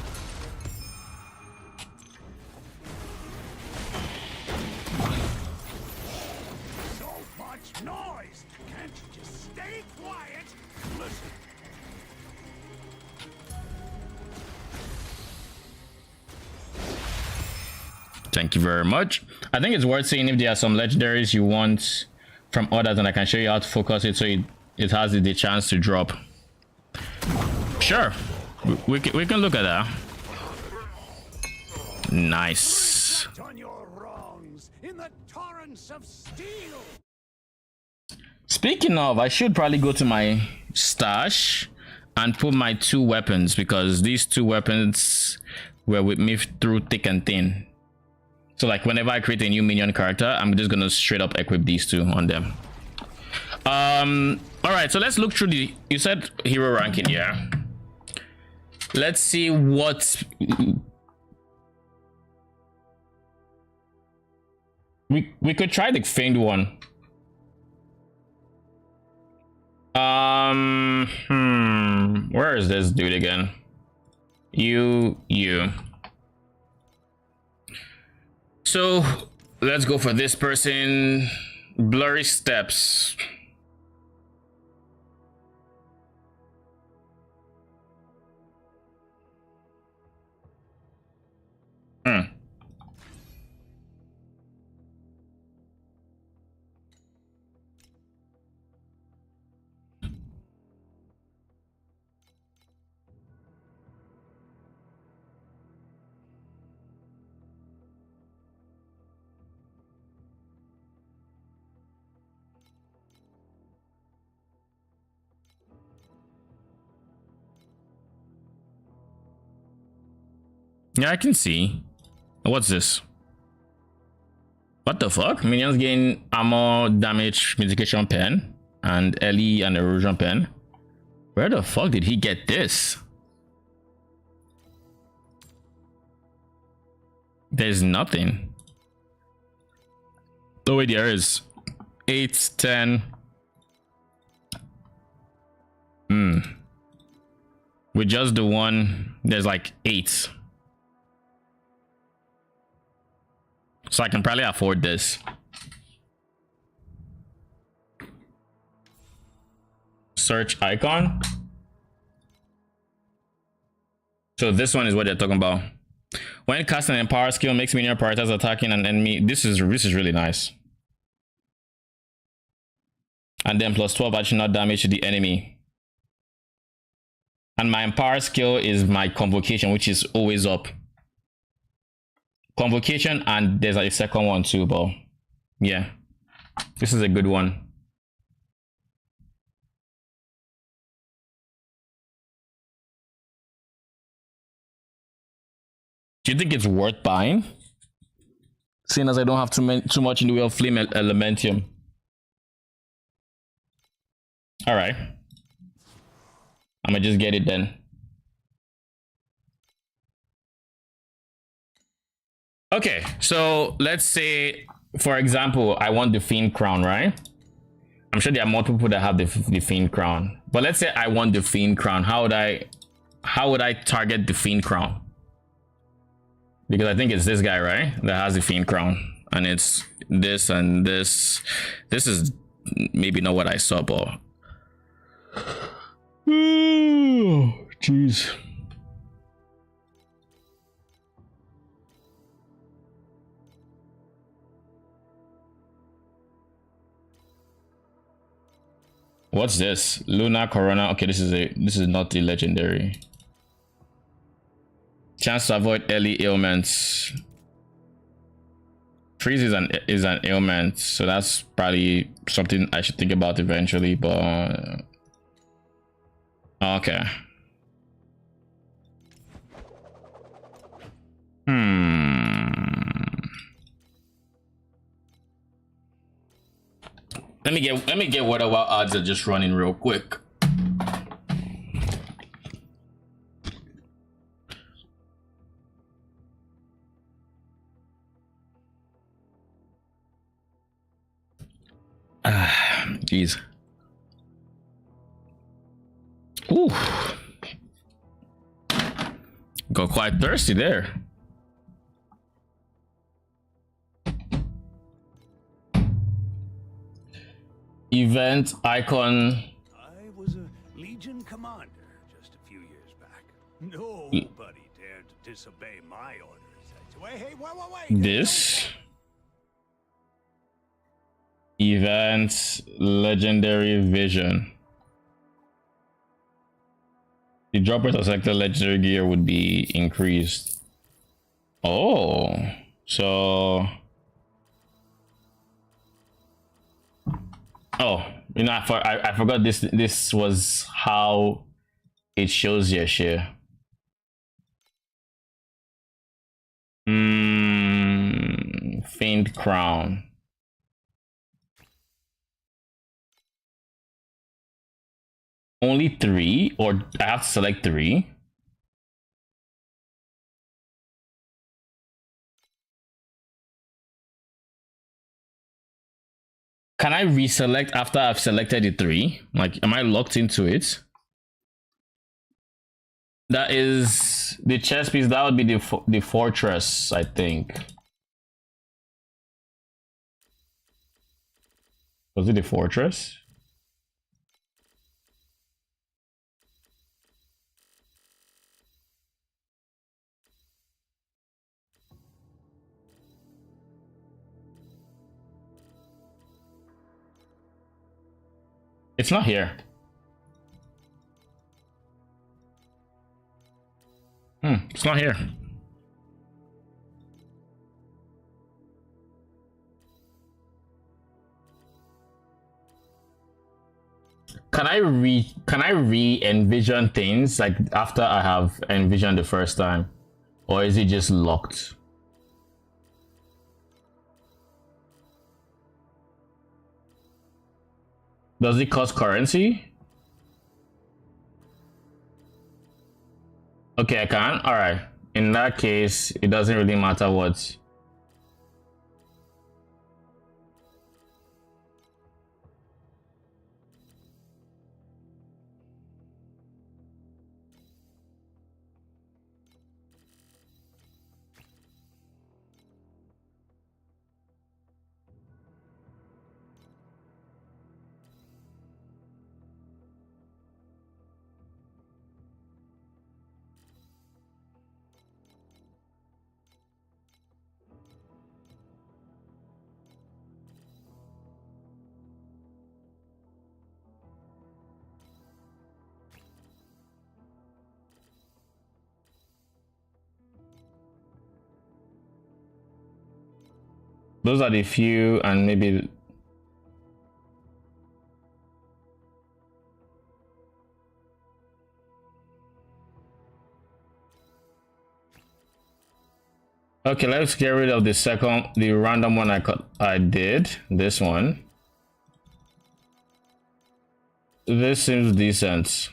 So much noise! Can't you just stay quiet? Listen. Thank you very much. I think it's worth saying if there are some legendaries you want from others, and I can show you how to focus it so it has the chance to drop. Sure, we can look at that. Nice. On your wrongs in the torrents of steel. Speaking of, I should probably go to my stash and put my 2 weapons, because these 2 weapons were with me through thick and thin. So like whenever I create a new minion character, I'm just gonna straight up equip these 2 on them. All right, so let's look through the, you said hero ranking, yeah. Let's see what we could try the feigned one. Where is this dude again? You. So let's go for this person. Blurry steps. Yeah, I can see. What's this? What the fuck? Minions gain armor damage mitigation pen and Ellie and erosion pen. Where the fuck did he get this? There's nothing. Oh wait, there is. 8, 10. With just the one, there's like 8. So I can probably afford this. Search icon. So this one is what they're talking about. When casting an empower skill, makes minion prioritize attacking an enemy. This is really nice. And then plus 12 additional damage to the enemy. And my empower skill is my convocation, which is always up. Convocation, and there's like a second one too, but yeah, this is a good one. Do you think it's worth buying? Seeing as I don't have too much in the way of flame elementium. All right, I'm gonna just get it then. Okay, so let's say, for example, I want the Fiend Crown, right? I'm sure there are more people that have the Fiend Crown, but let's say I want the Fiend Crown. How would I target the Fiend Crown? Because I think it's this guy, right, that has the Fiend Crown, and it's this and this. This is maybe not what I saw, but jeez. What's this? Luna Corona. Okay, this is not the legendary. Chance to avoid early ailments. Freeze is an ailment, so that's probably something I should think about eventually, but okay. Let me get what our odds are just running real quick. Jeez. Ooh. Got quite thirsty there. Event icon. I was a Legion commander just a few years back. Nobody dared to disobey my orders. Hey, wait. This event legendary vision. The drop rate of selected legendary gear would be increased. Oh, so. Oh, you know, I forgot this was how it shows your share. Faint crown. Only 3, or I have to select 3. Can I reselect after I've selected the 3? Like, am I locked into it? That is the chess piece. That would be the fortress, I think. Was it the fortress? It's not here. It's not here. Can I re-envision things like after I have envisioned the first time? Or is it just locked? Does it cost currency? Okay, I can. All right. In that case, it doesn't really matter what. Those are the few, and maybe okay, let's get rid of the random one I did. This one. This seems decent.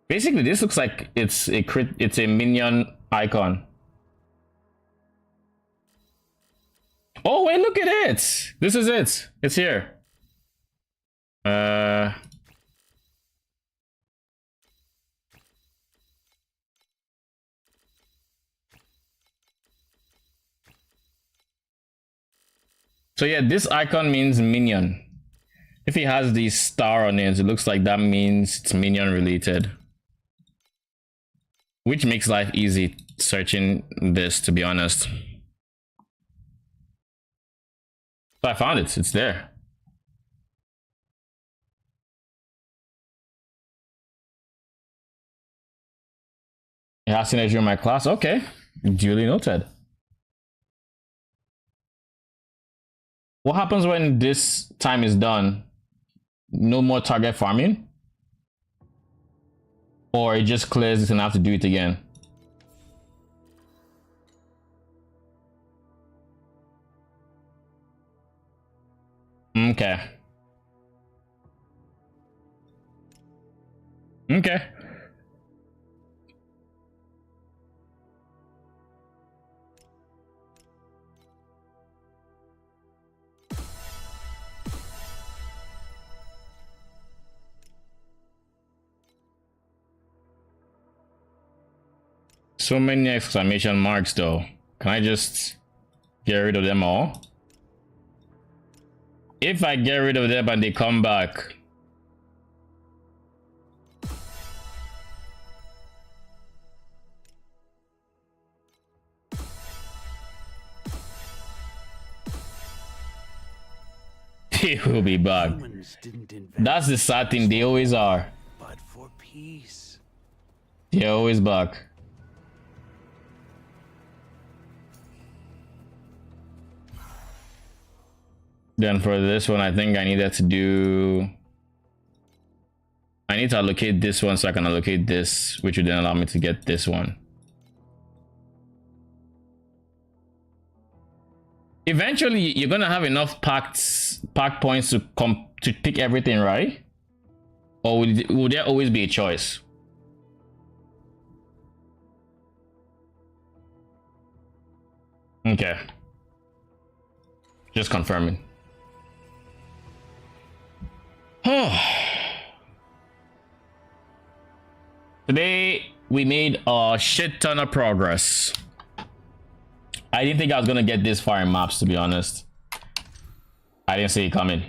Basically, this looks like it's a minion icon. Oh wait, look at it! This is it. It's here. So yeah, this icon means minion. If it has the star on it, it looks like that means it's minion related. Which makes life easy searching this, to be honest. So I found it. It's there. It has synergy in my class. Okay. Duly noted. What happens when this time is done? No more target farming? Or it just clears it and I have to do it again? Okay. Okay. So many exclamation marks though. Can I just get rid of them all? If I get rid of them and they come back. They will be back. That's the sad thing, they always are. But for peace. They're always back. Then for this one, I think I needed to do... I need to allocate this one so I can allocate this, which would then allow me to get this one. Eventually, you're gonna have enough packed points to pick everything, right? Or will there always be a choice? Okay. Just confirming. Today we made a shit ton of progress. I didn't think I was gonna get this far in maps, to be honest. I didn't see it coming.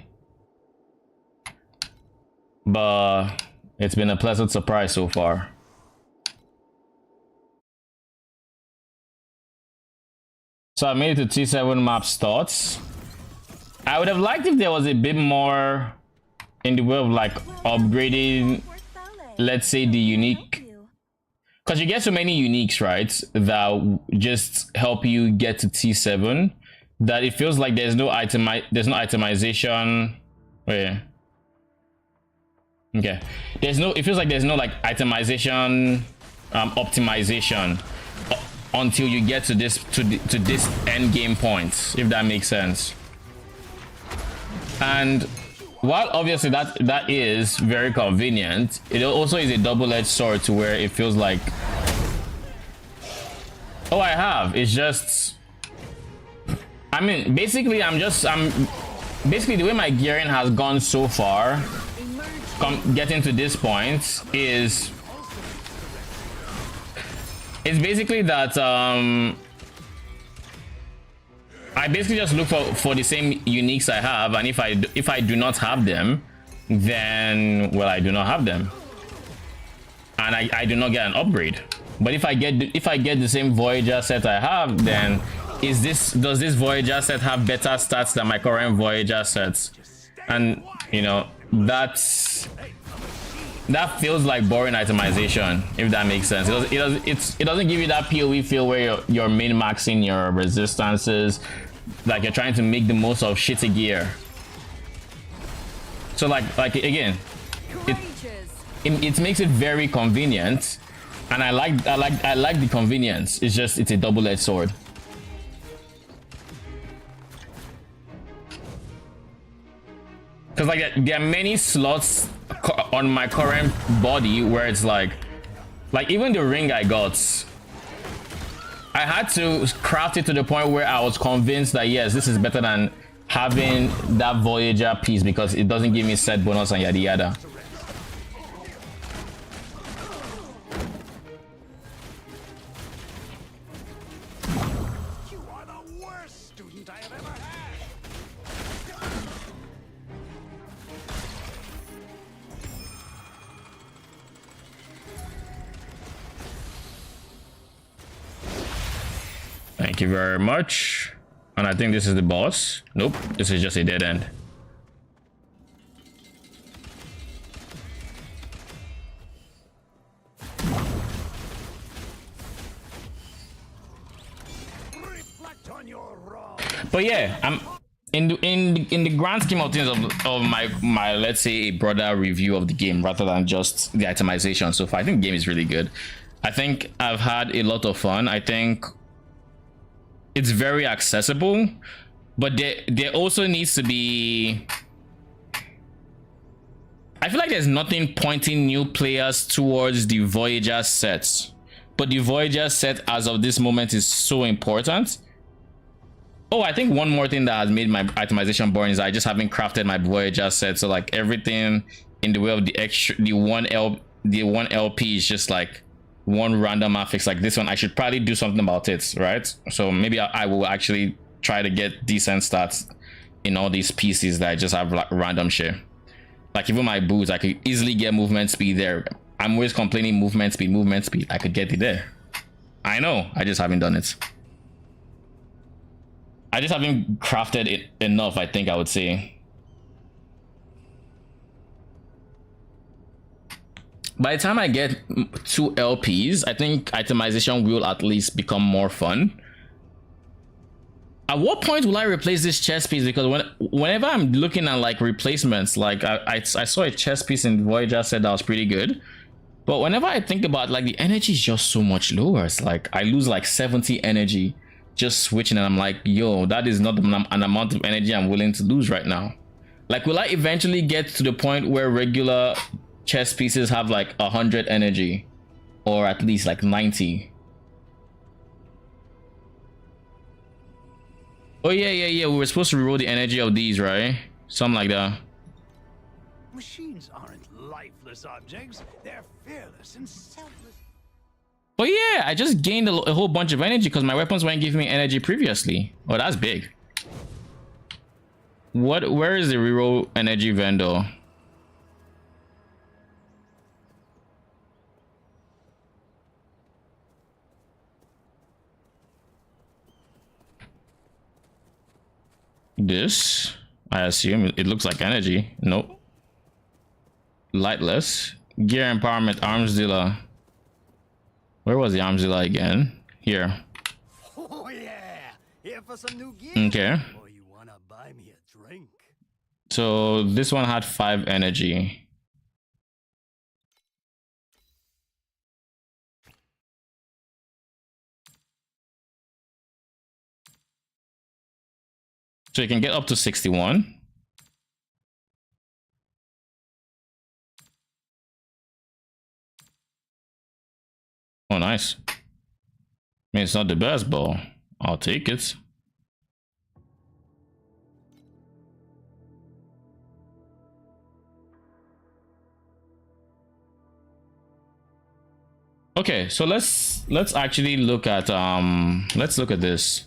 But it's been a pleasant surprise so far. So I made it to T7 map starts. I would have liked if there was a bit more in the way of like upgrading, let's say, the unique, because you get so many uniques, right, that just help you get to T7, that it feels like there's no itemization. Wait. Okay. It feels like there's no like itemization optimization until you get to this this end game point, if that makes sense. And while obviously that is very convenient, it also is a double-edged sword to where it feels like, oh, I have, it's just, I mean, basically basically the way my gearing has gone so far, getting to this point is, it's basically that I basically just look for the same uniques I have, and if I do not have them, then, well, I do not have them, and I do not get an upgrade. But if I get the same Voyager set I have, then does this Voyager set have better stats than my current Voyager sets? And you know, that feels like boring itemization, if that makes sense. It doesn't give you that PoE feel where you're min-maxing your resistances, like you're trying to make the most of shitty gear. So like again, it makes it very convenient, and I like the convenience. It's just, it's a double-edged sword. Because like there are many slots on my current body where it's like even the ring I got, I had to craft it to the point where I was convinced that yes, this is better than having that Voyager piece because it doesn't give me set bonus and yada yada. You are the worst student I have ever had. Thank you very much. And I think this is the boss. Nope, this is just a dead end. Reflect on your wrong. But yeah, I'm in the grand scheme of things of my let's say a broader review of the game rather than just the itemization so far. I think the game is really good. I think I've had a lot of fun. I think it's very accessible, but there also needs to be, I feel like there's nothing pointing new players towards the Voyager sets, but the Voyager set as of this moment is so important. Oh, I think one more thing that has made my itemization boring is I just haven't crafted my Voyager set, so like everything in the way of the one LP is just like one random affix. Like this one, I should probably do something about it, right? So maybe I will actually try to get decent stats in all these pieces that I just have like random shit. Like even my boots, I could easily get movement speed there. I'm always complaining movement speed. I could get it there. I know, I just haven't done it. I just haven't crafted it enough, I think I would say. By the time I get 2 LPs, I think itemization will at least become more fun. At what point will I replace this chest piece? Because whenever I'm looking at like replacements, like I saw a chest piece in Voyager set that was pretty good. But whenever I think about like the energy is just so much lower. It's like I lose like 70 energy just switching, and I'm like, yo, that is not an amount of energy I'm willing to lose right now. Like, will I eventually get to the point where regular chess pieces have like 100 energy, or at least like 90? Oh yeah, we were supposed to reroll the energy of these, right? Something like that. Machines aren't lifeless objects. They're fearless and selfless. But yeah, I just gained a whole bunch of energy because my weapons weren't giving me energy previously. Oh, that's big. Where is the reroll energy vendor? This, I assume it looks like energy. Nope. Lightless. Gear empowerment arms dealer. Where was the arms dealer again? Here. Oh yeah, here for some new gear. Okay. Or you wanna buy me a drink? So this one had 5 energy. So you can get up to 61. Oh, nice. I mean, it's not the best, but I'll take it. Okay, so let's actually look at let's look at this.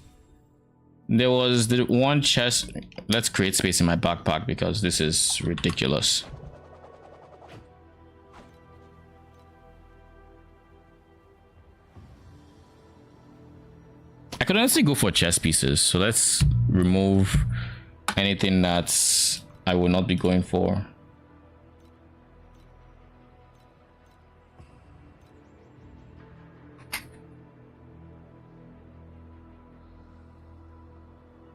There was the one chest. Let's create space in my backpack because this is ridiculous. I could honestly go for chess pieces, so let's remove anything that's I will not be going for.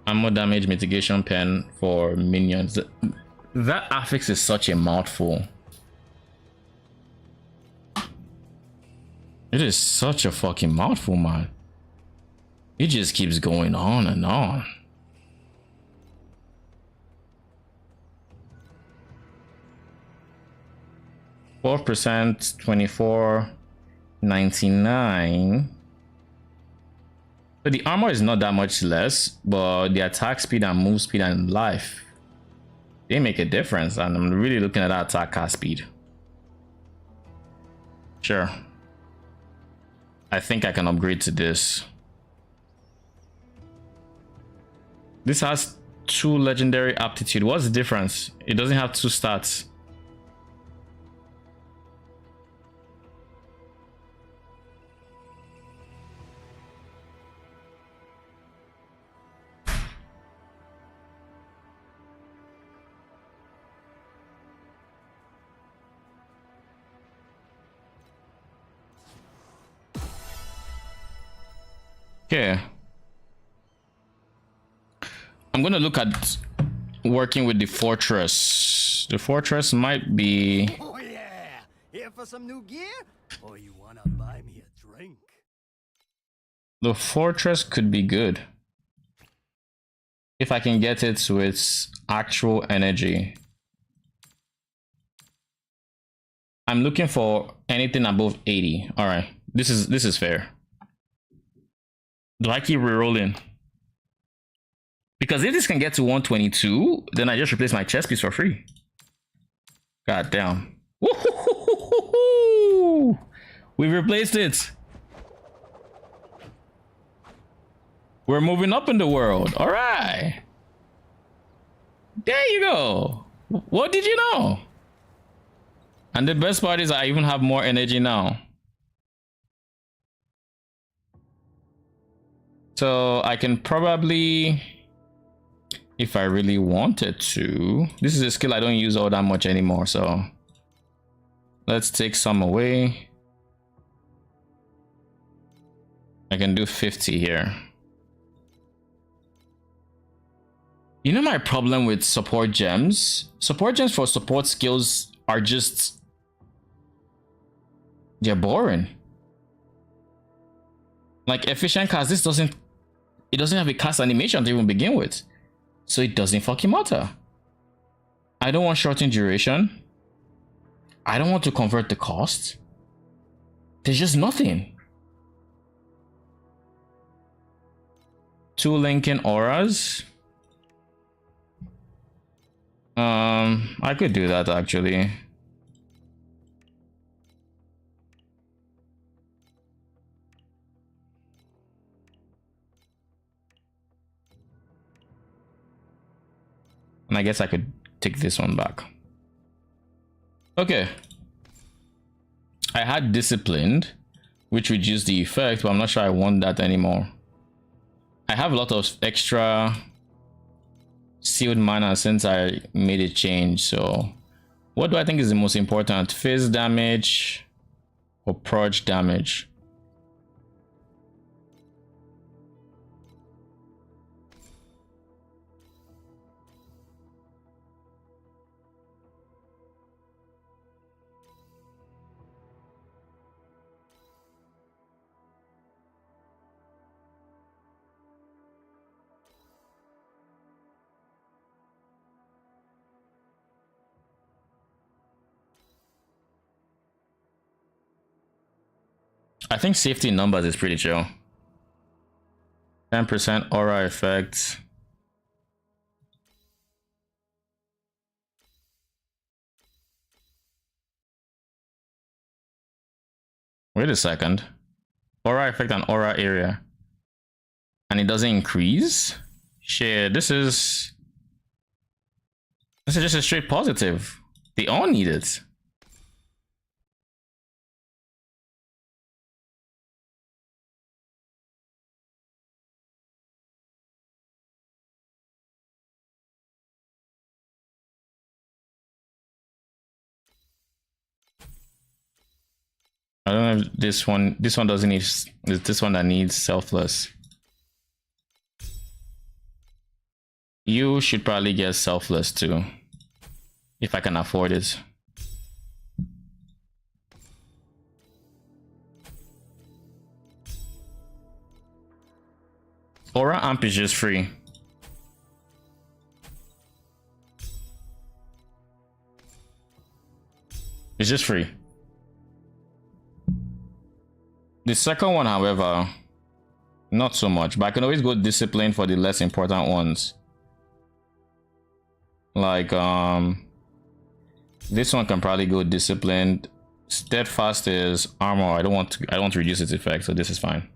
Ammo damage mitigation pen for minions. That affix is such a mouthful. It is such a fucking mouthful, man. It just keeps going on and on. %, 24.99. So the armor is not that much less, but the attack speed and move speed and life, they make a difference, and I'm really looking at that attack cast speed. Sure. I think I can upgrade to this. This has 2 legendary aptitude. What's the difference? It doesn't have 2 stats. Okay. I'm gonna look at working with the fortress. The fortress might be. Oh yeah, here for some new gear? Or you wanna buy me a drink? The fortress could be good if I can get it to its actual energy. I'm looking for anything above 80. All right, this is fair. Do I keep rerolling? Because if this can get to 122, then I just replace my chest piece for free. God damn. Woo-hoo-hoo-hoo-hoo! We've replaced it. We're moving up in the world. All right. There you go. What did you know? And the best part is I even have more energy now. So I can probably, if I really wanted to, this is a skill I don't use all that much anymore, so let's take some away. I can do 50 here. You know my problem with support gems? Support gems for support skills are just, they're boring. Like efficient cast, this doesn't have a cast animation to even begin with, so it doesn't fucking matter. I don't want shortened duration. I don't want to convert the cost. There's just nothing. 2 linking auras. I could do that actually. And I guess I could take this one back. Okay. I had disciplined, which reduced the effect, but I'm not sure I want that anymore. I have a lot of extra sealed mana since I made a change, so what do I think is the most important? Phase damage or purge damage? I think safety in numbers is pretty chill. 10% aura effect. Wait a second. Aura effect and aura area. And it doesn't increase? Shit, this is just a straight positive. They all need it. I don't know if this one doesn't need, this one that needs selfless. You should probably get selfless too, if I can afford it. Aura amp is just free. It's just free. The second one, however, not so much, but I can always go discipline for the less important ones. Like this one can probably go disciplined. Steadfast is armor. I don't want to reduce its effect, so this is fine.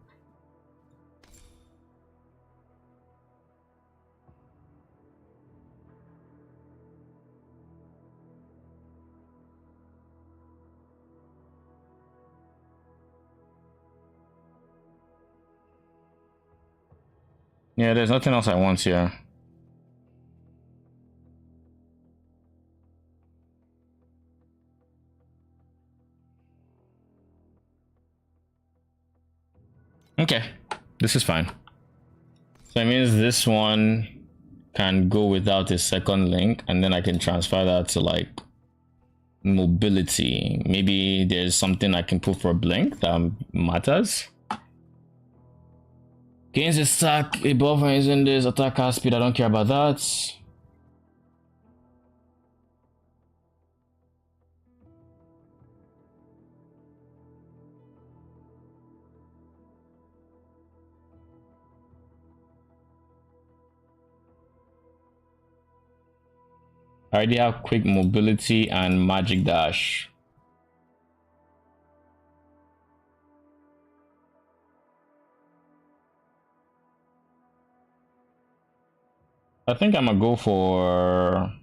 Yeah, there's nothing else I want here. Okay, this is fine. So it means this one can go without a second link, and then I can transfer that to like mobility. Maybe there's something I can put for blink that matters. Gains a stack above when using this attack cast speed. I don't care about that. I already have quick mobility and magic dash. I think I'm gonna go for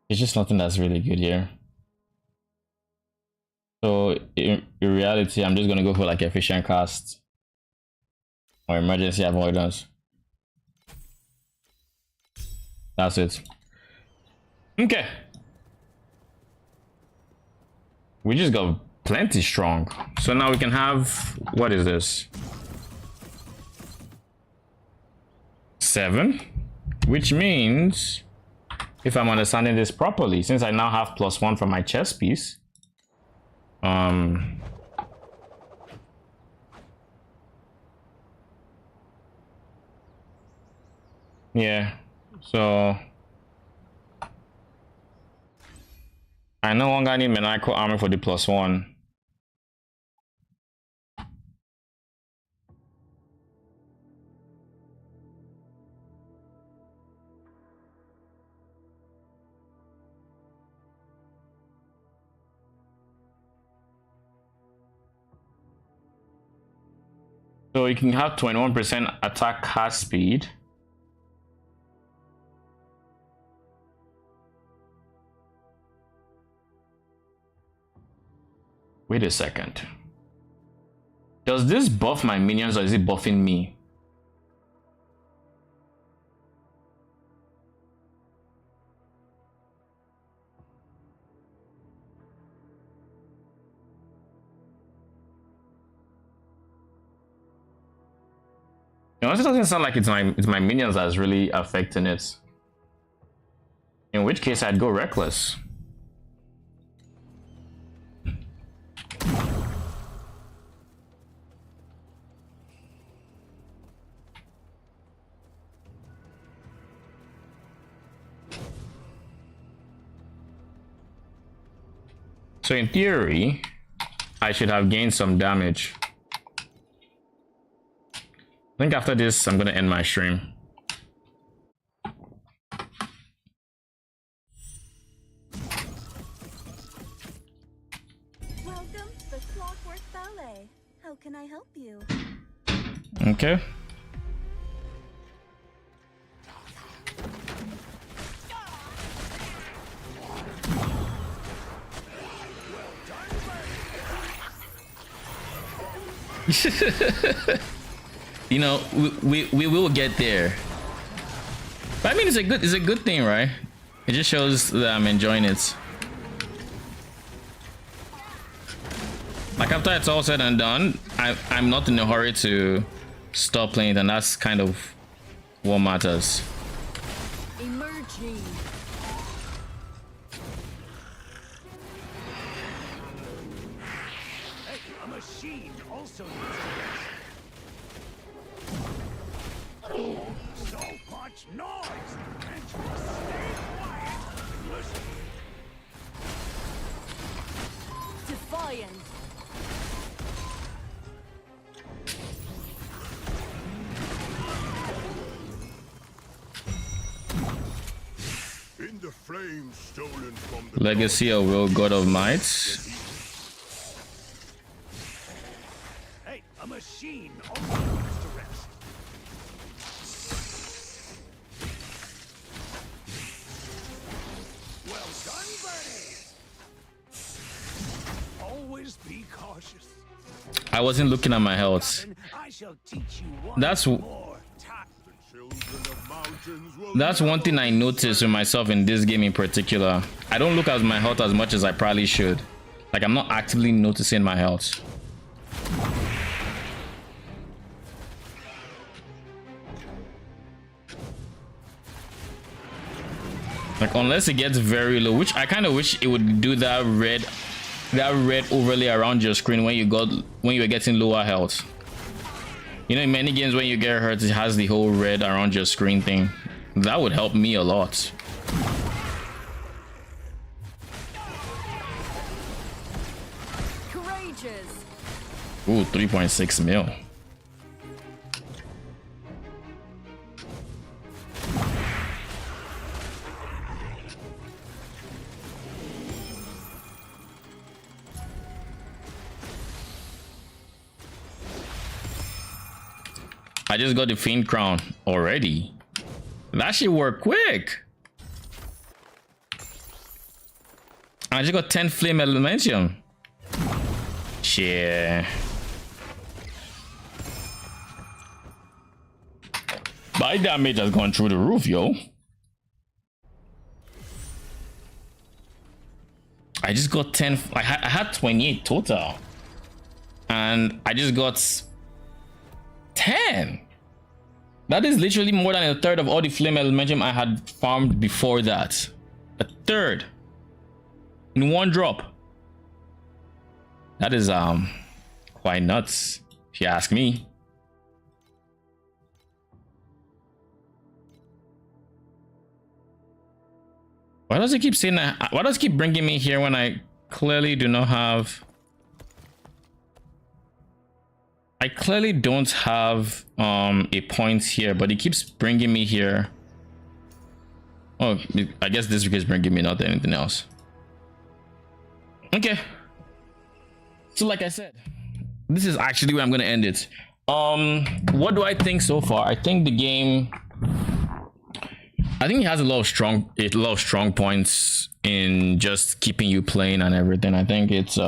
it's just nothing that's really good here. So in reality, I'm just gonna go for like efficient cast or emergency avoidance. That's it. Okay. We just got plenty strong. So now we can have, what is this? 7, which means, if I'm understanding this properly, since I now have +1 from my chess piece, yeah, so I no longer need maniacal armor for the +1. So you can have 21% attack cast speed. Wait a second. Does this buff my minions or is it buffing me? It honestly doesn't sound like it's my minions that's really affecting it. In which case I'd go reckless. So in theory, I should have gained some damage. I think after this, I'm gonna end my stream. Welcome to the Clockwork Ballet. How can I help you? Okay. You know, we will get there. But I mean, it's a good thing, right? It just shows that I'm enjoying it. Like after it's all said and done, I'm not in a hurry to stop playing it, and that's kind of what matters. Emerging. Hey, a machine also needs to rest. So much noise! Can't you stay quiet? Listen. Defiant. In the flames stolen from the Legacy of Will, God of Might. Hey, a machine also needs to rest. Well done, birdies! Always be cautious. I wasn't looking at my health. I shall teach you one That's more time. children of mountains will That's one thing I noticed with myself in this game in particular. I don't look at my health as much as I probably should. Like I'm not actively noticing my health. Like unless it gets very low, which I kind of wish it would do that red overlay around your screen when you're getting lower health. You know, in many games when you get hurt, it has the whole red around your screen thing. That would help me a lot. Courageous. Ooh, 3.6 mil. I just got the Fiend Crown already. That should work quick. I just got 10 Flame Elementium. Shit. My damage has gone through the roof, yo. I just got 10. I had 28 total. And I just got 10. That is literally more than a third of all the Flame Elementium I had farmed before that. A third. In one drop. That is quite nuts, if you ask me. Why does it keep saying that? Why does it keep bringing me here when I clearly do not have... I clearly don't have a point here, but it keeps bringing me here. Oh, I guess this is bringing me, not anything else. Okay. So like I said, this is actually where I'm going to end it. What do I think so far? I think the game, I think it has a lot of strong points in just keeping you playing and everything. I think it's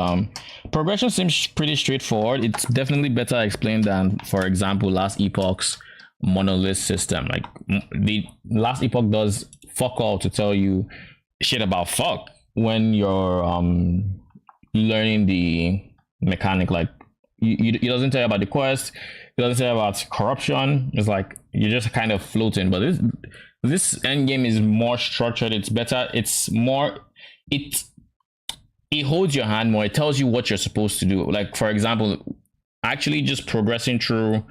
progression seems pretty straightforward. It's definitely better explained than, for example, Last Epoch's monolith system. Like the Last Epoch does fuck all to tell you shit about fuck when you're learning the mechanic. Like it doesn't tell you about the quest, it doesn't tell you about corruption. It's like you're just kind of floating. But this end game is more structured. It's better. It's more, it holds your hand more. It tells you what you're supposed to do. Like, for example, actually just progressing through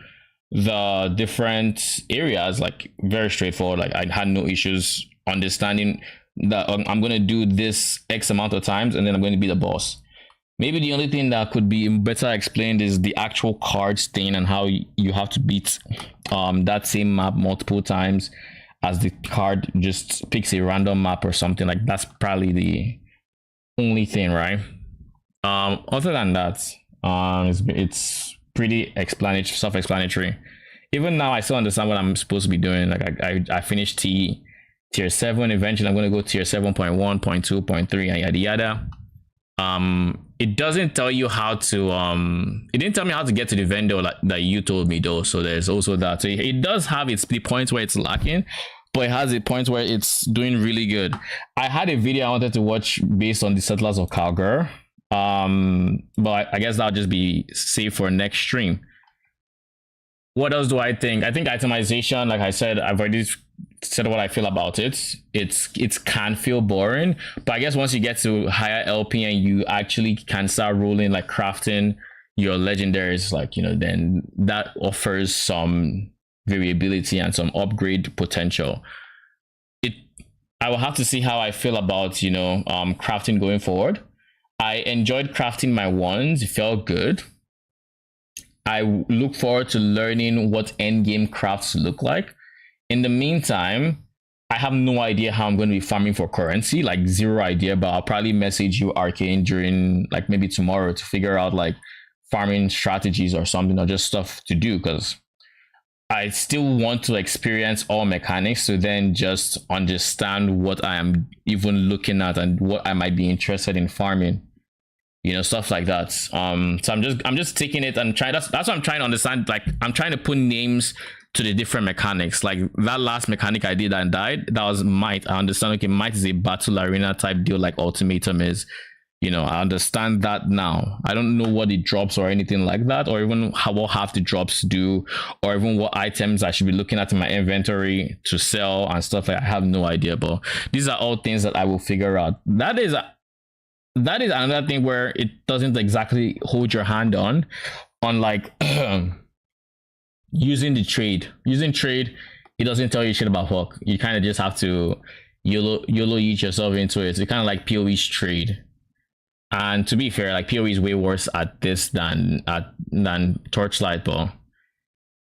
the different areas, like very straightforward. Like I had no issues understanding that I'm going to do this X amount of times and then I'm going to be the boss. Maybe the only thing that could be better explained is the actual cards thing and how you have to beat that same map multiple times, as the card just picks a random map or something. Like that's probably the only thing, right? Other than that, it's pretty self-explanatory. Even now, I still understand what I'm supposed to be doing. Like I finished tier 7. Eventually, I'm going to go tier 7.1, 0.2, 0.3, and yada yada. It doesn't tell you how to it didn't tell me how to get to the vendor that you told me though, so there's also that. So it does have the points where it's lacking, but it has the points where it's doing really good. I had a video I wanted to watch based on the Settlers of Cowgirl, but I guess that'll just be saved for next stream. What else do I think? I think itemization, like I said, I've already said what I feel about it. It can feel boring, but I guess once you get to higher LP and you actually can start rolling, like crafting your legendaries, like, you know, then that offers some variability and some upgrade potential. I will have to see how I feel about, you know, crafting going forward. I enjoyed crafting my wands. It felt good. I look forward to learning what endgame crafts look like. In the meantime, I have no idea how I'm going to be farming for currency, like zero idea, but I'll probably message you, Arcane, during like maybe tomorrow to figure out like farming strategies or something, or just stuff to do, because I still want to experience all mechanics to then just understand what I am even looking at and what I might be interested in farming. You know, stuff like that. So I'm just taking it and trying. That's what I'm trying to understand. Like I'm trying to put names to the different mechanics. Like that last mechanic I did and died, that was Might. I understand. Okay, Might is a battle arena type deal, like Ultimatum is. You know, I understand that now. I don't know what it drops or anything like that, or even what half the drops do, or even what items I should be looking at in my inventory to sell and stuff. Like I have no idea, but these are all things that I will figure out. That is another thing where it doesn't exactly hold your hand on like using trade, it doesn't tell you shit about fuck. You kind of just have to YOLO eat yourself into it. It's kind of like PoE's trade. And to be fair, like PoE is way worse at this than Torchlight, but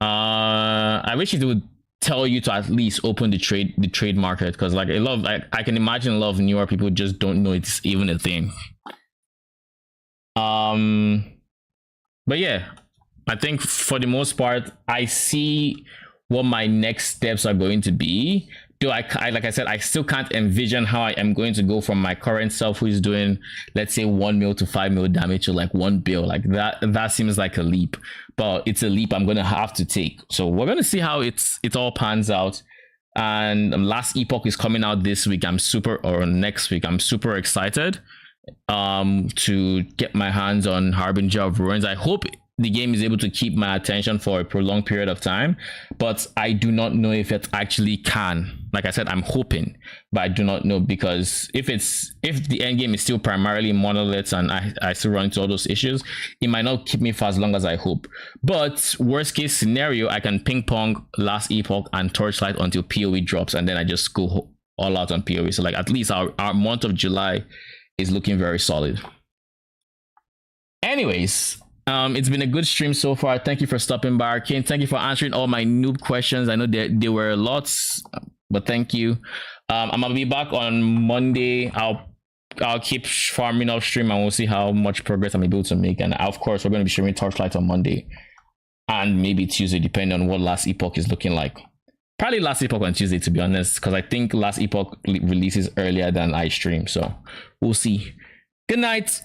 I wish it would tell you to at least open the trade market, because like I can imagine a lot of newer people just don't know it's even a thing. But yeah, I think for the most part I see what my next steps are going to be. Though like I said, I still can't envision how I am going to go from my current self, who is doing, let's say, 1 mil to 5 mil damage, to like 1 bill. Like that seems like a leap, but it's a leap I'm gonna have to take. So we're gonna see how it all pans out. And Last Epoch is coming out this week. Next week. I'm super excited to get my hands on Harbinger of Ruins. I hope the game is able to keep my attention for a prolonged period of time, but I do not know if it actually can. Like I said, I'm hoping, but I do not know, because if the end game is still primarily monoliths and I still run into all those issues, it might not keep me for as long as I hope. But worst case scenario, I can ping pong Last Epoch and Torchlight until PoE drops, and then I just go all out on PoE. So like at least our month of July is looking very solid. Anyways, it's been a good stream so far. Thank you for stopping by, Arcane. Thank you for answering all my noob questions. I know there were lots, but thank you. I'm gonna be back on Monday. I'll keep farming off stream and we'll see how much progress I'm able to make. And of course, we're going to be streaming Torchlight on Monday. and maybe Tuesday, depending on what Last Epoch is looking like. Probably Last Epoch on Tuesday, to be honest, because I think Last Epoch releases earlier than I stream. So we'll see. Good night.